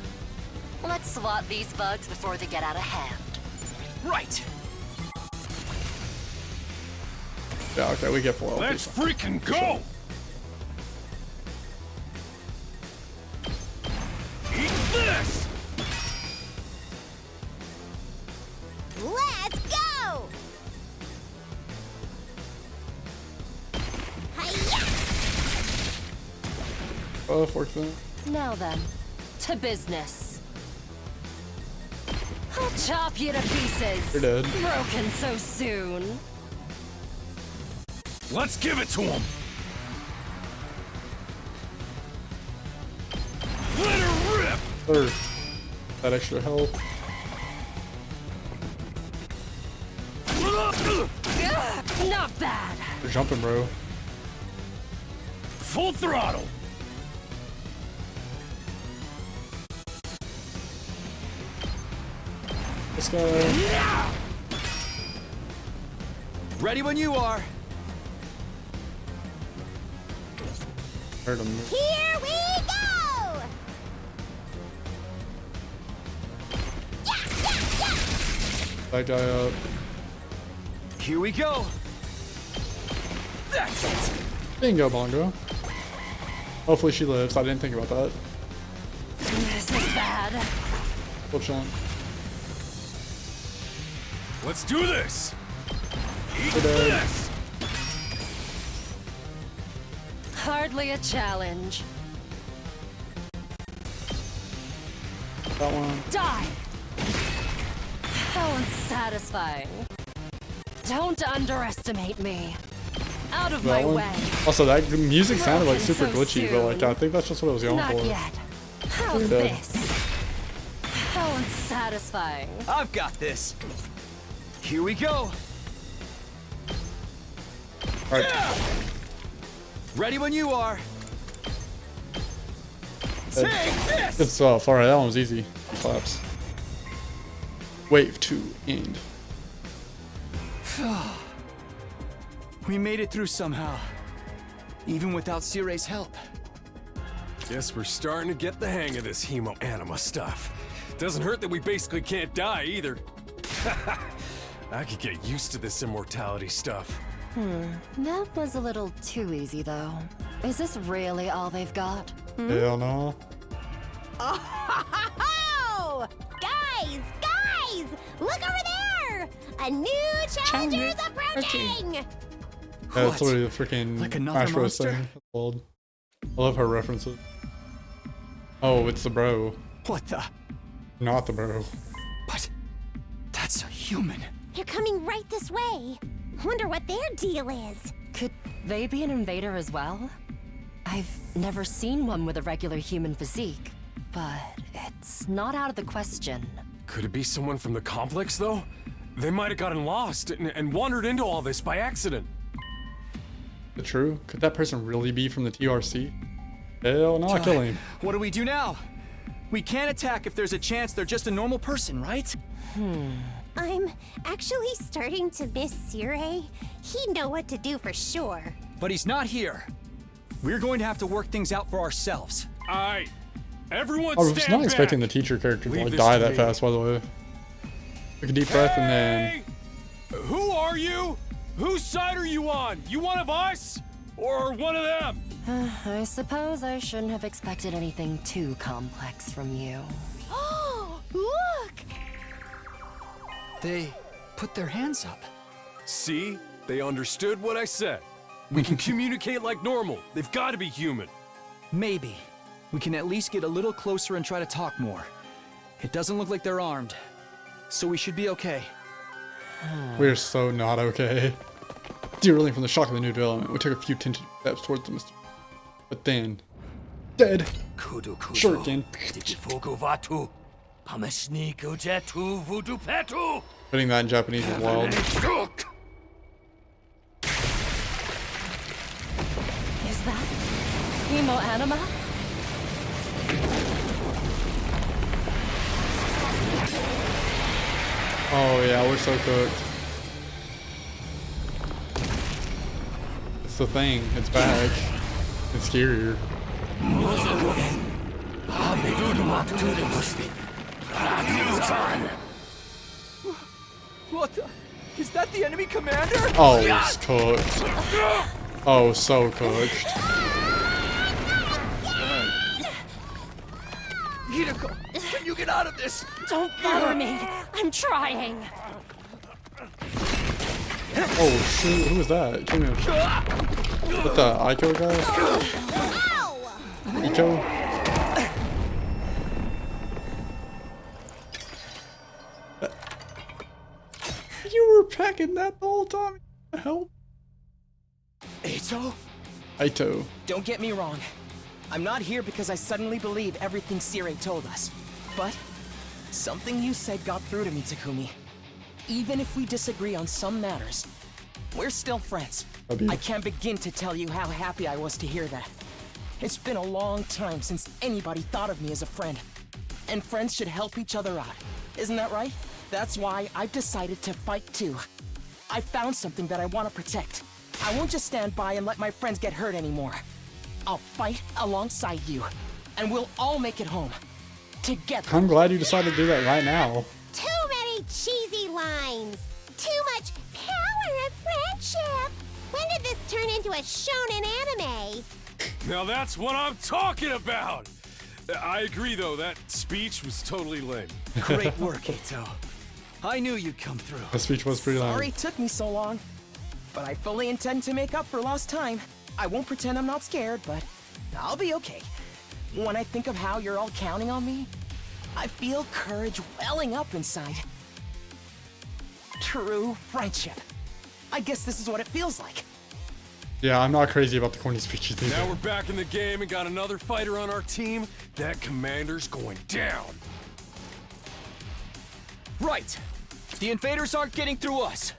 Let's swat these bugs before they get out of hand. Right. Yeah, okay, we get 4 health. Let's freaking go! Eat this! Let's go! Hi-ya! Oh, fork thing. Now then, to business. I'll chop you to pieces. You're dead. Broken so soon. Let's give it to him! Let her rip! Third. That extra health. Ugh, not bad. You're jumping, bro. Full throttle! This guy. Ready when you are. Heard him. Here we go! That guy up. Here we go. That's it. Bingo bongo. Hopefully she lives. I didn't think about that. This is bad. Still chilling. Let's do this! Eat We're dead. this! Hardly a challenge. That one. Die! How unsatisfying. Don't underestimate me. Out of my That one. way. Also, that music sounded like Broken super so glitchy, but like soon. I think that's just what it was going Not for. yet. How's You're dead. this? How unsatisfying. I've got this. Here we go. Alright. Ready when you are. Good stuff. Alright, that one was easy. Claps. Wave 2 end. We made it through somehow. Even without Sirei's help. Guess we're starting to get the hang of this hemo anima stuff. Doesn't hurt that we basically can't die either. I could get used to this immortality stuff. That was a little too easy, though. Is this really all they've got? Hell no. Oh! Guys! Guys! Look over there! A new challenger's approaching! Yeah, it's literally the freaking Like another Smash Bros monster? thing. Old. I love her references. Oh, it's the bro. What the? Not the bro. But that's a human. They're coming right this way. Wonder what their deal is. Could they be an invader as well? I've never seen one with a regular human physique, but it's not out of the question. Could it be someone from the complex, though? They might have gotten lost and wandered into all this by accident. Is it true? Could that person really be from the TRC? Hell no, I'll kill him. What do we do now? We can't attack if there's a chance they're just a normal person, right? I'm actually starting to miss Sirei. He'd know what to do for sure. But he's not here. We're going to have to work things out for ourselves. Alright. Everyone I was stand not expecting back. the teacher character to Leave like this die to that me. fast, by the way. Take a deep breath and then... Who are you? Whose side are you on? You one of us? Or one of them? I suppose I shouldn't have expected anything too complex from you. Oh, look! They put their hands up. See? They understood what I said. We can communicate like normal. They've got to be human. Maybe. We can at least get a little closer and try to talk more. It doesn't look like they're armed. So we should be okay. We're so not okay. Derailing from the shock of the new development, we took a few tentative steps towards the mystery. But then... Dead! Shuriken. Putting that in Japanese is wild. Is that Hemo Anima? Oh yeah, we're so cooked. It's the thing. It's back. It's scarier. What the? Is that the enemy commander? Oh, it's cooked. Oh, so cooked. Hideko, can you get out of this? Don't bother me. I'm trying. Oh shoot, who was that? Came in. What the Aiko guy? Iko? You were packing that the whole time? What the hell? Eito? Aito. Don't get me wrong. I'm not here because I suddenly believe everything Sirei told us. But something you said got through to me, Takumi. Even if we disagree on some matters, we're still friends. I can't begin to tell you how happy I was to hear that. It's been a long time since anybody thought of me as a friend. And friends should help each other out. Isn't that right? That's why I've decided to fight too. I found something that I want to protect. I won't just stand by and let my friends get hurt anymore. I'll fight alongside you, and we'll all make it home. Together. I'm glad you decided to do that right now. Too many cheesy lines. Too much power of friendship. When did this turn into a shonen anime? Now that's what I'm talking about! I agree though, that speech was totally lame. Great work, Eito. I knew you'd come through. The speech was pretty long. Sorry it took me so long, but I fully intend to make up for lost time. I won't pretend I'm not scared, but I'll be okay. When I think of how you're all counting on me, I feel courage welling up inside. True friendship. I guess this is what it feels like. Yeah, I'm not crazy about the corny speeches either. Now we're back in the game and got another fighter on our team. That commander's going down. Right. The invaders aren't getting through us.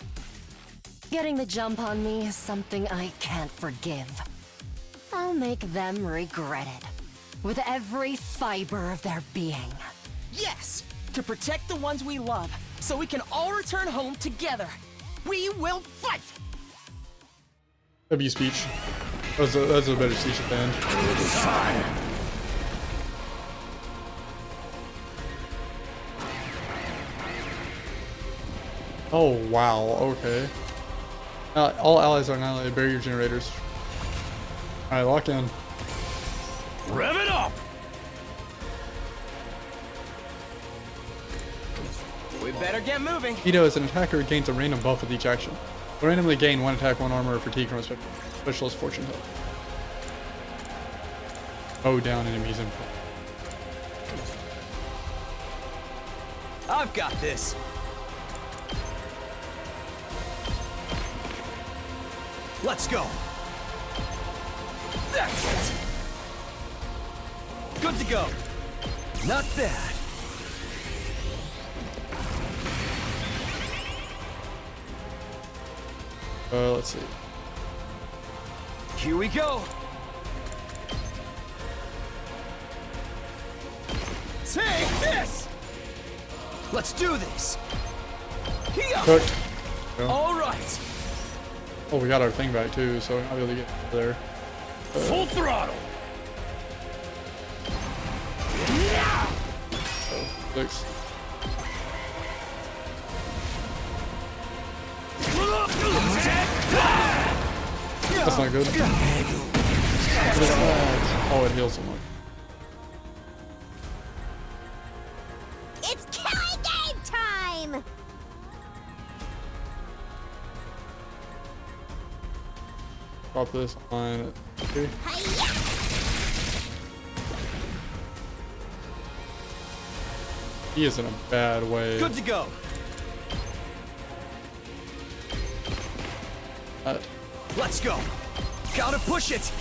Getting the jump on me is something I can't forgive. I'll make them regret it. With every fiber of their being. Yes! To protect the ones we love, so we can all return home together. We will fight! W speech. That was a better speech at the end. Oh wow, okay. All allies are annihilated. Barrier generators. Alright, lock in. Rev it up! We better get moving. Ito, as an attacker, gains a random buff with each action. Will randomly gain 1 attack, 1 armor, or fatigue from a specialist fortune hook. Mow down enemies and... I've got this. Let's go. That's it. Good to go. Not bad. Let's see. Here we go. Take this! Let's do this! Cooked. Go. All right. Oh, we got our thing back too, so we might be able to get there. Full throttle. Oh, 6. That's not good. What is that? Oh, it heals someone. It's killing game time! Drop this on 3. He is in a bad way. Good to go. Let's go. Gotta push it.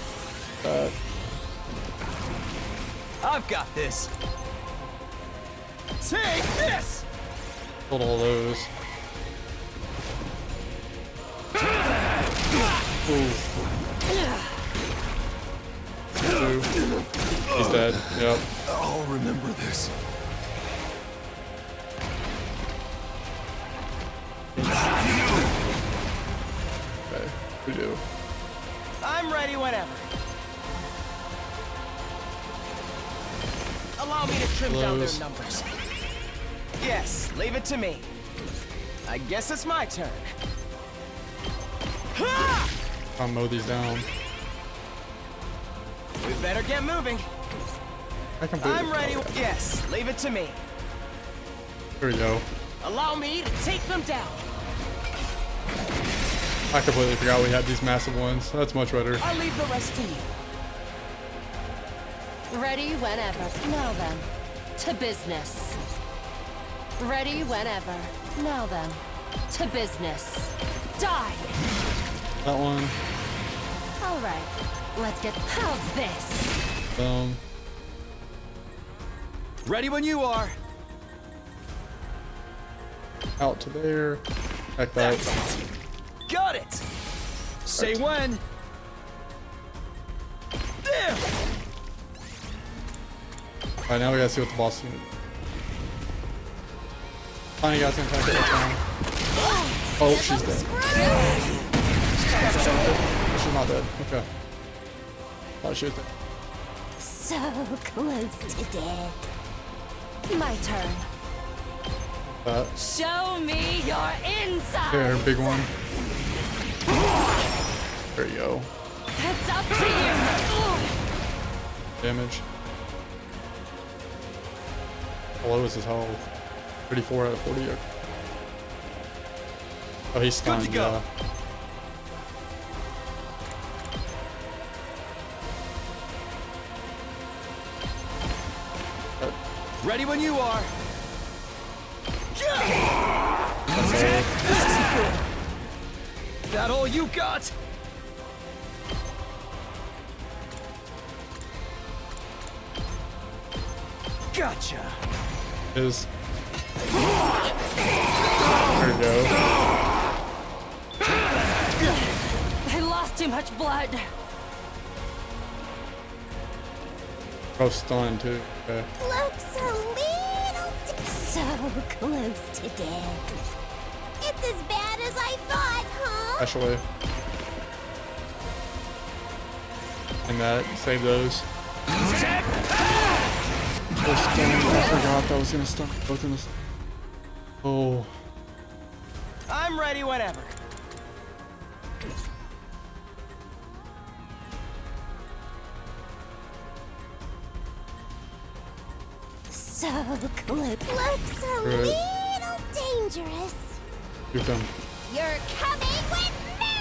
I've got this. Take this. Killed all those. Ooh. He's dead. Yep. I'll remember this. Okay, we do. I'm ready whenever. Allow me to trim down their numbers. Yes, leave it to me. I guess it's my turn. I'll mow these down. We better get moving. I'm ready. Oh, yeah. Yes, leave it to me. Here we go. Allow me to take them down. I completely forgot we had these massive ones. That's much better. I'll leave the rest to you. Ready whenever. Now then, to business. Ready whenever. Now then, to business. Die! That one. All right, let's get. How's this? Ready when you are. Out to there. Back that. Got it. Say when. There. Alright, now we gotta see what the boss is gonna do. Finally got some attack at time. Oh, she's dead. She's not dead. Okay. Thought she was dead. So close to death. My turn. Show me your inside. There, big one. There you go. It's up to you. Damage. How low is his health? 34 out of 40. Oh, he's stunned. Good to go. Yeah. Ready when you are. That all you got? Gotcha. Is. There we go. I lost too much blood. Oh, stunned too. Okay. Looks a little so close to death. It's as bad as I thought, huh? Actually. And that, save those. Oh, stun. I forgot that was gonna stun both in this. Oh. I'm ready whenever. So close. Looks a little dangerous. You come. You're coming with me!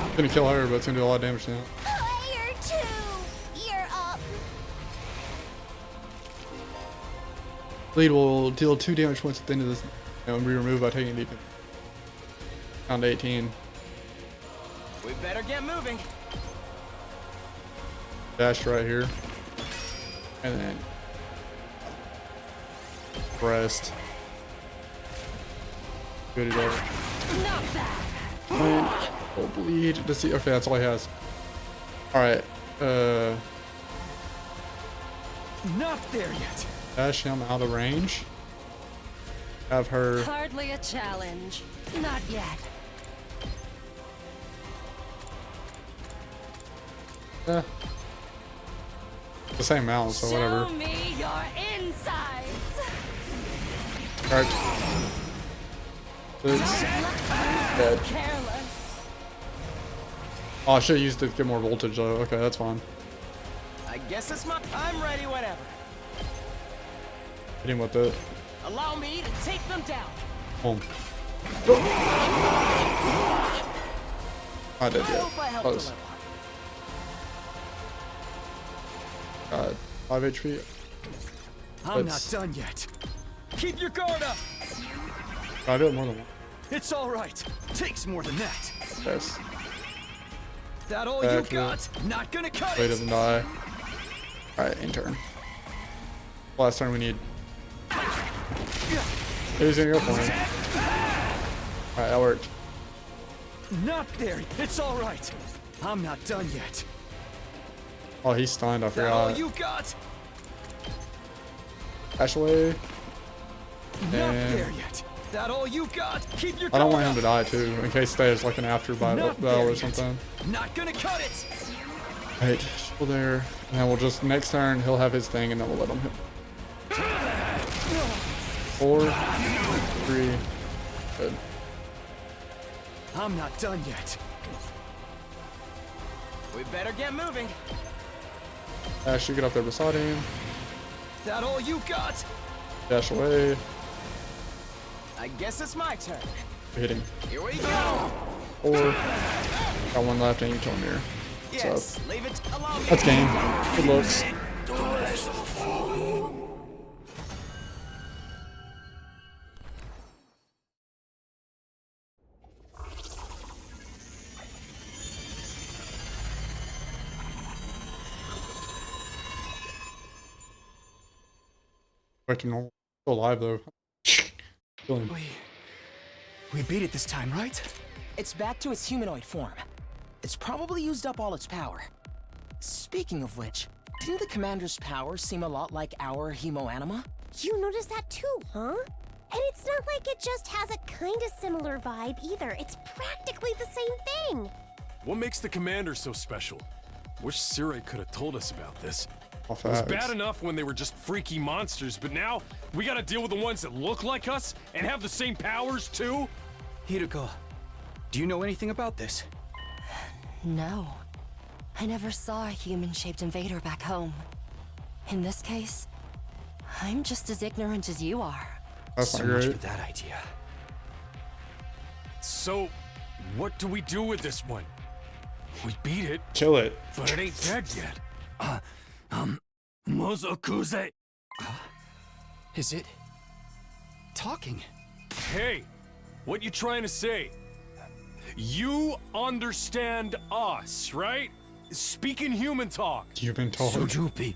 It's gonna kill her, but it's gonna do a lot of damage now. Player 2, you're up. Bleed will deal 2 damage points at the end of this and be removed by taking defense. Down to 18. We better get moving. Dash right here. And then rest. Good to go. Not bad. Oh, bleed. Let's see. Okay, that's all he has. Alright. Not there yet. Dash him out of range. Have her. Hardly a challenge. Not yet. Eh. The same amount, so whatever. Show me your insides. Alright. Dead. Careless. Oh, I should have used it to get more voltage though. Okay, that's fine. I guess it's I'm ready, whatever. Hit him with it. Allow me to take them down. Boom. I did, yeah. Close. 5 HP. I'm not done yet. Keep your guard up. I do it more than one. It's all right. Takes more than that. Yes. That all you got? Not gonna cut Wait, it. doesn't die. Alright, in turn. Last turn we need. He's gonna go for him. Alright, that worked. Not there. It's all right. I'm not done yet. Oh, he's stunned. I That all forgot. you got? Dash away. Not there yet. That all you got? Keep your I don't guard want him to up. die too, in case there's like an after battle Not there or yet. something. Not gonna cut it. Right, still there. And then we'll just, next turn, he'll have his thing and then we'll let him hit. 4, 3, good. I'm not done yet. We better get moving. Dash, you get up there beside him. That all you got? Dash away. I guess it's my turn. Hit him. Here we go. 4. Got one left and you told me here. Yes, leave it alone. That's game. Good looks. Back to normal. Still alive though. Kill him. We beat it this time, right? It's back to its humanoid form. It's probably used up all its power. Speaking of which, didn't the commander's power seem a lot like our hemoanima? You noticed that too, huh? And it's not like it just has a kind of similar vibe either. It's practically the same thing. What makes the commander so special? Wish Siray could have told us about this. Oh, It was facts. bad enough when they were just freaky monsters, but now we gotta deal with the ones that look like us and have the same powers too? Hideko, do you know anything about this? No. I never saw a human-shaped invader back home. In this case, I'm just as ignorant as you are. That's So not much great. for that idea. So, what do we do with this one? We beat it, Kill it. but it ain't dead yet. Mozokuze. Is it talking? Hey, what you trying to say? You understand us, right? Speaking human talk. You've been told. Sujupi.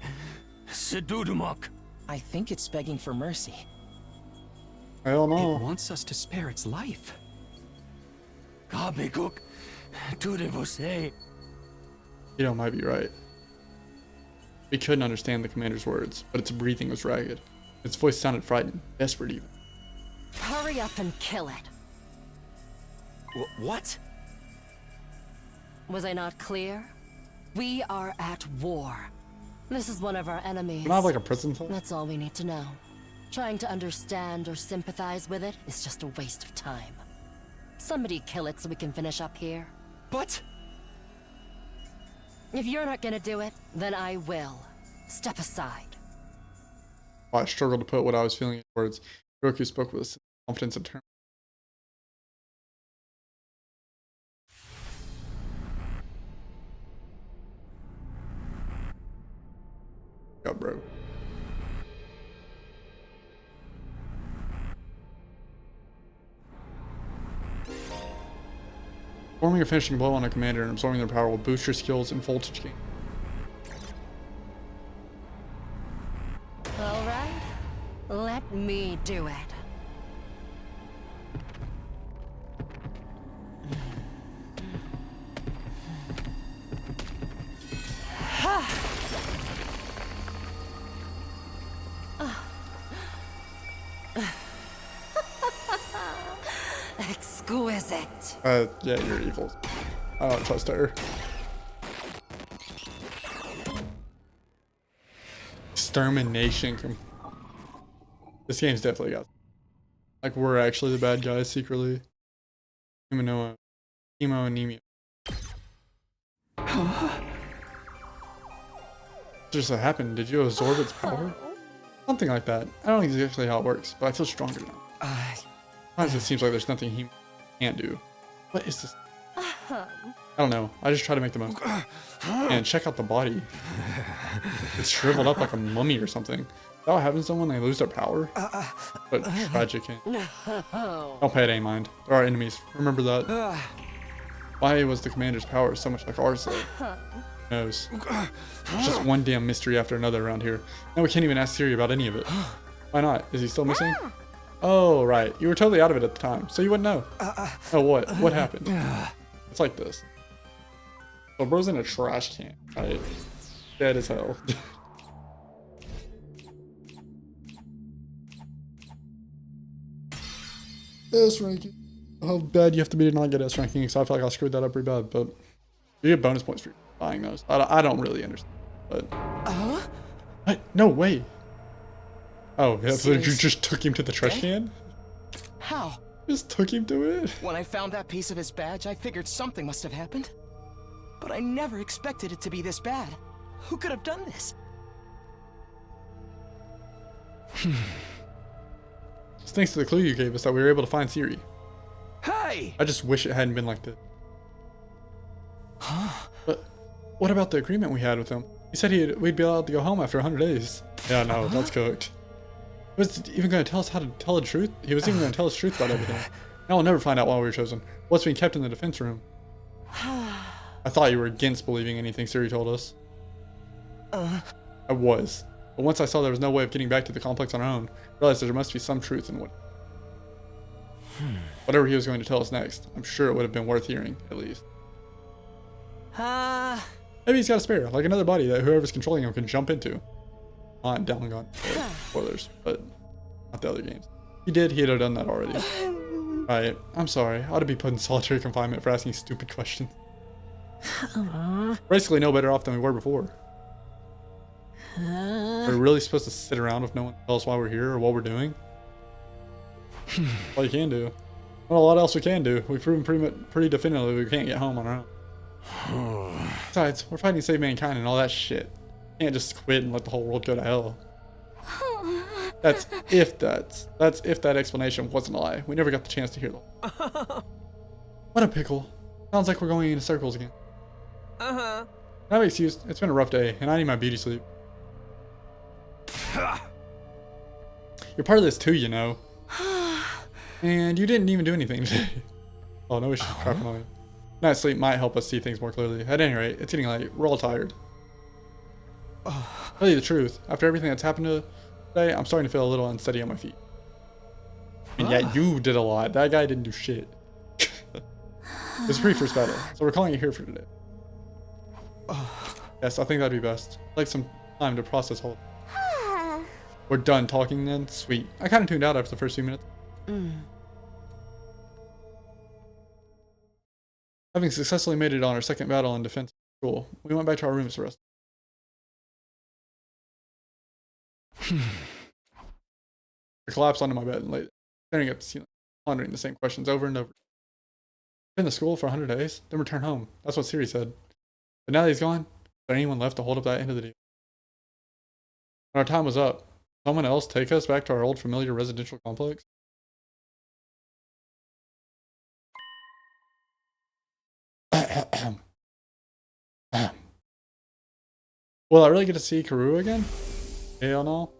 Sedudumak. I think it's begging for mercy. Hell It no. wants us to spare its life. Kabekuk. Tudevose. You know, might be right. We couldn't understand the commander's words, but its breathing was ragged. Its voice sounded frightened, desperate even. Hurry up and kill it. What? Was I not clear? We are at war. This is one of our enemies. Can I have like a prison cell? That's all we need to know. Trying to understand or sympathize with it is just a waste of time. Somebody kill it so we can finish up here. But... If you're not gonna do it, then I will. Step aside. I struggled to put what I was feeling in words. Hiroku spoke with confidence and term. Yeah, bro. Forming a finishing blow on a commander and absorbing their power will boost your skills and voltage gain. All right. Let me do it. Exquisite. Yeah, you're evil. I don't trust her. Extermination. This game's definitely got. Like, we're actually the bad guys secretly. Hemoanemia. Just what happened? Did you absorb its power? Something like that. I don't know exactly how it works, but I feel stronger now. Sometimes it seems like there's nothing he can't do. What is this? I don't know. I just try to make the most. And check out the body. It's shriveled up like a mummy or something. Is that what happens to them when they lose their power? But tragic. Don't pay it any mind. There are enemies. Remember that. Why was the commander's power so much like ours though? Who knows? It's just one damn mystery after another around here. Now we can't even ask Siri about any of it. Why not? Is he still missing? Oh, right. You were totally out of it at the time, so you wouldn't know. Oh, what? What happened? It's like this. So bro's in a trash can, right? Dead as hell. S ranking. How bad you have to be to not get S ranking, because I feel like I screwed that up pretty bad, but you get bonus points for buying those. I don't really understand, but... What? No way! Oh, yeah, so you just took him to the trash can? How? Just took him to it? When I found that piece of his badge, I figured something must have happened. But I never expected it to be this bad. Who could have done this? It's thanks to the clue you gave us that we were able to find Siri. Hey! I just wish it hadn't been like this. But what about the agreement we had with him? He said we'd be allowed to go home after 100 days. Yeah, no, that's cooked. He was even going to tell us how to tell the truth? He was even going to tell us the truth about everything. Now we'll never find out why we were chosen. What's being kept in the defense room? I thought you were against believing anything Siri told us. I was. But once I saw there was no way of getting back to the complex on our own, I realized there must be some truth in whatever he was going to tell us next. I'm sure it would have been worth hearing, at least. Maybe he's got a spare, like another body that whoever's controlling him can jump into. On Down Gone. Spoilers, but not the other games. He'd have done that already. Right, I'm sorry. I ought to be put in solitary confinement for asking stupid questions. We're basically no better off than we were before. Are we really supposed to sit around if no one tells us why we're here or what we're doing? All you can do. Well, what else we can do? We've proven pretty definitively we can't get home on our own. Besides, we're fighting to save mankind and all that shit. Can't just quit and let the whole world go to hell. That's if that explanation wasn't a lie. We never got the chance to hear that. What a pickle. Sounds like we're going in circles again. I have an excuse. It's been a rough day, and I need my beauty sleep. You're part of this too, you know. And you didn't even do anything today. Oh, no, we should crap on you. Night sleep might help us see things more clearly. At any rate, it's getting late. We're all tired. Tell you the truth, after everything that's happened today, I'm starting to feel a little unsteady on my feet. And yet you did a lot. That guy didn't do shit. It was a pretty first battle, so we're calling it here for today. Yes, I think that'd be best. I'd like some time to process all. We're done talking then? Sweet. I kind of tuned out after the first few minutes. Having successfully made it on our second battle in defense school, we went back to our rooms to rest. I collapsed onto my bed and lay staring at the ceiling, pondering the same questions over and over. Been to school for 100 days, then return home. That's what Siri said. But now that he's gone, is there anyone left to hold up that end of the deal? When our time was up, someone else take us back to our old familiar residential complex? Will I really get to see Karoo again? Hell no.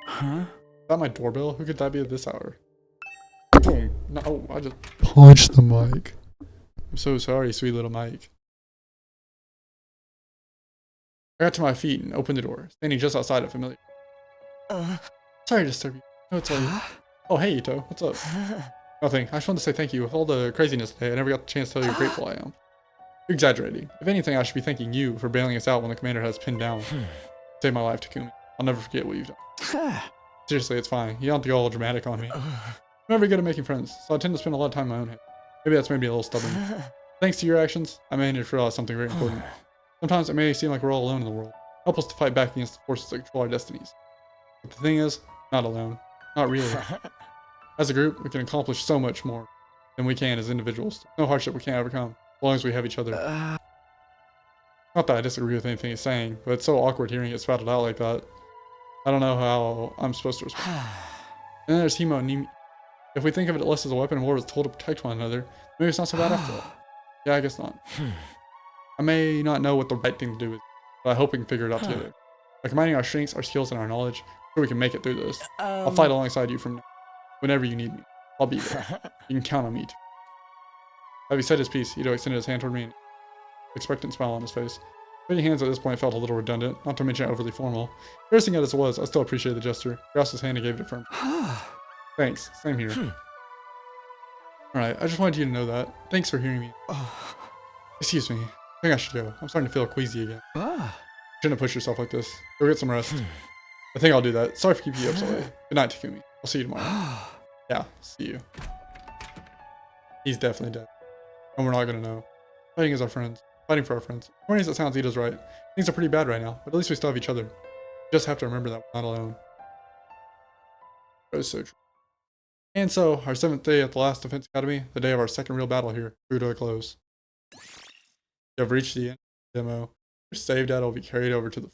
Huh? Is that my doorbell? Who could that be at this hour? Boom. No, I just punched the mic. I'm so sorry, sweet little Mike. I got to my feet and opened the door, standing just outside a familiar. Sorry to disturb you. No, it's late. Oh, hey, Ito. What's up? Nothing. I just wanted to say thank you. With all the craziness today, I never got the chance to tell you how grateful I am. You're exaggerating. If anything, I should be thanking you for bailing us out when the commander has pinned down. Saved my life, Takumi. I'll never forget what you've done. Seriously, it's fine. You don't have to go all dramatic on me. I'm not very good at making friends, so I tend to spend a lot of time in my own head. Maybe that's made me a little stubborn. Thanks to your actions, I managed to realize something very important. Sometimes it may seem like we're all alone in the world. Help us to fight back against the forces that control our destinies. But the thing is, not alone. Not really. As a group, we can accomplish so much more than we can as individuals. No hardship we can't overcome, as long as we have each other. Not that I disagree with anything he's saying, but it's so awkward hearing it spouted out like that. I don't know how I'm supposed to respond. And then there's Himo and Nimi. If we think of it less as a weapon and more as a tool to protect one another, maybe it's not so bad after all. Yeah, I guess not. I may not know what the right thing to do is, but I hope we can figure it out together. By combining our strengths, our skills, and our knowledge, so we can make it through this. I'll fight alongside you from now. Whenever you need me, I'll be there. You can count on me. Having said his piece, Ito extended his hand toward me and expectant smile on his face. Shaking hands at this point felt a little redundant, not to mention overly formal. Embarrassing as it was, I still appreciated the gesture. He grasped his hand and gave it a firm. Thanks. Same here. Alright, I just wanted you to know that. Thanks for hearing me. Excuse me. I think I should go. I'm starting to feel queasy again. Shouldn't have pushed yourself like this. Go get some rest. I think I'll do that. Sorry for keeping you up so late. Good night, Takumi. I'll see you tomorrow. Yeah, see you. He's definitely dead. And we're not gonna know. Fighting as our friends. Fighting for our friends. Corny as it sounds, Ito's right. Things are pretty bad right now, but at least we still have each other. We just have to remember that we're not alone. That is so true. And so, our 7th day at the last Defense Academy, the day of our second real battle here, drew to a close. You have reached the end of the demo. Your save data will be carried over to the...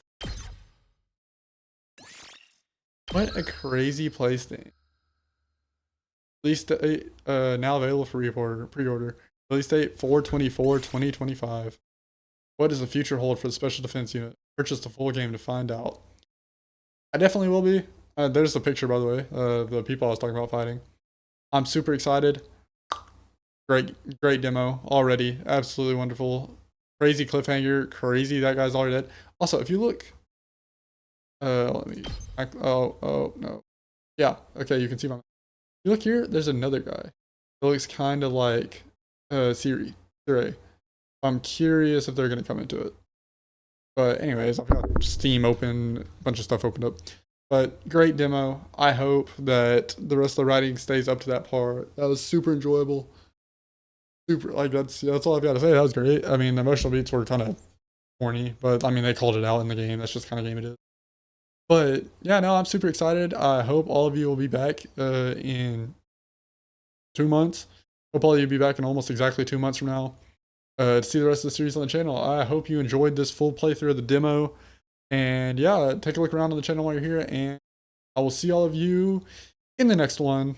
What a crazy place to end. Release date now available for pre-order. Release date 4/24/2025. What does the future hold for the Special Defense Unit? Purchase the full game to find out. I definitely will be. There's the picture, by the way, the people I was talking about fighting. I'm super excited. Great demo already. Absolutely wonderful. Crazy cliffhanger. Crazy that guy's already dead. Also, if you look, let me. Oh no. Yeah. Okay, you can see my. If you look here, there's another guy. It looks kind of like Siri. I'm curious if they're gonna come into it. But anyways, I've got Steam open, a bunch of stuff opened up. But great demo. I hope that the rest of the writing stays up to that part. That was super enjoyable. Super, like that's all I've got to say. That was great. I mean, the emotional beats were kind of corny, but I mean they called it out in the game. That's just kind of game it is. But yeah, no, I'm super excited. I hope all of you will be back in 2 months. Hope all of you will be back in almost exactly 2 months from now to see the rest of the series on the channel. I hope you enjoyed this full playthrough of the demo. And yeah, take a look around on the channel while you're here, and I will see all of you in the next one.